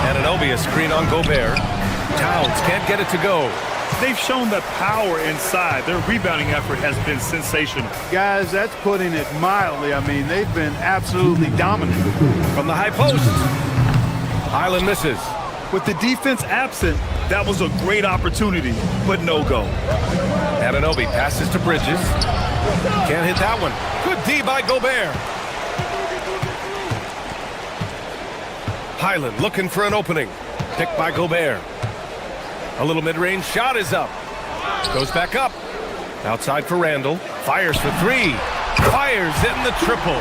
Anunoby a screen on Gobert. Towns can't get it to go. They've shown that power inside. Their rebounding effort has been sensational. Guys, that's putting it mildly. I mean, they've been absolutely dominant. From the high post. Highland misses. With the defense absent, that was a great opportunity, but no go. Anunoby passes to Bridges. Can't hit that one. Good D by Gobert. Highland looking for an opening. Picked by Gobert. A little mid-range shot is up. Goes back up. Outside for Randall. Fires for 3. Fires in the triple.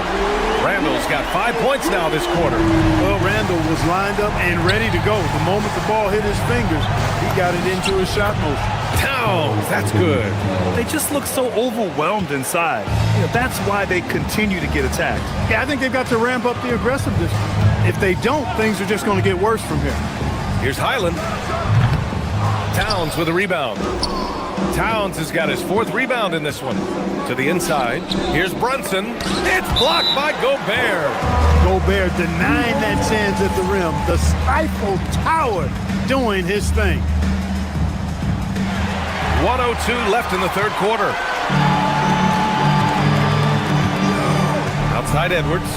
Randall's got 5 points now this quarter. Well, Randall was lined up and ready to go. The moment the ball hit his fingers, he got it into his shot motion. Towns, that's good. They just look so overwhelmed inside. You know, that's why they continue to get attacked. Yeah, I think they've got to ramp up the aggressiveness. If they don't, things are just going to get worse from here. Here's Highland. Towns with a rebound. Towns has got his 4th rebound in this one. To the inside. Here's Brunson. It's blocked by Gobert. Gobert denying that chance at the rim. The stifle tower doing his thing. 1:02 left in the 3rd quarter. Outside Edwards.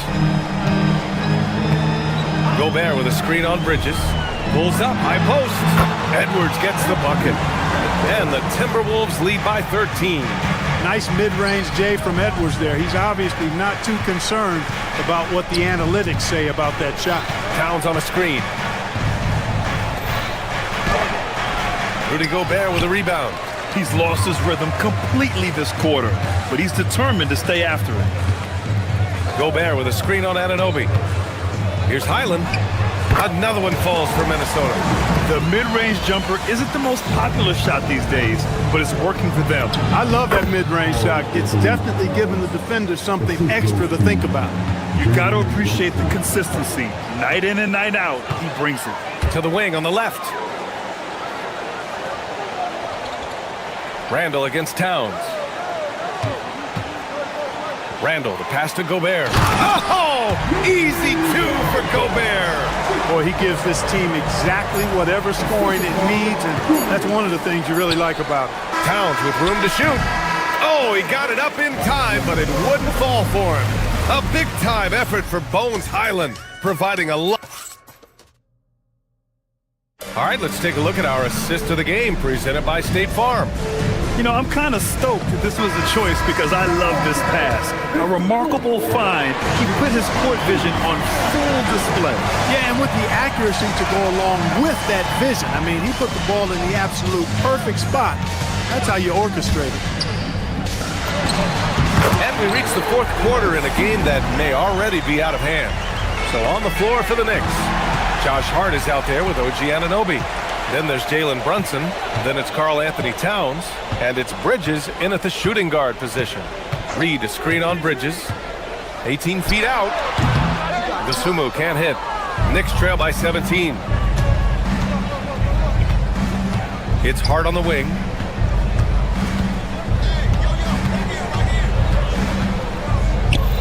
Gobert with a screen on Bridges. Pulls up, high post. Edwards gets the bucket. And the Timberwolves lead by 13. Nice mid-range J from Edwards there. He's obviously not too concerned about what the analytics say about that shot. Towns on a screen. Rudy Gobert with a rebound. He's lost his rhythm completely this quarter, but he's determined to stay after it. Gobert with a screen on Anunoby. Here's Highland. Another one falls for Minnesota. The mid-range jumper isn't the most popular shot these days, but it's working for them. I love that mid-range shot. It's definitely giving the defender something extra to think about. You got to appreciate the consistency. Night in and night out, he brings it. To the wing on the left. Randall against Towns. Randall, the pass to Gobert. Oh, easy 2 for Gobert. Boy, he gives this team exactly whatever scoring it needs, and that's one of the things you really like about it. Towns with room to shoot. Oh, he got it up in time, but it wouldn't fall for him. A big-time effort for Bones Highland, providing a lot. All right, let's take a look at our assist of the game, presented by State Farm. You know, I'm kind of stoked that this was a choice because I love this pass. A remarkable find. He put his court vision on full display. Yeah, and with the accuracy to go along with that vision. I mean, he put the ball in the absolute perfect spot. That's how you orchestrate it. And we reach the 4th quarter in a game that may already be out of hand. So on the floor for the Knicks. Josh Hart is out there with OG Anunoby. Then there's Jalen Brunson. Then it's Karl Anthony Towns. And it's Bridges in at the shooting guard position. Reed a screen on Bridges. 18 feet out. Gasumu can't hit. Knicks trail by 17. It's Hart on the wing.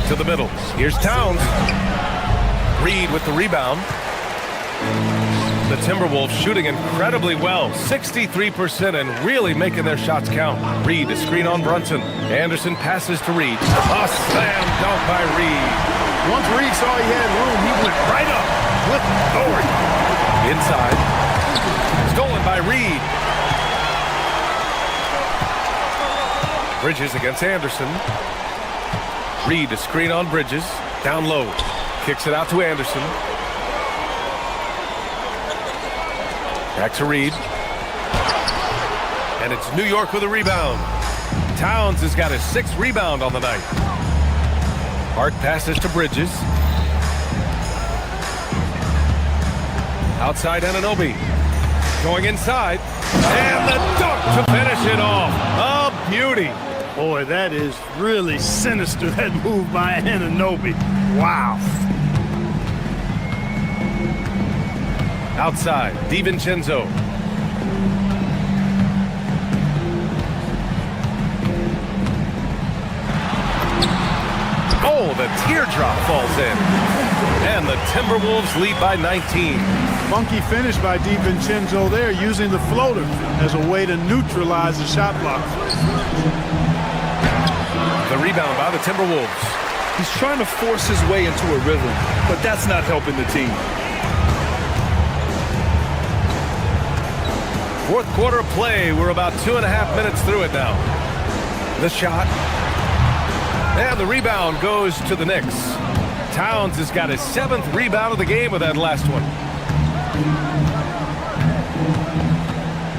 To the middle. Here's Towns. Reed with the rebound. The Timberwolves shooting incredibly well, 63% and really making their shots count. Reed, a screen on Brunson. Anderson passes to Reed. A slam dunk by Reed. Once Reed saw he had room, he went right up with authority. Inside. Stolen by Reed. Bridges against Anderson. Reed to screen on Bridges. Down low. Kicks it out to Anderson. Back to Reed. And it's New York with a rebound. Towns has got his 6th rebound on the night. Hart passes to Bridges. Outside Anunoby. Going inside. And the dunk to finish it off. A beauty. Boy, that is really sinister, that move by Anunoby. Wow. Outside, DiVincenzo. Oh, the teardrop falls in. And the Timberwolves lead by 19. Funky finish by DiVincenzo there, using the floater as a way to neutralize the shot block. The rebound by the Timberwolves. He's trying to force his way into a rhythm, but that's not helping the team. Fourth quarter of play. We're about 2.5 minutes through it now. The shot. And the rebound goes to the Knicks. Towns has got his 7th rebound of the game with that last one.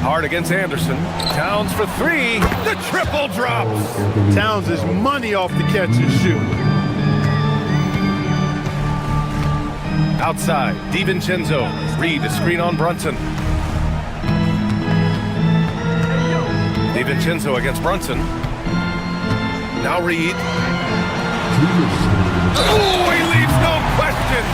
Hard against Anderson. Towns for 3. The triple drops. Towns is money off the catch and shoot. Outside, DiVincenzo. Reed to screen on Brunson. DiVincenzo against Brunson. Now Reed. Oh, he leaves no question.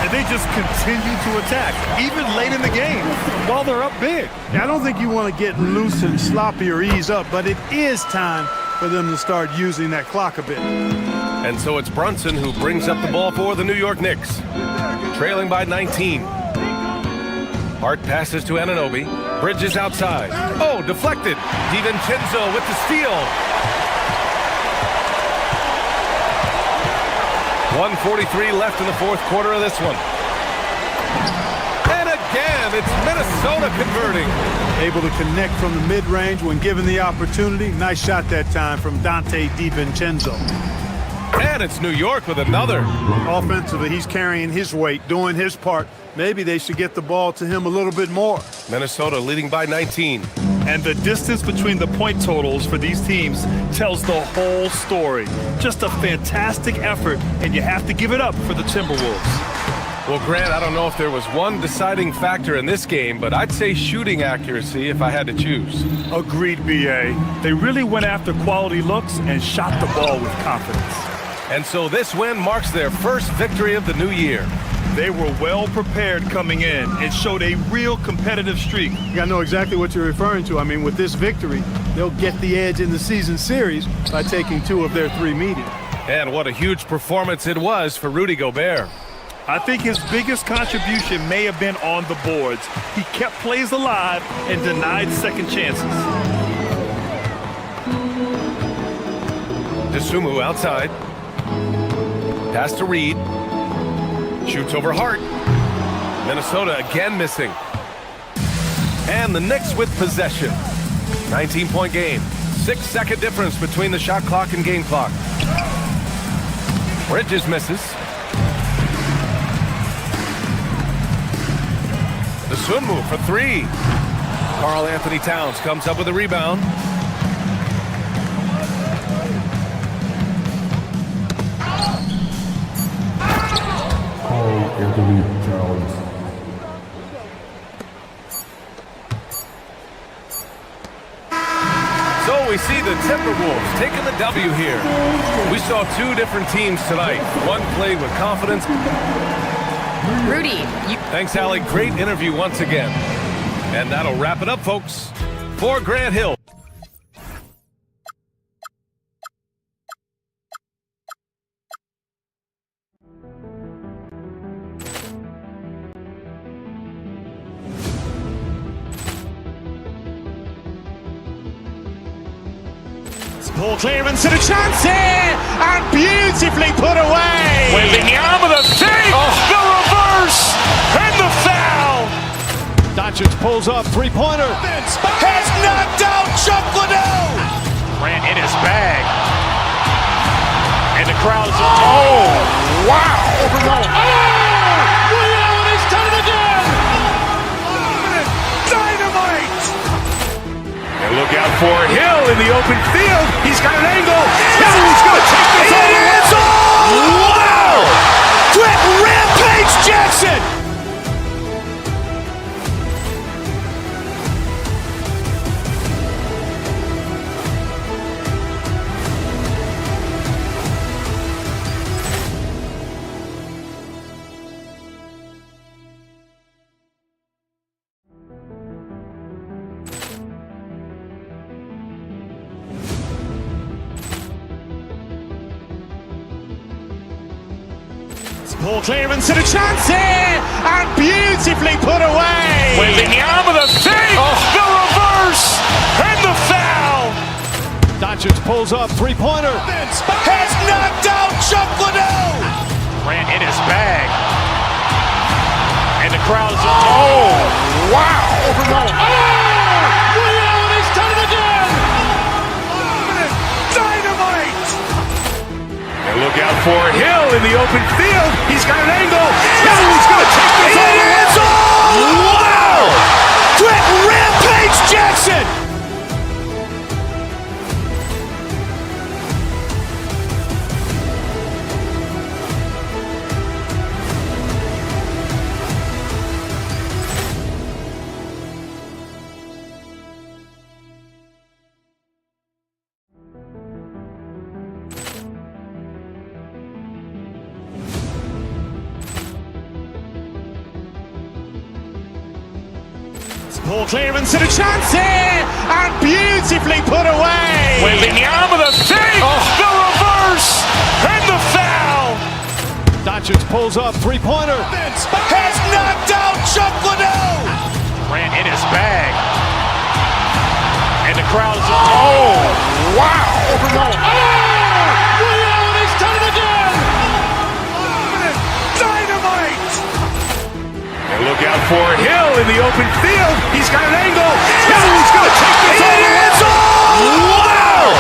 And they just continue to attack, even late in the game, while they're up big. I don't think you want to get loose and sloppy or ease up, but it is time for them to start using that clock a bit. And so it's Brunson who brings up the ball for the New York Knicks. Trailing by 19. Hart passes to Anunoby. Bridges outside. Oh, deflected. DiVincenzo with the steal. 1:43 left in the fourth quarter of this one. And again, it's Minnesota converting. Able to connect from the mid-range when given the opportunity. Nice shot that time from Dante DiVincenzo. And it's New York with another. Offensively, he's carrying his weight, doing his part. Maybe they should get the ball to him a little bit more. Minnesota leading by 19. And the distance between the point totals for these teams tells the whole story. Just a fantastic effort, and you have to give it up for the Timberwolves. Well, Grant, I don't know if there was one deciding factor in this game, but I'd say shooting accuracy if I had to choose. Agreed, B.A. They really went after quality looks and shot the ball with confidence. And so this win marks their first victory of the new year. They were well prepared coming in and showed a real competitive streak. I know exactly what you're referring to. I mean, with this victory, they'll get the edge in the season series by taking 2 of their 3 meetings. And what a huge performance it was for Rudy Gobert. I think his biggest contribution may have been on the boards. He kept plays alive and denied second chances. DeSumo outside. Pass to Reed. Shoots over Hart. Minnesota again missing. And the Knicks with possession. 19-point game. 6-second difference between the shot clock and game clock. Bridges misses. The swim move for 3. Karl Anthony Towns comes up with a rebound. Anthony Towns. So we see the Timberwolves taking the W here. We saw 2 different teams tonight. One played with confidence. Rudy, Thanks, Allie. Great interview once again. And that'll wrap it up, folks. For Grant Hill. Ball clearance and a chance here, and beautifully put away. Wembanyama with a save, the reverse, and the foul. Doncic pulls up, three-pointer. Has knocked out Chuck Liddell. Grant in his bag. And the crowd's oh, wow. Liddell, he's done it again. Dynamite. And look out for Hill in the open field. He's got an angle. He's going to take this all the way. Wow! Quick Rampage Jackson. Ball clearance and a chance here, and beautifully put away. Wembanyama with a save, the reverse, and the foul. Doncic pulls up, three-pointer. Has knocked out Chuck Liddell. Grant in his bag. And the crowd's oh, wow. Liddell, he's done it again. Dynamite. And look out for Hill in the open field. He's got an angle. He's going to take this all the way. Wow! Quick Rampage Jackson. Ball clearance and a chance here, and beautifully put away. Wembanyama with a save, the reverse, and the foul. Doncic pulls up, three-pointer. Has knocked out Chuck Liddell. Grant in his bag. And the crowd's oh, wow. Liddell, he's done it again. Dynamite. And look out for Hill in the open field. He's got an angle. He's going to take this all the way. Wow!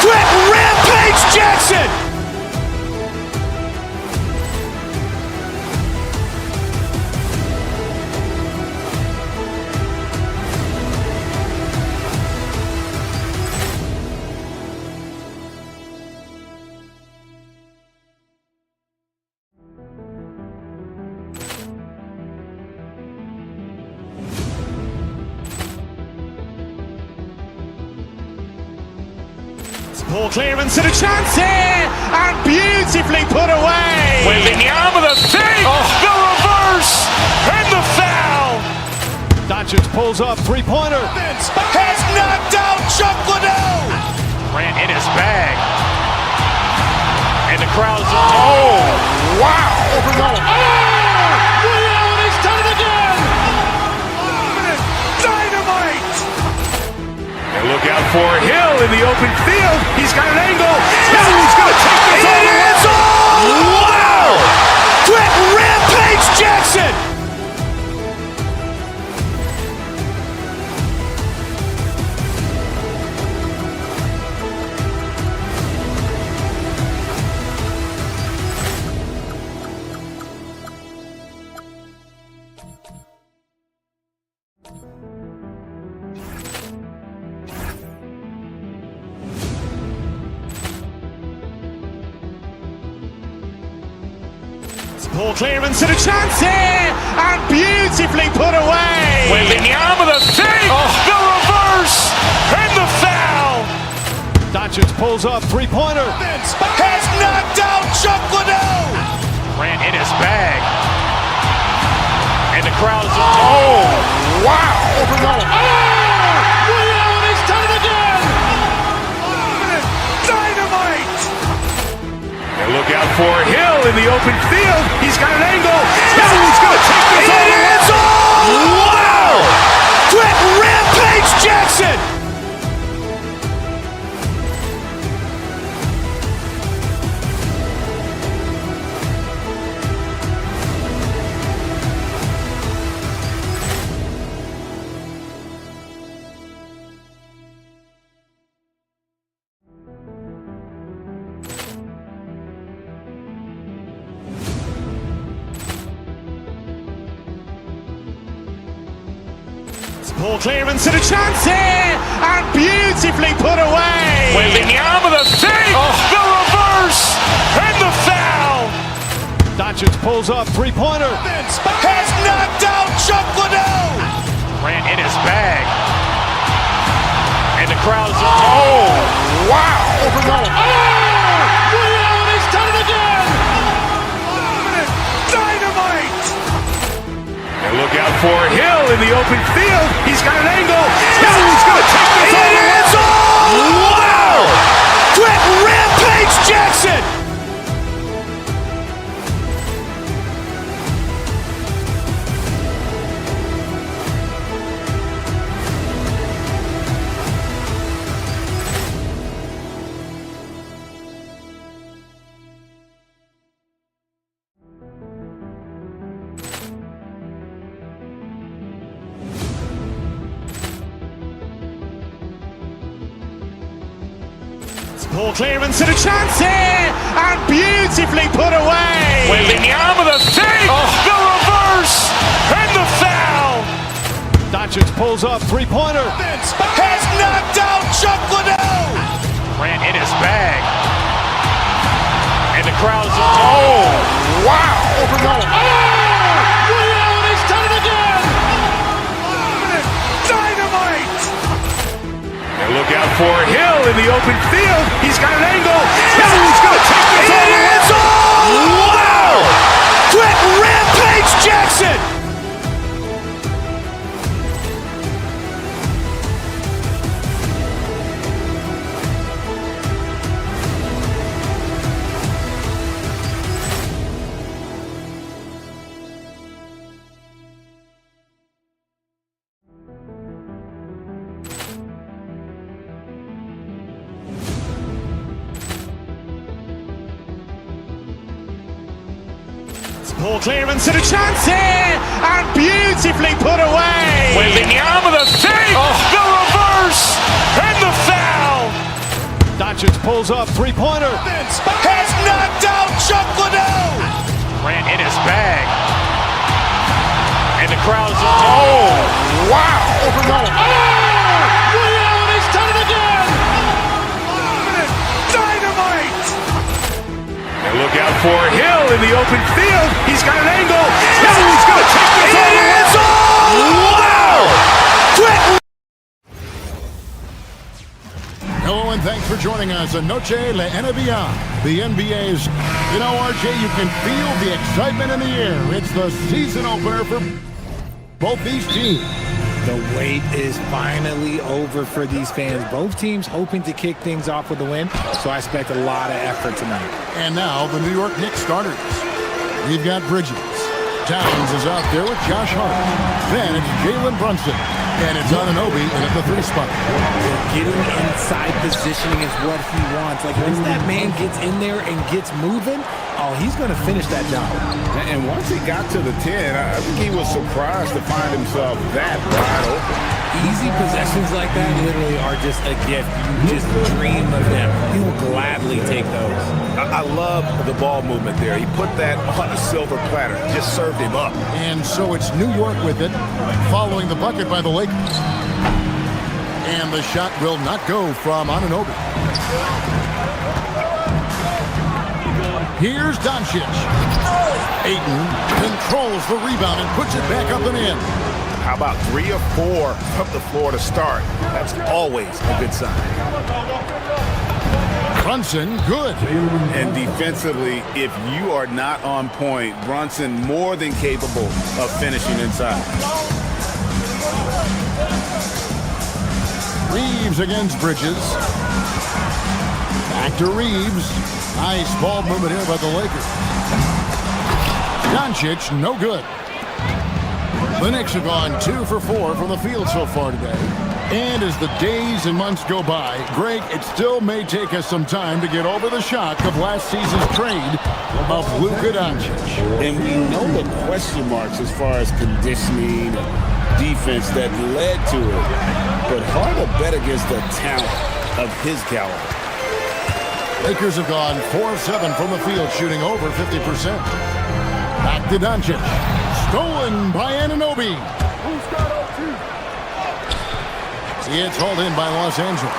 Quick Rampage Jackson. Ball clearance and a chance here, and beautifully put away. Wembanyama with a save, the reverse, and the foul. Doncic pulls up, three-pointer. Has knocked out Chuck Liddell. Grant in his bag. And the crowd's oh, wow. Liddell, he's done it again. Dynamite. And look out for Hill in the open field. He's got an angle. He's going to take this all the way. Wow! Quick Rampage Jackson. Ball clearance and a chance here, and beautifully put away. Wembanyama with a save, the reverse, and the foul. Doncic pulls up, three-pointer. Has knocked out Chuck Liddell. Grant in his bag. And the crowd's oh, wow. Liddell, he's done it again. Dynamite. And look out for Hill in the open field. He's got an angle. He's going to take this all the way. Wow! Quick Rampage Jackson. Ball clearance and a chance here, and beautifully put away. Wembanyama the save, the reverse, and the foul. Doncic pulls up, three-pointer. Has knocked out Chuck Liddell. Grant in his bag. And the crowd's, oh, wow. Leon has done it again. Dynamite. And look out for Hill in the open field. He's got an angle. Hill's going to take this all the way. Wow! Quick Rampage Jackson. Ball clearance and a chance here, and beautifully put away. Wembanyama the save, the reverse, and the foul. Doncic pulls up, three-pointer. Has knocked out Chuck Liddell. Grant in his bag. And the crowd's, oh, wow. Leon has done it again. Dynamite. And look out for Hill in the open field. He's got an angle. Hill's going to take this all the way. Wow! Quick Rampage Jackson. Ball clearance and a chance here, and beautifully put away. Wembanyama the save, the reverse, and the foul. Doncic pulls up, three-pointer. Has knocked out Chuck Liddell. Grant in his bag. And the crowd's, oh, wow. Leon has done it again. Dynamite. And look out for Hill in the open field. He's got an angle. Hill's going to take this all the way. Wow! Quick. Hello and thanks for joining us on Noche La NBA. The NBA's, you know, RJ, you can feel the excitement in the air. It's the season opener for both these teams. The wait is finally over for these fans. Both teams hoping to kick things off with a win, so I expect a lot of effort tonight. And now the New York Knicks starters. We've got Bridges. Towns is out there with Josh Hart. Then it's Jalen Brunson. And it's Anunoby in at the three spot. Getting inside positioning is what he wants. Like, once that man gets in there and gets moving, oh, he's going to finish that job. And once he got to the 10, I think he was surprised to find himself that wide open. Easy possessions like that literally are just a gift. You just dream of them. He'll gladly take those. I love the ball movement there. He put that on a silver platter. Just served him up. And so it's New York with it, following the bucket by the Lakers. And the shot will not go from Anunoby. Here's Doncic. Ayton controls the rebound and puts it back up and in. How about 3 or 4 from the floor to start? That's always a good sign. Brunson, good. And defensively, if you are not on point, Brunson more than capable of finishing inside. Reeves against Bridges. Back to Reeves. Nice ball movement here by the Lakers. Doncic, no good. The Knicks have gone 2 for 4 from the field so far today. And as the days and months go by, Greg, it still may take us some time to get over the shock of last season's trade of Luka Doncic. And we know the question marks as far as conditioning and defense that led to it. But hard to bet against the talent of his caliber. Lakers have gone 4 of 7 from the field, shooting over 50%. Back to Doncic. Stolen by Anunoby. It's hauled in by Los Angeles.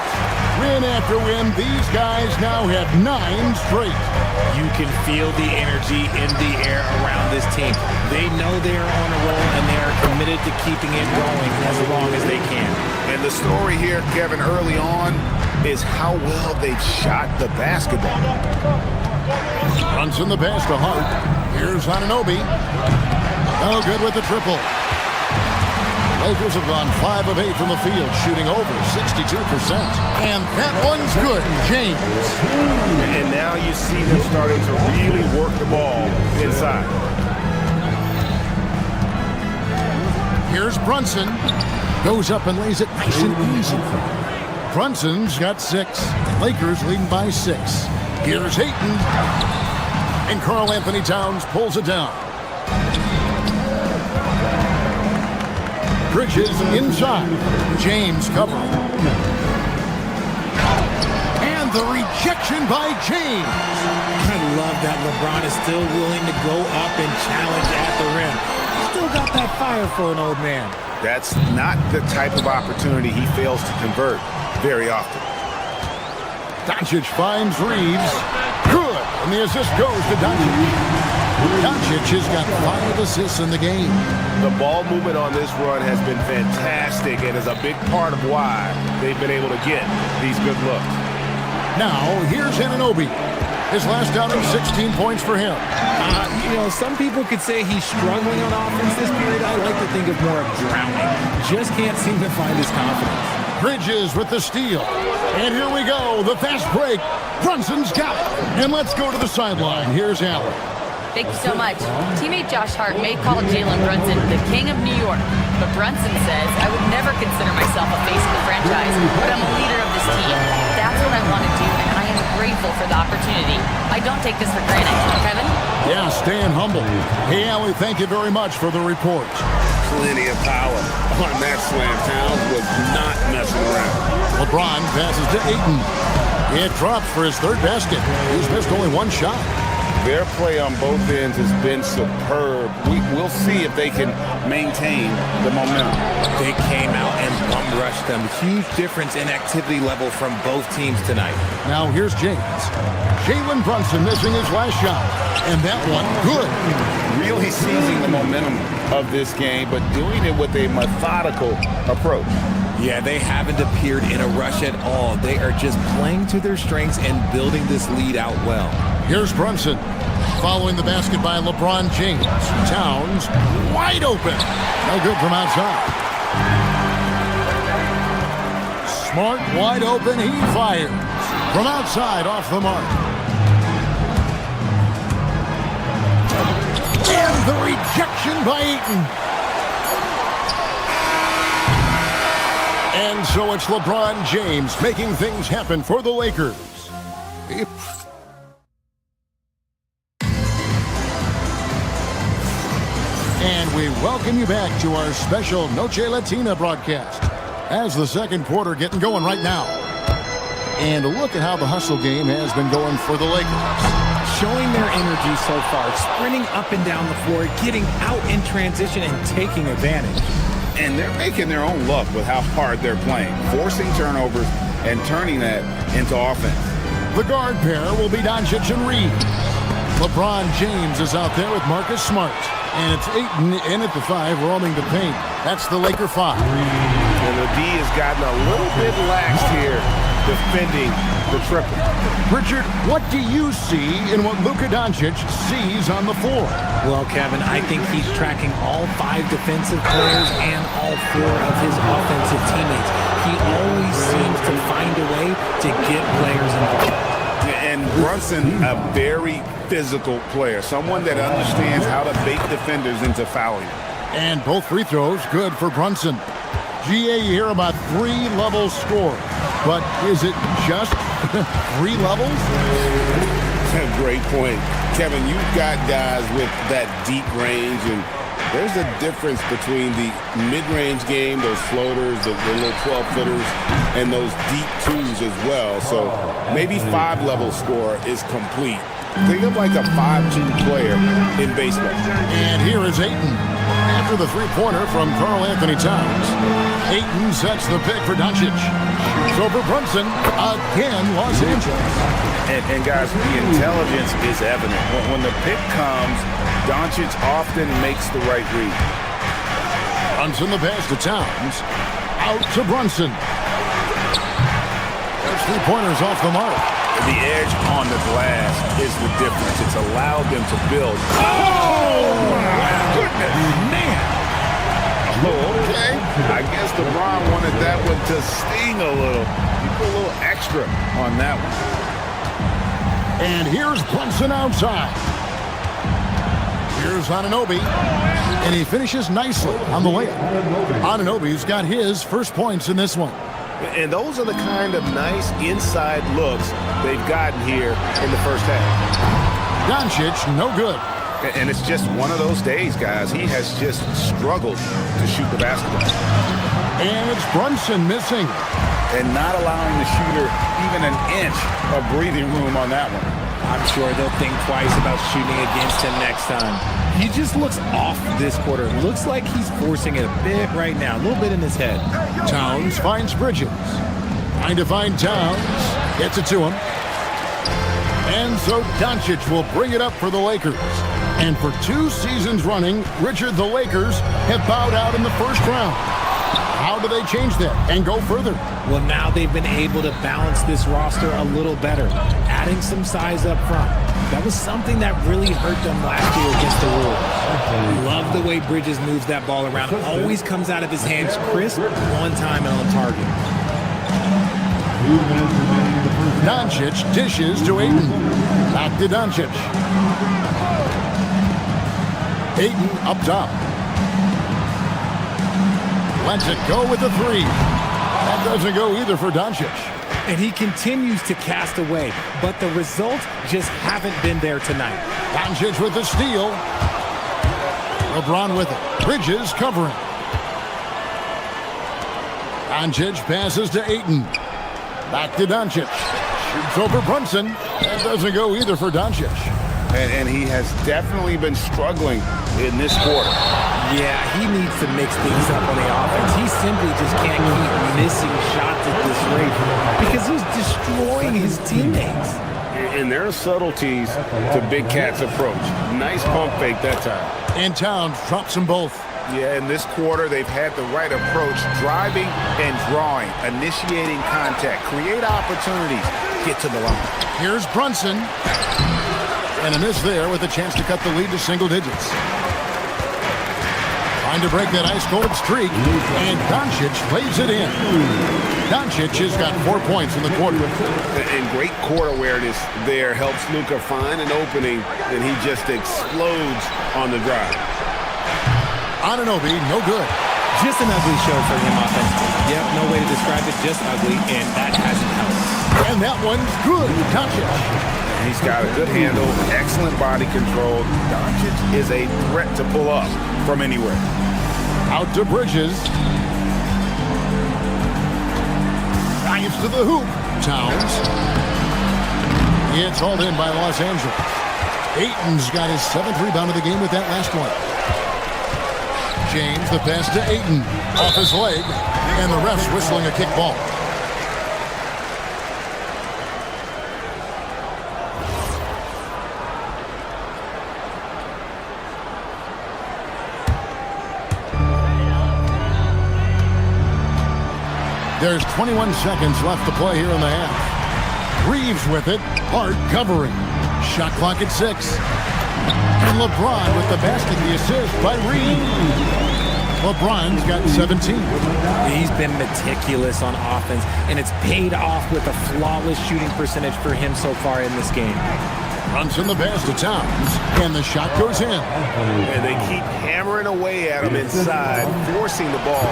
Win after win, these guys now have 9 straight. You can feel the energy in the air around this team. They know they are on a roll, and they are committed to keeping it going as long as they can. And the story here, Kevin, early on is how well they've shot the basketball. Brunson the pass to Hart. Here's Anunoby. No good with the triple. Lakers have gone 5 of 8 from the field, shooting over 62%. And that one's good, James. And now you see them starting to really work the ball inside. Here's Brunson. Goes up and lays it nice and easy. Brunson's got 6. Lakers leading by 6. Here's Ayton. And Karl Anthony Towns pulls it down. Bridges inside. James covering. And the rejection by James. I love that LeBron is still willing to go up and challenge at the rim. Still got that fire for an old man. That's not the type of opportunity he fails to convert very often. Doncic finds Reeves. Good. And the assist goes to Doncic. Doncic has got 5 assists in the game. The ball movement on this run has been fantastic and is a big part of why they've been able to get these good looks. Now, here's Anunoby. His last outing, 16 points for him. Some people could say he's struggling on offense this period. I like to think of more of drowning. Just can't seem to find his confidence. Bridges with the steal. And here we go, the fast break. Brunson's got it. And let's go to the sideline. Here's Allen. Thank you so much. Teammate Josh Hart may call Jalen Brunson the king of New York, but Brunson says, I would never consider myself a face of the franchise, but I'm a leader of this team. That's what I want to do, and I am grateful for the opportunity. I don't take this for granted. Kevin? Yeah, staying humble. Hey, Allie, thank you very much for the report. Plenty of power on that slam. Towns was not messing around. LeBron passes to Ayton. It drops for his 3rd basket. He's missed only 1 shot. Their play on both ends has been superb. We'll see if they can maintain the momentum. They came out and bum rushed them. Huge difference in activity level from both teams tonight. Now here's James. Jalen Brunson missing his last shot. And that one good. Really seizing the momentum of this game, but doing it with a methodical approach. Yeah, they haven't appeared in a rush at all. They are just playing to their strengths and building this lead out well. Here's Brunson. Following the basket by LeBron James. Towns wide open. No good from outside. Smart wide open. He fires. From outside off the mark. And the rejection by Ayton. And so it's LeBron James making things happen for the Lakers. And we welcome you back to our special Noche Latina broadcast as the second quarter getting going right now. And look at how the hustle game has been going for the Lakers. Showing their energy so far, sprinting up and down the floor, getting out in transition and taking advantage. And they're making their own luck with how hard they're playing, forcing turnovers and turning that into offense. The guard pair will be Doncic and Reeves. LeBron James is out there with Marcus Smart. And it's Ayton in at the 5, roaming the paint. That's the Laker 5. And the D has gotten a little bit lax here, defending the triple. Richard, what do you see in what Luka Doncic sees on the floor? Well, Kevin, I think he's tracking all 5 defensive players and all 4 of his offensive teammates. He always seems to find a way to get players involved. And Brunson, a very physical player, someone that understands how to bait defenders into fouling. And both free throws good for Brunson. GA, you hear about 3-level score, but is it just 3 levels? Great point. Kevin, you've got guys with that deep range, and there's a difference between the mid-range game, those floaters, the little 12-footers, and those deep 2s as well. So maybe 5-level score is complete. Think of like a 5-2 player in baseball. And here is Ayton. After the three-pointer from Karl Anthony Towns, Ayton sets the pick for Doncic. Shoots over Brunson. Again, Los Angeles. And guys, the intelligence is evident. When the pick comes, Doncic often makes the right read. Brunson the pass to Towns. Out to Brunson. Those three-pointers off the mark. The edge on the glass is the difference. It's allowed them to build. Oh, my goodness, man. Oh, okay. I guess LeBron wanted that one to sting a little. You put a little extra on that one. And here's Brunson outside. Here's Anunoby. And he finishes nicely on the layup. Anunoby's got his first points in this one. And those are the kind of nice inside looks they've gotten here in the first half. Doncic, no good. And it's just one of those days, guys. He has just struggled to shoot the basketball. And it's Brunson missing. And not allowing the shooter even an inch of breathing room on that one. I'm sure they'll think twice about shooting against him next time. He just looks off this quarter. Looks like he's forcing it a bit right now, a little bit in his head. Towns finds Bridges. Trying to find Towns. Gets it to him. And so Doncic will bring it up for the Lakers. And for 2 seasons running, Richard, the Lakers have bowed out in the first round. How do they change that and go further? Well, now they've been able to balance this roster a little better, adding some size up front. That was something that really hurt them last year against the Wolves. Love the way Bridges moves that ball around. Always comes out of his hands crisp, one time and on target. Doncic dishes to Ayton. Back to Doncic. Ayton up top. Lets it go with the three. That doesn't go either for Doncic. And he continues to cast away, but the results just haven't been there tonight. Doncic with the steal. LeBron with it. Bridges covering. Doncic passes to Ayton. Back to Doncic. Shoots over Brunson. That doesn't go either for Doncic. And he has definitely been struggling in this quarter. Yeah, he needs to mix things up on the offense. He simply just can't keep missing shots at this rate because he's destroying his teammates. And there are subtleties to Big Cat's approach. Nice pump fake that time. And Towns drops them both. Yeah, in this quarter, they've had the right approach, driving and drawing, initiating contact, create opportunities, get to the line. Here's Brunson. And a miss there with a chance to cut the lead to single digits. Trying to break that ice-cold streak, and Doncic lays it in. Doncic has got 4 points in the quarter. And great court awareness there helps Luka find an opening, and he just explodes on the drive. Anunoby, no good. Just an ugly show for him offensively. Yep, no way to describe it, just ugly, and that hasn't helped. And that one's good, Doncic. He's got a good handle, excellent body control. Doncic is a threat to pull up from anywhere. Out to Bridges. Drives to the hoop. Towns. It's hauled in by Los Angeles. Ayton's got his 7th rebound of the game with that last one. James, the pass to Ayton. Off his leg. And the ref's whistling a kick ball. There's 21 seconds left to play here in the half. Reeves with it, hard covering. Shot clock at 6. And LeBron with the basket, the assist by Reeves. LeBron's got 17. He's been meticulous on offense, and it's paid off with a flawless shooting percentage for him so far in this game. Brunson the pass to Towns, and the shot goes in. And they keep hammering away at him inside, forcing the ball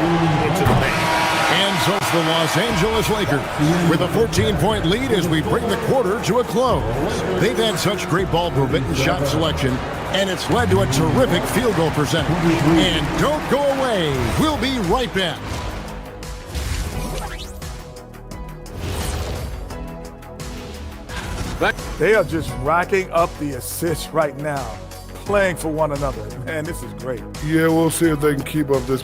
into the paint. And so it's the Los Angeles Lakers with a 14-point lead as we bring the quarter to a close. They've had such great ball movement and shot selection, and it's led to a terrific field goal percentage. And don't go away. We'll be right back. They are just racking up the assists right now. playing for one another. Man, this is great. Yeah, we'll see if they can keep up this.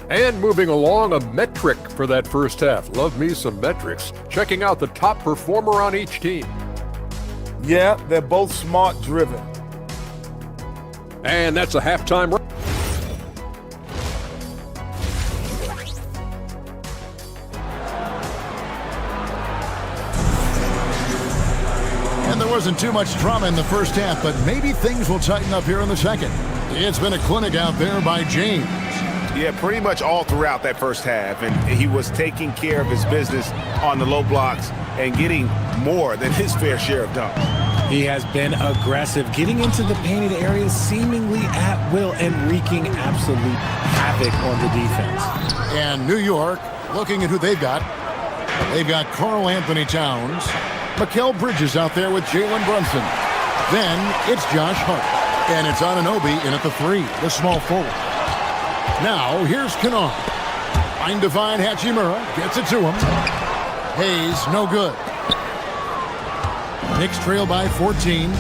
And moving along, a metric for that first half. Love me some metrics. Checking out the top performer on each team. Yeah, they're both smart-driven. And that's a halftime. And there wasn't too much drama in the first half, but maybe things will tighten up here in the second. It's been a clinic out there by James. Yeah, pretty much all throughout that first half, and he was taking care of his business on the low blocks and getting more than his fair share of dunks. He has been aggressive, getting into the painted areas seemingly at will and wreaking absolute havoc on the defense. And New York, looking at who they've got Karl Anthony Towns, Mikal Bridges out there with Jalen Brunson. Then it's Josh Hart, and it's Anunoby in at the 3, the small forward. Now, here's Kennard. Trying to find Hachimura. Gets it to him. Hayes, no good. Knicks trail by 14.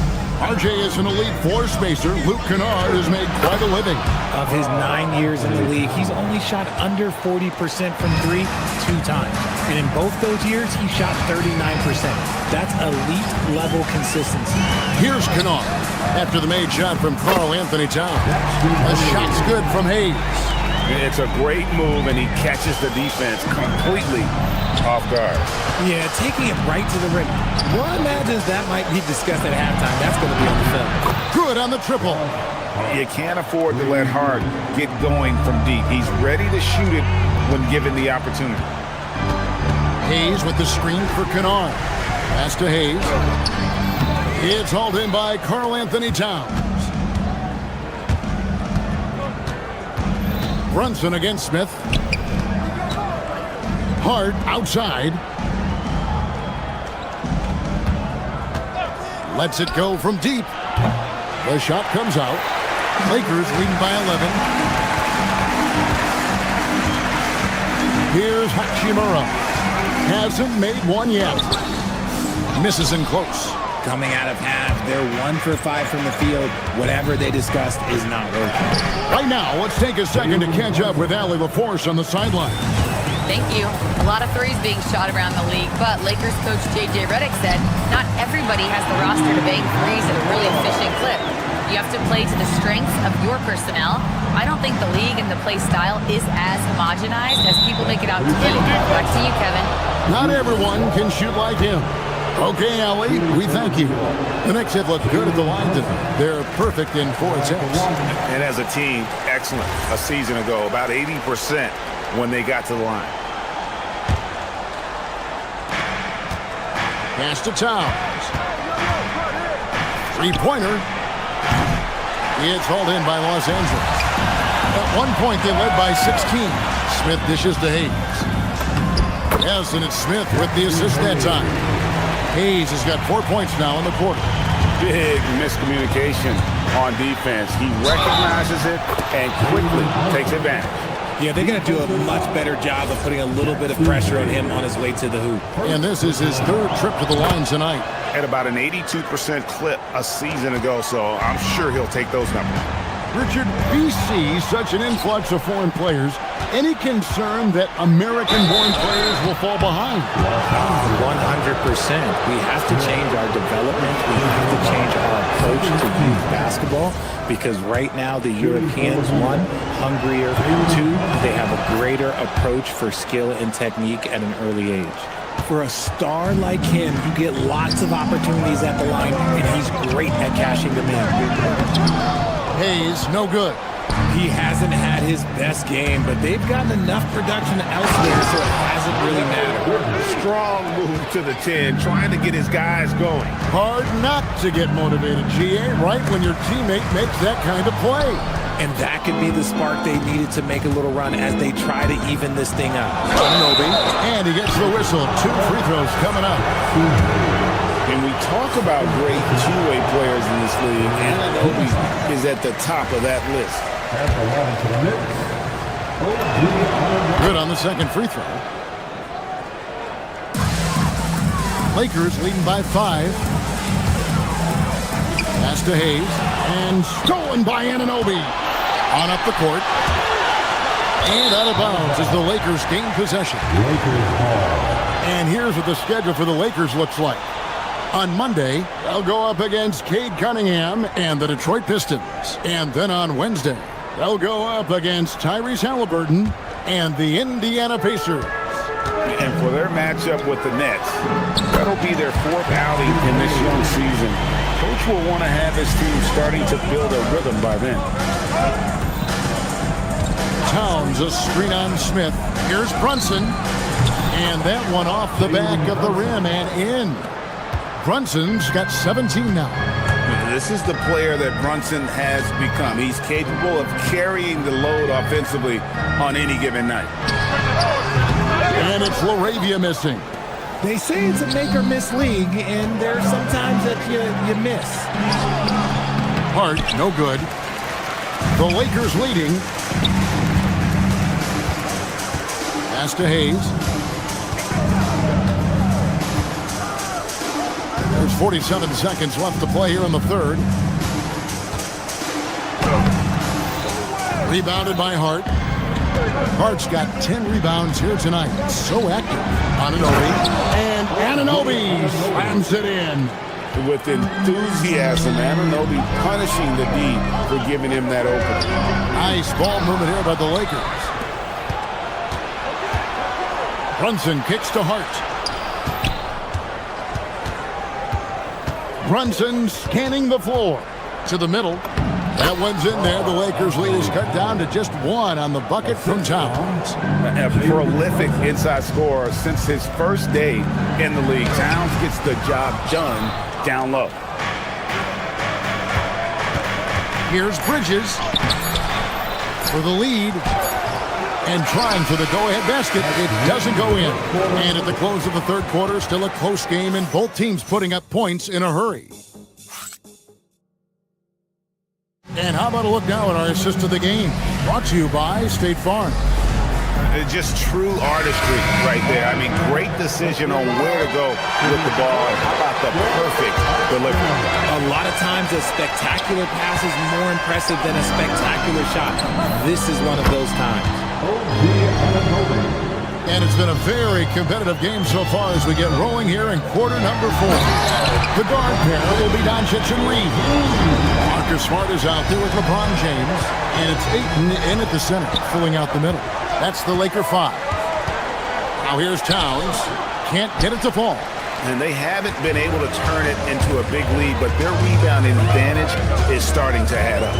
RJ is an elite floor spacer. Luke Kennard has made quite a living. Of his 9 years in the league, he's only shot under 40% from 3 2 times. And in both those years, he shot 39%. That's elite level consistency. Here's Kennard after the made shot from Karl Anthony Towns. The shot's good from Hayes. It's a great move, and he catches the defense completely off guard. Yeah, taking it right to the rim. One imagines that might be discussed at halftime. That's going to be on the film. Good on the triple. You can't afford to let Hart get going from deep. He's ready to shoot it when given the opportunity. Hayes with the screen for Kennard. Pass to Hayes. It's hauled in by Karl Anthony Towns. Brunson against Smith. Hart outside. Lets it go from deep. The shot comes out. Lakers leading by 11. Here's Hachimura. Hasn't made one yet. Misses in close. Coming out of half, they're 1 for 5 from the field. Whatever they discussed is not working. Right now, let's take a second to catch up with Allie LaForce on the sideline. Thank you. A lot of threes being shot around the league, but Lakers coach J.J. Redick said not everybody has the roster to bang threes at a really efficient clip. You have to play to the strengths of your personnel. I don't think the league and the play style is as homogenized as people make it out to be. Back to you, Kevin. Not everyone can shoot like him. Okay, Allie, we thank you. The Knicks have looked good at the line tonight. They're perfect in 4 attempts. And as a team, excellent. A season ago, about 80% when they got to the line. Pass to Towns. Three-pointer. It's hauled in by Los Angeles. At one point, they led by 16. Smith dishes to Hayes. Yes, and it's Smith with the assist that time. Hayes has got 4 points now in the quarter. Big miscommunication on defense. He recognizes it and quickly takes advantage. Yeah, they're going to do a much better job of putting a little bit of pressure on him on his way to the hoop. And this is his 3rd trip to the line tonight. At about an 82% clip a season ago, so I'm sure he'll take those numbers. Richard, we see such an influx of foreign players. Any concern that American-born players will fall behind? 100%. We have to change our development. We have to change our approach to youth basketball because right now the Europeans, 1, hungrier, 2, they have a greater approach for skill and technique at an early age. For a star like him, you get lots of opportunities at the line, and he's great at cashing them in. Hayes, no good. He hasn't had his best game, but they've gotten enough production elsewhere, so it hasn't really mattered. Strong move to the 10, trying to get his guys going. Hard not to get motivated, GA, right when your teammate makes that kind of play. And that could be the spark they needed to make a little run as they try to even this thing up. Anunoby, and he gets the whistle. 2 free throws coming up. And we talk about great two-way players in this league. Anunoby is at the top of that list. Good on the second free throw. Lakers leading by 5. Pass to Hayes. And stolen by Anunoby. On up the court. And out of bounds as the Lakers gain possession. And here's what the schedule for the Lakers looks like. On Monday, they'll go up against Cade Cunningham and the Detroit Pistons. And then on Wednesday, they'll go up against Tyrese Halliburton and the Indiana Pacers. And for their matchup with the Nets, that'll be their fourth outing in this young season. Coach will want to have his team starting to build a rhythm by then. Towns, a screen on Smith. Here's Brunson. And that one off the back of the rim and in. Brunson's got 17 now. This is the player that Brunson has become. He's capable of carrying the load offensively on any given night. And it's LaRavia missing. They say it's a make or miss league, and there's sometimes that you miss. Hart, no good. The Lakers leading. Pass to Hayes. There's 47 seconds left to play here in the third. Rebounded by Hart. Hart's got 10 rebounds here tonight. So active. Anunoby. And Anunoby slams it in. With enthusiasm, Anunoby punishing the D for giving him that opening. Nice ball movement here by the Lakers. Brunson kicks to Hart. Brunson scanning the floor to the middle. That one's in there. The Lakers lead is cut down to just one on the bucket from Towns. A prolific inside scorer since his first day in the league. Towns gets the job done down low. Here's Bridges for the lead. And trying for the go-ahead basket. It doesn't go in. And at the close of the third quarter, still a close game, and both teams putting up points in a hurry. And how about a look now at our assist of the game? Brought to you by State Farm. Just true artistry right there. I mean, great decision on where to go with the ball. How about the perfect delivery? A lot of times a spectacular pass is more impressive than a spectacular shot. This is one of those times. And it's been a very competitive game so far as we get rolling here in quarter number 4. The guard pair will be Doncic and Reed. Marcus Smart is out there with LeBron James. And it's Ayton in at the center, filling out the middle. That's the Laker 5. Now here's Towns. Can't get it to fall. And they haven't been able to turn it into a big lead, but their rebounding advantage is starting to add up.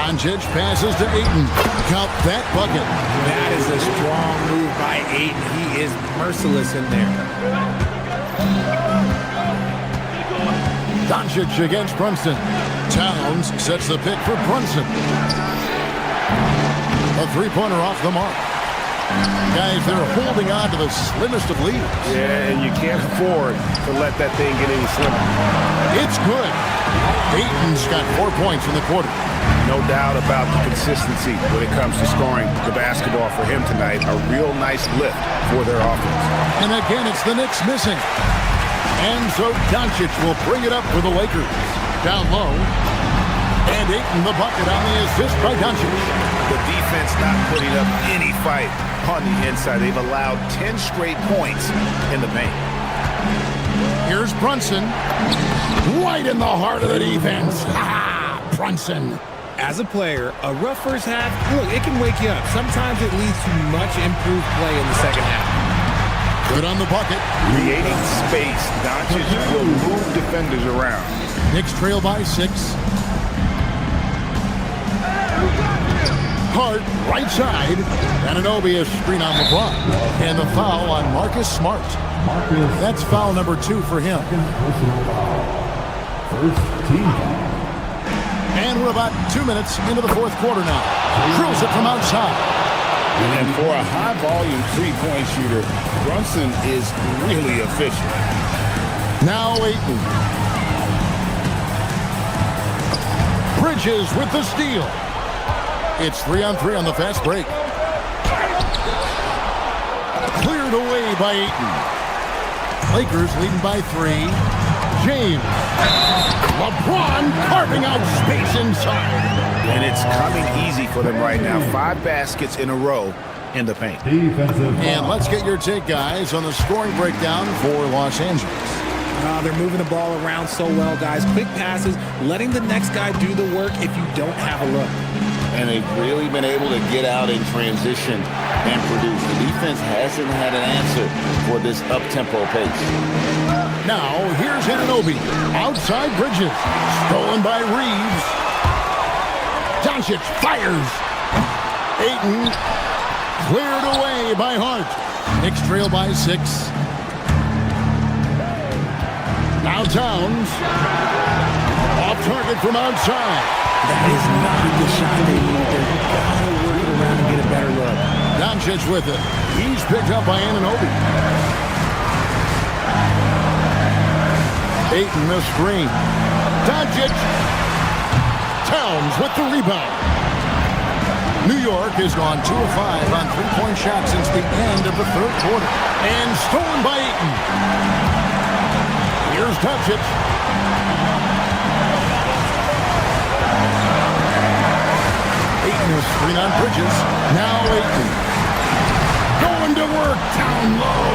Doncic passes to Ayton. Count that bucket. That is a strong move by Ayton. He is merciless in there. Doncic against Brunson. Towns sets the pick for Brunson. A three-pointer off the mark. Guys, they're holding on to the slimmest of leads. Yeah, and you can't afford to let that thing get any slimmer. It's good. Ayton's got 4 points in the quarter. No doubt about the consistency when it comes to scoring the basketball for him tonight. A real nice lift for their offense. And again, it's the Knicks missing. And so Doncic will bring it up for the Lakers. Down low. And Ayton the bucket on the assist by Doncic. The defense not putting up any fight on the inside. They've allowed 10 straight points in the paint. Here's Brunson. Right in the heart of the defense. Ha! Brunson. As a player, a rough first half, look, it can wake you up. Sometimes it leads to much improved play in the second half. Good on the bucket. Creating space. Doncic will move defenders around. Knicks trail by 6. Hart, right side. Anunoby, a screen on LeBron. And the foul on Marcus Smart. That's foul number 2 for him. First team. And we're about 2 minutes into the fourth quarter now. Drills it from outside. And for a high-volume three-point shooter, Brunson is really efficient. Now Ayton. Bridges with the steal. It's 3-on-3 on the fast break. Cleared away by Ayton. Lakers leading by 3. James. LeBron carving out space inside. And it's coming easy for them right now. 5 baskets in a row in the paint. And let's get your take, guys, on the scoring breakdown for Los Angeles. They're moving the ball around so well, guys. Quick passes, letting the next guy do the work if you don't have a look. And they've really been able to get out in transition and produce. The defense hasn't had an answer for this up-tempo pace. Now, here's Anunoby. Outside Bridges. Stolen by Reeves. Doncic fires. Ayton cleared away by Hart. Knicks trail by 6. Now Towns. Off target from outside. That is not the shot they need. They've got to work it around and get a better look. Doncic with it. He's picked up by Anunoby. Ayton the screen. Doncic. Towns with the rebound. New York has gone 2 of 5 on three-point shots since the end of the third quarter. And stolen by Ayton. Here's Doncic. Ayton will screen on Bridges. Now Ayton. Going to work down low.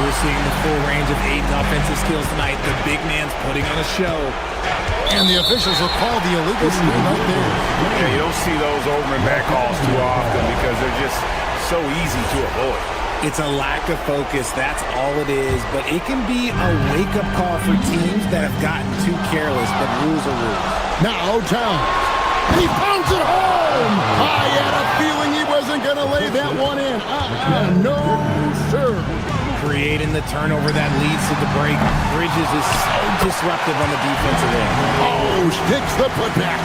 We're seeing the full range of Ayton's offensive skills tonight. The big man's putting on a show. And the officials will call the illegal screen right there. Yeah, you don't see those over and back calls too often because they're just so easy to avoid. It's a lack of focus, that's all it is. But it can be a wake-up call for teams that have gotten too careless, but rules are rules. Now Towns. And he pounds it home. I had a feeling he wasn't going to lay that one in. No, sir. Creating the turnover that leads to the break. Bridges is so disruptive on the defensive end. Oh, sticks the putback.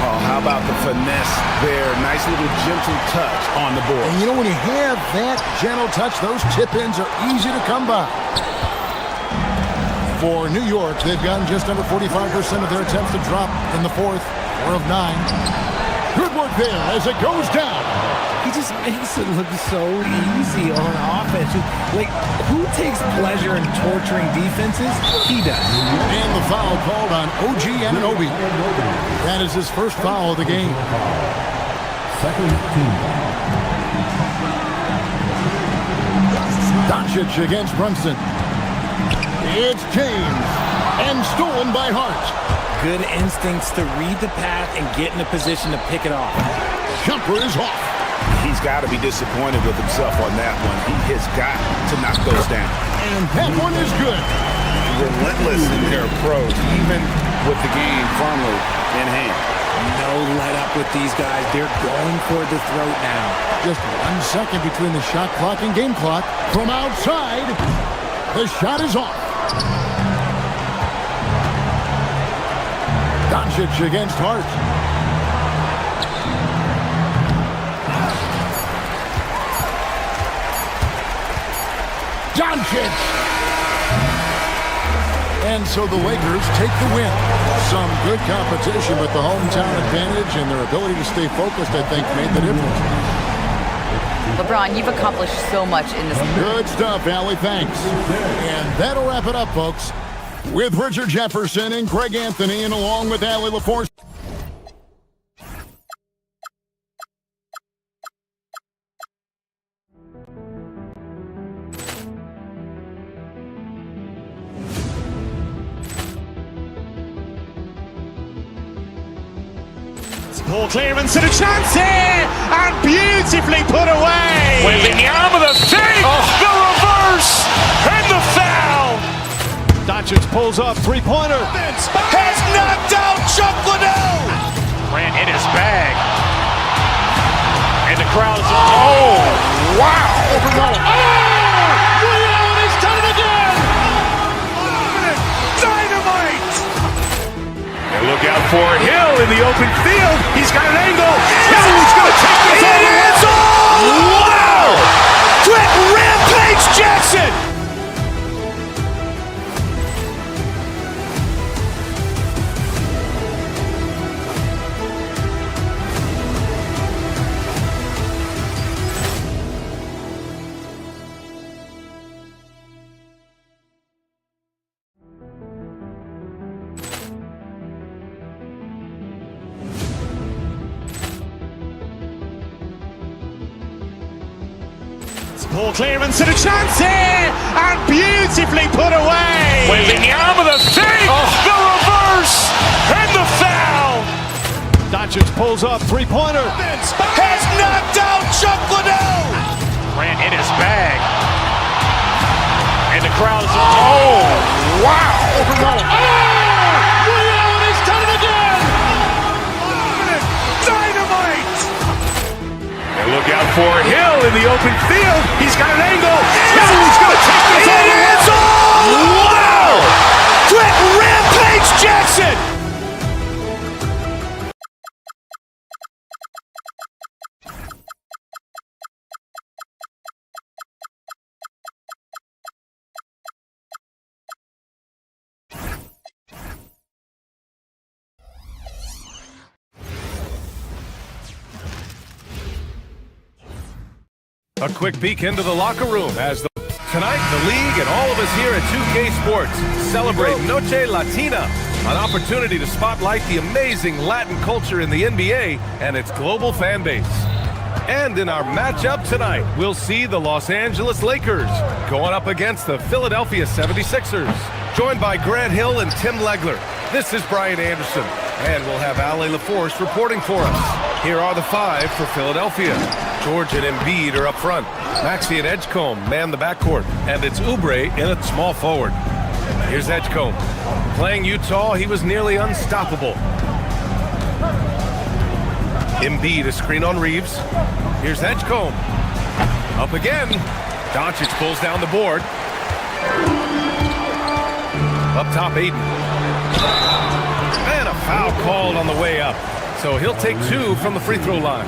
Oh, how about the finesse there? Nice little gentle touch on the board. And you know, when you have that gentle touch, those tip-ins are easy to come by. For New York, they've gotten just under 45% of their attempts to drop in the fourth. 4 of 9. Good work there as it goes down. He just makes it look so easy on offense. Like, who takes pleasure in torturing defenses? He does. And the foul called on OG Anunoby. That is his first foul of the game. Second team. Doncic against Brunson. It's James. And stolen by Hart. Good instincts to read the path and get in a position to pick it off. Jumper is off. He's got to be disappointed with himself on that one. He has got to knock those down. And that one is good. Relentless in their approach, even with the game firmly in hand. No let up with these guys. They're going for the throat now. Just 1 second between the shot clock and game clock. From outside, the shot is off. Doncic against Hart. Doncic! And so the Lakers take the win. Some good competition, but the hometown advantage and their ability to stay focused, I think, made the difference. LeBron, you've accomplished so much in this. Good stuff, Allie. Thanks. And that'll wrap it up, folks. With Richard Jefferson and Greg Anthony, and along with Allie LaForce. Ball clearance and a chance here, and beautifully put away. Wembanyama the fake, the reverse, and the foul. Doncic pulls up, three-pointer. Has knocked out Chuck Liddell. Ran in his bag. And the crowd is, oh, wow. He's done it again. Dynamite. And look out for Hill in the open field. He's got an angle. He's going to take this all the way. Wow. Quick Rampage Jackson. Poor clearance and a chance here, and beautifully put away. Wembanyama the save, the reverse, and the foul. Doncic pulls up, three-pointer. Has knocked out Chuck Liddell. Ran in his bag. And the crowd is, oh, wow. Liddell has done it again. Dynamite. And look out for Hill in the open field. He's got an angle. Hill is going to take this all the way. Wow. Quick Rampage Jackson. A quick peek into the locker room as tonight the league and all of us here at 2K Sports celebrate Noche Latina, an opportunity to spotlight the amazing Latin culture in the NBA and its global fan base. And in our matchup tonight, we'll see the Los Angeles Lakers going up against the Philadelphia 76ers. Joined by Grant Hill and Tim Legler, this is Brian Anderson, and we'll have Ale LaForce reporting for us. Here are the five for Philadelphia. George and Embiid are up front. Maxey and Edgecombe man the backcourt, and it's Oubre in at small forward. Here's Edgecombe. Playing Utah, he was nearly unstoppable. Embiid a screen on Reeves. Here's Edgecombe. Up again. Doncic pulls down the board. Up top, Ayton. And a foul called on the way up. So he'll take two from the free throw line.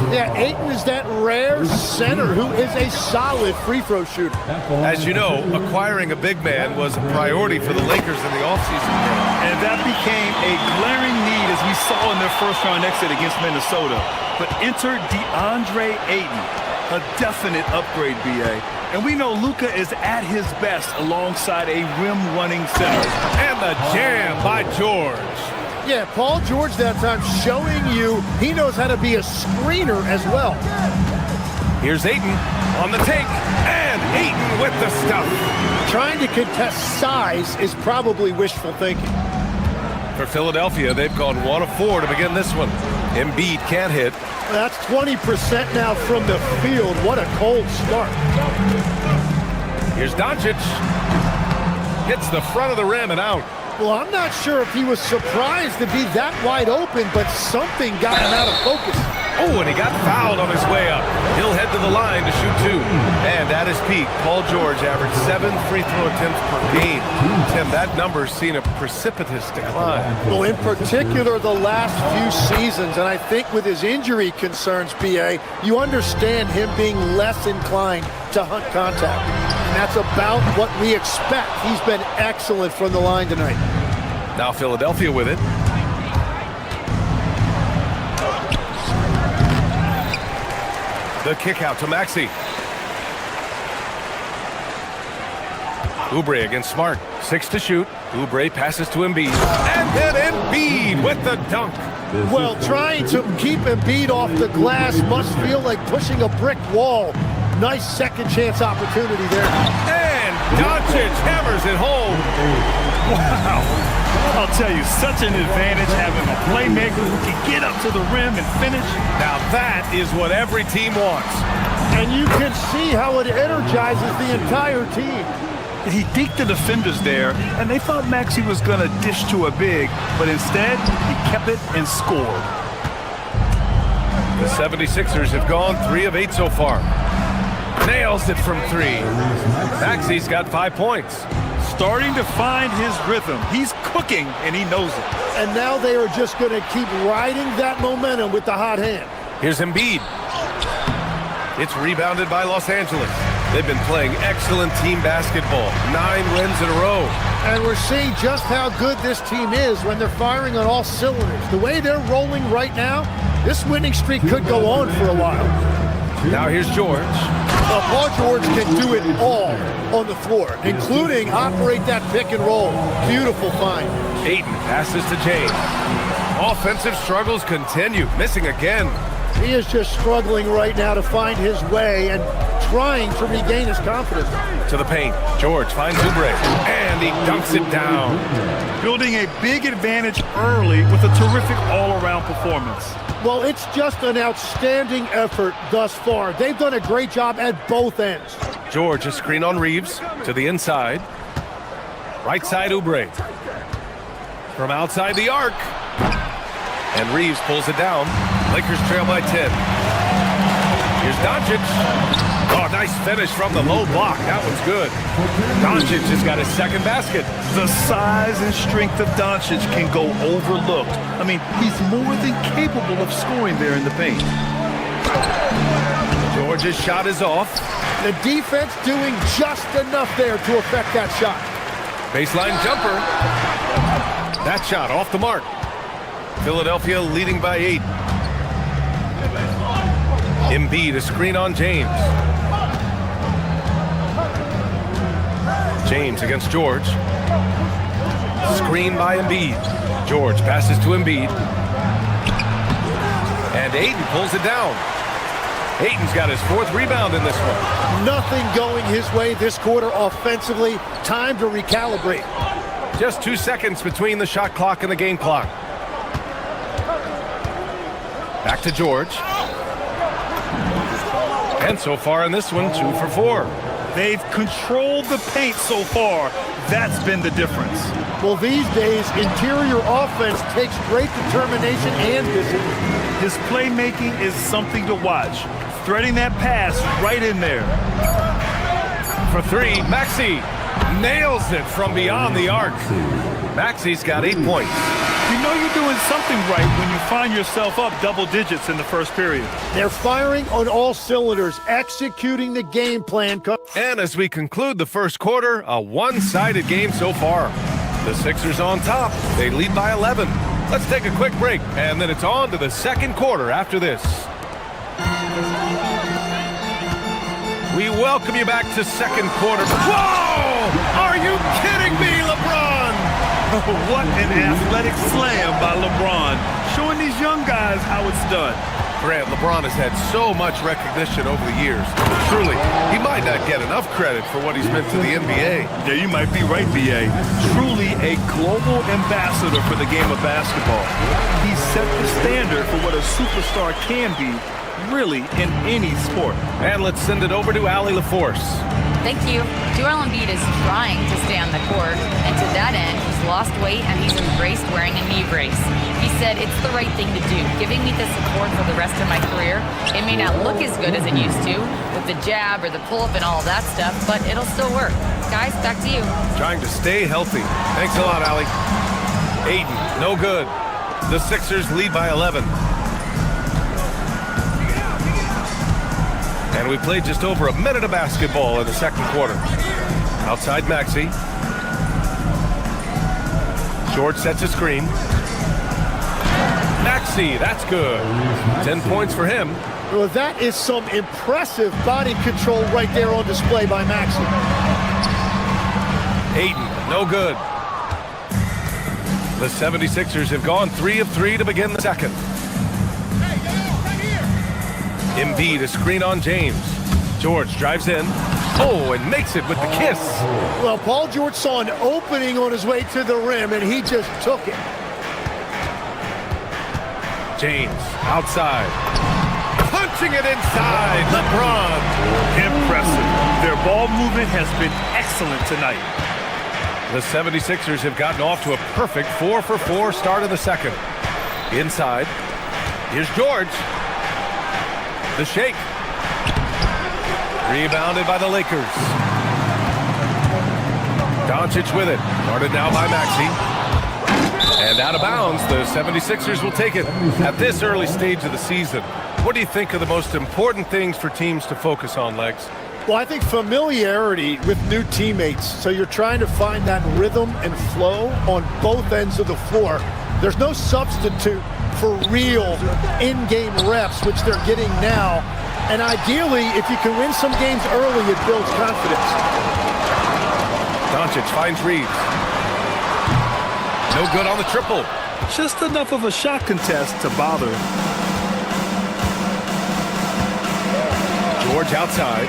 Yeah, Ayton is that rare center who is a solid free throw shooter. As you know, acquiring a big man was a priority for the Lakers in the offseason. And that became a glaring need as we saw in their first round exit against Minnesota. But enter DeAndre Ayton, a definite upgrade, BA. And we know Luka is at his best alongside a rim-running center. And the jam by George. Yeah, Paul George that time showing you he knows how to be a screener as well. Here's Ayton on the take, and Ayton with the stuff. Trying to contest size is probably wishful thinking. For Philadelphia, they've gone 1 of 4 to begin this one. Embiid can't hit. That's 20% now from the field. What a cold start. Here's Doncic. Hits the front of the rim and out. Well, I'm not sure if he was surprised to be that wide open, but something got him out of focus. Oh, and he got fouled on his way up. He'll head to the line to shoot 2. And at his peak, Paul George averaged 7 free throw attempts per game. Tim, that number's seen a precipitous decline. Well, in particular, the last few seasons, and I think with his injury concerns, BA, you understand him being less inclined to hunt contact. And that's about what we expect. He's been excellent from the line tonight. Now Philadelphia with it. The kick out to Maxey. Oubre against Smart. 6 to shoot. Oubre passes to Embiid. And then Embiid with the dunk. Well, trying to keep Embiid off the glass must feel like pushing a brick wall. Nice second chance opportunity there. And Doncic hammers it home. Wow. I'll tell you, such an advantage having a playmaker who can get up to the rim and finish. Now that is what every team wants. And you can see how it energizes the entire team. He deked the defenders there, and they thought Maxey was going to dish to a big, but instead, he kept it and scored. The 76ers have gone 3 of 8 so far. Nails it from 3. Maxey's got 5 points. Starting to find his rhythm. He's cooking, and he knows it. And now they are just going to keep riding that momentum with the hot hand. Here's Embiid. It's rebounded by Los Angeles. They've been playing excellent team basketball. 9 wins in a row. And we're seeing just how good this team is when they're firing on all cylinders. The way they're rolling right now, this winning streak could go on for a while. Now here's George. Paul George can do it all on the floor, including operate that pick and roll. Beautiful find. Ayton passes to James. Offensive struggles continue, missing again. He is just struggling right now to find his way, and trying to regain his confidence. To the paint. George finds Oubre, and he dunks it down. Building a big advantage early with a terrific all-around performance. Well, it's just an outstanding effort thus far. They've done a great job at both ends. George, a screen on Reeves to the inside. Right side, Oubre. From outside the arc. And Reeves pulls it down. Lakers trail by 10. Here's Doncic. Oh, nice finish from the low block. That one's good. Doncic has got his second basket. The size and strength of Doncic can go overlooked. I mean, he's more than capable of scoring there in the paint. George's shot is off. The defense doing just enough there to affect that shot. Baseline jumper. That shot off the mark. Philadelphia leading by 8. Embiid, a screen on James. James against George. Screen by Embiid. George passes to Embiid. And Ayton pulls it down. Ayton's got his 4th rebound in this one. Nothing going his way this quarter offensively. Time to recalibrate. Just 2 seconds between the shot clock and the game clock. Back to George. And so far in this one, 2 for 4. They've controlled the paint so far. That's been the difference. Well, these days, interior offense takes great determination and discipline. His playmaking is something to watch. Threading that pass right in there. For 3, Maxey nails it from beyond the arc. Maxey's got 8 points. You know you're doing something right when you find yourself up double digits in the first period. They're firing on all cylinders, executing the game plan. And as we conclude the first quarter, a one-sided game so far. The Sixers on top. They lead by 11. Let's take a quick break, and then it's on to the second quarter after this. We welcome you back to second quarter. Whoa! Are you kidding me, LeBron? What an athletic slam by LeBron, showing these young guys how it's done. Grant, LeBron has had so much recognition over the years. Truly, he might not get enough credit for what he's meant to the NBA. Yeah, you might be right, B.A. Truly a global ambassador for the game of basketball. He's set the standard for what a superstar can be, really, in any sport. And let's send it over to Allie LaForce. Thank you. Joel Embiid is trying to stay on the court, and to that end, he's lost weight and he's embraced wearing a knee brace. He said, it's the right thing to do, giving me the support for the rest of my career. It may not look as good as it used to, with the jab or the pull-up and all that stuff, but it'll still work. Guys, back to you. Trying to stay healthy. Thanks a lot, Allie. Ayton, no good. The Sixers lead by 11. And we played just over a minute of basketball in the second quarter. Outside Maxey. George sets a screen. Maxey, that's good. 10 points for him. Well, that is some impressive body control right there on display by Maxey. Ayton, no good. The 76ers have gone 3 of 3 to begin the second. Embiid, a screen on James. George drives in. Oh, and makes it with the kiss. Well, Paul George saw an opening on his way to the rim, and he just took it. James, outside. Punching it inside. LeBron. Impressive. Their ball movement has been excellent tonight. The 76ers have gotten off to a perfect 4 for 4 start of the second. Inside. Here's George. The shake. Rebounded by the Lakers. Doncic with it. Guarded now by Maxey. And out of bounds, the 76ers will take it at this early stage of the season. What do you think are the most important things for teams to focus on, Legs? Well, I think familiarity with new teammates. So you're trying to find that rhythm and flow on both ends of the floor. There's no substitute for real in-game reps, which they're getting now. And ideally, if you can win some games early, it builds confidence. Doncic finds Reeves. No good on the triple. Just enough of a shot contest to bother. George outside.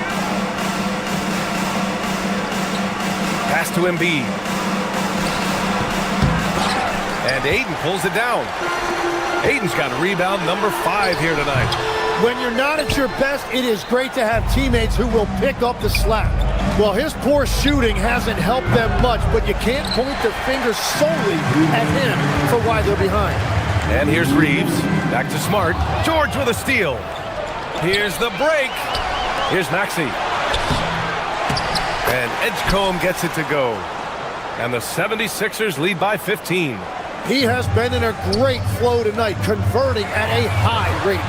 Pass to Embiid. And Ayton pulls it down. Ayton's got rebound number 5 here tonight. When you're not at your best, it is great to have teammates who will pick up the slack. Well, his poor shooting hasn't helped them much, but you can't point the finger solely at him for why they're behind. And here's Reeves. Back to Smart. George with a steal. Here's the break. Here's Maxey. And Edgecombe gets it to go. And the 76ers lead by 15. He has been in a great flow tonight, converting at a high rate.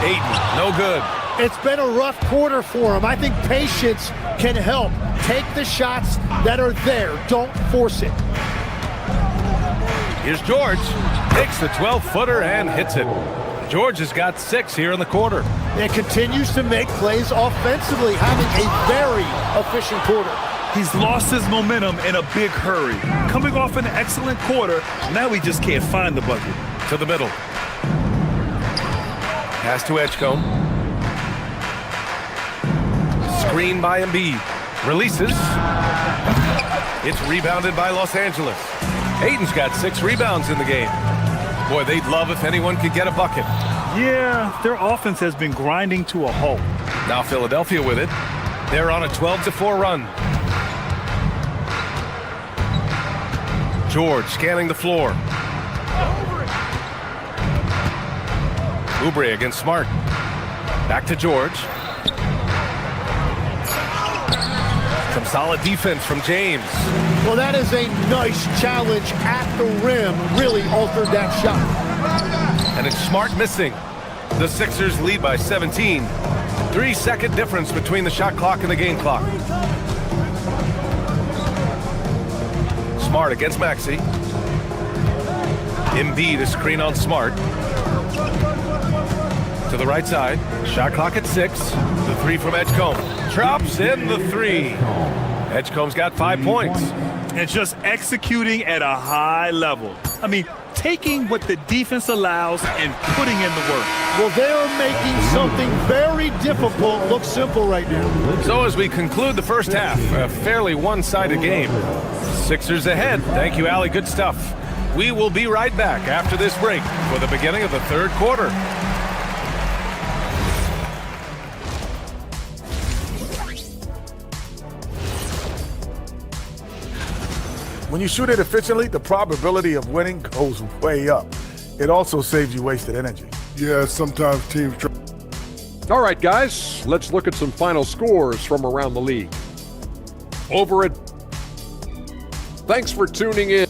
Ayton, no good. It's been a rough quarter for him. I think patience can help. Take the shots that are there. Don't force it. Here's George. Takes the 12-footer and hits it. George has got 6 here in the quarter. And continues to make plays offensively, having a very efficient quarter. He's lost his momentum in a big hurry. Coming off an excellent quarter, now he just can't find the bucket. To the middle. Pass to Edgecombe. Screen by Embiid. Releases. It's rebounded by Los Angeles. Ayton's got 6 rebounds in the game. Boy, they'd love if anyone could get a bucket. Yeah, their offense has been grinding to a halt. Now Philadelphia with it. They're on a 12-4 run. George scanning the floor. Oubre against Smart. Back to George. Some solid defense from James. Well, that is a nice challenge at the rim. Really altered that shot. And it's Smart missing. The Sixers lead by 17. 3-second difference between the shot clock and the game clock. Smart against Maxey. Embiid, a screen on Smart. To the right side. Shot clock at 6. The 3 from Edgecombe. Drops in the 3. Edgecombe's got 5 points. And just executing at a high level. I mean, taking what the defense allows and putting in the work. Well, they're making something very difficult look simple right now. So as we conclude the first half, a fairly one-sided game. Sixers ahead. Thank you, Allie. Good stuff. We will be right back after this break for the beginning of the third quarter. When you shoot it efficiently, the probability of winning goes way up. It also saves you wasted energy. Yeah, sometimes teams try. All right, guys, let's look at some final scores from around the league. Over it. Thanks for tuning in.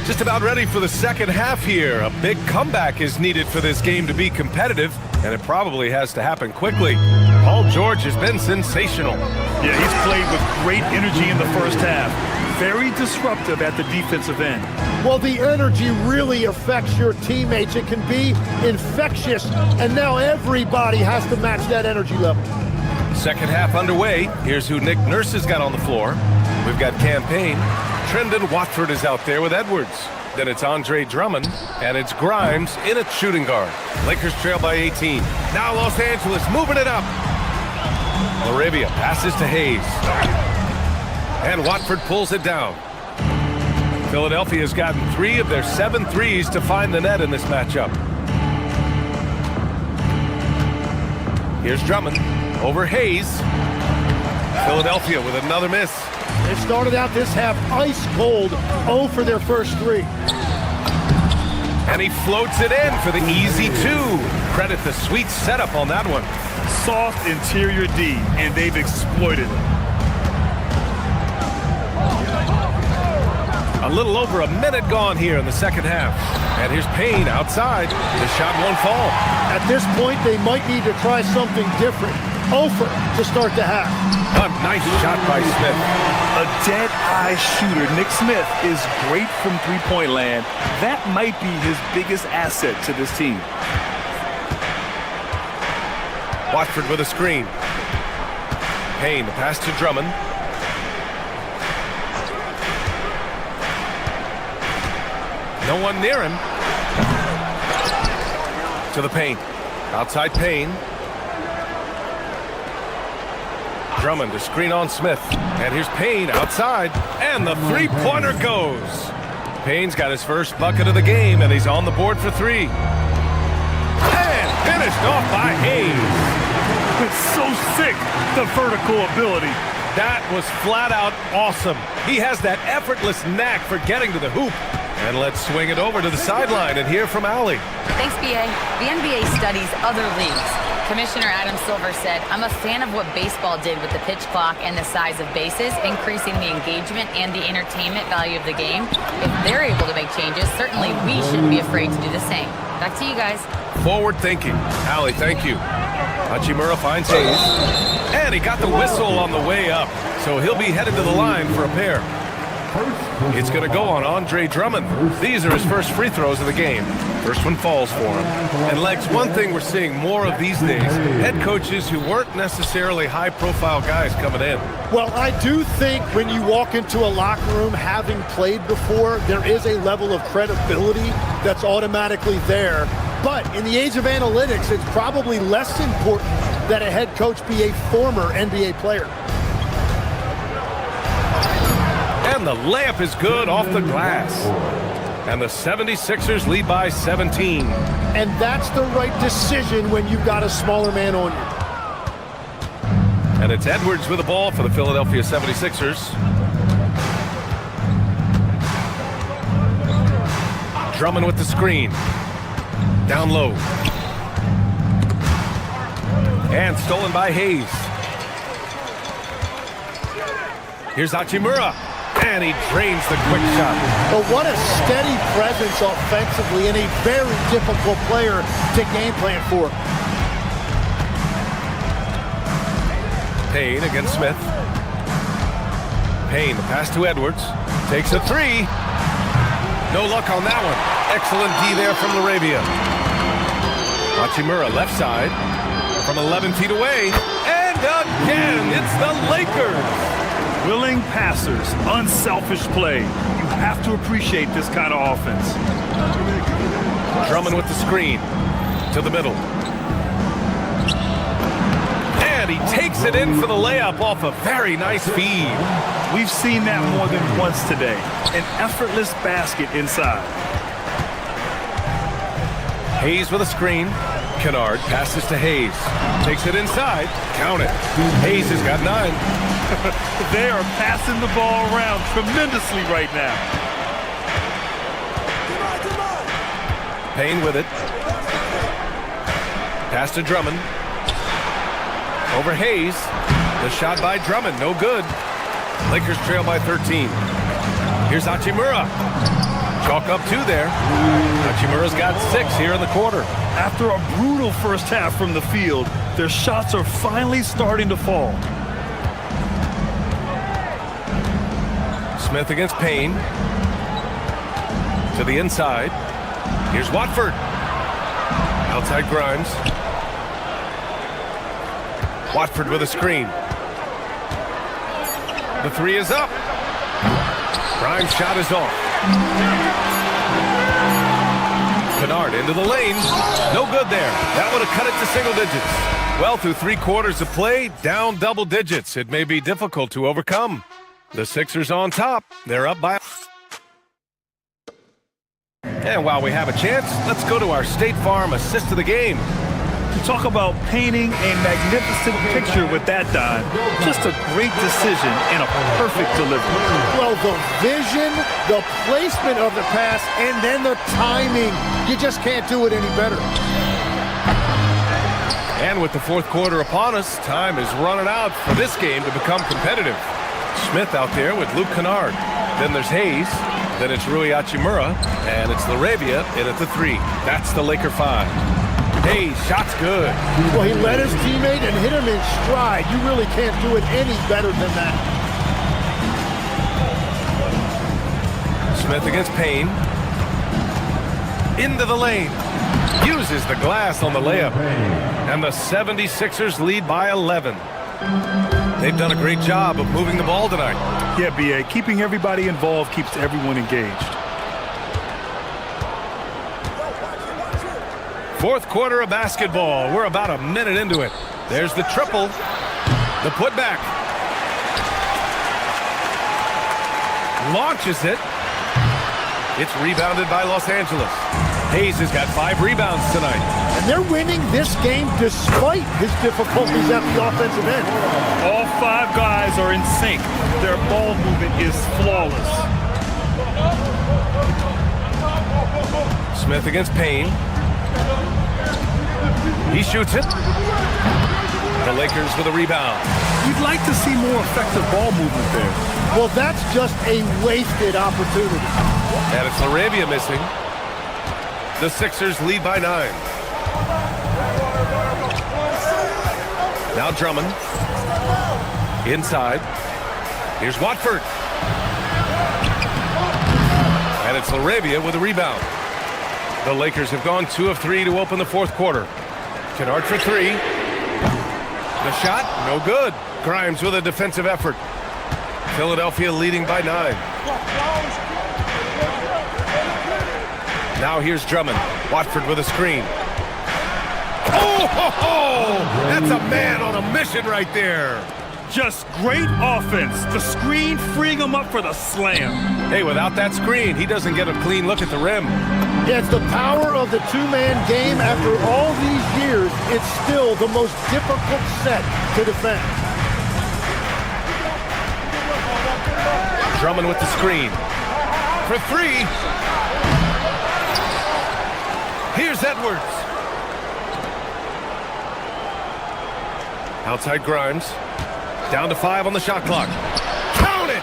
Just about ready for the second half here. A big comeback is needed for this game to be competitive, and it probably has to happen quickly. Paul George has been sensational. Yeah, he's played with great energy in the first half. Very disruptive at the defensive end. Well, the energy really affects your teammates. It can be infectious, and now everybody has to match that energy level. Second half underway. Here's who Nick Nurse has got on the floor. We've got Campaign. Trendon Watford is out there with Edwards. Then it's Andre Drummond, and it's Grimes in at shooting guard. Lakers trail by 18. Now Los Angeles moving it up. Laravia passes to Hayes. And Watford pulls it down. Philadelphia has gotten 3 of their 7 threes to find the net in this matchup. Here's Drummond over Hayes. Philadelphia with another miss. They started out this half ice cold, 0 for their first 3. And he floats it in for the easy 2. Credit the sweet setup on that one. Soft interior D, and they've exploited it. A little over a minute gone here in the second half. And here's Payne outside. The shot won't fall. At this point, they might need to try something different. Over to start the half. A nice shot by Smith. A dead-eye shooter. Nick Smith is great from three-point land. That might be his biggest asset to this team. Watford with a screen. Payne, the pass to Drummond. No one near him. To the paint. Outside Payne. Drummond to screen on Smith. And here's Payne outside. And the three-pointer goes. Payne's got his first bucket of the game, and he's on the board for three. And finished off by Hayes. It's so sick, the vertical ability. That was flat out awesome. He has that effortless knack for getting to the hoop. And let's swing it over to the sideline and hear from Allie. Thanks, BA. The NBA studies other leagues. Commissioner Adam Silver said, I'm a fan of what baseball did with the pitch clock and the size of bases, increasing the engagement and the entertainment value of the game. If they're able to make changes, certainly we shouldn't be afraid to do the same. Back to you guys. Forward thinking. Allie, thank you. Hachimura finds Hayes. And he got the whistle on the way up, so he'll be headed to the line for a pair. It's going to go on Andre Drummond. These are his first free throws of the game. First one falls for him. And Lex, one thing we're seeing more of these days, head coaches who weren't necessarily high-profile guys coming in. Well, I do think when you walk into a locker room having played before, there is a level of credibility that's automatically there. But in the age of analytics, it's probably less important that a head coach be a former NBA player. And the layup is good off the glass. And the 76ers lead by 17. And that's the right decision when you've got a smaller man on you. And it's Edwards with the ball for the Philadelphia 76ers. Drummond with the screen. Down low. And stolen by Hayes. Here's Hachimura. And he drains the quick shot. But what a steady presence offensively and a very difficult player to game plan for. Payne against Smith. Payne, the pass to Edwards. Takes a three. No luck on that one. Excellent D there from Laravia. Hachimura left side from 11 feet away. And again, it's the Lakers. Willing passers, unselfish play. You have to appreciate this kind of offense. Drummond with the screen to the middle. And he takes it in for the layup off a very nice feed. We've seen that more than once today. An effortless basket inside. Hayes with a screen. Kennard passes to Hayes. Takes it inside. Count it. Hayes has got 9. They are passing the ball around tremendously right now. Payne with it. Pass to Drummond. Over Hayes. The shot by Drummond, no good. Lakers trail by 13. Here's Hachimura. Chalk up 2 there. Hachimura's got 6 here in the quarter. After a brutal first half from the field, their shots are finally starting to fall. Smith against Payne. To the inside. Here's Watford. Outside Grimes. Watford with a screen. The 3 is up. Grimes' shot is off. Kennard into the lane. No good there. That would have cut it to single digits. Well, through 3 quarters of play, down double digits. It may be difficult to overcome. The Sixers on top. They're up by... And while we have a chance, let's go to our State Farm assist of the game. Talk about painting a magnificent picture with that dive. Just a great decision and a perfect delivery. Well, the vision, the placement of the pass, and then the timing. You just can't do it any better. And with the 4th quarter upon us, time is running out for this game to become competitive. Smith out there with Luke Kennard. Then there's Hayes. Then it's Rui Hachimura. And it's Laravia in at the 3. That's the Laker 5. Hayes, shot's good. Well, he led his teammate and hit him in stride. You really can't do it any better than that. Smith against Payne. Into the lane. Uses the glass on the layup. And the 76ers lead by 11. They've done a great job of moving the ball tonight. Yeah, BA. Keeping everybody involved keeps everyone engaged. Fourth quarter of basketball. We're about a minute into it. There's the triple. The putback. Launches it. It's rebounded by Los Angeles. Hayes has got 5 rebounds tonight. And they're winning this game despite his difficulties at the offensive end. All 5 guys are in sync. Their ball movement is flawless. Smith against Payne. He shoots it. The Lakers with a rebound. You'd like to see more effective ball movement there. Well, that's just a wasted opportunity. And it's LaRavia missing. The Sixers lead by 9. Now Drummond. Inside. Here's Watford. And it's LaRavia with a rebound. The Lakers have gone 2 of 3 to open the fourth quarter. Kennard for 3. The shot, no good. Grimes with a defensive effort. Philadelphia leading by 9. Now here's Drummond. Watford with a screen. Oh, that's a man on a mission right there. Just great offense. The screen freeing him up for the slam. Hey, without that screen, he doesn't get a clean look at the rim. Yeah, it's the power of the two-man game. After all these years, it's still the most difficult set to defend. Drummond with the screen. For 3. Here's Edwards. Outside Grimes. Down to 5 on the shot clock. Count it!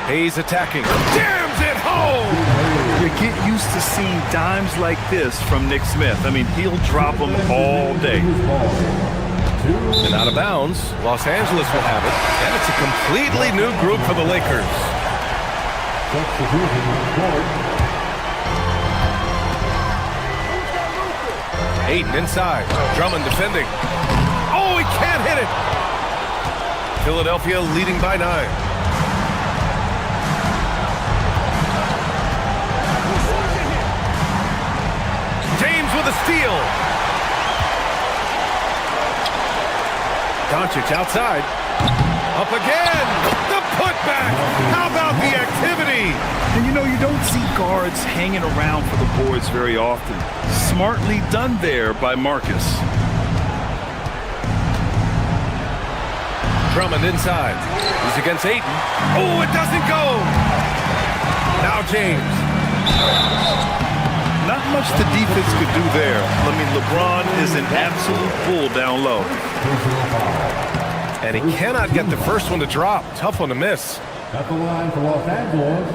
Hayes attacking. Jams it home! You get used to seeing dimes like this from Nick Smith. I mean, he'll drop them all day. And out of bounds, Los Angeles will have it. And it's a completely new group for the Lakers. Ayton inside. Drummond defending. Oh, he can't hit it. Philadelphia leading by 9. James with a steal. Doncic outside. Up again. The putback. How about the activity? And you know, you don't see guards hanging around for the boards very often. Smartly done there by Marcus. Drummond inside. He's against Ayton. Oh, it doesn't go. Now James. Not much the defense could do there. I mean, LeBron is an absolute bull down low. And he cannot get the first one to drop. Tough one to miss. At the line for Los Angeles,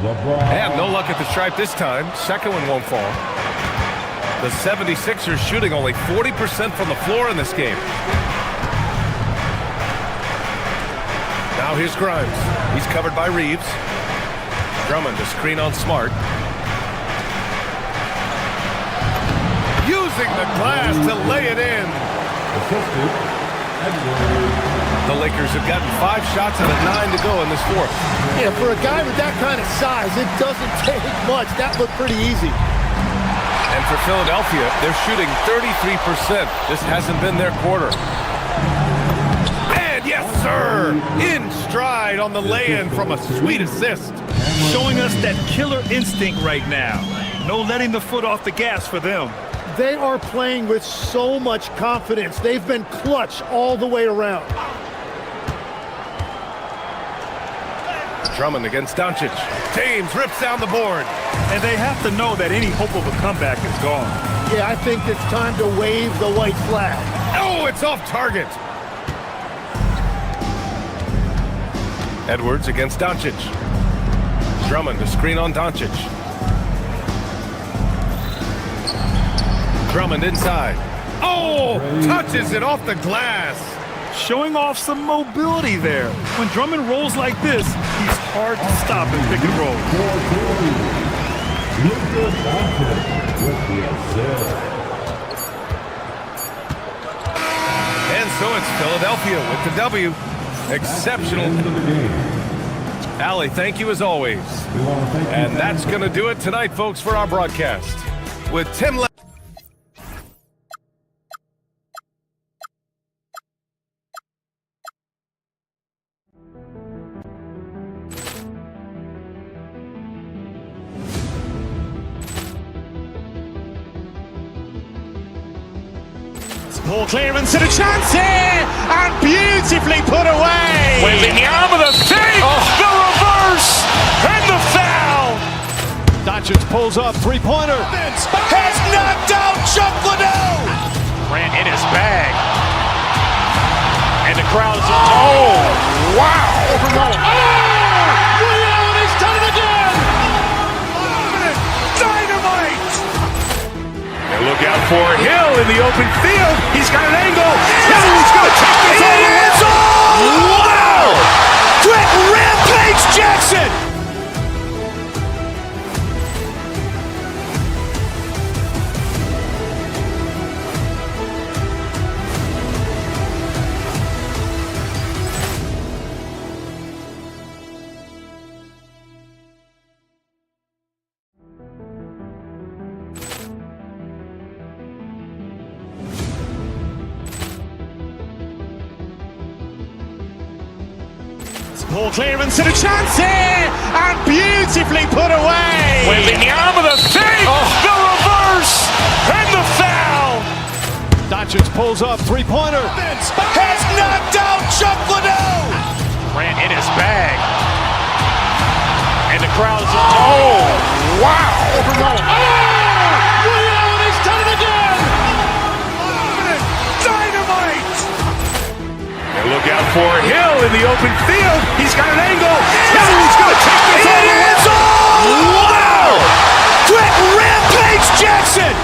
LeBron. And no luck at the stripe this time. Second one won't fall. The 76ers shooting only 40% from the floor in this game. Now here's Grimes. He's covered by Reeves. Drummond to screen on Smart. Using the glass to lay it in. The Lakers have gotten 5 shots out of 9 to go in this fourth. Yeah, for a guy with that kind of size, it doesn't take much. That looked pretty easy. And for Philadelphia, they're shooting 33%. This hasn't been their quarter. And yes, sir, in stride on the lay-in from a sweet assist. Showing us that killer instinct right now. No letting the foot off the gas for them. They are playing with so much confidence. They've been clutch all the way around. Drummond against Doncic. James rips down the board. And they have to know that any hope of a comeback is gone. Yeah, I think it's time to wave the white flag. Oh, it's off target. Edwards against Doncic. Drummond to screen on Doncic. Drummond inside. Oh, touches it off the glass. Showing off some mobility there. When Drummond rolls like this, he's hard to stop in pick and roll. And so it's Philadelphia with the W. Exceptional. Allie, thank you as always. And that's going to do it tonight, folks, for our broadcast. With Tim Ball clearance and a chance here, and beautifully put away. Wembanyama the save, the reverse, and the foul. Doncic pulls up, three-pointer. Has knocked out Chuck Liddell. Grant in his bag. And the crowd is, oh, wow. Ray Allen has done it again. Dynamite. Look out for Hill in the open field. He's got an angle. He's going to take this all the way. Wow! Quick rampage Jackson. Ball clearance and a chance here, and beautifully put away. Wembanyama the save, the reverse, and the foul. Doncic pulls up, three-pointer. Has knocked out Chuck Liddell. Grant in his bag. And the crowd is, oh, wow. Ray Allen has done it again. Dynamite. And look out for Hill in the open field. He's got an angle. He's going to take this all the way. Wow! Quick rampage Jackson.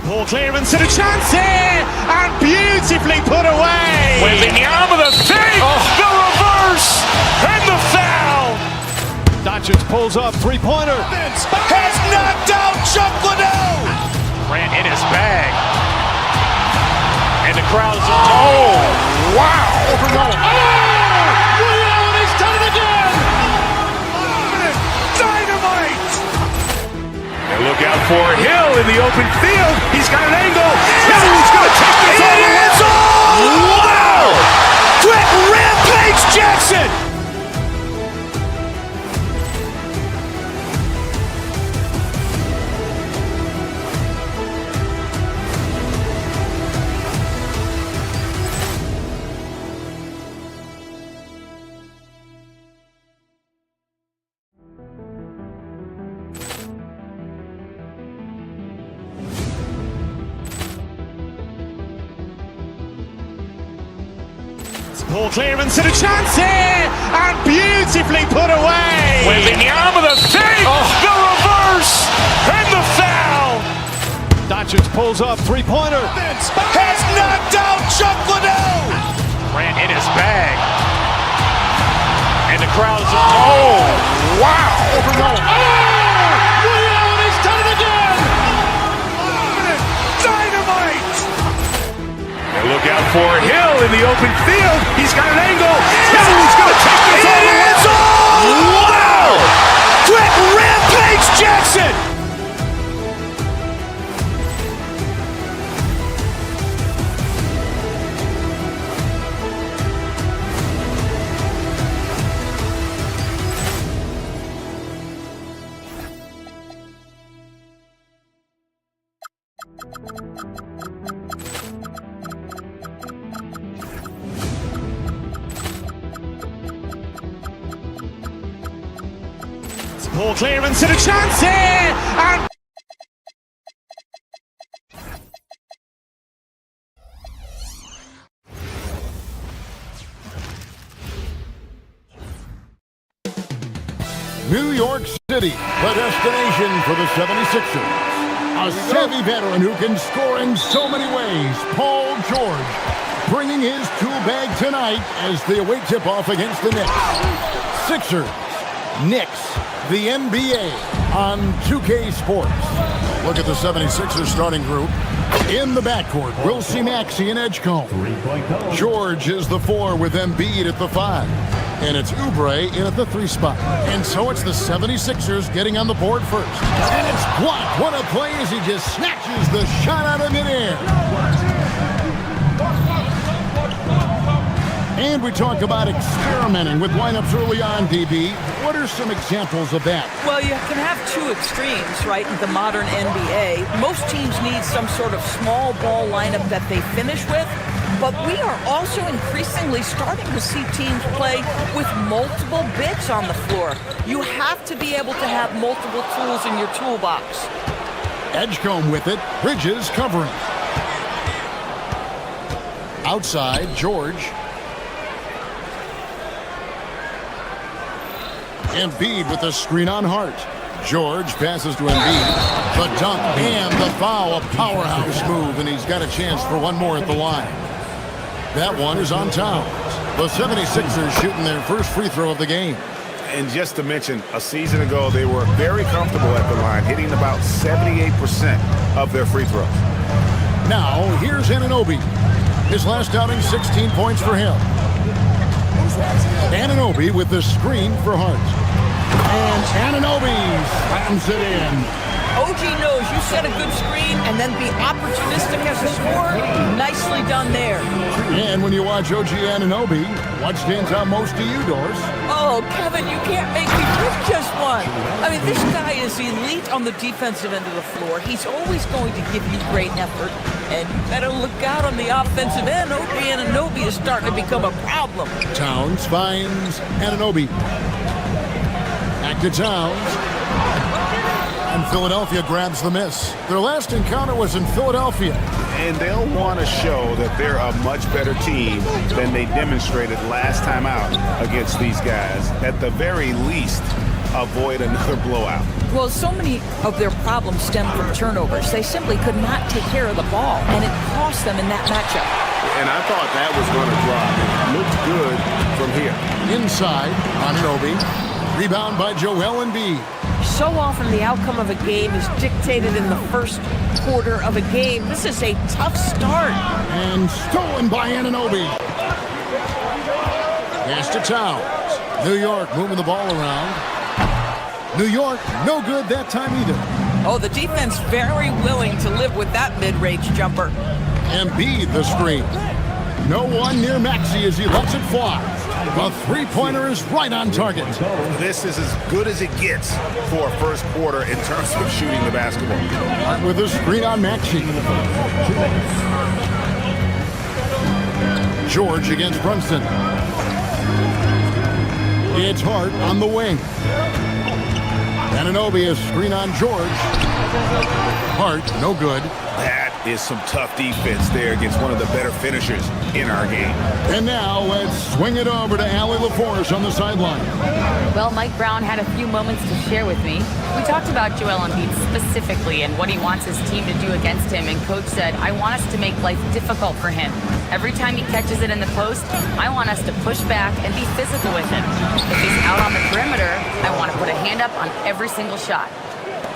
Ball clearance and a chance here, and beautifully put away. Wembanyama the save, the reverse, and the foul. Doncic pulls up, three-pointer. Has knocked out Chuck Liddell. Grant in his bag. And the crowd is, oh, wow. Ray Allen has done it again. Dynamite. And look out for Hill in the open field. He's got an angle. He's going to take this all the way. Wow! Quick rampage Jackson. Ball clearance and a chance here, and beautifully put away. Wembanyama the save, the reverse, and the foul. Doncic pulls up, three-pointer. Has knocked out Chuck Liddell. Grant in his bag. And the crowd is, oh, wow. Ray Allen has done it again. Dynamite. And look out for Hill in the open field. He's got an angle. He's going to take this all the way. Wow! Quick rampage Jackson. Ball clearance and a chance here, and New York City, the destination for the 76ers. A savvy veteran who can score in so many ways, Paul George, bringing his tool bag tonight as they await tip-off against the Knicks. Sixers, Knicks, the NBA on 2K Sports. Look at the 76ers starting group. In the backcourt, we'll see Maxey and Edgecombe. George is the 4 with Embiid at the 5. And it's Oubre in at the 3 spot. And so it's the 76ers getting on the board first. And it's blocked. What a play as he just snatches the shot out of midair. And we talk about experimenting with lineups early on, DB. What are some examples of that? Well, you can have two extremes, right, in the modern NBA. Most teams need some sort of small ball lineup that they finish with. But we are also increasingly starting to see teams play with multiple bigs on the floor. You have to be able to have multiple tools in your toolbox. Edgecombe with it. Bridges covering. Outside, George. Embiid with the screen on Hart. George passes to Embiid. The dunk and the foul. A powerhouse move, and he's got a chance for one more at the line. That one is on Towns. The 76ers shooting their first free throw of the game. And just to mention, a season ago, they were very comfortable at the line, hitting about 78% of their free throws. Now, here's Anunoby. His last outing, 16 points for him. Anunoby with the screen for Hart. And Anunoby slams it in. OG knows you set a good screen and then be opportunistic as a scorer. Nicely done there. And when you watch OG Anunoby, what stands out most to you, Doris? Oh, Kevin, you can't make me pick just one. I mean, this guy is elite on the defensive end of the floor. He's always going to give you great effort. And you better look out on the offensive end. OG Anunoby is starting to become a problem. Towns finds Anunoby. Back to Towns. And Philadelphia grabs the miss. Their last encounter was in Philadelphia. And they'll want to show that they're a much better team than they demonstrated last time out against these guys. At the very least, avoid another blowout. Well, so many of their problems stem from turnovers. They simply could not take care of the ball, and it cost them in that matchup. And I thought that was going to drop. It looked good from here. Inside, Anunoby. Rebound by Joel Embiid. So often the outcome of a game is dictated in the first quarter of a game. This is a tough start. And stolen by Anunoby. Pass to Towns. New York moving the ball around. New York, no good that time either. Oh, the defense very willing to live with that mid-range jumper. Embiid the screen. No one near Maxey as he lets it fly. The three-pointer is right on target. This is as good as it gets for a first quarter in terms of shooting the basketball. Hart with a screen on Maxey. George against Brunson. It's Hart on the wing. Anunoby a screen on George. Hart, no good. That is some tough defense there against one of the better finishers in our game. And now let's swing it over to Allie LaForce on the sideline. Well, Mike Brown had a few moments to share with me. We talked about Joel Embiid specifically and what he wants his team to do against him, and Coach said, I want us to make life difficult for him. Every time he catches it in the post, I want us to push back and be physical with him. If he's out on the perimeter, I want to put a hand up on every single shot.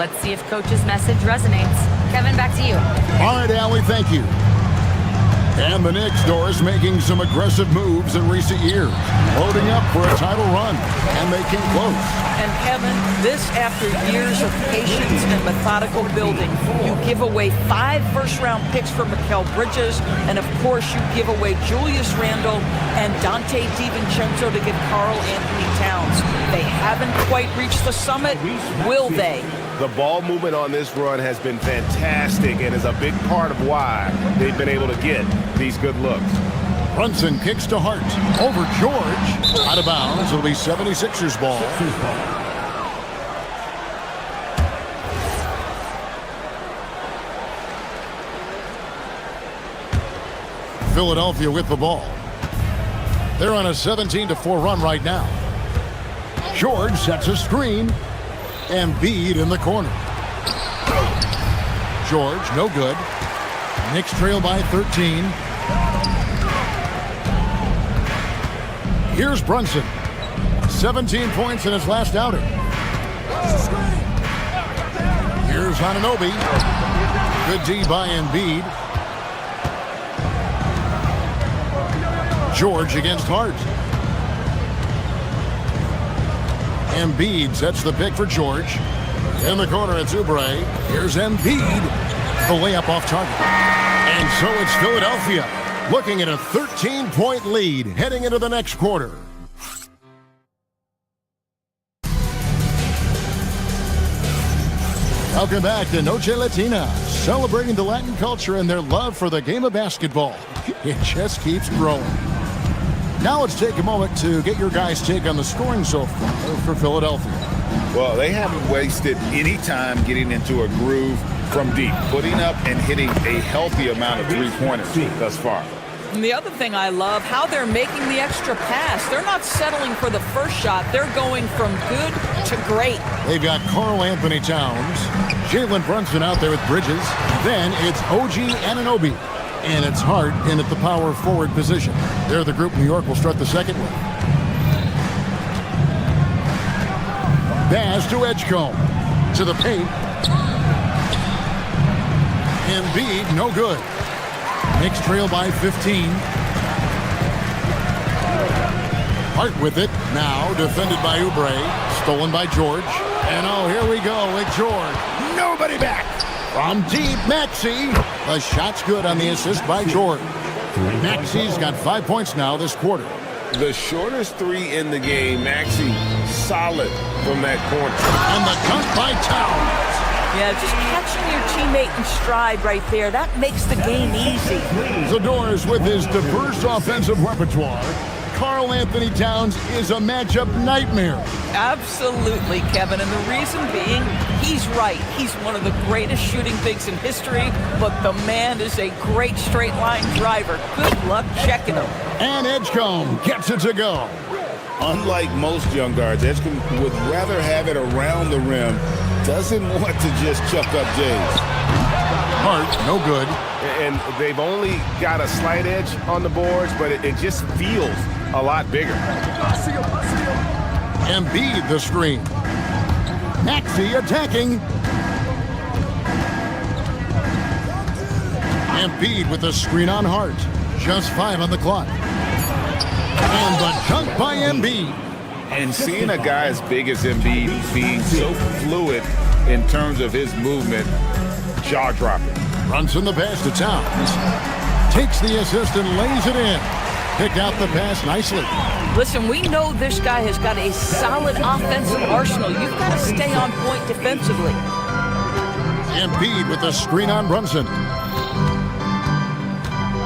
Let's see if Coach's message resonates. Kevin, back to you. All right, Allie, thank you. And the Knicks, Doris, making some aggressive moves in recent years, loading up for a title run, and they came close. And Kevin, this after years of patience and methodical building. You give away 5 first-round picks for Mikal Bridges, and of course you give away Julius Randle and Dante DiVincenzo to get Karl Anthony Towns. They haven't quite reached the summit, will they? The ball movement on this run has been fantastic and is a big part of why they've been able to get these good looks. Brunson kicks to Hart. Over George. Out of bounds. It'll be 76ers ball. Philadelphia with the ball. They're on a 17-4 run right now. George sets a screen. Embiid in the corner. George, no good. Knicks trail by 13. Here's Brunson. 17 points in his last outing. Here's Anunoby. Good D by Embiid. George against Hart. Embiid sets the pick for George. In the corner, it's Oubre. Here's Embiid. The layup off target. And so it's Philadelphia looking at a 13-point lead heading into the next quarter. Welcome back to Noche Latina, celebrating the Latin culture and their love for the game of basketball. It just keeps growing. Now let's take a moment to get your guys' take on the scoring so far for Philadelphia. Well, they haven't wasted any time getting into a groove from deep, putting up and hitting a healthy amount of three-pointers thus far. And the other thing I love, how they're making the extra pass. They're not settling for the first shot. They're going from good to great. They've got Karl Anthony Towns, Jalen Brunson out there with Bridges. Then it's OG Anunoby. And it's Hart in at the power forward position. They're the group New York will start the second with. Pass to Edgecombe. To the paint. Embiid, no good. Knicks trail by 15. Hart with it. Now defended by Oubre. Stolen by George. And oh, here we go with George. Nobody back. From deep, Maxey. The shot's good on the assist by George. Maxey's got 5 points now this quarter. The shortest three in the game, Maxey, solid from that corner. And the dunk by Towns. Yeah, just catching your teammate in stride right there. That makes the game easy. Zador's with his diverse offensive repertoire. Karl Anthony Towns is a matchup nightmare. Absolutely, Kevin. And the reason being, he's right. He's one of the greatest shooting bigs in history, but the man is a great straight line driver. Good luck checking him. And Edgecombe gets it to go. Unlike most young guards, Edgecombe would rather have it around the rim. Doesn't want to just chuck up Jays. Hart, no good. And they've only got a slight edge on the boards, but it just feels a lot bigger. Embiid the screen. Maxey attacking. Embiid with the screen on Hart. Just 5 on the clock. And the dunk by Embiid. And seeing a guy as big as Embiid being so fluid in terms of his movement, jaw-dropping. Runs in the pass to Towns. Takes the assist and lays it in. Picked out the pass nicely. Listen, we know this guy has got a solid offensive arsenal. You've got to stay on point defensively. Embiid with the screen on Brunson.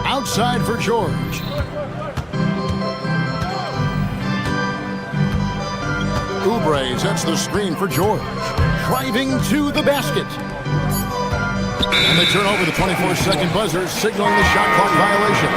Outside for George. Oubre sets the screen for George. Driving to the basket. And they turn over the 24-second buzzer, signaling the shot clock violation.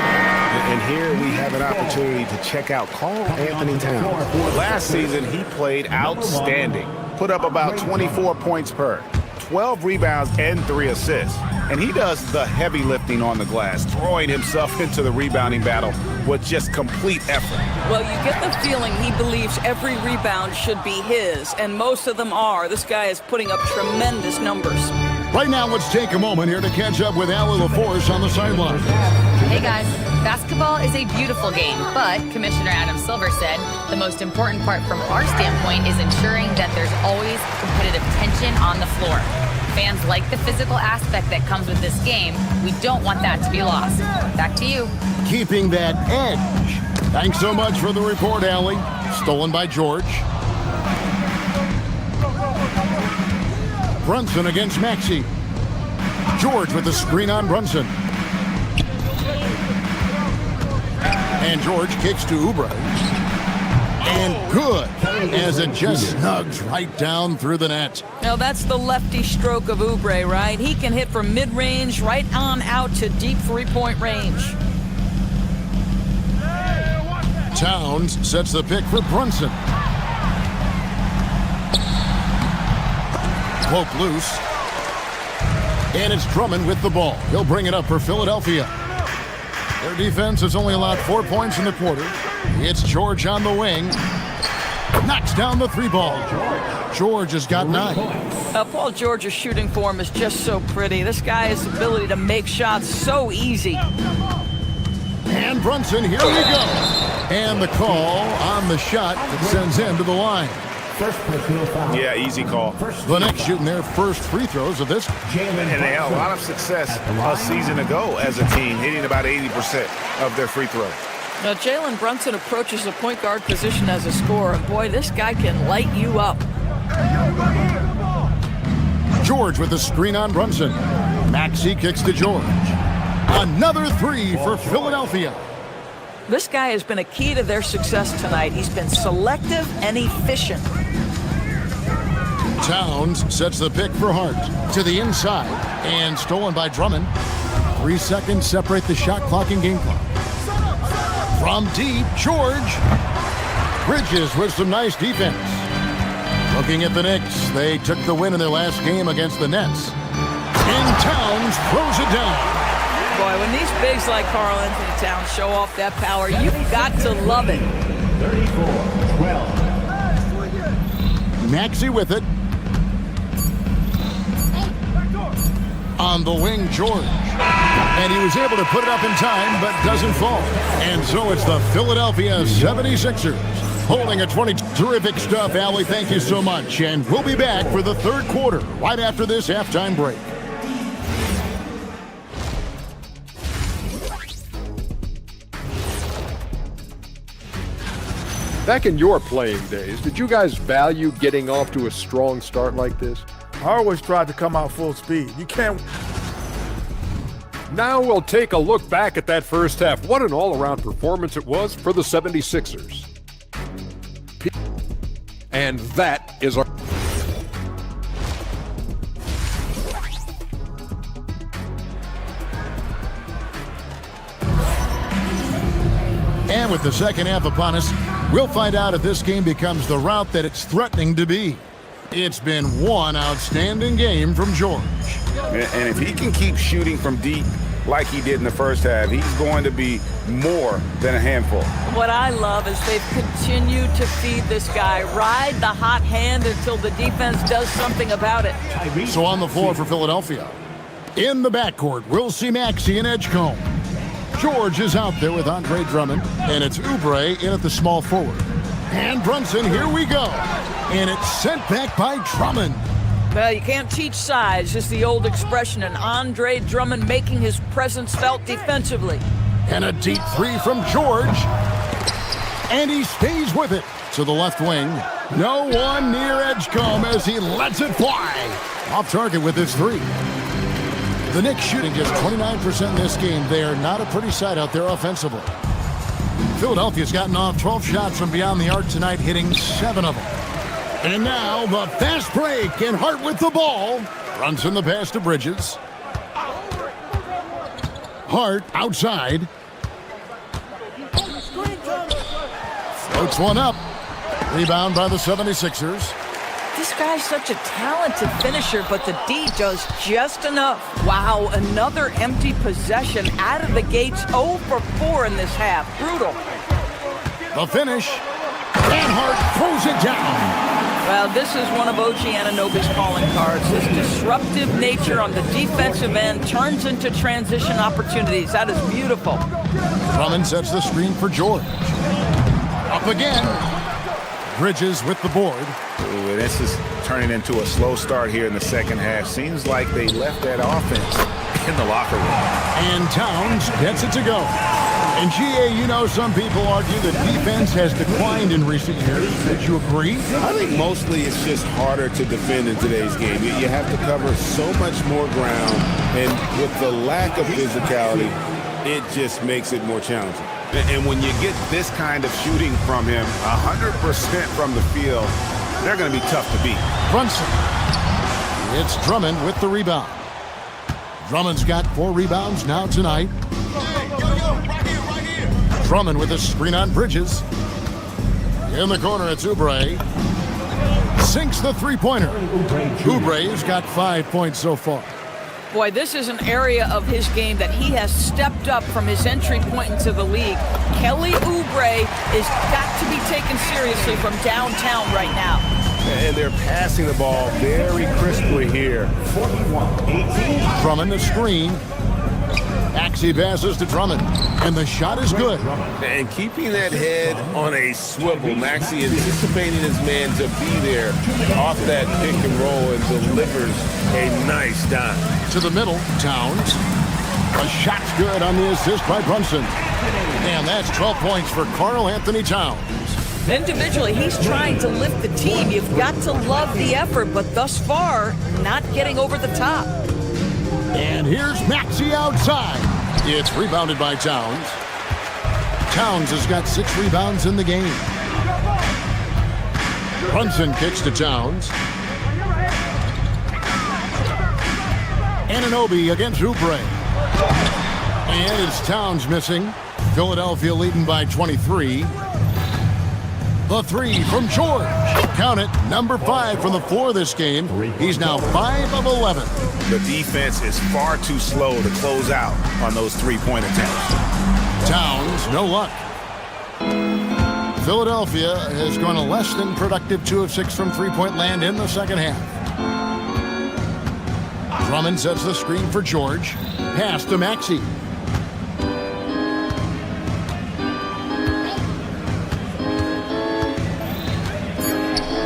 And here we have an opportunity to check out Karl Anthony Towns. Last season, he played outstanding. Put up about 24 points per, 12 rebounds, and 3 assists. And he does the heavy lifting on the glass, throwing himself into the rebounding battle with just complete effort. Well, you get the feeling he believes every rebound should be his, and most of them are. This guy is putting up tremendous numbers. Right now, let's take a moment here to catch up with Allie LaForce on the sideline. Hey guys, basketball is a beautiful game, but Commissioner Adam Silver said the most important part from our standpoint is ensuring that there's always competitive tension on the floor. Fans like the physical aspect that comes with this game. We don't want that to be lost. Back to you. Keeping that edge. Thanks so much for the report, Allie. Stolen by George. Brunson against Maxey. George with the screen on Brunson. And George kicks to Oubre. And good, as it just snugs right down through the net. Now that's the lefty stroke of Oubre, right? He can hit from mid-range right on out to deep three-point range. Towns sets the pick for Brunson. Pope loose. And it's Drummond with the ball. He'll bring it up for Philadelphia. Their defense has only allowed 4 points in the quarter. It's George on the wing. Knocks down the three ball. George has got 9. Paul George's shooting form is just so pretty. This guy has the ability to make shots so easy. And Brunson, here we go. And the call on the shot that sends him to the line. Yeah, easy call. The Knicks shooting their first free throws of this. And they had a lot of success a season ago as a team, hitting about 80% of their free throws. Now, Jalen Brunson approaches the point guard position as a scorer. And boy, this guy can light you up. George with the screen on Brunson. Maxey kicks to George. Another three for Philadelphia. This guy has been a key to their success tonight. He's been selective and efficient. Towns sets the pick for Hart to the inside and stolen by Drummond. 3 seconds separate the shot clock and game clock. From deep, George. Bridges with some nice defense. Looking at the Knicks, they took the win in their last game against the Nets. And Towns throws it down. Boy, when these bigs like Karl Anthony Towns show off that power, you've got to love it. 34-12. Maxey with it. On the wing, George. And he was able to put it up in time, but doesn't fall. And so it's the Philadelphia 76ers holding a 20. Terrific stuff, Allie. Thank you so much. And we'll be back for the third quarter right after this halftime break. Back in your playing days, did you guys value getting off to a strong start like this? I always tried to come out full speed. You can't. Now we'll take a look back at that first half. What an all-around performance it was for the 76ers. And that is our... And with the second half upon us, we'll find out if this game becomes the route that it's threatening to be. It's been one outstanding game from George. And if he can keep shooting from deep like he did in the first half, he's going to be more than a handful. What I love is they've continued to feed this guy, ride the hot hand until the defense does something about it. So on the floor for Philadelphia. In the backcourt, we'll see Maxey and Edgecombe. George is out there with Andre Drummond, and it's Oubre in at the small forward. And Brunson, here we go. And it's sent back by Drummond. Well, you can't teach size, is the old expression, and Andre Drummond making his presence felt defensively. And a deep three from George. And he stays with it to the left wing. No one near Edgecombe as he lets it fly. Off target with his three. The Knicks shooting just 29% in this game. They are not a pretty sight out there offensively. Philadelphia's gotten off 12 shots from beyond the arc tonight, hitting 7 of them. And now the fast break, and Hart with the ball. Runs in the pass to Bridges. Hart outside. Floats one up. Rebound by the 76ers. This guy's such a talented finisher, but the D does just enough. Wow, another empty possession out of the gates. 0 for 4 in this half. Brutal. The finish. And Hart throws it down. Well, this is one of OG Anunoby's calling cards. His disruptive nature on the defensive end turns into transition opportunities. That is beautiful. Drummond sets the screen for George. Up again. Bridges with the board. Ooh, this is turning into a slow start here in the second half. Seems like they left that offense in the locker room. And Towns gets it to go. And GA, you know, some people argue that defense has declined in recent years. Did you agree? I think mostly it's just harder to defend in today's game. You have to cover so much more ground, and with the lack of physicality, it just makes it more challenging. And when you get this kind of shooting from him, 100% from the field, they're going to be tough to beat. Brunson. It's Drummond with the rebound. Drummond's got 4 rebounds now tonight. Drummond with a screen on Bridges. In the corner, it's Oubre. sinks the three-pointer. Oubre's got 5 points so far. Boy, this is an area of his game that he has stepped up from his entry point into the league. Kelly Oubre is got to be taken seriously from downtown right now. And they're passing the ball very crisply here. 41-18. Drummond the screen. Maxey passes to Drummond, and the shot is good. And keeping that head on a swivel, Maxey anticipating his man to be there off that pick and roll and delivers a nice dime. To the middle, Towns. A shot's good on the assist by Brunson. And that's 12 points for Karl Anthony Towns. Individually, he's trying to lift the team. You've got to love the effort, but thus far, not getting over the top. And here's Maxey outside. It's rebounded by Towns. Towns has got 6 rebounds in the game. Brunson kicks to Towns. Anunoby against Oubre. And it's Towns missing. Philadelphia leading by 23. The three from George. Count it, number 5 from the floor this game. He's now 5 of 11. The defense is far too slow to close out on those three-point attempts. Towns, no luck. Philadelphia has gone a less than productive 2 of 6 from three-point land in the second half. Drummond sets the screen for George. Pass to Maxey.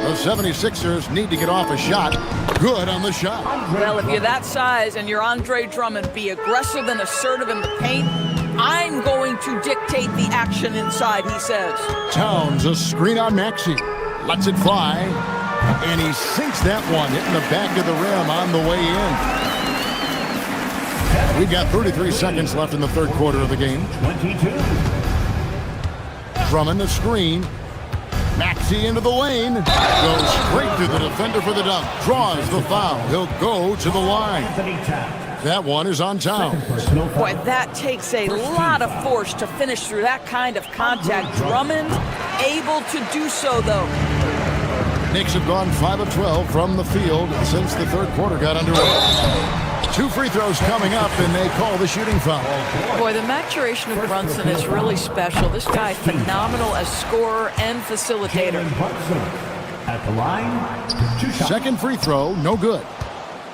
The 76ers need to get off a shot. Good on the shot. Well, if you're that size and you're Andre Drummond, be aggressive and assertive in the paint. I'm going to dictate the action inside, he says. Towns, a screen on Maxey. Lets it fly. And he sinks that one, hitting the back of the rim on the way in. We've got 33 seconds left in the third quarter of the game. 22. Drummond the screen. Maxey into the lane. Goes straight to the defender for the dunk. Draws the foul. He'll go to the line. That one is on Towns. Boy, that takes a lot of force to finish through that kind of contact. Drummond able to do so, though. Knicks have gone 5 of 12 from the field since the third quarter got underway. 2 free throws coming up, and they call the shooting foul. Boy, the maturation of Brunson is really special. This guy, phenomenal as scorer and facilitator. At the line, second free throw, no good.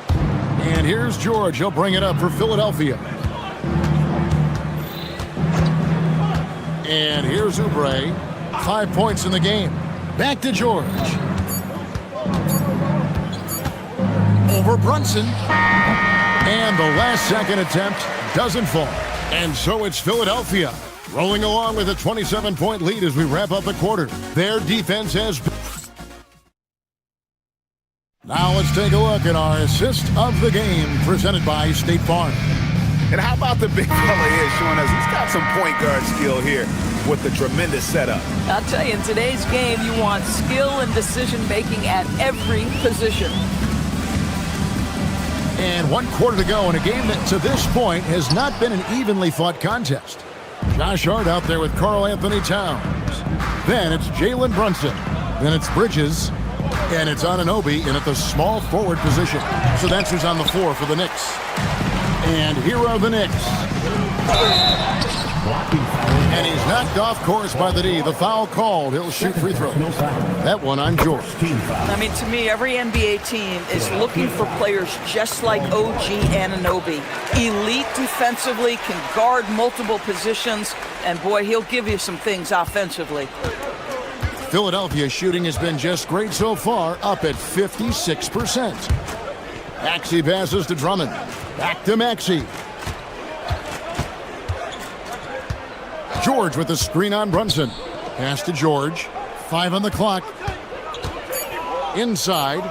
And here's George. He'll bring it up for Philadelphia. And here's Oubre. 5 points in the game. Back to George. Over Brunson. And the last second attempt doesn't fall. And so it's Philadelphia rolling along with a 27-point lead as we wrap up the quarter. Their defense has... Now let's take a look at our assist of the game presented by State Farm. And how about the big fella here showing us he's got some point guard skill here with the tremendous setup. I'll tell you, in today's game, you want skill and decision-making at every position. And 1 quarter to go in a game that, to this point, has not been an evenly fought contest. Josh Hart out there with Karl Anthony Towns. Then it's Jalen Brunson. Then it's Bridges. And it's Anunoby in at the small forward position. So that's who's on the floor for the Knicks. And here are the Knicks. And he's knocked off course by the D. The foul called. He'll shoot free throws. That one on George. I mean, to me, every NBA team is looking for players just like OG Anunoby. Elite defensively, can guard multiple positions, and boy, he'll give you some things offensively. Philadelphia shooting has been just great so far, up at 56%. Maxey passes to Drummond. Back to Maxey. George with the screen on Brunson. Pass to George. 5 on the clock. Inside.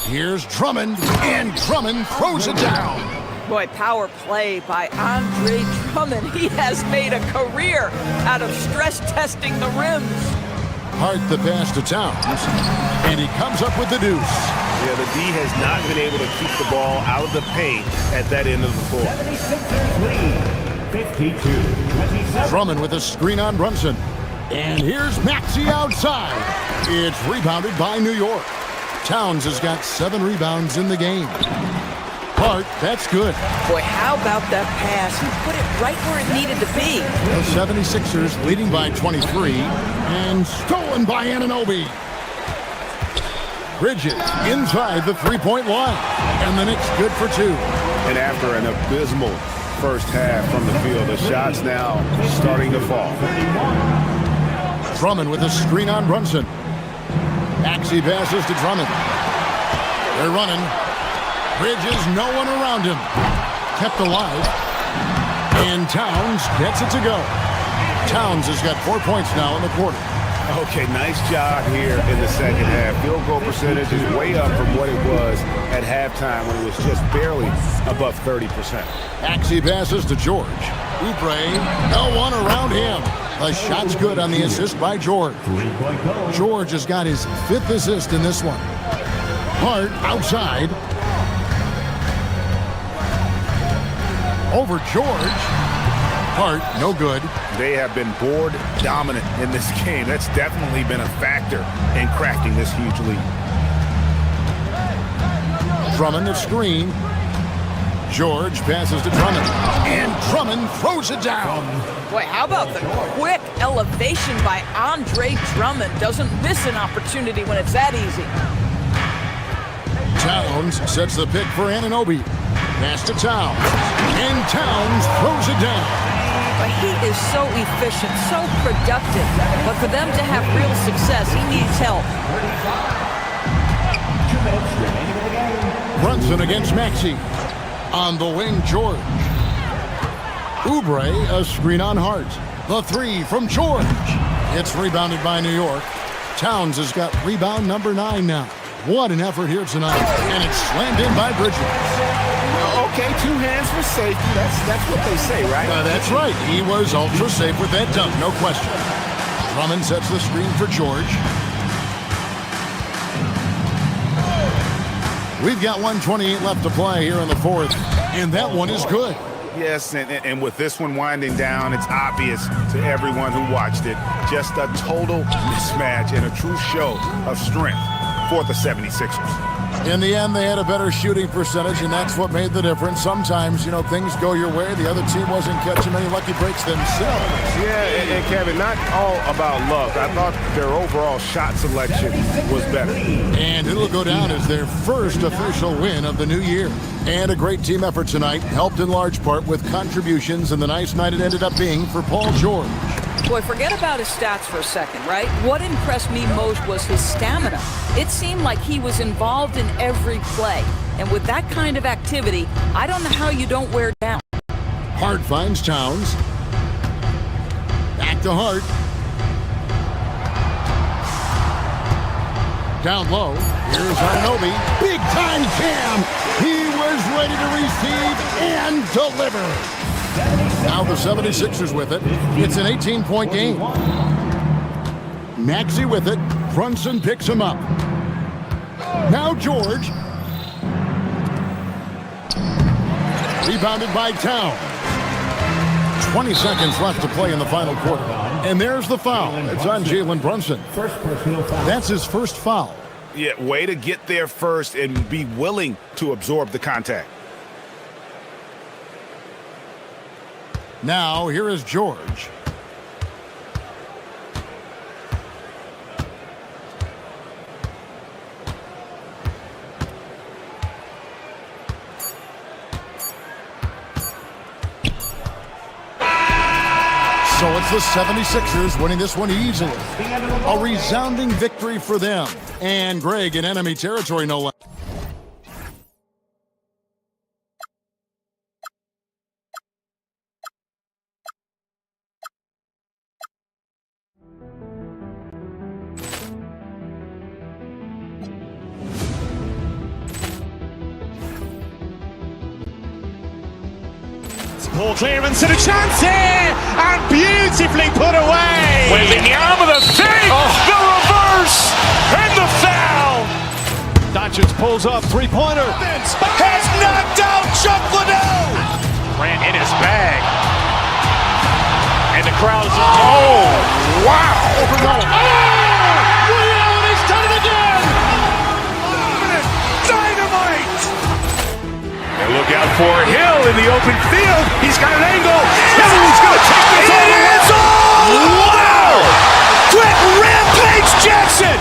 Here's Drummond. And Drummond throws it down. Boy, power play by Andre Drummond. He has made a career out of stress testing the rims. Hart the pass to Towns. And he comes up with the deuce. Yeah, the D has not been able to keep the ball out of the paint at that end of the floor. 52-27. Drummond with a screen on Brunson. And here's Maxey outside. It's rebounded by New York. Towns has got 7 rebounds in the game. Hart, that's good. Boy, how about that pass? He put it right where it needed to be. The 76ers leading by 23 and stolen by Anunoby. Bridges inside the three-point line, and the Knicks good for 2. And after an abysmal first half from the field, the shots now starting to fall. Drummond with a screen on Brunson. Maxey passes to Drummond. They're running. Bridges, no one around him. Kept alive. And Towns gets it to go. Towns has got 4 points now in the quarter. Okay, nice job here in the second half. Field goal percentage is way up from what it was at halftime when it was just barely above 30%. Maxey passes to George. Oubre, no one around him. The shot's good on the assist by George. George has got his 5th assist in this one. Hart outside. Over George. Hart, no good. They have been board dominant in this game. That's definitely been a factor in cracking this huge lead. Drummond the screen. George passes to Drummond. And Drummond throws it down. Boy, how about the quick elevation by Andre Drummond? Doesn't miss an opportunity when it's that easy. Towns sets the pick for Anunoby. Pass to Towns. And Towns throws it down. But he is so efficient, so productive. But for them to have real success, he needs help. Brunson against Maxey. On the wing, George. Oubre, a screen on Hart. The 3 from George. It's rebounded by New York. Towns has got rebound number 9 now. What an effort here tonight. And it's slammed in by Bridges. Okay, 2 hands for safety. That's what they say, right? That's right. He was ultra safe with that dunk, no question. Drummond sets the screen for George. We've got 1:28 left to play here in the 4th, and that one is good. Yes, and with this one winding down, it's obvious to everyone who watched it. Just a total mismatch and a true show of strength for the 76ers. In the end, they had a better shooting percentage, and that's what made the difference. Sometimes, things go your way. The other team wasn't catching many lucky breaks themselves. Yeah, and Kevin, not all about luck. I thought their overall shot selection was better. And it'll go down as their first official win of the new year. And a great team effort tonight, helped in large part with contributions, and the nice night it ended up being for Paul George. Boy, forget about his stats for a second, right? What impressed me most was his stamina. It seemed like he was involved in every play. And with that kind of activity, I don't know how you don't wear down. Hart finds Towns. Back to Hart. Down low. Here's Anunoby. Big time jam. He was ready to receive and deliver. Now the 76ers with it. It's an 18-point game. Maxey with it. Brunson picks him up. Now George. Rebounded by Towns. 20 seconds left to play in the final quarter. And there's the foul. It's on Jalen Brunson. That's his first foul. Yeah, way to get there first and be willing to absorb the contact. Now, here is George. So it's the 76ers winning this one easily. A resounding victory for them. And Greg in enemy territory, no less. Poor clearance and a chance here, and beautifully put away. Wembanyama the fake, the reverse, and the foul. Doncic pulls up, three-pointer. Has knocked out Chuck Liddell. Ran in his bag, and the crowd is. Oh, wow! Overall. Oh, Liddell, and he's done it again. for Hill in the open field. He's got an angle. Hill's going to take this all the way. Wow! Quick rampage Jackson!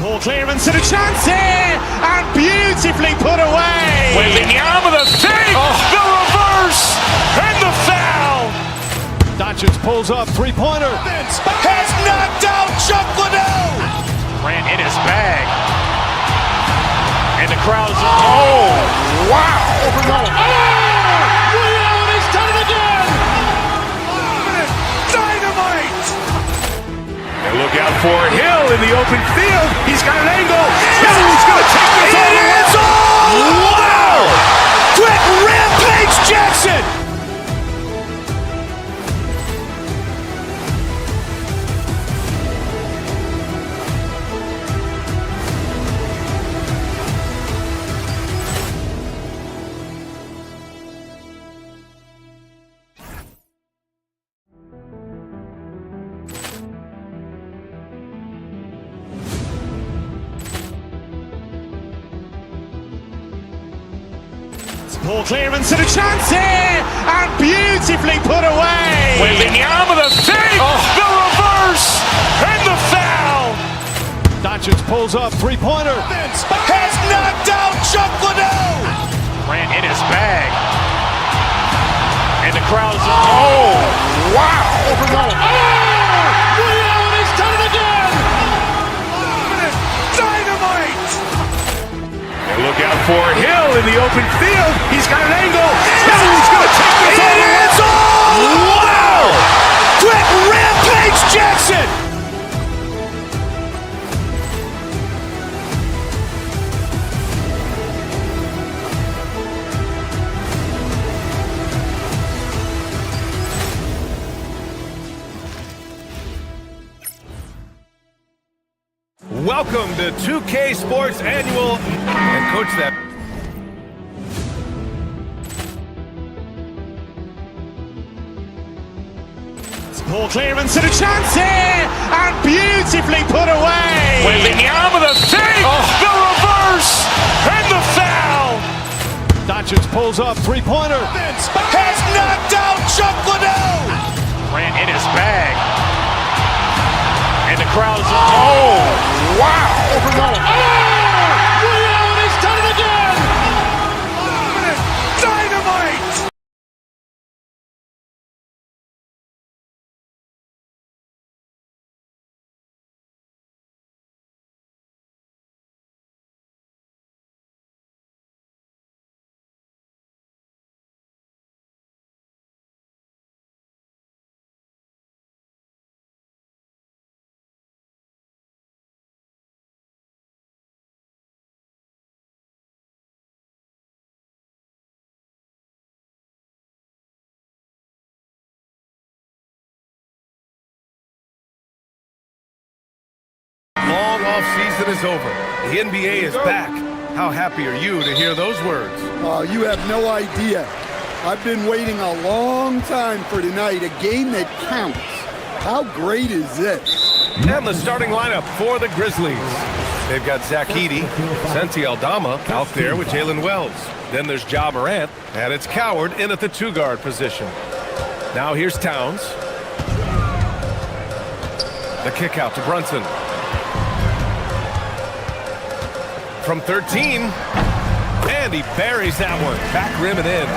Ball clearance and a chance here, and beautifully put away. Wembanyama the fake, the reverse, and the foul. Doncic pulls up, three-pointer. Has knocked out Chuck Liddell. Ran in his bag. And the crowd is, oh, wow. Leon has done it again. Dynamite. And look out for Hill in the open field. He's got an angle. Hill's going to take this all the way. Wow! Quick rampage Jackson. Ball clearance and a chance here, and beautifully put away. Wembanyama the fake, the reverse, and the foul. Doncic pulls up, three-pointer. Has knocked out Chuck Liddell. Ran in his bag. And the crowd is, oh, wow. Leon has done it again. Dynamite. And look out for Hill in the open field. He's got an angle. Hill's going to take this all the way. Wow! Quick rampage Jackson. Welcome to 2K Sports Annual, and coach that. Ball clearance and a chance here, and beautifully put away. Wembanyama the fake, the reverse, and the foul. Doncic pulls up, three-pointer. Has knocked out Chuck Liddell. Ran in his bag. And the crowd is, oh, wow. Leon has done it again. Dynamite. Long off-season is over. The NBA is back. How happy are you to hear those words? Oh, you have no idea. I've been waiting a long time for tonight, a game that counts. How great is this? And the starting lineup for the Grizzlies. They've got Zach Edey, Santi Aldama out there with Jalen Wells. Then there's Ja Morant, and it's Coward in at the two-guard position. Now here's Towns. The kick out to Brunson. From 13, and he buries that one. Back rim and in.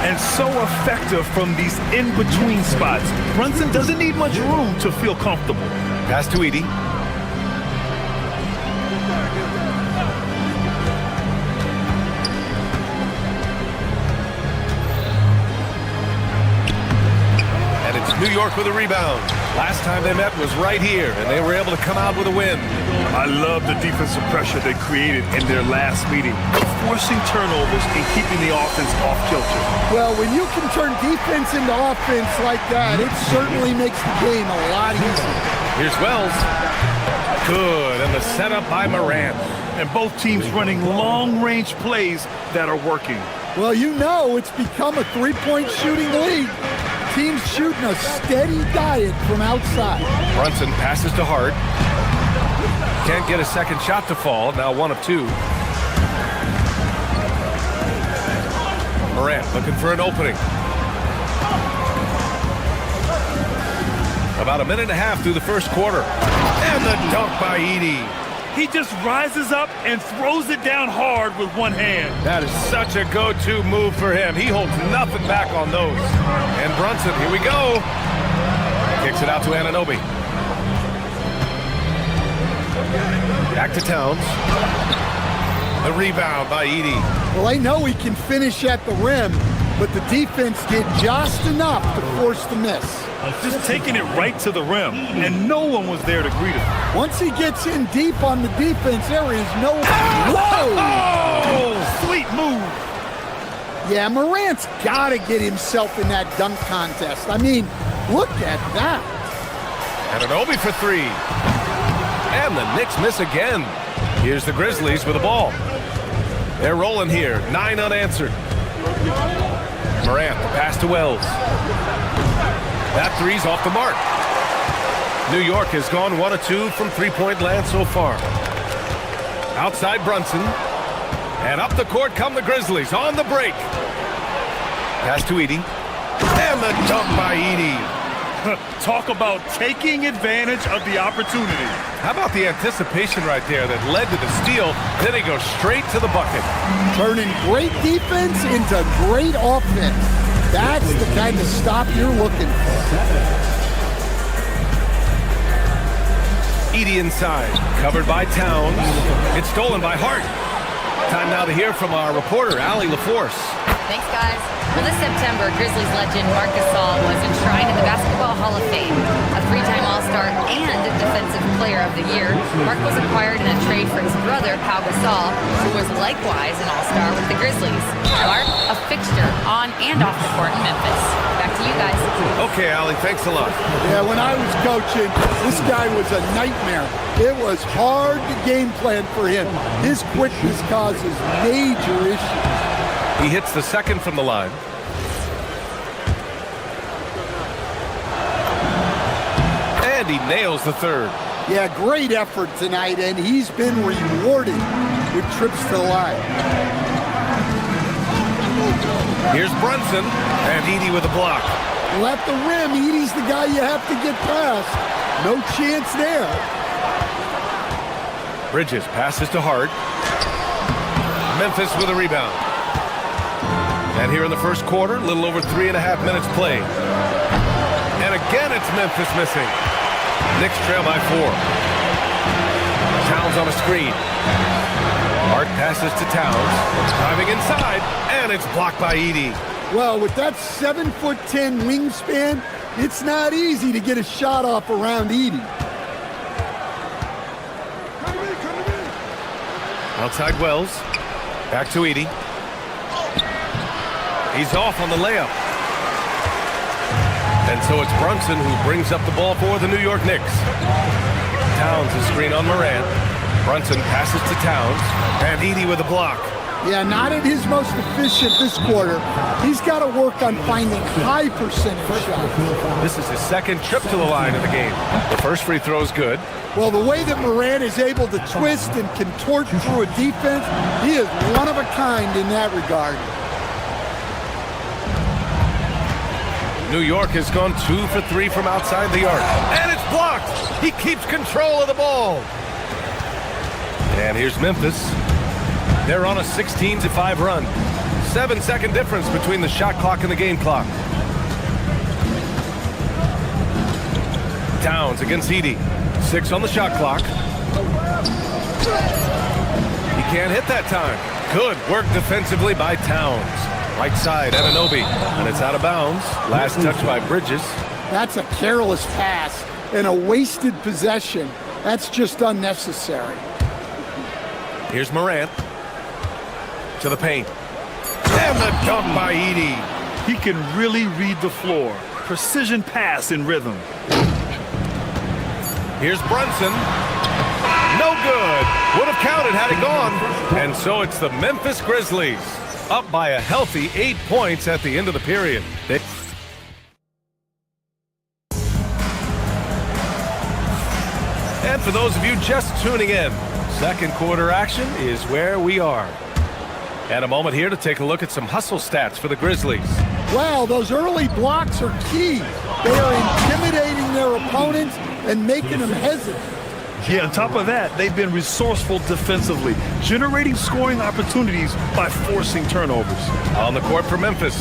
And so effective from these in-between spots. Brunson doesn't need much room to feel comfortable. Pass to Edey. And it's New York with a rebound. Last time they met was right here, and they were able to come out with a win. I love the defensive pressure they created in their last meeting, forcing turnovers and keeping the offense off kilter. Well, when you can turn defense into offense like that, it certainly makes the game a lot easier. Here's Wells. Good, and the setup by Morant. And both teams running long-range plays that are working. Well, you know it's become a three-point shooting league. Teams shooting a steady diet from outside. Brunson passes to Hart. Can't get a second shot to fall. Now 1 of 2. Morant looking for an opening. About a minute and a half through the first quarter. And the dunk by Edey. He just rises up and throws it down hard with one hand. That is such a go-to move for him. He holds nothing back on those. And Brunson, here we go. Kicks it out to Anunoby. Back to Towns. The rebound by Edey. Well, I know he can finish at the rim, but the defense did just enough to force the miss. Just taking it right to the rim, and no one was there to greet him. Once he gets in deep on the defense, there is no... Whoa! Oh, sweet move. Yeah, Morant's got to get himself in that dunk contest. I mean, look at that. Anunoby for 3. And the Knicks miss again. Here's the Grizzlies with the ball. They're rolling here, 9 unanswered. Morant, the pass to Wells. That 3's off the mark. New York has gone 1 of 2 from three-point land so far. Outside Brunson. And up the court come the Grizzlies on the break. Pass to Edey. And the dunk by Edey. Talk about taking advantage of the opportunity. How about the anticipation right there that led to the steal? Then he goes straight to the bucket. Turning great defense into great offense. That's the kind of stop you're looking for. Edey inside, covered by Towns. It's stolen by Hart. Time now to hear from our reporter, Allie LaForce. Thanks, guys. Well, this September, Grizzlies legend Marc Gasol was enshrined in the Basketball Hall of Fame. A 3-time All-Star and Defensive Player of the Year, Marc was acquired in a trade for his brother, Pau Gasol, who was likewise an All-Star with the Grizzlies. Marc, a fixture on and off the court in Memphis. Back to you guys. Okay, Allie, thanks a lot. Yeah, when I was coaching, this guy was a nightmare. It was hard to game plan for him. His quickness causes major issues. He hits the second from the line. And he nails the third. Yeah, great effort tonight, and he's been rewarded with trips to the line. Here's Brunson, and Edey with a block. Well, at the rim, Edey's the guy you have to get past. No chance there. Bridges passes to Hart. Memphis with a rebound. And here in the first quarter, a little over 3.5 minutes played. And again, it's Memphis missing. Knicks trail by 4. Towns on a screen. Hart passes to Towns. Driving inside, and it's blocked by Edey. Well, with that 7'10" wingspan, it's not easy to get a shot off around Edey. Outside Wells. Back to Edey. He's off on the layup. And so it's Brunson who brings up the ball for the New York Knicks. Towns is screen on Morant. Brunson passes to Towns. And Edey with a block. Yeah, not at his most efficient this quarter. He's got to work on finding high percentage shots. This is his second trip to the line of the game. The first free throw is good. Well, the way that Morant is able to twist and contort through a defense, he is one of a kind in that regard. New York has gone 2 for 3 from outside the arc. And it's blocked. He keeps control of the ball. And here's Memphis. They're on a 16-5 run. 7-second difference between the shot clock and the game clock. Towns against Edey. 6 on the shot clock. He can't hit that time. Good work defensively by Towns. Right side, Anunoby. And it's out of bounds. Last touch by Bridges. That's a careless pass and a wasted possession. That's just unnecessary. Here's Morant to the paint. And the dunk by Edey. He can really read the floor. Precision pass in rhythm. Here's Brunson. No good. Would have counted had it gone. And so it's the Memphis Grizzlies up by a healthy 8 points at the end of the period. And for those of you just tuning in, second quarter action is where we are. And a moment here to take a look at some hustle stats for the Grizzlies. Wow, those early blocks are key. They are intimidating their opponents and making them hesitant. Yeah, on top of that, they've been resourceful defensively, generating scoring opportunities by forcing turnovers. On the court for Memphis,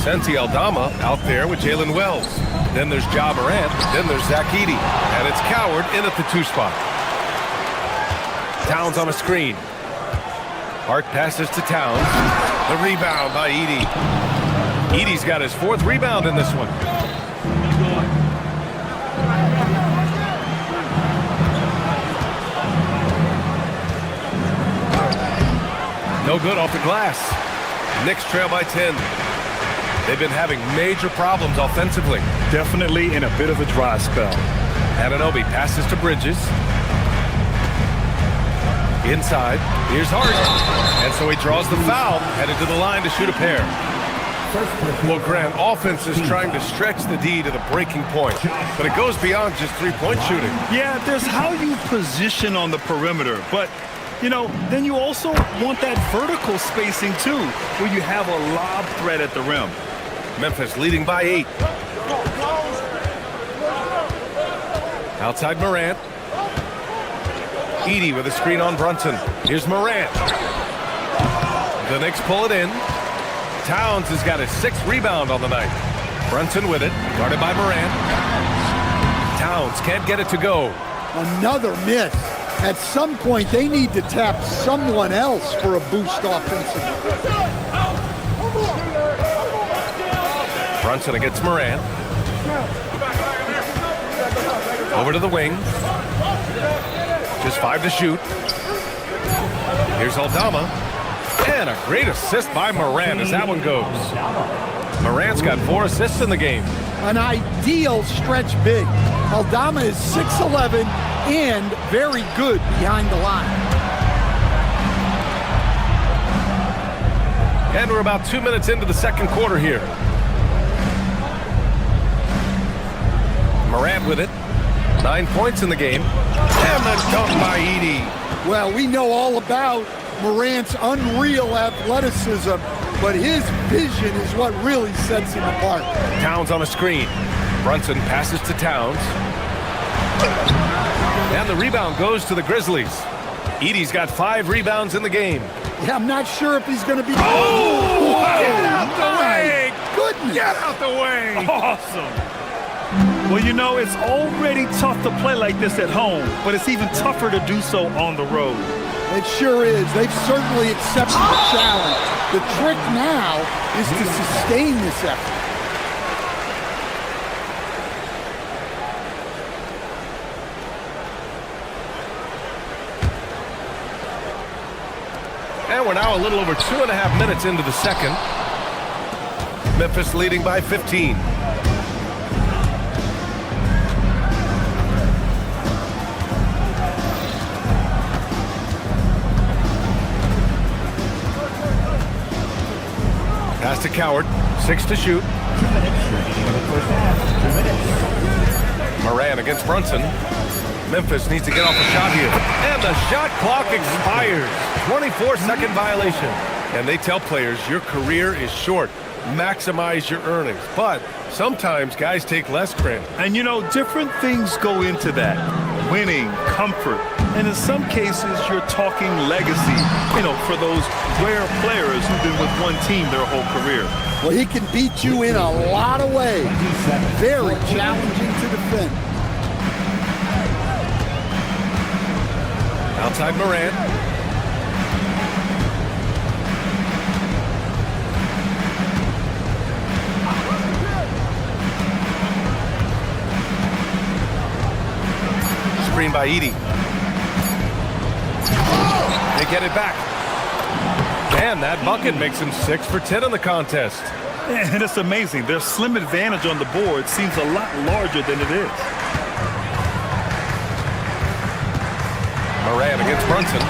Santi Aldama out there with Jalen Wells. Then there's Ja Morant. Then there's Zach Edey. And it's Coward in at the 2 spot. Towns on a screen. Hart passes to Towns. The rebound by Edey. Edey's got his 4th rebound in this one. No good off the glass. Knicks trail by 10. They've been having major problems offensively. Definitely in a bit of a dry spell. Anunoby passes to Bridges. Inside, here's Hart. And so he draws the foul, headed to the line to shoot a pair. Well, Grant, offense is trying to stretch the D to the breaking point, but it goes beyond just three-point shooting. Yeah, there's how you position on the perimeter, but you know, then you also want that vertical spacing too, where you have a lob threat at the rim. Memphis leading by 8. Outside Morant. Edey with a screen on Brunson. Here's Morant. The Knicks pull it in. Towns has got his 6th rebound on the night. Brunson with it, guarded by Morant. Towns can't get it to go. Another miss. At some point, they need to tap someone else for a boost offensively. Brunson against Morant. Over to the wing. Just 5 to shoot. Here's Aldama. And a great assist by Morant as that one goes. Morant's got 4 assists in the game. An ideal stretch big. Aldama is 6'11" and very good behind the line. And we're about 2 minutes into the second quarter here. Morant with it. 9 points in the game. And the dunk by Edey. Well, we know all about Morant's unreal athleticism, but his vision is what really sets him apart. Towns on a screen. Brunson passes to Towns. And the rebound goes to the Grizzlies. Edey's got 5 rebounds in the game. Yeah, I'm not sure if he's going to be... Oh! Get out the way! Goodness! Get out the way! Awesome! Well, you know, it's already tough to play like this at home, but it's even tougher to do so on the road. It sure is. They've certainly accepted the challenge. The trick now is to sustain this effort. And we're now a little over 2.5 minutes into the second. Memphis leading by 15. Pass to Coward, 6 to shoot. Morant against Brunson. Memphis needs to get off a shot here. And the shot clock expires. 24-second violation. And they tell players your career is short. Maximize your earnings. But sometimes guys take less credit. And you know, different things go into that. Winning, comfort, and in some cases, you're talking legacy, you know, for those rare players who've been with one team their whole career. Well, he can beat you in a lot of ways. Very challenging to defend. Outside Morant. screen by Edey. They get it back. And that bucket makes him 6 for 10 in the contest. And it's amazing. Their slim advantage on the board seems a lot larger than it is. Moran against Brunson.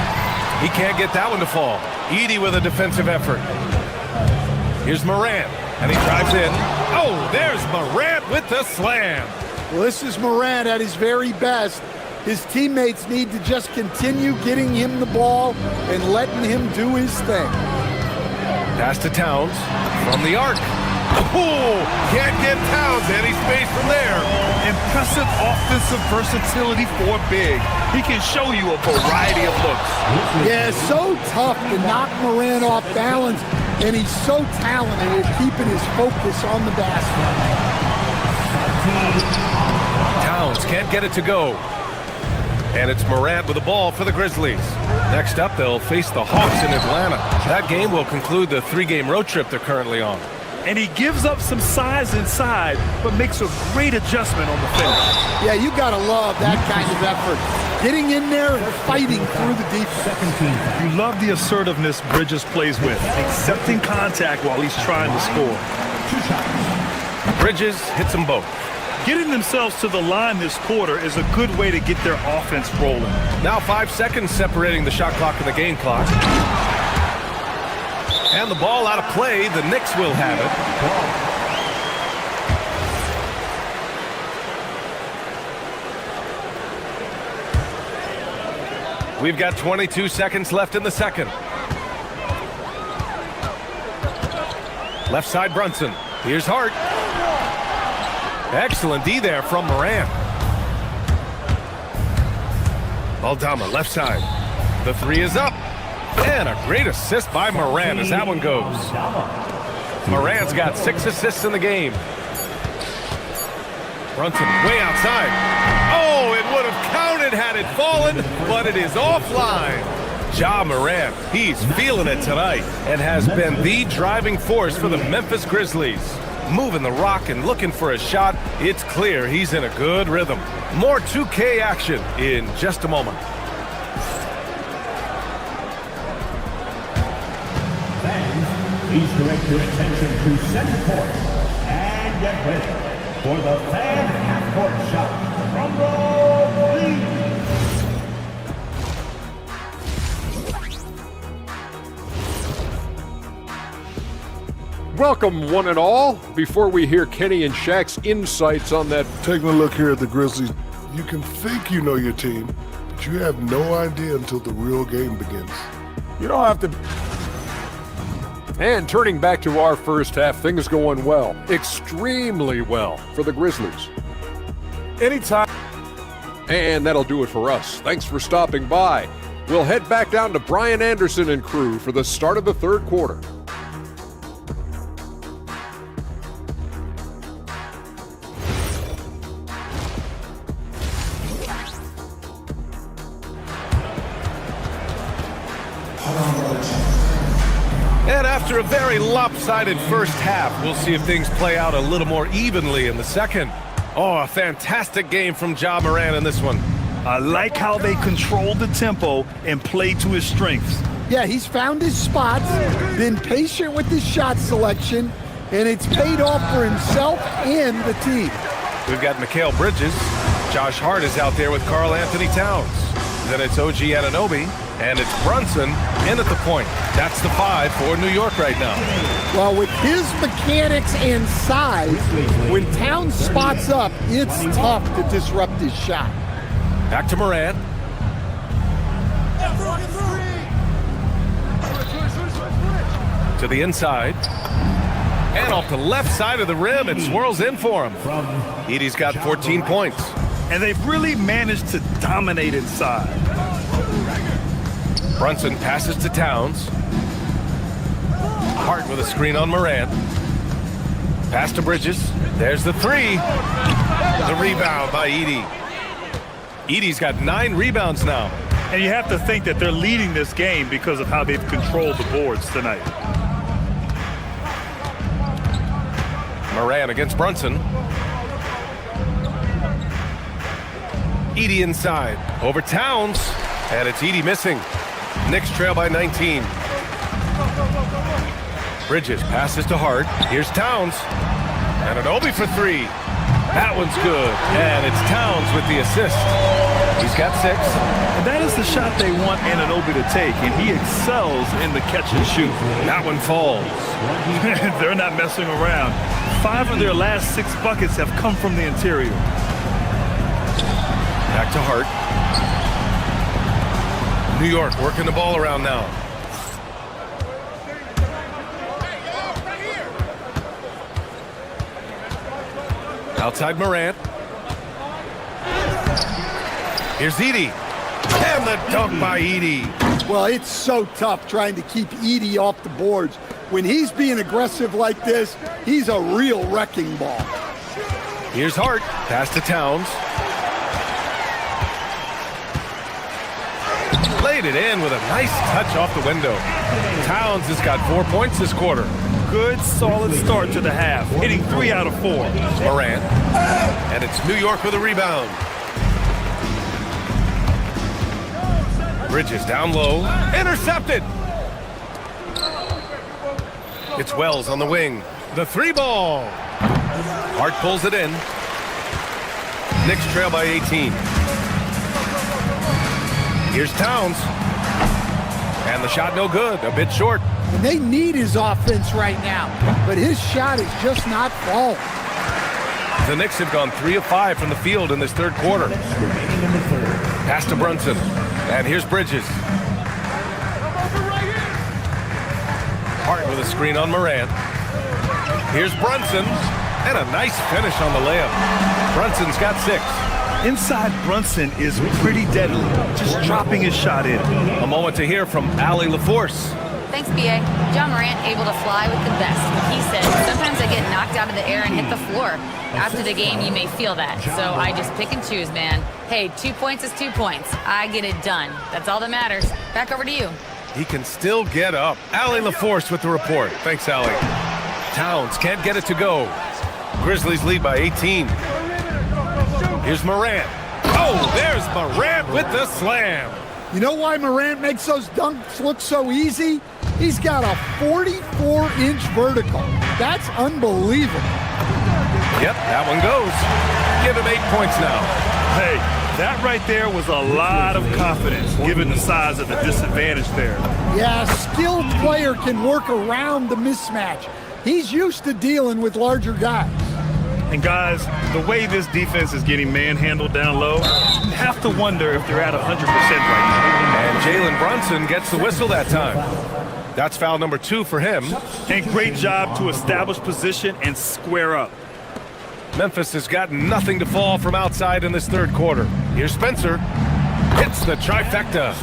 He can't get that one to fall. Edey with a defensive effort. Here's Moran, and he drives in. Oh, there's Moran with the slam. Well, this is Moran at his very best. His teammates need to just continue getting him the ball and letting him do his thing. Pass to Towns from the arc. Oh, can't get Towns any space from there. Impressive offensive versatility for big. He can show you a variety of looks. Yeah, so tough to knock Moran off balance, and he's so talented at keeping his focus on the basket. Towns can't get it to go. And it's Morant with the ball for the Grizzlies. Next up, they'll face the Hawks in Atlanta. That game will conclude the 3-game road trip they're currently on. And he gives up some size inside, but makes a great adjustment on the finish. Yeah, you gotta love that kind of effort. Getting in there and fighting through the defense. You love the assertiveness Bridges plays with, accepting contact while he's trying to score. Bridges hits them both. Getting themselves to the line this quarter is a good way to get their offense rolling. Now 5 seconds separating the shot clock and the game clock. And the ball out of play. The Knicks will have it. We've got 22 seconds left in the second. Left side Brunson. Here's Hart. Excellent D there from Moran. Aldama, left side. The 3 is up. And a great assist by Moran as that one goes. Moran's got 6 assists in the game. Brunson way outside. Oh, it would have counted had it fallen, but it is offline. Ja Morant, he's feeling it tonight and has been the driving force for the Memphis Grizzlies. Moving the rock and looking for a shot. It's clear he's in a good rhythm. More 2K action in just a moment. Fans, please direct your attention to center court and get ready for the fan half-court shot from the lead. Welcome, one and all. Before we hear Kenny and Shaq's insights on that... Taking a look here at the Grizzlies, you can think you know your team, but you have no idea until the real game begins. You don't have to... And turning back to our first half, things going well. Extremely well for the Grizzlies. Anytime. And that'll do it for us. Thanks for stopping by. We'll head back down to Brian Anderson and crew for the start of the third quarter. And after a very lopsided first half, we'll see if things play out a little more evenly in the second. Oh, a fantastic game from Ja Morant in this one. I like how they control the tempo and play to his strengths. Yeah, he's found his spots, been patient with his shot selection, and it's paid off for himself and the team. We've got Mikal Bridges. Josh Hart is out there with Karl Anthony Towns. Then it's OG Anunoby, and it's Brunson in at the point. That's the 5 for New York right now. Well, with his mechanics and size, when Towns spots up, it's tough to disrupt his shot. Back to Morant. To the inside. And off the left side of the rim, it swirls in for him. Edey's got 14 points. And they've really managed to dominate inside. Brunson passes to Towns. Hart with a screen on Morant. Pass to Bridges. There's the 3. The rebound by Edey. Edey's got 9 rebounds now. And you have to think that they're leading this game because of how they've controlled the boards tonight. Morant against Brunson. Edie inside. Over Towns. And it's Edie missing. Knicks trail by 19. Bridges passes to Hart. Here's Towns. And an Obi for three. That one's good. And it's Towns with the assist. He's got 6. And that is the shot they want Anunoby to take, and he excels in the catch and shoot. That one falls. They're not messing around. 5 of their last 6 buckets have come from the interior. Back to Hart. New York working the ball around now. Outside Morant. Here's Edie. And the dunk by Edie. Well, it's so tough trying to keep Edie off the boards. When he's being aggressive like this, he's a real wrecking ball. Here's Hart. Pass to Towns. Laid it in with a nice touch off the window. Towns has got 4 points this quarter. Good, solid start to the half, hitting 3 out of 4. Morant. And it's New York with a rebound. Bridges down low. Intercepted. It's Wells on the wing. The 3 ball. Hart pulls it in. Knicks trail by 18. Here's Towns. And the shot no good. A bit short. And they need his offense right now, but his shot is just not falling. The Knicks have gone 3 of 5 from the field in this third quarter. Pass to Brunson. And here's Bridges. Hart with a screen on Morant. Here's Brunson. And a nice finish on the layup. Brunson's got 6. Inside Brunson is pretty deadly, just dropping his shot in. A moment to hear from Allie LaForce. Thanks, B.A. John Morant able to fly with the best. He said, sometimes I get knocked out of the air and hit the floor. After the game, you may feel that. So I just pick and choose, man. Hey, 2 points is 2 points. I get it done. That's all that matters. Back over to you. He can still get up. Allie LaForce with the report. Thanks, Allie. Towns can't get it to go. Grizzlies lead by 18. Here's Morant. Oh, there's Morant with the slam. You know why Morant makes those dunks look so easy? He's got a 44-inch vertical. That's unbelievable. Yep, that one goes. Give him 8 points now. Hey, that right there was a lot of confidence, given the size of the disadvantage there. Yeah, a skilled player can work around the mismatch. He's used to dealing with larger guys. And guys, the way this defense is getting manhandled down low, you have to wonder if they're at 100% right now. And Jalen Brunson gets the whistle that time. That's foul number 2 for him. And great job to establish position and square up. Memphis has got nothing to fall from outside in this third quarter. Here's Spencer. Hits the trifecta.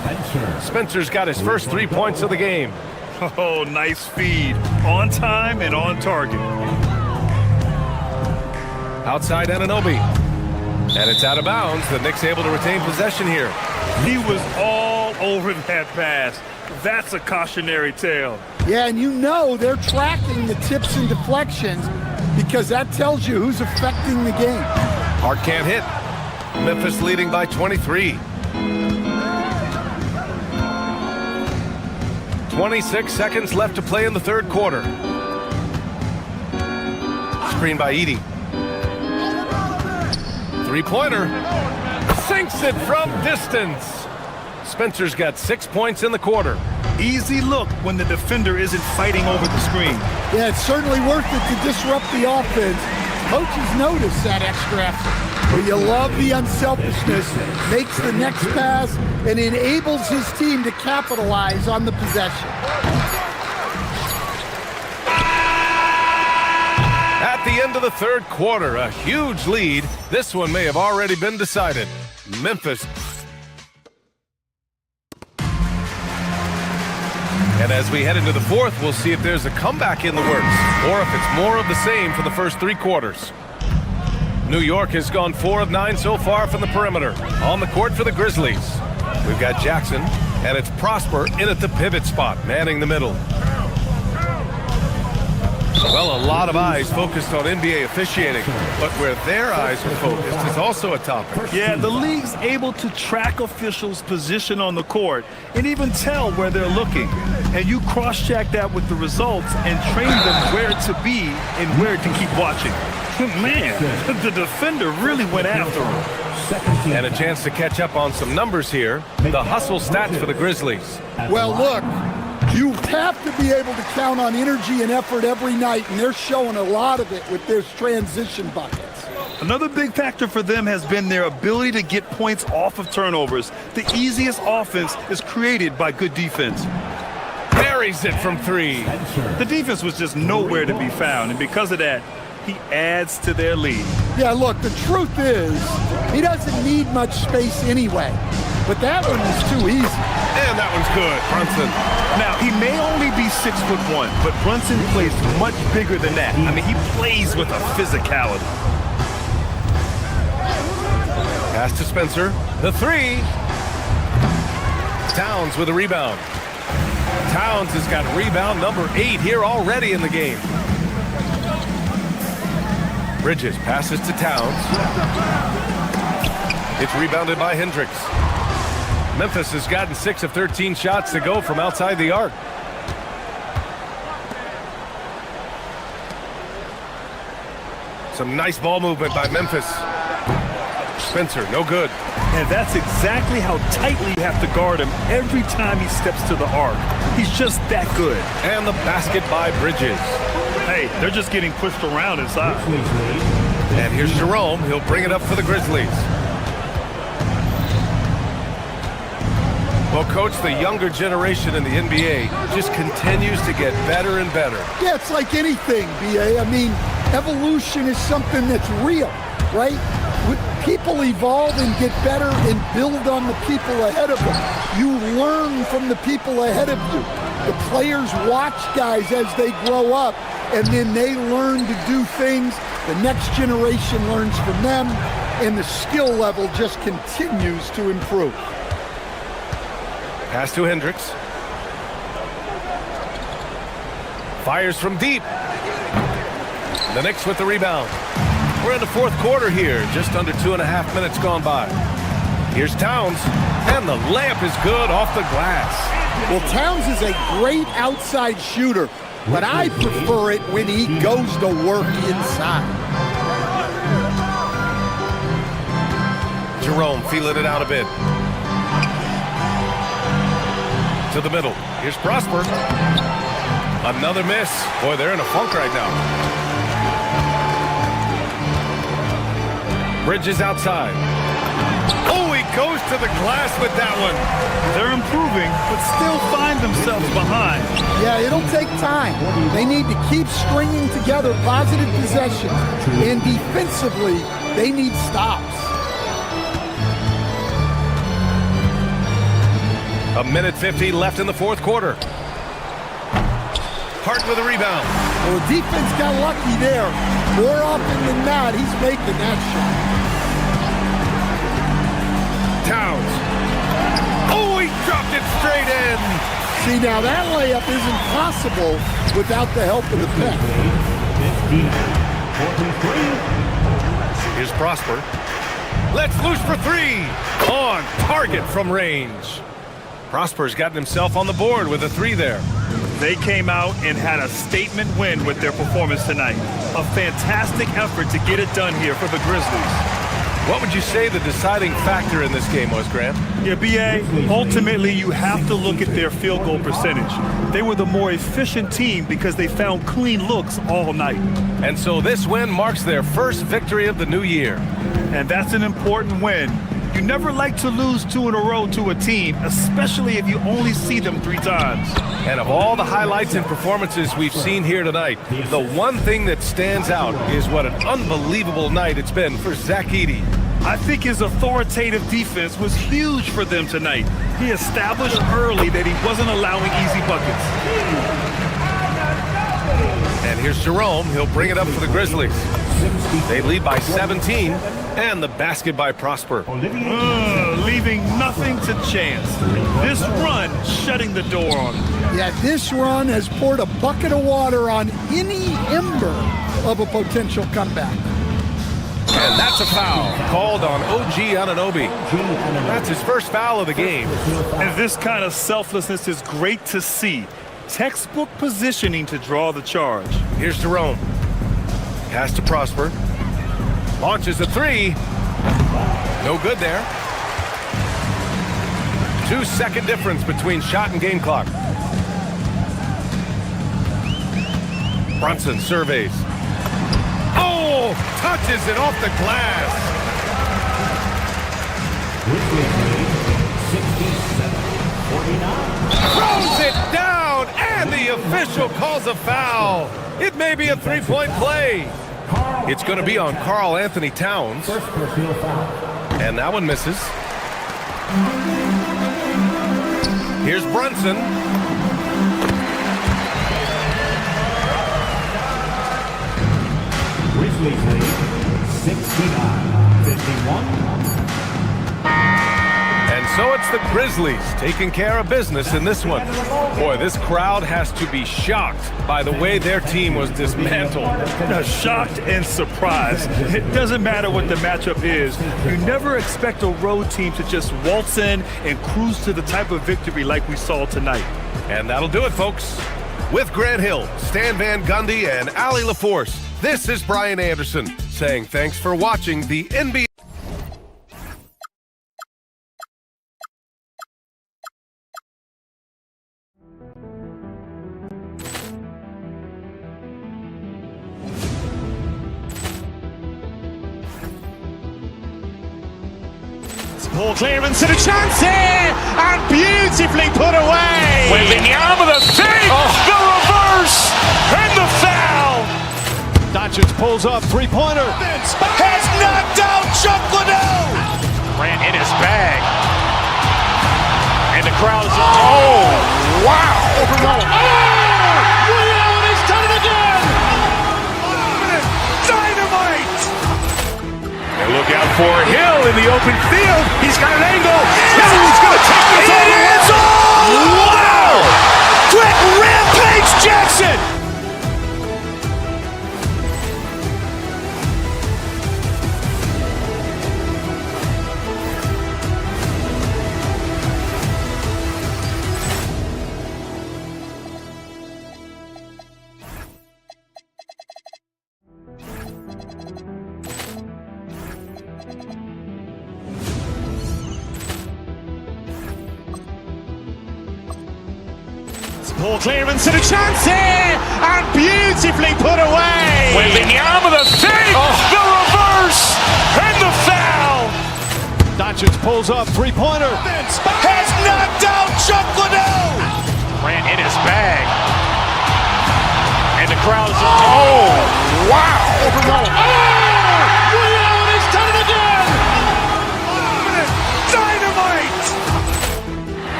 Spencer's got his first 3 points of the game. Oh, nice feed. On time and on target. Outside Anunoby. And it's out of bounds. The Knicks able to retain possession here. He was all over that pass. That's a cautionary tale. Yeah, and you know they're tracking the tips and deflections because that tells you who's affecting the game. Hart can't hit. Memphis leading by 23. 26 seconds left to play in the third quarter. Screen by Edie. Three-pointer. Sinks it from distance. Spencer's got 6 points in the quarter. Easy look when the defender isn't fighting over the screen. Yeah, it's certainly worth it to disrupt the offense. Coaches notice that extra effort. But you love the unselfishness, makes the next pass, and enables his team to capitalize on the possession. At the end of the third quarter, a huge lead. This one may have already been decided. Memphis. And as we head into the fourth, we'll see if there's a comeback in the works, or if it's more of the same for the first 3 quarters. New York has gone 4 of 9 so far from the perimeter. On the court for the Grizzlies, we've got Jackson, and it's Prosper in at the pivot spot, manning the middle. Well, a lot of eyes focused on NBA officiating, but where their eyes are focused is also a topic. Yeah, the league's able to track officials' position on the court and even tell where they're looking. And you cross-check that with the results and train them where to be and where to keep watching. Man, the defender really went after him. And a chance to catch up on some numbers here. The hustle stats for the Grizzlies. Well, look, you have to be able to count on energy and effort every night, and they're showing a lot of it with their transition buckets. Another big factor for them has been their ability to get points off of turnovers. The easiest offense is created by good defense. Buries it from three. The defense was just nowhere to be found, and because of that, he adds to their lead. Yeah, look, the truth is, he doesn't need much space anyway. But that one was too easy. And that one's good, Brunson. Now, he may only be 6'1", but Brunson plays much bigger than that. I mean, he plays with a physicality. Pass to Spencer. The three. Towns with a rebound. Towns has got rebound number 8 here already in the game. Bridges passes to Towns. It's rebounded by Hendricks. Memphis has gotten 6 of 13 shots to go from outside the arc. Some nice ball movement by Memphis. Spencer, no good. And that's exactly how tightly you have to guard him every time he steps to the arc. He's just that good. And the basket by Bridges. Hey, they're just getting pushed around inside. And here's Jerome. He'll bring it up for the Grizzlies. Well, Coach, the younger generation in the NBA just continues to get better and better. Yeah, it's like anything, B.A. I mean, evolution is something that's real, right? People evolve and get better and build on the people ahead of them. You learn from the people ahead of you. The players watch guys as they grow up, and then they learn to do things. The next generation learns from them, and the skill level just continues to improve. Pass to Hendricks. Fires from deep. The Knicks with the rebound. We're in the fourth quarter here, just under 2.5 minutes gone by. Here's Towns, and the layup is good off the glass. Well, Towns is a great outside shooter, but I prefer it when he goes to work inside. Jerome feeling it out a bit. To the middle. Here's Prosper. Another miss. Boy, they're in a funk right now. Bridges outside. Oh, he goes to the glass with that one. They're improving, but still find themselves behind. Yeah, it'll take time. They need to keep stringing together positive possessions. And defensively, they need stops. 1:50 left in the fourth quarter. Hart with a rebound. Well, the defense got lucky there. More often than not, he's making that shot. Towns. Oh, he dropped it straight in. See, now that layup isn't possible without the help of the pick. Here's Prosper. Let's loose for three. On target from range. Prosper's gotten himself on the board with a 3 there. They came out and had a statement win with their performance tonight. A fantastic effort to get it done here for the Grizzlies. What would you say the deciding factor in this game was, Grant? Yeah, B.A., ultimately you have to look at their field goal percentage. They were the more efficient team because they found clean looks all night. And so this win marks their first victory of the new year. And that's an important win. You never like to lose 2 in a row to a team, especially if you only see them 3 times. And of all the highlights and performances we've seen here tonight, the one thing that stands out is what an unbelievable night it's been for Zach Edey. I think his authoritative defense was huge for them tonight. He established early that he wasn't allowing easy buckets. And here's Jerome. He'll bring it up for the Grizzlies. They lead by 17, and the basket by Prosper. Leaving nothing to chance. This run shutting the door on him. Yeah, this run has poured a bucket of water on any ember of a potential comeback. And that's a foul called on OG Anunoby. That's his first foul of the game. And this kind of selflessness is great to see. Textbook positioning to draw the charge. Here's Jerome. Pass to Prosper. Launches a three. No good there. 2-second difference between shot and game clock. Brunson surveys. Oh, touches it off the glass. 67-49. Throws it down, and the official calls a foul. It may be a three-point play. It's going to be on Karl Anthony Towns. And that one misses. Here's Brunson. Grizzlies lead 69-51. And so it's the Grizzlies taking care of business in this one. Boy, this crowd has to be shocked by the way their team was dismantled. Shocked and surprised. It doesn't matter what the matchup is. You never expect a road team to just waltz in and cruise to the type of victory like we saw tonight. And that'll do it, folks. With Grant Hill, Stan Van Gundy, and Allie LaForce, this is Brian Anderson saying thanks for watching the NBA. Ball clearance and a chance here, and beautifully put away. Wembanyama the fake, the reverse, and the foul. Doncic pulls up, three-pointer. Has knocked out Chuck Liddell. Grant in his bag. And the crowd is, oh, wow. Ray Allen has done it again. Dynamite. And look out for Hill in the open field. He's got an angle. He's going to take this all the way. Wow. Quick rampage Jackson. Ball clearance and a chance here, and beautifully put away. Wembanyama the fake, the reverse, and the foul. Doncic pulls up, three-pointer. Has knocked out Chuck Liddell. Grant in his bag. And the crowd is, oh, wow. Ray Allen has done it again. Dynamite.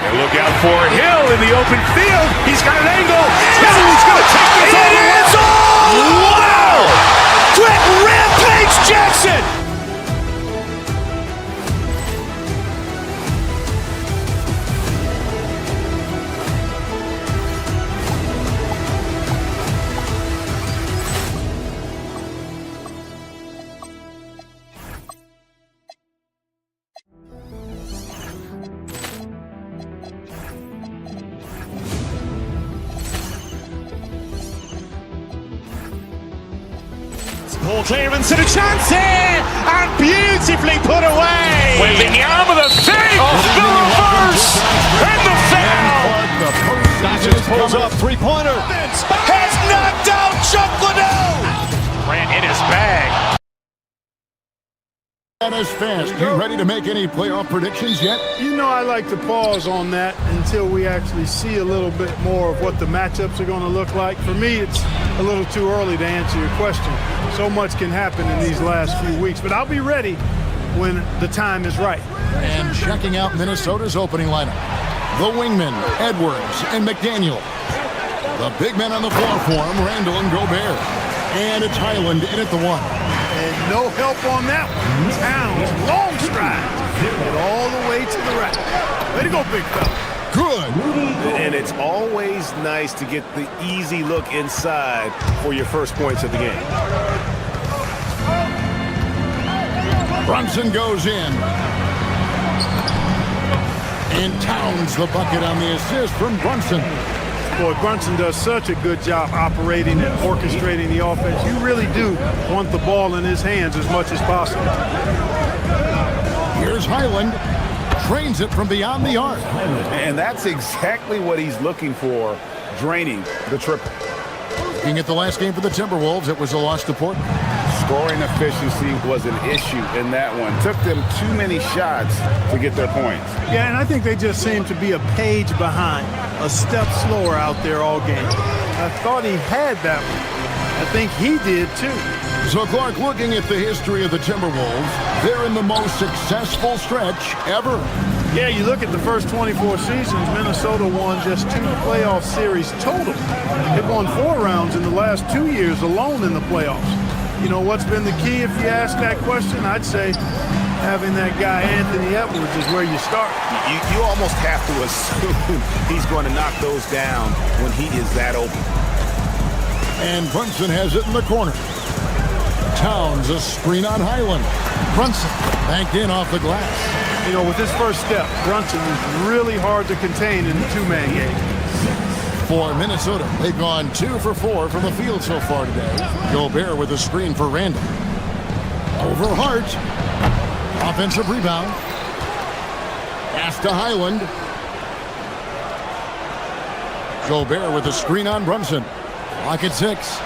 And look out for Hill in the open field. He's got an angle. He's going to take this all the way. Wow. Quick rampage Jackson. Ball clearance and a chance here, and beautifully put away. Wembanyama the fake, the reverse, and the foul. Doncic pulls up, three-pointer. Has knocked out Chuck Liddell. Grant in his bag. That is fast. You ready to make any playoff predictions yet? You know, I like to pause on that until we actually see a little bit more of what the matchups are going to look like. For me, it's a little too early to answer your question. So much can happen in these last few weeks, but I'll be ready when the time is right. And checking out Minnesota's opening lineup. The wingmen, Edwards and McDaniel. The big men on the floor for him, Randall and Gobert. And it's Highland in at the one. And no help on that one. Towns, long stride. Get all the way to the right. Way to go, big fella. Good. And it's always nice to get the easy look inside for your first points of the game. Brunson goes in. And Towns the bucket on the assist from Brunson. Boy, Brunson does such a good job operating and orchestrating the offense. You really do want the ball in his hands as much as possible. Here's Highland. Drains it from beyond the arc. And that's exactly what he's looking for, draining the triple. Looking at the last game for the Timberwolves, it was a loss to Portland. Scoring efficiency was an issue in that one. Took them too many shots to get their points. Yeah, and I think they just seem to be a page behind, a step slower out there all game. I thought he had that one. I think he did too. So, Clark, looking at the history of the Timberwolves, they're in the most successful stretch ever. Yeah, you look at the first 24 seasons, Minnesota won just 2 playoff series total. It won 4 rounds in the last 2 years alone in the playoffs. You know, what's been the key if you ask that question? I'd say having that guy Anthony Edwards is where you start. You almost have to assume he's going to knock those down when he is that open. And Brunson has it in the corner. Towns, a screen on Highland. Brunson banked in off the glass. You know, with his first step, Brunson is really hard to contain in the 2-man game. For Minnesota, they've gone 2 for 4 from the field so far today. Gobert with a screen for Randall. Over Hart. Offensive rebound. Pass to Highland. Gobert with a screen on Brunson. Clock at 6.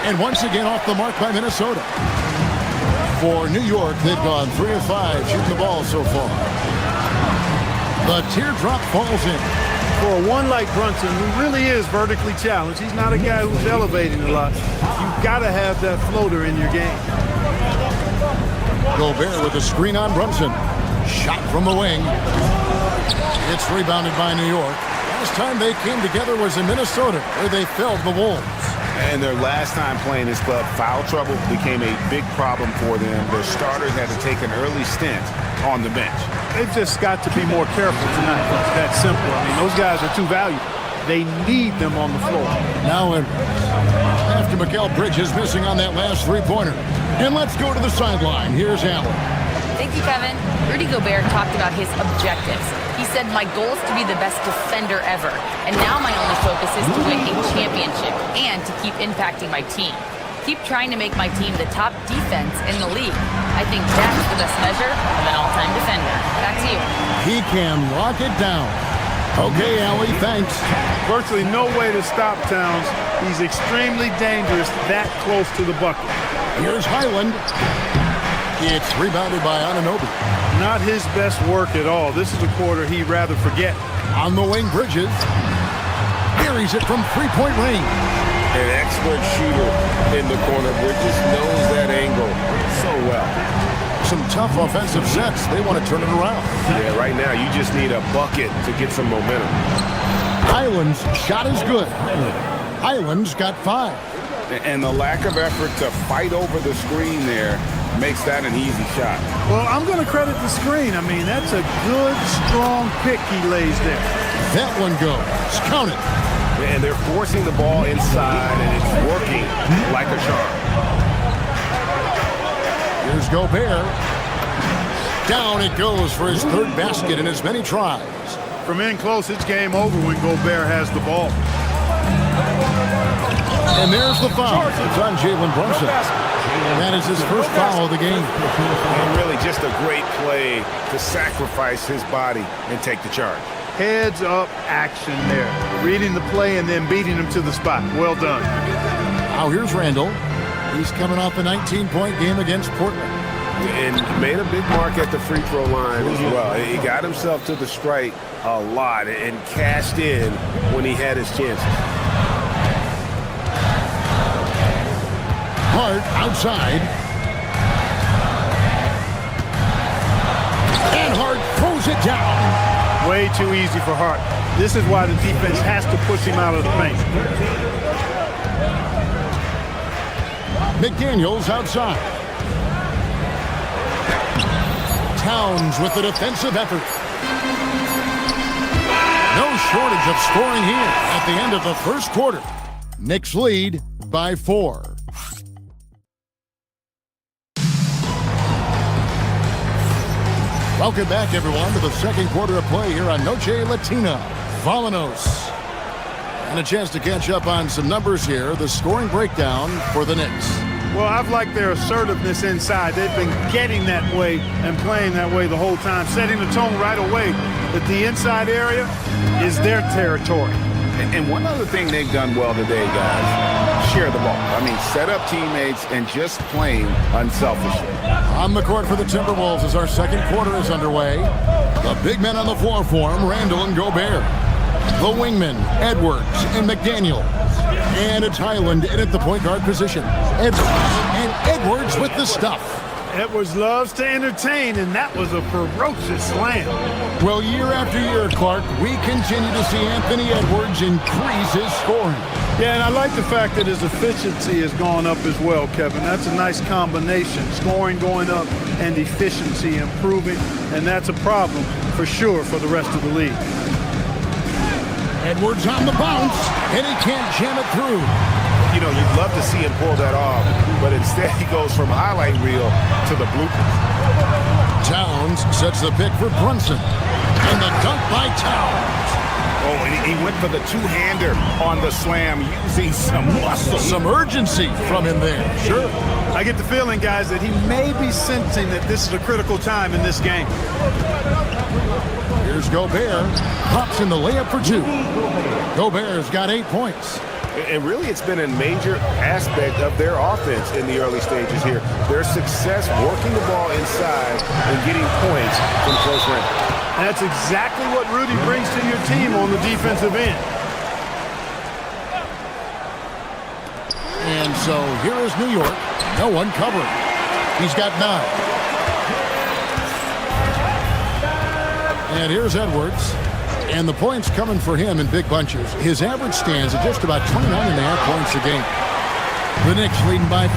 And once again off the mark by Minnesota. For New York, they've gone 3 of 5 shooting the ball so far. The teardrop falls in. For one like Brunson, who really is vertically challenged, he's not a guy who's elevating a lot. You've got to have that floater in your game. Gobert with a screen on Brunson. Shot from the wing. It's rebounded by New York. Last time they came together was in Minnesota, where they felled the Wolves. And their last time playing this club, foul trouble became a big problem for them. Their starters had to take an early stint on the bench. They've just got to be more careful tonight. It's that simple. I mean, those guys are too valuable. They need them on the floor. Now, after Mikal Bridges missing on that last 3-pointer. And let's go to the sideline. Here's Allen. Thank you, Kevin. Rudy Gobert talked about his objectives. He said, my goal is to be the best defender ever. And now my only focus is to win a championship and to keep impacting my team. Keep trying to make my team the top defense in the league. I think that's the best measure of an all-time defender. Back to you. He can lock it down. Okay, Allie, thanks. Virtually no way to stop Towns. He's extremely dangerous that close to the bucket. Here's Highland. It's rebounded by Anunoby. Not his best work at all. This is a quarter he'd rather forget. On the wing, Bridges. Buries it from 3-point range. An expert shooter in the corner. Bridges knows that angle so well. Some tough offensive sets. They want to turn it around. Yeah, right now you just need a bucket to get some momentum. Highland's shot is good. Highland's got 5. And the lack of effort to fight over the screen there makes that an easy shot. Well, I'm going to credit the screen. I mean, that's a good, strong pick he lays there. That one goes. Count it. And they're forcing the ball inside, and it's working like a charm. Here's Gobert. Down it goes for his 3rd basket in as many tries. From in close, it's game over when Gobert has the ball. And there's the foul. It's on Jalen Brunson. That is his first foul of the game. And really just a great play to sacrifice his body and take the charge. Heads up action there. Reading the play and then beating him to the spot. Well done. Now here's Randall. He's coming off a 19-point game against Portland. And made a big mark at the free throw line as well. He got himself to the strike a lot and cashed in when he had his chances. Hart outside. And Hart throws it down. Way too easy for Hart. This is why the defense has to push him out of the paint. McDaniels outside. Towns with the defensive effort. No shortage of scoring here at the end of the first quarter. Knicks lead by 4. Welcome back, everyone, to the second quarter of play here on Noche Latina. Volanos. And a chance to catch up on some numbers here. The scoring breakdown for the Knicks. Well, I've liked their assertiveness inside. They've been getting that way and playing that way the whole time, setting the tone right away that the inside area is their territory. And one other thing they've done well today, guys, share the ball. I mean, set up teammates and just playing unselfishly. On the court for the Timberwolves as our second quarter is underway. The big men on the floor for him, Randall and Gobert. The wingmen, Edwards and McDaniel. And it's Highland in at the point guard position. Edwards with the stuff. Edwards loves to entertain, and that was a ferocious slam. Well, year after year, Clark, we continue to see Anthony Edwards increase his scoring. Yeah, and I like the fact that his efficiency has gone up as well, Kevin. That's a nice combination. Scoring going up and efficiency improving, and that's a problem for sure for the rest of the league. Edwards on the bounce, and he can't jam it through. You know, you'd love to see him pull that off, but instead he goes from highlight reel to the bloopers. Towns sets the pick for Brunson, and the dunk by Towns. Oh, and he went for the two-hander on the slam, using some muscle. Some urgency from him there. Sure. I get the feeling, guys, that he may be sensing that this is a critical time in this game. Here's Gobert. Pops in the layup for 2. Gobert's got 8 points. And really, it's been a major aspect of their offense in the early stages here. Their success working the ball inside and getting points from close range. That's exactly what Rudy brings to your team on the defensive end. And so here is New York. No one covering. He's got 9. And here's Edwards. And the points coming for him in big bunches. His average stands at just about 29.5 points a game. The Knicks leading by 5.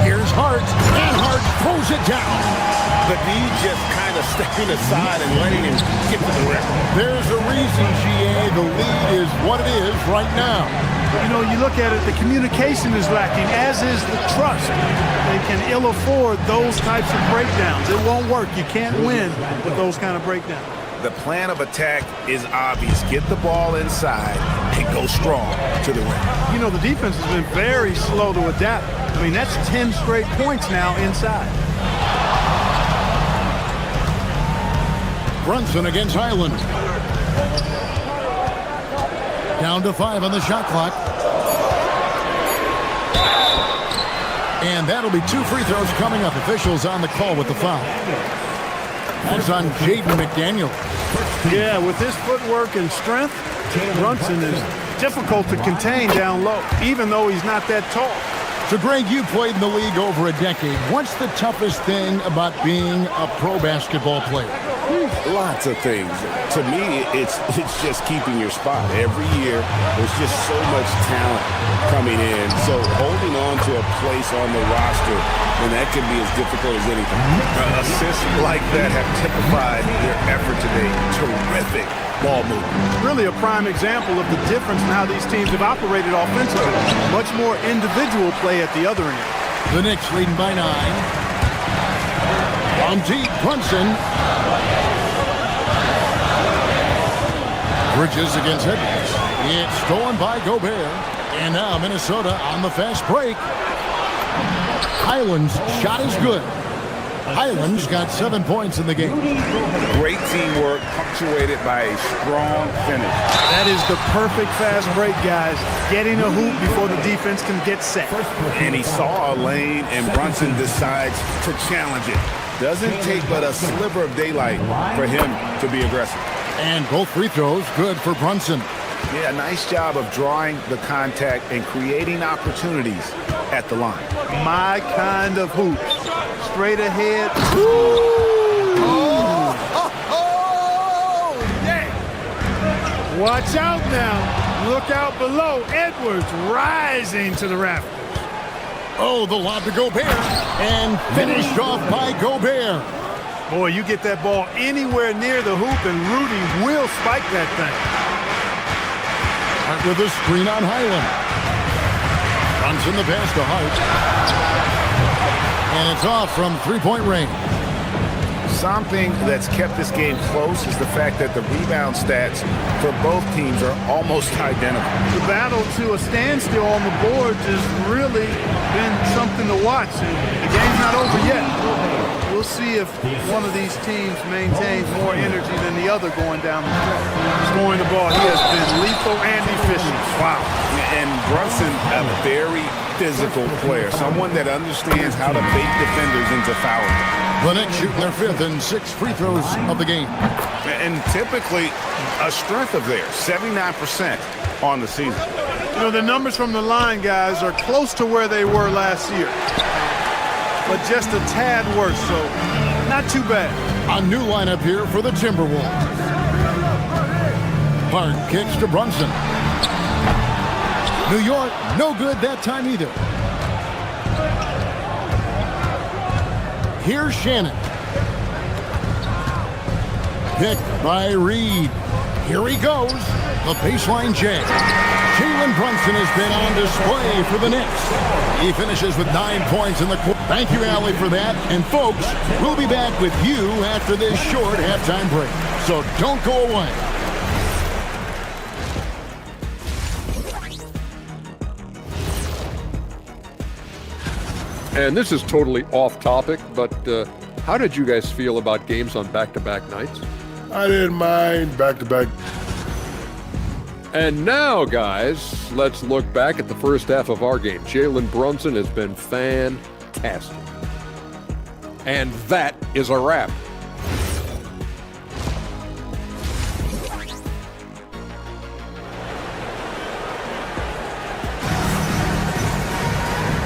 Here's Hart. And Hart throws it down. The knee just kind of stepping aside and letting him get to the rim. There's a reason, GA. The lead is what it is right now. You know, you look at it, the communication is lacking, as is the trust. They can ill afford those types of breakdowns. It won't work. You can't win with those kind of breakdowns. The plan of attack is obvious. Get the ball inside and go strong to the rim. You know, the defense has been very slow to adapt. I mean, that's 10 straight points now inside. Brunson against Highland. Down to 5 on the shot clock. And that'll be 2 free throws coming up. Officials on the call with the foul. That's on Jaden McDaniel. Yeah, with his footwork and strength, Brunson is difficult to contain down low, even though he's not that tall. So, Greg, you played in the league over a decade. What's the toughest thing about being a pro basketball player? Lots of things. To me, it's just keeping your spot. Every year, there's just so much talent coming in. So holding on to a place on the roster, and that can be as difficult as anything. Assists like that have typified their effort today. Terrific ball movement. Really a prime example of the difference in how these teams have operated offensively. Much more individual play at the other end. The Knicks leading by 9. On deep, Brunson. Bridges against Edwards. It's stolen by Gobert. And now Minnesota on the fast break. Highland's shot is good. Highland's got 7 points in the game. Great teamwork punctuated by a strong finish. That is the perfect fast break, guys. Getting a hoop before the defense can get set. And he saw a lane, and Brunson decides to challenge it. Doesn't take but a sliver of daylight for him to be aggressive. And both free throws good for Brunson. Yeah, nice job of drawing the contact and creating opportunities at the line. My kind of hoops. Straight ahead. Yeah. Watch out now. Look out below. Edwards rising to the rafters. Oh, the lob to Gobert. And finished off by Gobert. Boy, you get that ball anywhere near the hoop, and Rudy will spike that thing. Hart with a screen on Highland. Runs in the pass to Hart. And it's off from three-point range. Something that's kept this game close is the fact that the rebound stats for both teams are almost identical. The battle to a standstill on the boards has really been something to watch. And the game's not over yet. We'll see if one of these teams maintains more energy than the other going down the stretch. Scoring the ball, he has been lethal and efficient. Wow. And Brunson, a very physical player, someone that understands how to bait defenders into fouling. The Knicks shooting their fifth and sixth free throws of the game. And typically a strength of theirs, 79% on the season. You know, the numbers from the line, guys, are close to where they were last year. But just a tad worse, so not too bad. A new lineup here for the Timberwolves. Hart kicks to Brunson. New York, no good that time either. Here's Shannon. Picked by Reed. Here he goes. The baseline jam. Jalen Brunson has been on display for the Knicks. He finishes with 9 points in the quarter. Thank you, Allie, for that. And folks, we'll be back with you after this short halftime break. So don't go away. And this is totally off topic, but how did you guys feel about games on back-to-back nights? I didn't mind back-to-back. And now, guys, let's look back at the first half of our game. Jalen Brunson has been fantastic. And that is a wrap.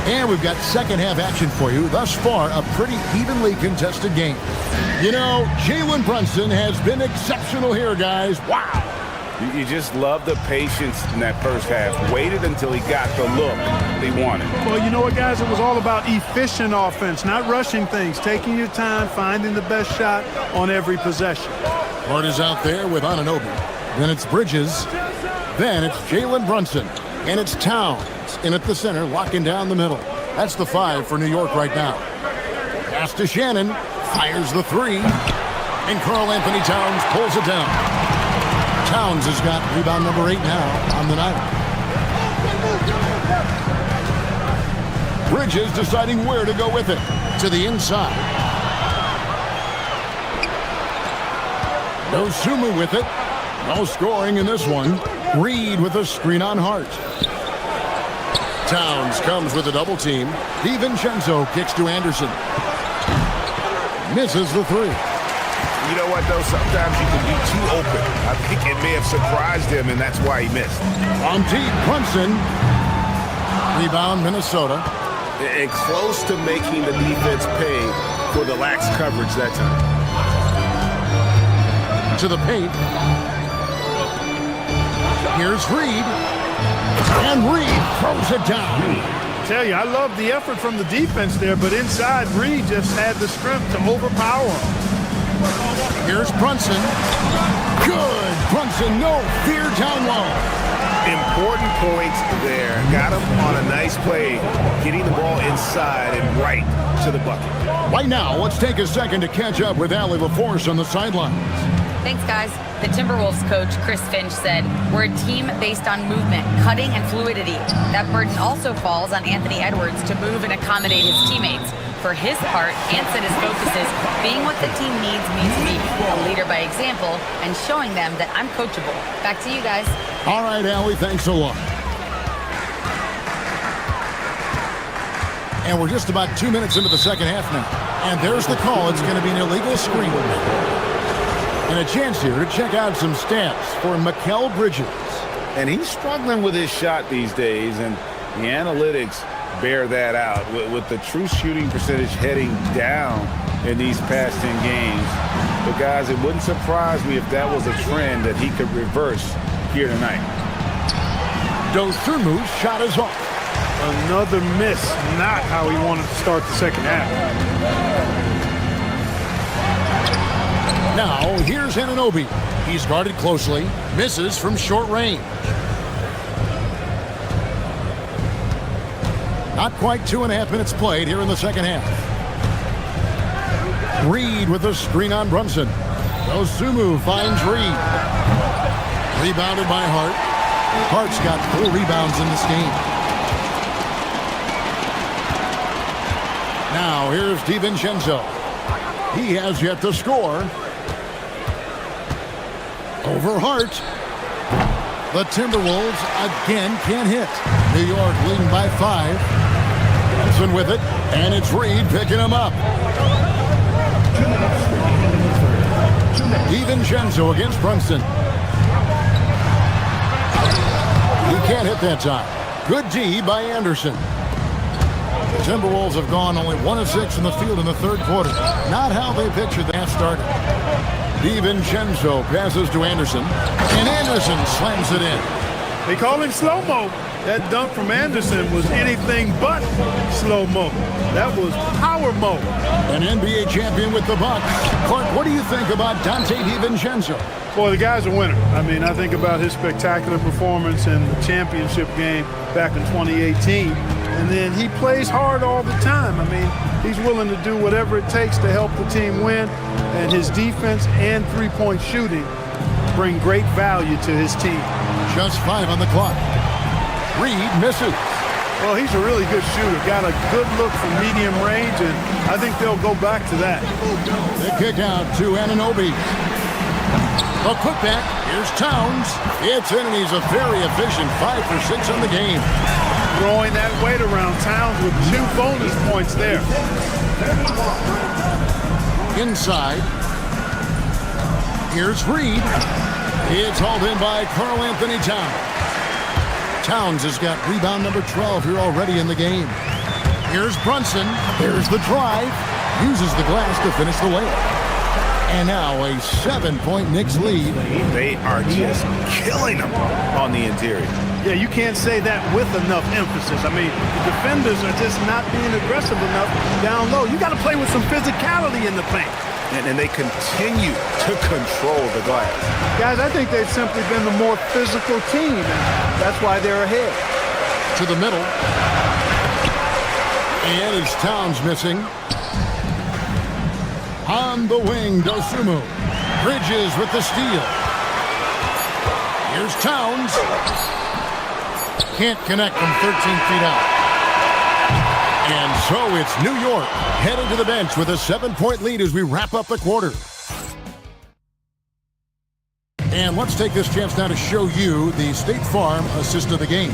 And we've got second half action for you. Thus far, a pretty evenly contested game. You know, Jalen Brunson has been exceptional here, guys. Wow. You just love the patience in that first half. Waited until he got the look he wanted. Well, you know what, guys? It was all about efficient offense, not rushing things, taking your time, finding the best shot on every possession. Hart is out there with Anunoby. Then it's Bridges. Then it's Jalen Brunson. And it's Towns in at the center, locking down the middle. That's the 5 for New York right now. Pass to Shannon. Fires the 3. And Karl Anthony Towns pulls it down. Towns has got rebound number 8 now on the night. Bridges deciding where to go with it. To the inside. No Sumu with it. No scoring in this one. Reed with a screen on Hart. Towns comes with a double team. DiVincenzo kicks to Anderson. Misses the 3. You know what, though? Sometimes you can be too open. I think it may have surprised him, and that's why he missed. On deep, Brunson. Rebound, Minnesota. And close to making the defense pay for the lax coverage that time. To the paint. Here's Reed. And Reed throws it down. I tell you, I love the effort from the defense there, but inside, Reed just had the strength to overpower him. Here's Brunson. Good. Brunson, no fear down low. Important points there. Got him on a nice play, getting the ball inside and right to the bucket. Right now, let's take a second to catch up with Allie LaForce on the sidelines. Thanks, guys. The Timberwolves coach, Chris Finch, said, "We're a team based on movement, cutting, and fluidity. That burden also falls on Anthony Edwards to move and accommodate his teammates. For his part, Ant said his focus is being what the team needs me to be, a leader by example, and showing them that I'm coachable." Back to you guys. All right, Allie, thanks a lot. And we're just about 2 minutes into the second half now. And there's the call. It's going to be an illegal screen. And a chance here to check out some stats for Mikal Bridges. And he's struggling with his shot these days, and the analytics bear that out. With the true shooting percentage heading down in these past 10 games. But guys, it wouldn't surprise me if that was a trend that he could reverse here tonight. Dosunmu's shot is off. Another miss, not how he wanted to start the second half. Now, here's Anunoby. He's guarded closely, misses from short range. Not quite 2.5 minutes played here in the second half. Reed with a screen on Brunson. Dosunmu finds Reed. Rebounded by Hart. Hart's got 4 rebounds in this game. Now here's DiVincenzo. He has yet to score. Over Hart. The Timberwolves again can't hit. New York leading by 5. Brunson with it, and it's Reed picking him up. DiVincenzo against Brunson. He can't hit that time. Good D by Anderson. The Timberwolves have gone only 1 of 6 in the field in the third quarter. Not how they pictured the half started. DiVincenzo passes to Anderson, and Anderson slams it in. They call him slow-mo. That dunk from Anderson was anything but slow-mo. That was power-mo. An NBA champion with the Bucks. Clark, what do you think about Dante DiVincenzo? Boy, the guy's a winner. I mean, I think about his spectacular performance in the championship game back in 2018. And then he plays hard all the time. I mean, he's willing to do whatever it takes to help the team win. And his defense and three-point shooting bring great value to his team. Just 5 on the clock. Reed misses. Well, he's a really good shooter. Got a good look from medium range, and I think they'll go back to that. The kick out to Anunoby. A putback. Here's Towns. It's in, and he's a very efficient 5 for 6 on the game. Throwing that weight around. Towns with 2 bonus points there. Inside. Here's Reed. It's hauled in by Karl Anthony Towns. Towns has got rebound number 12 here already in the game. Here's Brunson. There's the drive. Uses the glass to finish the layup. And now a 7-point Knicks lead. They are just killing them on the interior. Yeah, you can't say that with enough emphasis. I mean, the defenders are just not being aggressive enough down low. You got to play with some physicality in the paint. And they continue to control the glass. Guys, I think they've simply been the more physical team, and that's why they're ahead. To the middle. And it's Towns missing. On the wing, Dosunmu. Bridges with the steal. Here's Towns. Can't connect from 13 feet out. And so it's New York heading to the bench with a 7-point lead as we wrap up the quarter. And let's take this chance now to show you the State Farm assist of the game.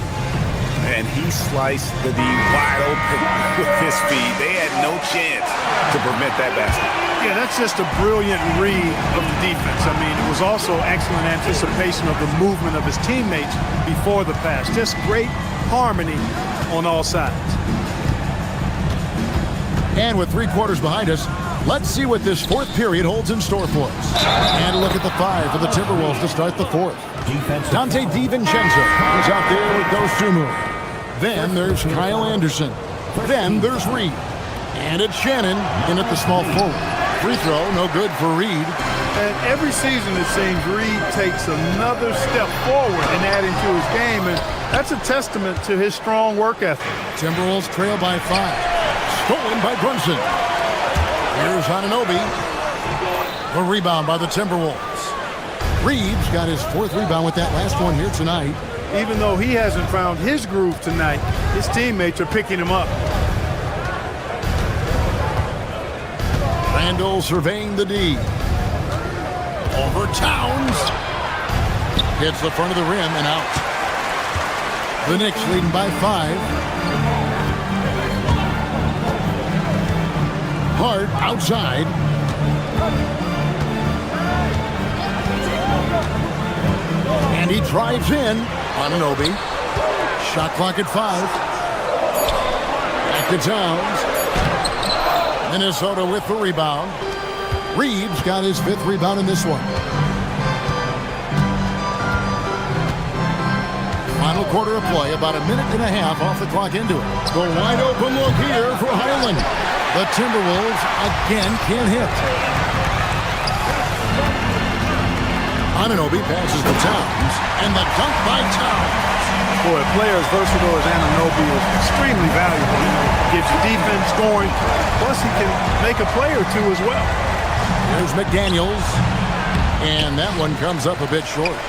And he sliced the D wide open with his speed. They had no chance to prevent that basket. Yeah, that's just a brilliant read of the defense. I mean, it was also excellent anticipation of the movement of his teammates before the pass. Just great harmony on all sides. And with 3 quarters behind us, let's see what this fourth period holds in store for us. And a look at the 5 for the Timberwolves to start the fourth. Dante DiVincenzo is out there with Dosunmu. Then there's Kyle Anderson. Then there's Reed. And it's Shannon in at the small forward. Free throw, no good for Reed. And every season, it seems, Reed takes another step forward in adding to his game, and that's a testament to his strong work ethic. Timberwolves trail by 5. Stolen by Brunson. Here's Anunoby. The rebound by the Timberwolves. Reeves got his 4th rebound with that last one here tonight. Even though he hasn't found his groove tonight, his teammates are picking him up. Randall surveying the D. Over Towns. Hits the front of the rim and out. The Knicks leading by 5. Hart outside. And he drives in. Anunoby. Shot clock at 5. Back to Towns. Minnesota with the rebound. Reeves got his 5th rebound in this one. Final quarter of play, about a minute and a half off the clock into it. The wide open look here for Highland. The Timberwolves again can't hit. Anunoby passes to Towns, and the dunk by Towns. Boy, a player as versatile as Anunoby is extremely valuable. You know, gives you defense, scoring, plus he can make a play or two as well. There's McDaniels, and that one comes up a bit short.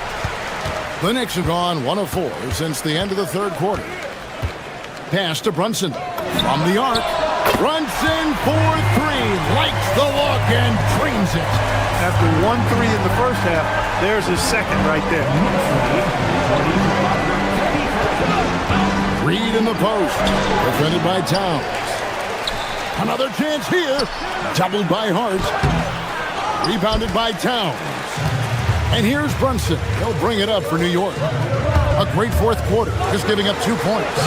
The Knicks have gone 1 of 4 since the end of the third quarter. Pass to Brunson from the arc. Brunson for 3, likes the look and drains it. After 1-3 in the first half, there's his second right there. Reed in the post, defended by Towns. Another chance here, doubled by Hart. Rebounded by Towns. And here's Brunson. He'll bring it up for New York. A great fourth quarter, just giving up 2 points.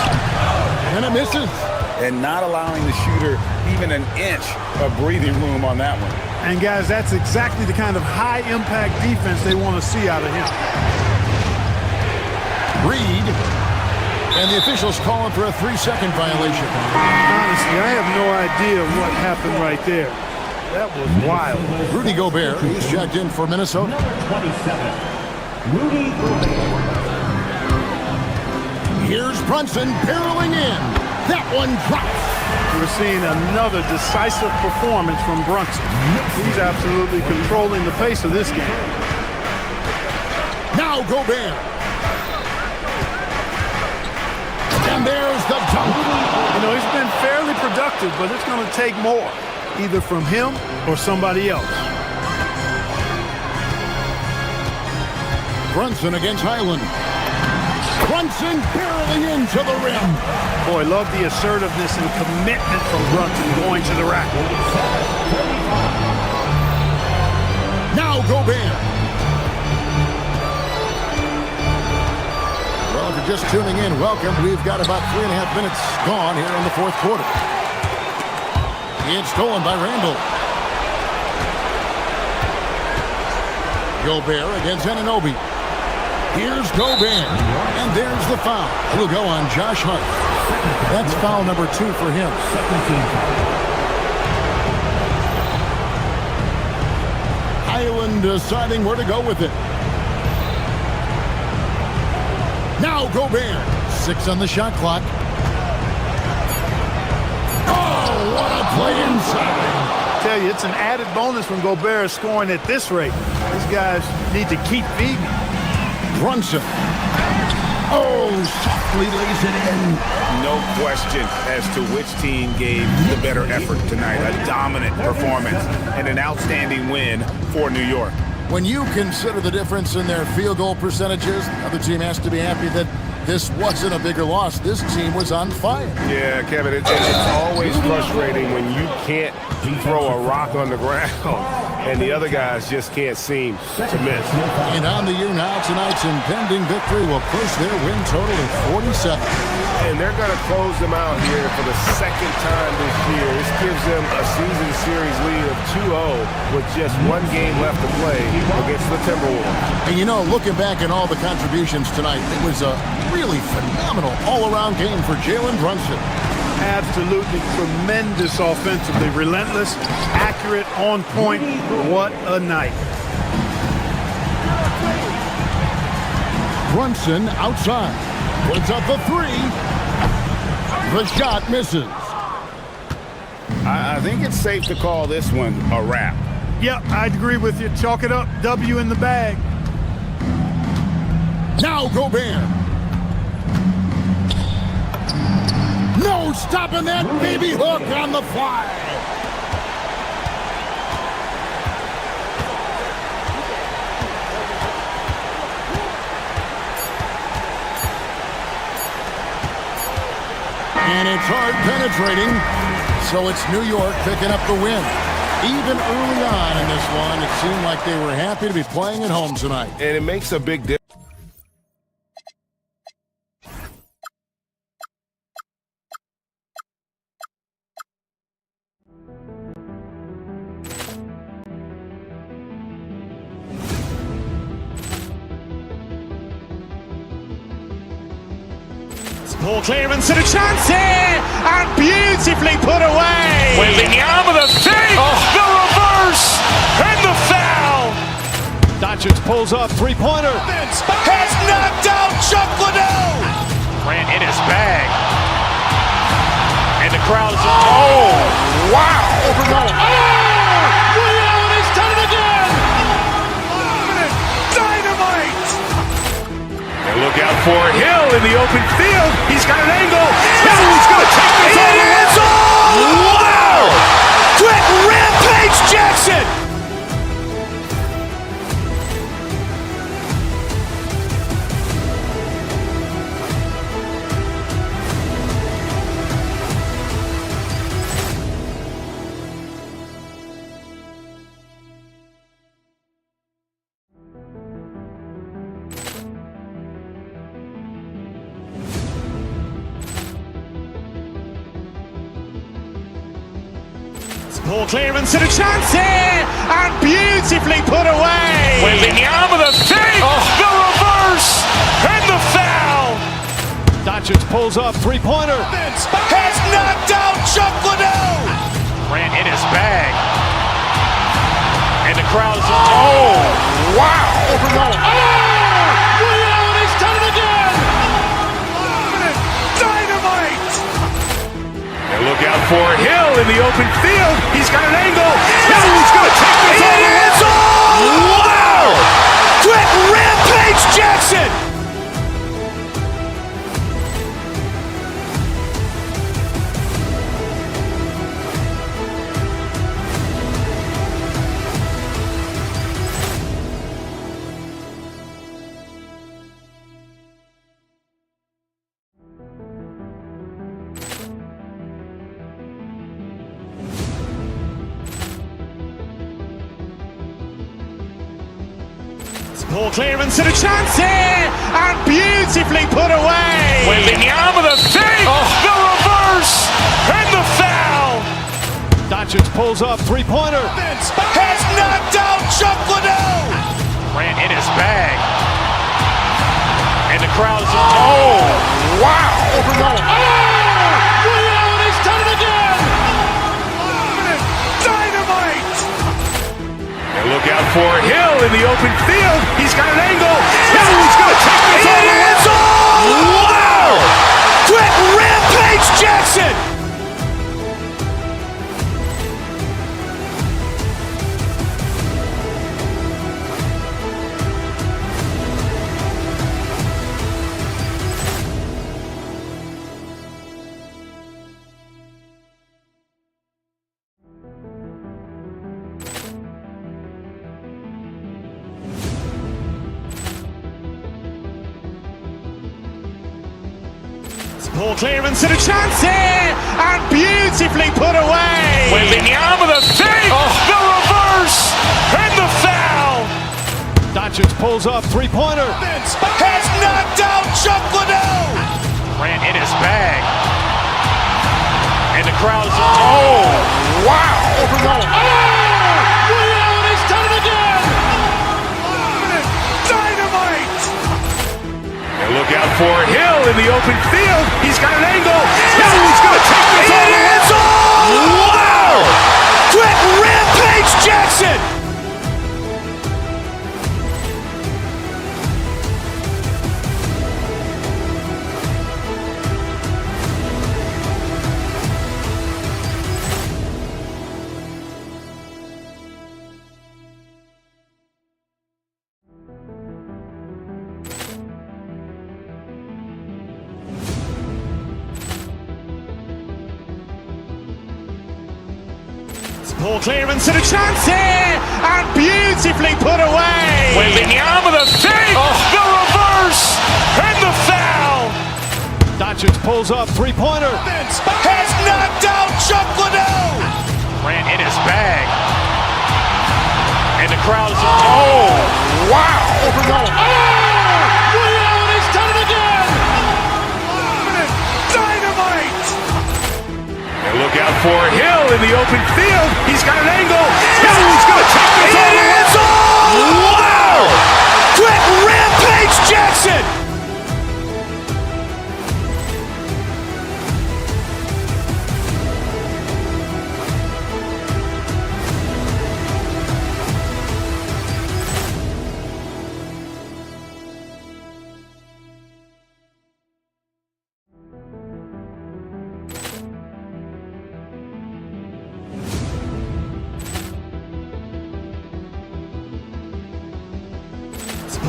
And it misses. And not allowing the shooter even an inch of breathing room on that one. And guys, that's exactly the kind of high-impact defense they want to see out of him. Reed. And the officials calling for a 3-second violation. Honestly, I have no idea what happened right there. That was wild. Rudy Gobert, he's checked in for Minnesota. Number 27, Rudy Gobert. Here's Brunson barreling in. That one drops. We're seeing another decisive performance from Brunson. He's absolutely controlling the pace of this game. Now Gobert. And there's the dunk. You know, he's been fairly productive, but it's going to take more, either from him or somebody else. Brunson against Highland. Brunson barreling into the rim. Boy, love the assertiveness and commitment from Brunson going to the rack. Now Gobert. Well, if you're just tuning in, welcome. We've got about 3.5 minutes gone here in the fourth quarter. It's stolen by Randall. Gobert against Anunoby. Here's Gobert, and there's the foul. It'll go on Josh Hart. That's foul number 2 for him. Highland deciding where to go with it. Now Gobert, 6 on the shot clock. Oh, what a play inside. I tell you, it's an added bonus when Gobert is scoring at this rate. These guys need to keep feeding. Brunson. Oh, softly lays it in. No question as to which team gave the better effort tonight. A dominant performance and an outstanding win for New York. When you consider the difference in their field goal percentages, the other team has to be happy that this wasn't a bigger loss. This team was on fire. Yeah, Kevin, it's always frustrating when you can't throw a rock on the ground and the other guys just can't seem to miss. And on the year now, tonight's impending victory will push their win total at 47. And they're going to close them out here for the second time this year. This gives them a season series lead of 2-0 with just 1 game left to play against the Timberwolves. And you know, looking back at all the contributions tonight, it was a really phenomenal all-around game for Jalen Brunson. Absolutely tremendous offensively. Relentless, accurate, on point. What a night. Brunson outside. Puts up the 3. The shot misses. I think it's safe to call this one a wrap. Yep, I'd agree with you. Chalk it up. W in the bag. Now Gobert. No stopping that baby hook on the fly. And it's hard penetrating, so it's New York picking up the win. Even early on in this one, it seemed like they were happy to be playing at home tonight. And it makes a big difference. Ball clearance and a chance here, and beautifully put away. Wembanyama the fake, the reverse, and the foul. Doncic pulls pulls up, three-pointer. Vince has knocked out Chuck Liddell. Grant in his bag. And the crowd is... Oh, wow. Overrun. Oh, Ray Allen has done it again. Dynamite. And look out for Hill in the open field. He's got an angle. Hill's going to take this all the way. Wow. Quick Rampage Jackson. Ball clearance and a chance here, and beautifully put away. Wembanyama the fake, the reverse, and the foul. Doncic pulls up, three-pointer. Vince has knocked out Chuck Liddell. Grant in his bag. And the crowd is... Oh, wow. Overrun. Oh, Ray Allen has done it again. Dynamite. And look out for Hill in the open field. He's got an angle. Hill's going to take this all the way. Wow. Quick Rampage Jackson. Ball clearance and a chance here, and beautifully put away. Wembanyama the fake, the reverse, and the foul. Doncic pulls up, three-pointer. Vince has knocked out Chuck Liddell. Grant in his bag. And the crowd is... Oh, wow. Overrun. Oh, Ray Allen has done it again. Dynamite. And look out for Hill in the open field. He's got an angle. Hill's going to take this all the way. Wow. Quick Rampage Jackson. Ball clearance and a chance here, and beautifully put away. Wembanyama the fake, the reverse, and the foul. Doncic pulls up, three-pointer. Vince has knocked out Chuck Liddell. Grant in his bag. And the crowd is... Oh, wow. Overrun. Oh, Ray Allen has done it again. Dynamite. And look out for Hill in the open field. He's got an angle. Hill's going to take this all the way. Wow. Quick Rampage Jackson. Ball clearance and a chance here, and beautifully put away. Wembanyama the fake, the reverse, and the foul. Doncic pulls up, three-pointer. Vince has knocked out Chuck Liddell. Grant in his bag. And the crowd is... Oh, wow. Overrun. Oh, Ray Allen has done it again. Dynamite. And look out for Hill in the open field. He's got an angle. Hill's going to take this all the way. Wow. Quick Rampage Jackson.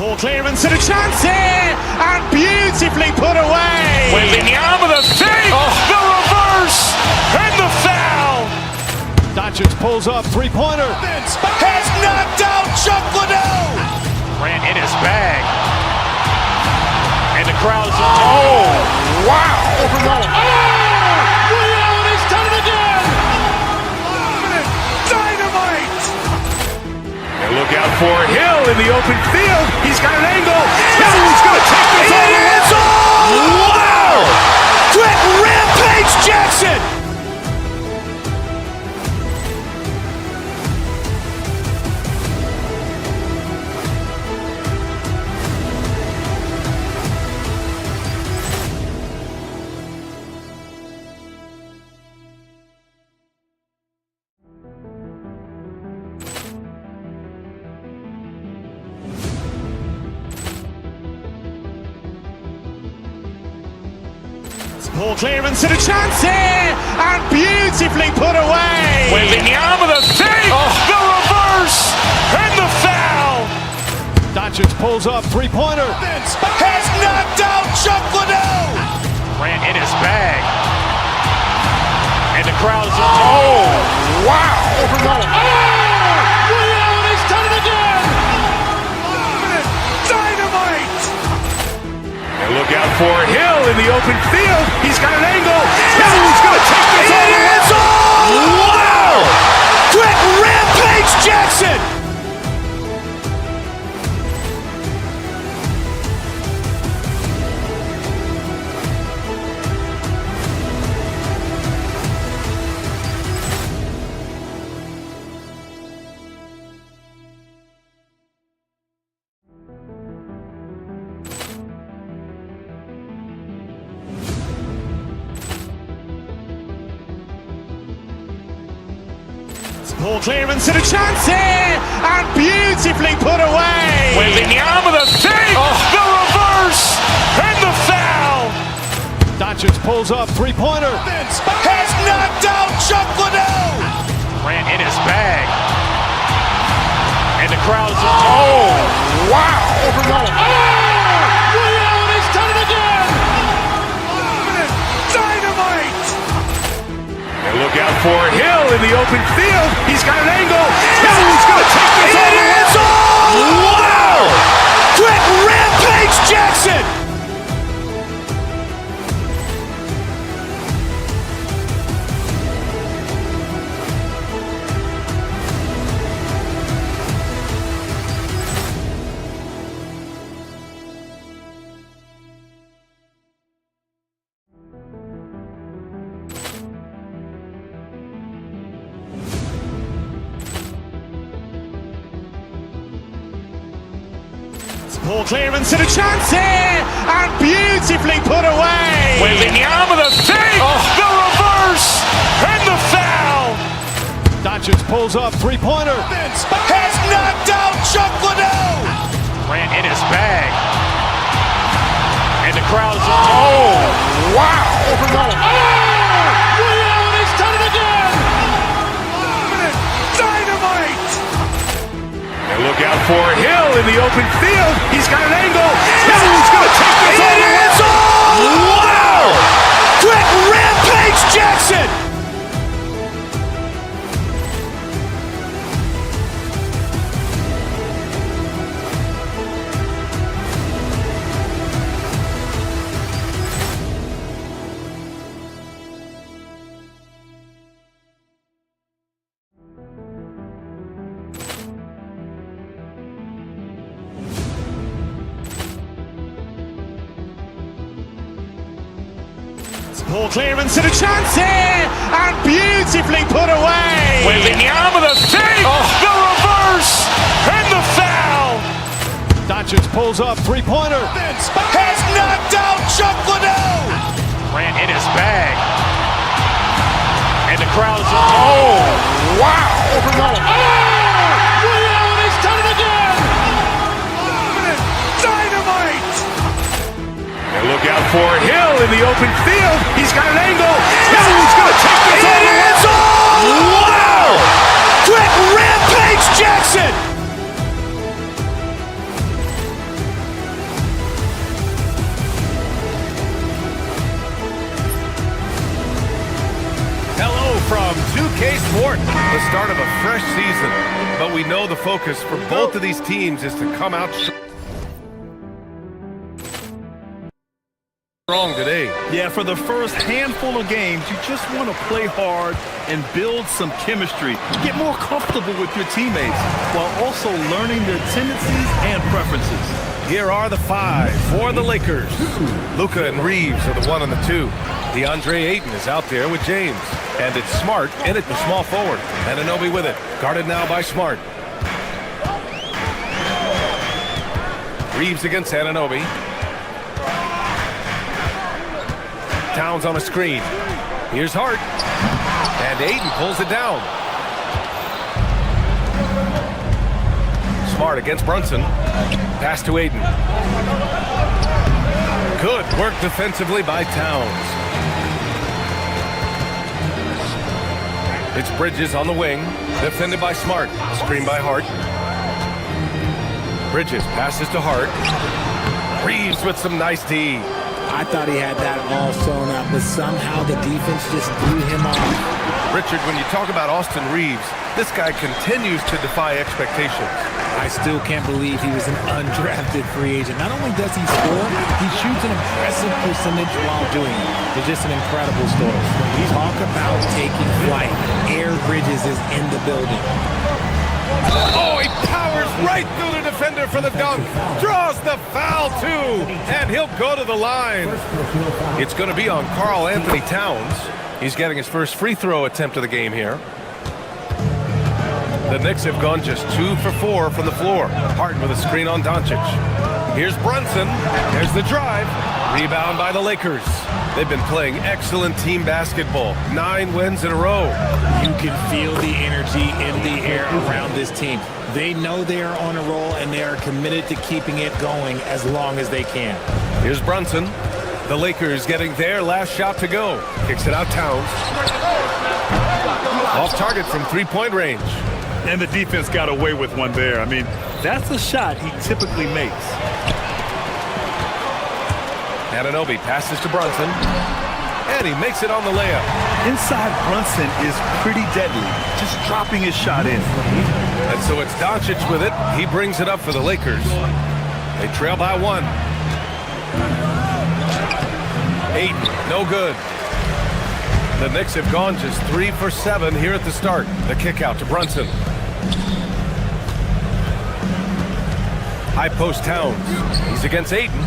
Ball clearance and a chance here, and beautifully put away. Wembanyama the save, the reverse, and the foul. Doncic pulls up, three-pointer. Has knocked out Chuck Liddell. Grant in his bag. And the crowd's wow. Leon has done it again. Dynamite. And look out for Hill in the open field. He's got an angle. Hill's going to take this all the way. Wow! Quick rampage Jackson. Ball clearance and a chance here, and beautifully put away. Wembanyama the save, the reverse, and the foul. Doncic pulls up, three-pointer. Has knocked out Chuck Liddell. Grant in his bag. And the crowd's wow. Leon has done it again. Dynamite. And look out for Hill in the open field. He's got an angle. Hill's going to take this all the way. Wow! Quick rampage Jackson. Ball clearance and a chance here, and beautifully put away. Wembanyama the save, the reverse, and the foul. Doncic pulls up, three-pointer. Has knocked out Chuck Liddell. Grant in his bag. And the crowd's wow. Leon has done it again. Dynamite. And look out for Hill in the open field. He's got an angle. Hill's going to take this all the way. Wow! Quick rampage Jackson. Ball clearance and a chance here, and beautifully put away. Wembanyama the save, the reverse, and the foul. Doncic pulls up, three-pointer. Has knocked out Chuck Liddell. Grant in his bag. And the crowd's wow. Leon has done it again. Dynamite. And look out for Hill in the open field. He's got an angle. Hill's going to take this all the way. Wow! Quick rampage Jackson. Ball clearance and a chance here, and beautifully put away. Wembanyama the save, the reverse, and the foul. Doncic pulls up, three-pointer. Has knocked out Chuck Liddell. Grant in his bag. And the crowd's wow. Leon has done it again. Dynamite. And look out for Hill in the open field. He's got an angle. Hill's going to take this all the way. Wow! Quick rampage Jackson. court. The start of a fresh season. But we know the focus for both of these teams is to come out strong today. Yeah, for the first handful of games, you just want to play hard and build some chemistry. Get more comfortable with your teammates while also learning their tendencies and preferences. Here are the 5 for the Lakers. Luka and Reeves are the 1 and the 2. DeAndre Ayton is out there with James. And it's Smart in at the small forward. Anunoby with it. Guarded now by Smart. Reeves against Anunoby. Towns on a screen. Here's Hart. And Ayton pulls it down. Smart against Brunson. Pass to Ayton. Good work defensively by Towns. It's Bridges on the wing. Defended by Smart. Screen by Hart. Bridges passes to Hart. Reeves with some nice D. I thought he had that all sewn up, but somehow the defense just threw him off. Richard, when you talk about Austin Reeves, this guy continues to defy expectations. I still can't believe he was an undrafted free agent. Not only does he score, he shoots an impressive percentage while doing it. It's just an incredible story. Talk about taking flight. Air Bridges is in the building. Oh, he powers right through the defender for the dunk. Draws the foul, too. And he'll go to the line. It's going to be on Karl Anthony Towns. He's getting his first free throw attempt of the game here. The Knicks have gone just 2 for 4 from the floor. Hart with a screen on Doncic. Here's Brunson. There's the drive. Rebound by the Lakers. They've been playing excellent team basketball. 9 wins in a row. You can feel the energy in the air around this team. They know they are on a roll, and they are committed to keeping it going as long as they can. Here's Brunson. The Lakers getting their last shot to go. Kicks it out Towns. Off target from three-point range. And the defense got away with one there. I mean, that's a shot he typically makes. Anunoby passes to Brunson. And he makes it on the layup. Inside Brunson is pretty deadly, just dropping his shot in. And so it's Doncic with it. He brings it up for the Lakers. They trail by 1. Ayton, no good. The Knicks have gone just 3 for 7 here at the start. The kick out to Brunson. High post Towns. He's against Ayton.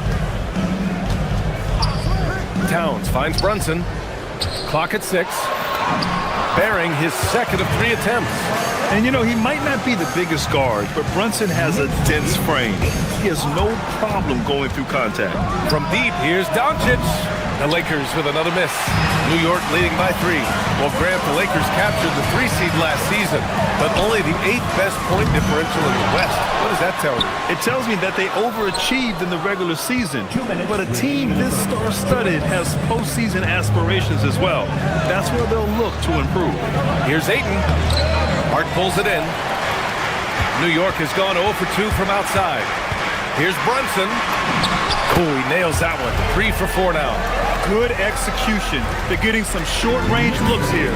Towns finds Brunson. Clock at 6. Bearing his second of 3 attempts. And you know, he might not be the biggest guard, but Brunson has a dense frame. He has no problem going through contact. From deep, here's Doncic. The Lakers with another miss. New York leading by 3. Well, Grant, the Lakers captured the 3 seed last season, but only the 8th best point differential in the West. What does that tell you? It tells me that they overachieved in the regular season. But a team this star-studded has postseason aspirations as well. That's where they'll look to improve. Here's Ayton. Hart pulls it in. New York has gone 0 for 2 from outside. Here's Brunson. Oh, he nails that one. 3 for 4 now. Good execution. They're getting some short-range looks here.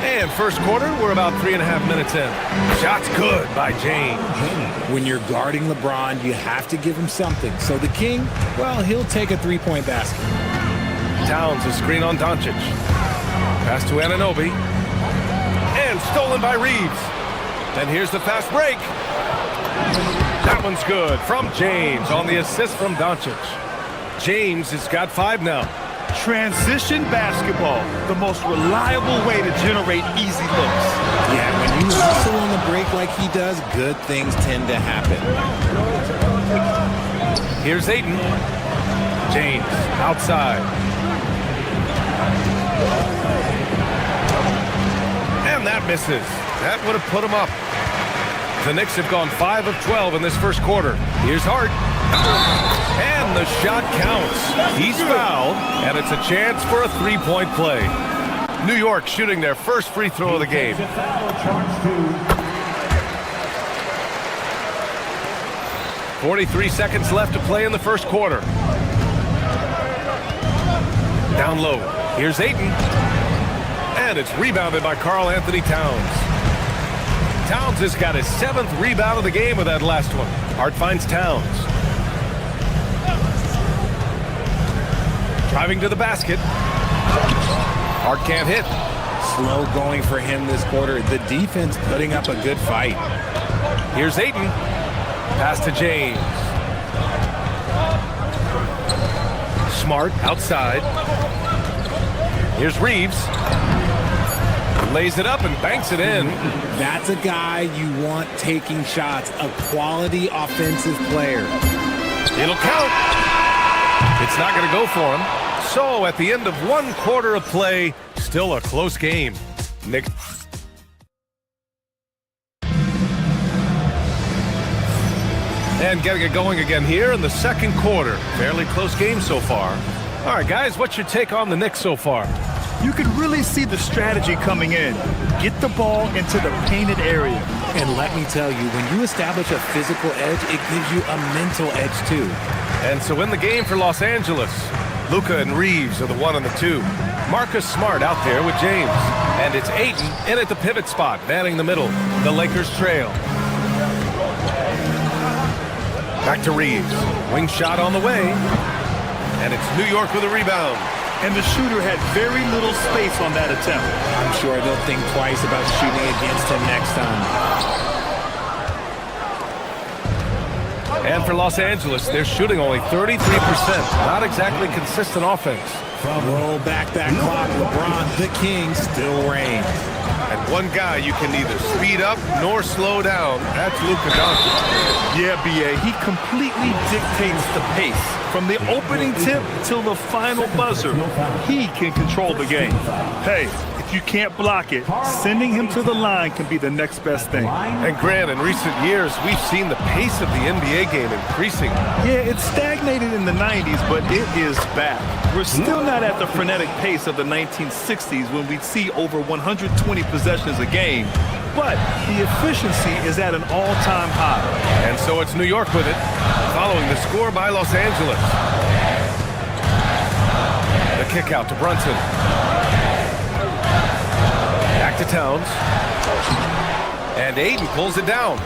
And first quarter, we're about 3.5 minutes in. Shot's good by James. When you're guarding LeBron, you have to give him something. So the King, well, he'll take a 3-point basket. Towns a screen on Doncic. Pass to Anunoby. And stolen by Reeves. And here's the fast break. That one's good from James on the assist from Doncic. James has got 5 now. Transition basketball, the most reliable way to generate easy looks. Yeah, when you hustle on the break like he does, good things tend to happen. Here's Ayton. James outside. And that misses. That would have put him up. The Knicks have gone 5 of 12 in this first quarter. Here's Hart. And the shot counts. He's fouled, and it's a chance for a 3-point play. New York shooting their first free throw of the game. 43 seconds left to play in the first quarter. Down low. Here's Ayton. And it's rebounded by Karl Anthony Towns. Towns has got his 7th rebound of the game with that last one. Hart finds Towns. Driving to the basket. Hart can't hit. Slow going for him this quarter. The defense putting up a good fight. Here's Ayton. Pass to James. Smart outside. Here's Reeves. Lays it up and banks it in. That's a guy you want taking shots, a quality offensive player. It'll count. It's not going to go for him. So at the end of 1 quarter of play, still a close game. Nick. And getting it going again here in the 2nd quarter. Fairly close game so far. All right, guys, what's your take on the Knicks so far? You can really see the strategy coming in. Get the ball into the painted area. And let me tell you, when you establish a physical edge, it gives you a mental edge too. And so in the game for Los Angeles, Luka and Reeves are the 1 and the 2. Marcus Smart out there with James. And it's Ayton in at the pivot spot, manning the middle. The Lakers trail. Back to Reeves. Wing shot on the way. And it's New York with a rebound. And the shooter had very little space on that attempt. I'm sure they'll think twice about shooting against him next time. And for Los Angeles, they're shooting only 33%. Not exactly consistent offense. Roll back that clock. LeBron, the king, still reigns. And one guy you can neither speed up nor slow down. That's Luka Doncic. Yeah, B.A., he completely dictates the pace. From the opening tip till the final buzzer, he can control the game. Hey, if you can't block it, sending him to the line can be the next best thing. And Grant, in recent years, we've seen the pace of the NBA game increasing. Yeah, it stagnated in the 90s, but it is back. We're still not at the frenetic pace of the 1960s when we'd see over 120 possessions a game, but the efficiency is at an all-time high. And so it's New York with it, following the score by Los Angeles. The kick out to Brunson. Back to Towns. And Ayton pulls it down.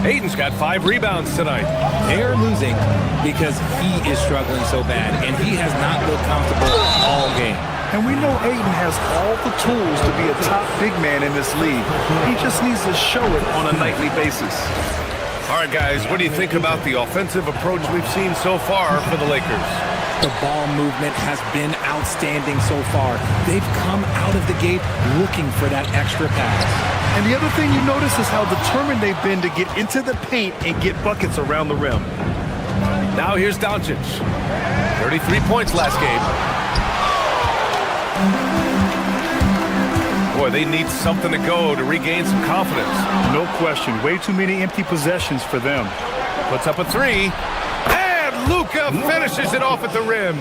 Ayton's got 5 rebounds tonight. They are losing because he is struggling so bad, and he has not looked comfortable all game. And we know Ayton has all the tools to be a top big man in this league. He just needs to show it on a nightly basis. All right, guys, what do you think about the offensive approach we've seen so far for the Lakers? The ball movement has been outstanding so far. They've come out of the gate looking for that extra pass. And the other thing you notice is how determined they've been to get into the paint and get buckets around the rim. Now here's Doncic. 33 points last game. Boy, they need something to go to regain some confidence. No question. Way too many empty possessions for them. Puts up a 3. And Luka finishes it off at the rim.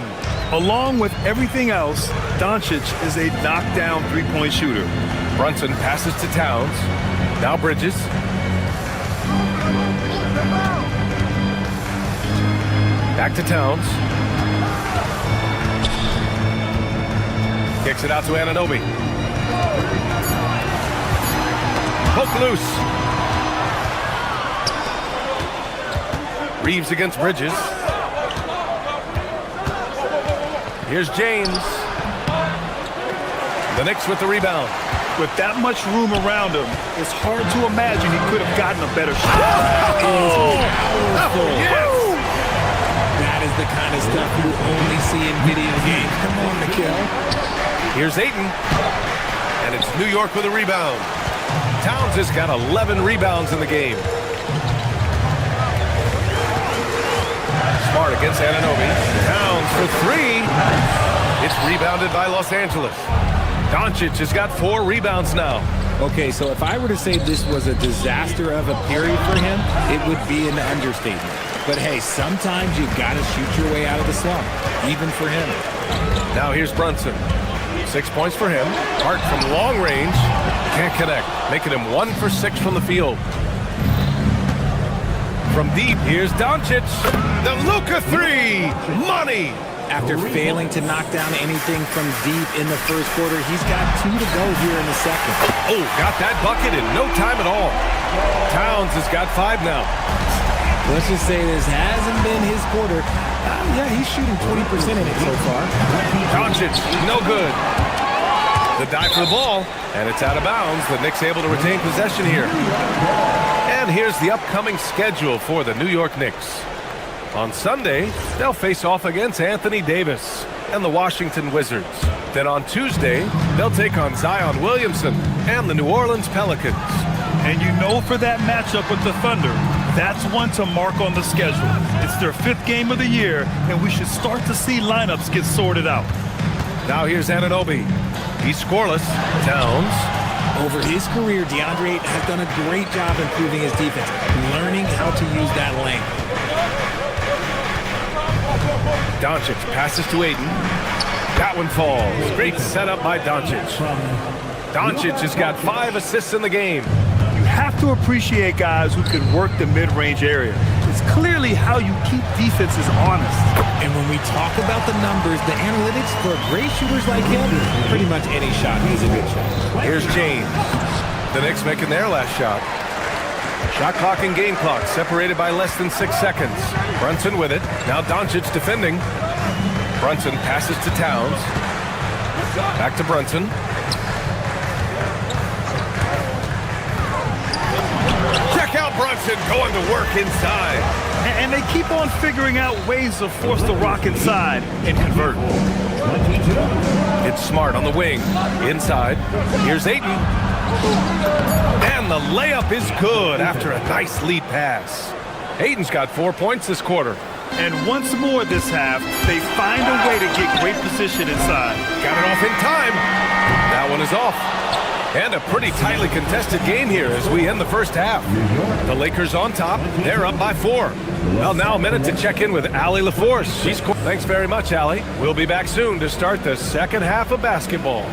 Along with everything else, Doncic is a knockdown three-point shooter. Brunson passes to Towns. Now Bridges. Back to Towns. Kicks it out to Anunoby. Poke loose. Reeves against Bridges. Here's James. The Knicks with the rebound. With that much room around him, it's hard to imagine he could have gotten a better shot. Yes. That is the kind of stuff you only see in video games. Come on, Mikhail. Here's Ayton. And it's New York with a rebound. Towns has got 11 rebounds in the game. Smart against Anunoby. Towns for 3. It's rebounded by Los Angeles. Doncic has got 4 rebounds now. Okay, so if I were to say this was a disaster of a period for him, it would be an understatement. But hey, sometimes you've got to shoot your way out of the slump, even for him. Now here's Brunson. 6 points for him. Hart from long range. Can't connect, making him 1 for 6 from the field. From deep, here's Doncic. The Luka 3. Money. After failing to knock down anything from deep in the first quarter, he's got 2 to go here in the second. Oh, got that bucket in no time at all. Towns has got 5 now. Let's just say this hasn't been his quarter. Yeah, he's shooting 20% in it so far. Doncic, no good. The dive for the ball, and it's out of bounds. The Knicks able to retain possession here. And here's the upcoming schedule for the New York Knicks. On Sunday, they'll face off against Anthony Davis and the Washington Wizards. Then on Tuesday, they'll take on Zion Williamson and the New Orleans Pelicans. And you know for that matchup with the Thunder, that's one to mark on the schedule. It's their 5th game of the year, and we should start to see lineups get sorted out. Now here's Anunoby. He's scoreless. Towns. Over his career, DeAndre has done a great job improving his defense, learning how to use that length. Doncic passes to Ayton. That one falls. Great setup by Doncic. Doncic has got 5 assists in the game. You have to appreciate guys who can work the mid-range area. It's clearly how you keep defenses honest. And when we talk about the numbers, the analytics for great shooters like him, pretty much any shot is a good shot. Here's James. The Knicks making their last shot. Shot clock and game clock separated by less than 6 seconds. Brunson with it. Now Doncic defending. Brunson passes to Towns. Back to Brunson. Check out Brunson going to work inside. And they keep on figuring out ways to force the rock inside and convert. It's Smart on the wing. Inside. Here's Ayton. And the layup is good after a nice lead pass. Ayton's got 4 points this quarter. And once more this half, they find a way to get great position inside. Got it off in time. That one is off. And a pretty tightly contested game here as we end the first half. The Lakers on top. They're up by 4. Well, now a minute to check in with Allie LaForce. Thanks very much, Allie. We'll be back soon to start the second half of basketball.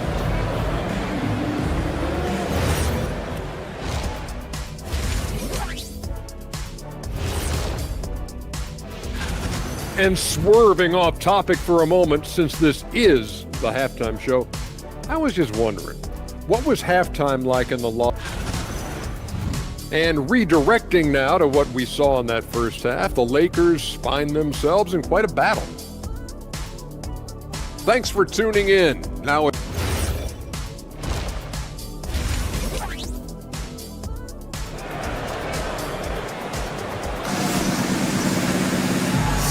And swerving off topic for a moment, since this is the halftime show, I was just wondering, what was halftime like in the loss? And redirecting now to what we saw in that first half, the Lakers find themselves in quite a battle. Thanks for tuning in. Now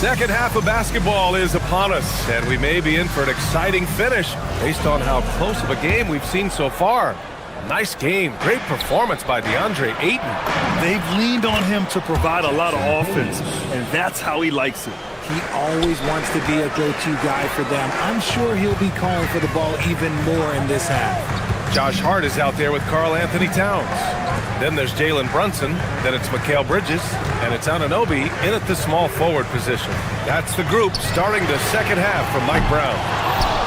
Second half of basketball is upon us, and we may be in for an exciting finish based on how close of a game we've seen so far. Nice game. Great performance by DeAndre Ayton. They've leaned on him to provide a lot of offense, and that's how he likes it. He always wants to be a go-to guy for them. I'm sure he'll be calling for the ball even more in this half. Josh Hart is out there with Karl Anthony Towns. Then there's Jalen Brunson. Then it's Mikal Bridges. And it's Anunoby in at the small forward position. That's the group starting the second half from Mike Brown.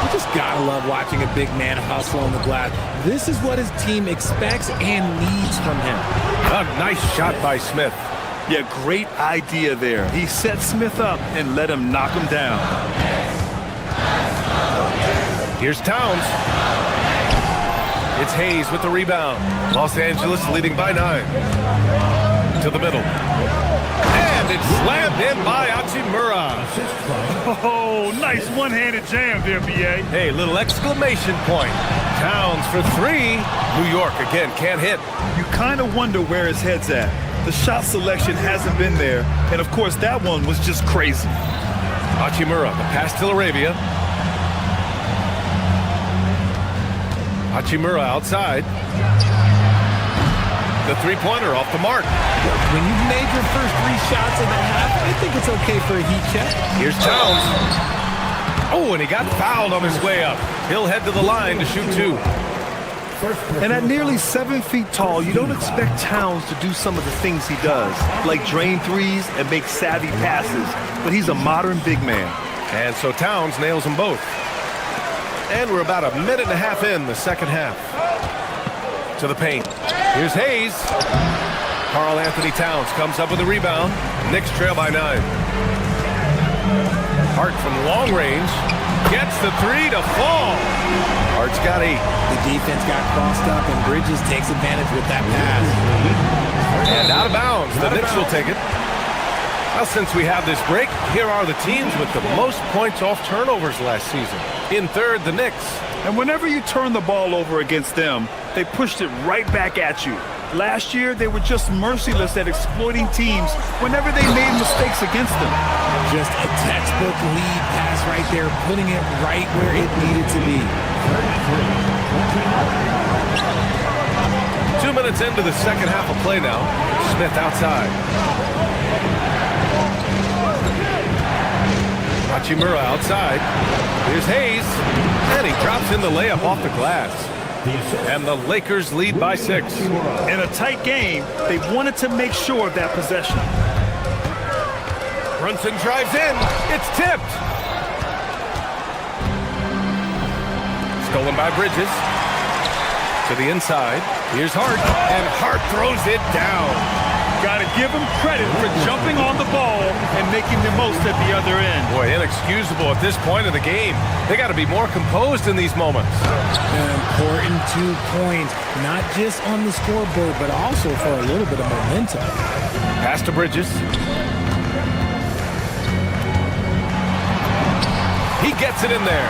You just gotta love watching a big man hustle on the glass. This is what his team expects and needs from him. A nice shot by Smith. Yeah, great idea there. He set Smith up and let him knock him down. Here's Towns. It's Hayes with the rebound. Los Angeles leading by 9. To the middle. And it's slammed in by Hachimura. Oh, nice one-handed jam there, B.A. Hey, little exclamation point. Towns for 3. New York again can't hit. You kind of wonder where his head's at. The shot selection hasn't been there. And, of course, that one was just crazy. Hachimura, the pass to Arabia. Hachimura outside. The three-pointer off the mark. When you've made your first 3 shots in the half, I think it's okay for a heat check. Here's Towns. Oh, and he got fouled on his way up. He'll head to the line to shoot 2. And at nearly 7 feet tall, you don't expect Towns to do some of the things he does, like drain threes and make savvy passes. But he's a modern big man. And so Towns nails them both. And we're about a minute and a half in the second half. To the paint. Here's Hayes. Karl Anthony Towns comes up with a rebound. Knicks trail by 9. Hart from long range gets the three to fall. Hart's got 8. The defense got crossed up, and Bridges takes advantage with that pass. And out of bounds. The Knicks will take it. Well, since we have this break, here are the teams with the most points off turnovers last season. In third, the Knicks. And whenever you turn the ball over against them, they pushed it right back at you. Last year, they were just merciless at exploiting teams whenever they made mistakes against them. Just a textbook lead pass right there, putting it right where it needed to be. 2 minutes into the second half of play now. Smith outside. Hachimura outside. Here's Hayes. And he drops in the layup off the glass. And the Lakers lead by 6. In a tight game, they wanted to make sure of that possession. Brunson drives in. It's tipped. Stolen by Bridges. To the inside. Here's Hart. And Hart throws it down. Got to give him credit for jumping on the ball and making the most at the other end. Boy, inexcusable at this point of the game. They got to be more composed in these moments. An important 2 points, not just on the scoreboard, but also for a little bit of momentum. Pass to Bridges. He gets it in there.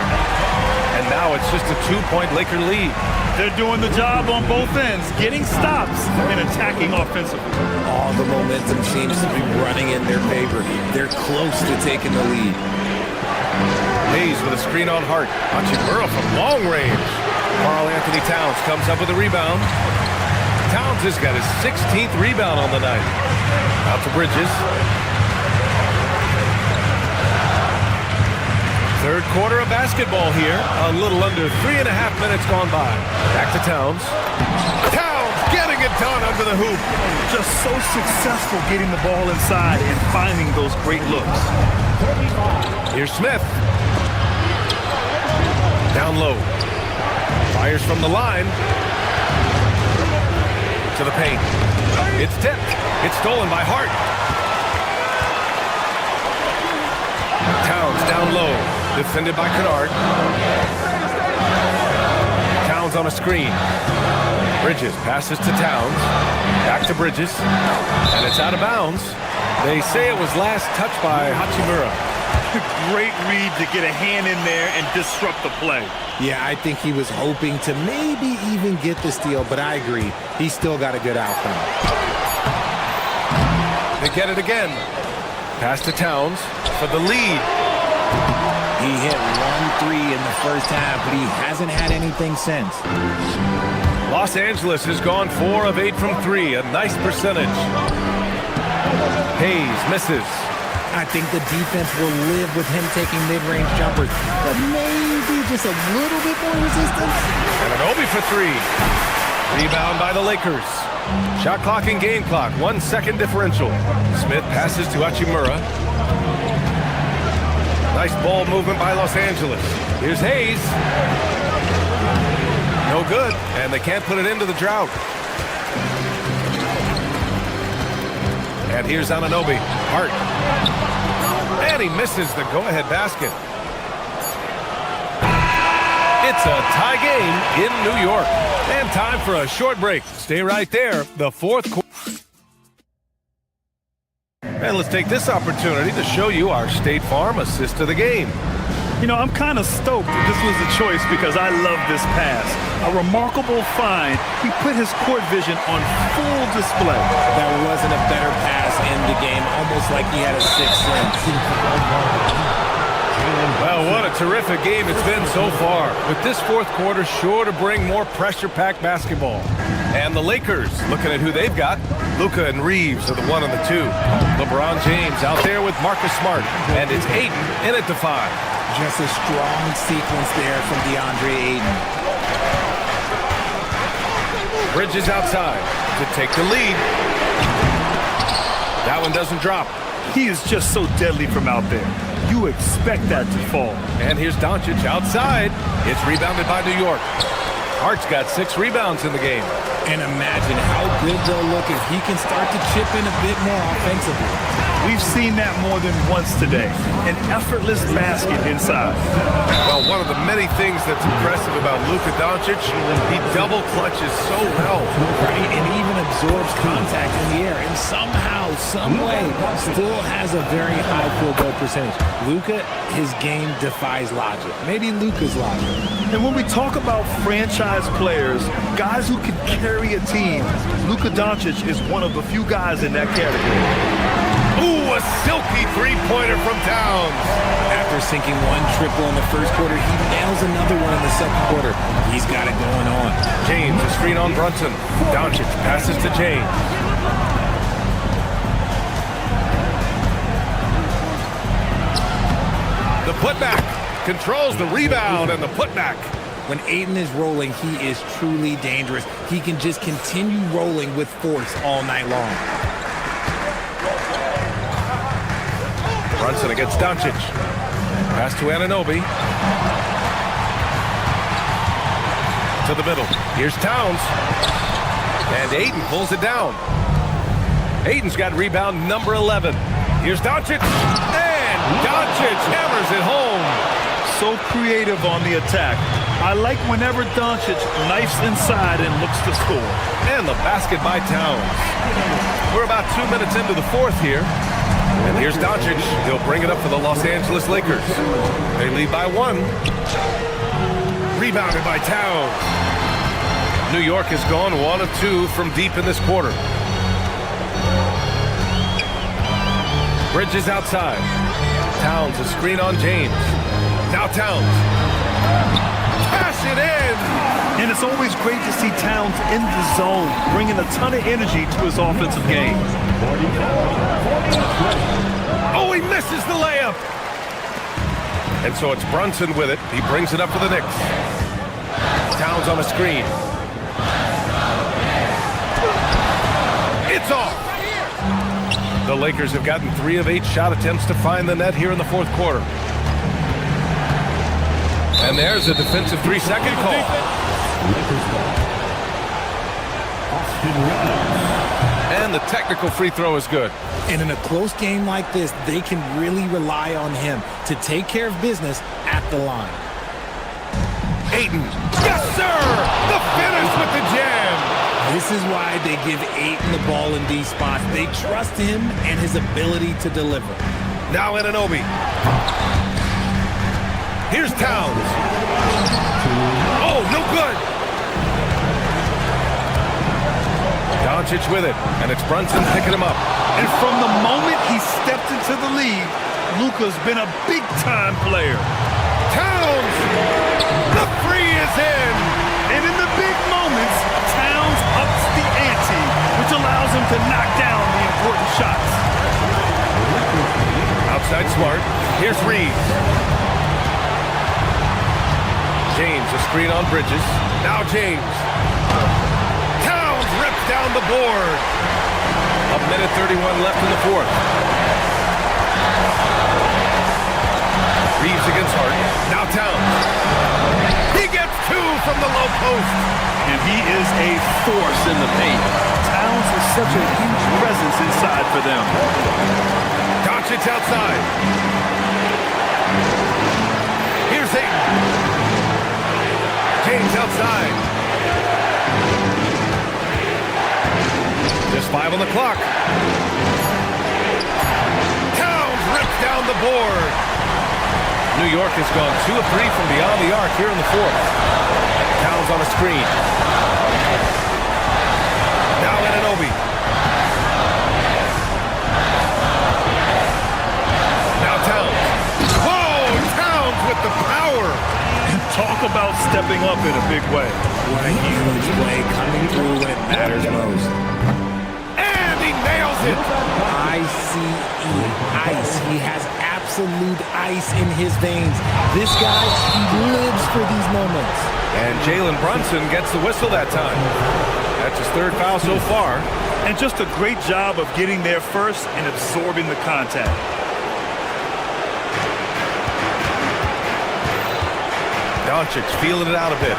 And now it's just a 2-point Laker lead. They're doing the job on both ends, getting stops and attacking offensively. All the momentum seems to be running in their favor. They're close to taking the lead. Hayes with a screen on Hart. Hachimura from long range. Karl Anthony Towns comes up with a rebound. Towns has got his 16th rebound on the night. Out to Bridges. Third quarter of basketball here. A little under 3.5 minutes gone by. Back to Towns. Towns getting it done under the hoop. Just so successful getting the ball inside and finding those great looks. Here's Smith. Down low. Fires from the line. To the paint. It's tipped. It's stolen by Hart. Towns down low. Defended by Kennard. Towns on a screen. Bridges passes to Towns. Back to Bridges. And it's out of bounds. They say it was last touched by Hachimura. Great read to get a hand in there and disrupt the play. Yeah, I think he was hoping to maybe even get the steal, but I agree. He still got a good outcome. They get it again. Pass to Towns for the lead. He hit 1 3 in the first half, but he hasn't had anything since. Los Angeles has gone 4 of 8 from 3, a nice percentage. Hayes misses. I think the defense will live with him taking mid-range jumpers, but maybe just a little bit more resistance. And an Obi for 3. Rebound by the Lakers. Shot clock and game clock, 1 second differential. Smith passes to Hachimura. Nice ball movement by Los Angeles. Here's Hayes. No good, and they can't put it into the drought. And here's Anunoby. Hart. And he misses the go-ahead basket. It's a tie game in New York. And time for a short break. Stay right there. The fourth quarter. And let's take this opportunity to show you our State Farm assist of the game. You know, I'm kind of stoked that this was a choice because I love this pass. A remarkable find. He put his court vision on full display. There wasn't a better pass in the game, almost like he had a sixth sense. Well, what a terrific game it's been so far. With this fourth quarter sure to bring more pressure-packed basketball. And the Lakers, looking at who they've got, Luka and Reeves are the 1 and the 2. LeBron James out there with Marcus Smart. And it's Ayton in at the 5. Just a strong sequence there from DeAndre Ayton. Bridges outside to take the lead. That one doesn't drop. He is just so deadly from out there. You expect that to fall. And here's Doncic outside. It's rebounded by New York. Hart's got 6 rebounds in the game. And imagine how good they'll look if he can start to chip in a bit more offensively. We've seen that more than once today. An effortless basket inside. Well, one of the many things that's impressive about Luka Doncic, he double clutches so well. Right, and even absorbs contact in the air, and somehow, some way, still has a very high field goal percentage. Luka, his game defies logic. Maybe Luka's logic. And when we talk about franchise players, guys who can carry a team, Luka Doncic is one of the few guys in that category. Ooh, a silky three-pointer from Towns. After sinking one triple in the first quarter, he nails another one in the second quarter. He's got it going on. James, a screen on Brunson. Doncic passes to James. The putback controls the rebound and the putback. When Ayton is rolling, he is truly dangerous. He can just continue rolling with force all night long. Brunson against Doncic. Pass to Anunoby. To the middle. Here's Towns. And Ayton pulls it down. Ayton's got rebound number 11. Here's Doncic. And Doncic hammers it home. So creative on the attack. I like whenever Doncic knifes inside and looks to score. And the basket by Towns. We're about 2 minutes into the fourth here. And here's Doncic. He'll bring it up for the Los Angeles Lakers. They lead by 1. Rebounded by Towns. New York has gone 1 of 2 from deep in this quarter. Bridges outside. Towns, a screen on James. Now Towns. Pass it in. And it's always great to see Towns in the zone, bringing a ton of energy to his offensive game. Oh, he misses the layup. And so it's Brunson with it. He brings it up for the Knicks. Towns on a screen. It's off. The Lakers have gotten 3 of 8 shot attempts to find the net here in the fourth quarter. And there's a defensive 3-second call. And the technical free throw is good. And in a close game like this, they can really rely on him to take care of business at the line. Ayton. Yes, sir! The finish with the jam. This is why they give Ayton the ball in these spots. They trust him and his ability to deliver. Now Anunoby. Here's Towns. Oh, no good. Doncic with it, and it's Brunson picking him up. And from the moment he stepped into the league, Luka's been a big-time player. Towns! The three is in! And in the big moments, Towns ups the ante, which allows him to knock down the important shots. Outside Smart. Here's Reeves. James, a screen on Bridges. Now James. Towns rips down the board. 1:31 left in the fourth. Reeves against Hart. Now Towns. He gets 2 from the low post. And he is a force in the paint. Towns is such a huge presence inside for them. Doncic outside. Here's Ayton. James outside. Just 5 on the clock. Towns rips down the board. New York has gone 2 of 3 from beyond the arc here in the fourth. Towns on a screen. Now Anunoby. Now Towns. Whoa! Towns with the power. Talk about stepping up in a big way. What a huge play coming through when it matters most. And he nails it. ICE, ice. He has absolute ice in his veins. This guy, he lives for these moments. And Jalen Brunson gets the whistle that time. That's his 3rd foul so far. And just a great job of getting there first and absorbing the contact. Doncic feeling it out a bit.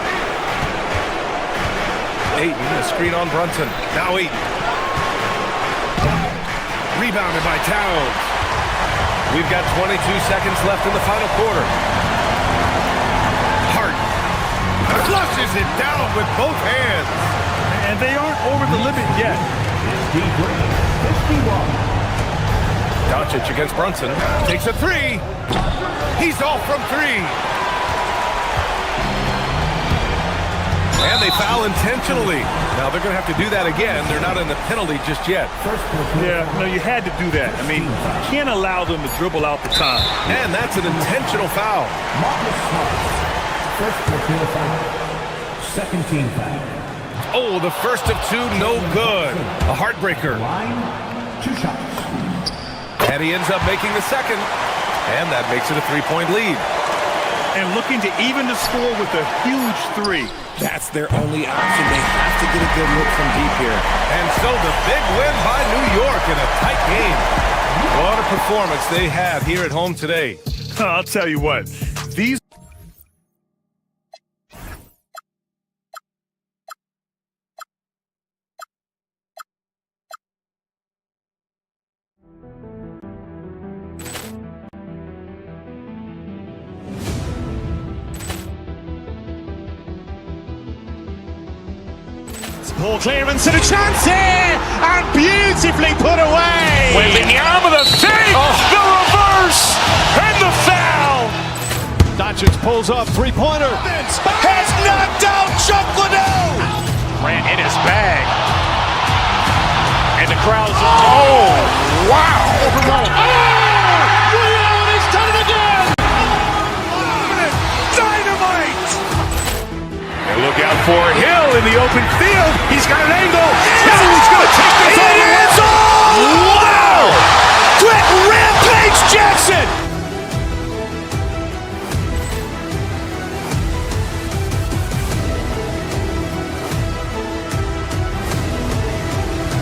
Ayton, a screen on Brunson. Now Ayton. Rebounded by Towns. We've got 22 seconds left in the final quarter. Hart flushes it down with both hands. And they aren't over the limit yet. Doncic against Brunson. Takes a three. He's off from three. And they foul intentionally. Now they're going to have to do that again. They're not in the penalty just yet. Yeah, no, you had to do that. I mean, you can't allow them to dribble out the time. And that's an intentional foul. First personal foul. Second team foul. Oh, the first of two, no good. A heartbreaker. Line, 2 shots. And he ends up making the second. And that makes it a 3-point lead. And looking to even the score with a huge three. That's their only option. They have to get a good look from deep here. And so the big win by New York in a tight game. What a performance they had here at home today. I'll tell you what, these Ball clearance and a chance here, and beautifully put away. Wembanyama the fake, the reverse, and the foul. Doncic pulls up, three-pointer. Has knocked out Chuck Liddell. Ran in his bag. And the crowd's oh, wow. Liddell, and he's done it again. Dynamite. And look out for Hill in the open field. He's got an angle. He's going to take this all the way. Wow! Quick rampage Jackson.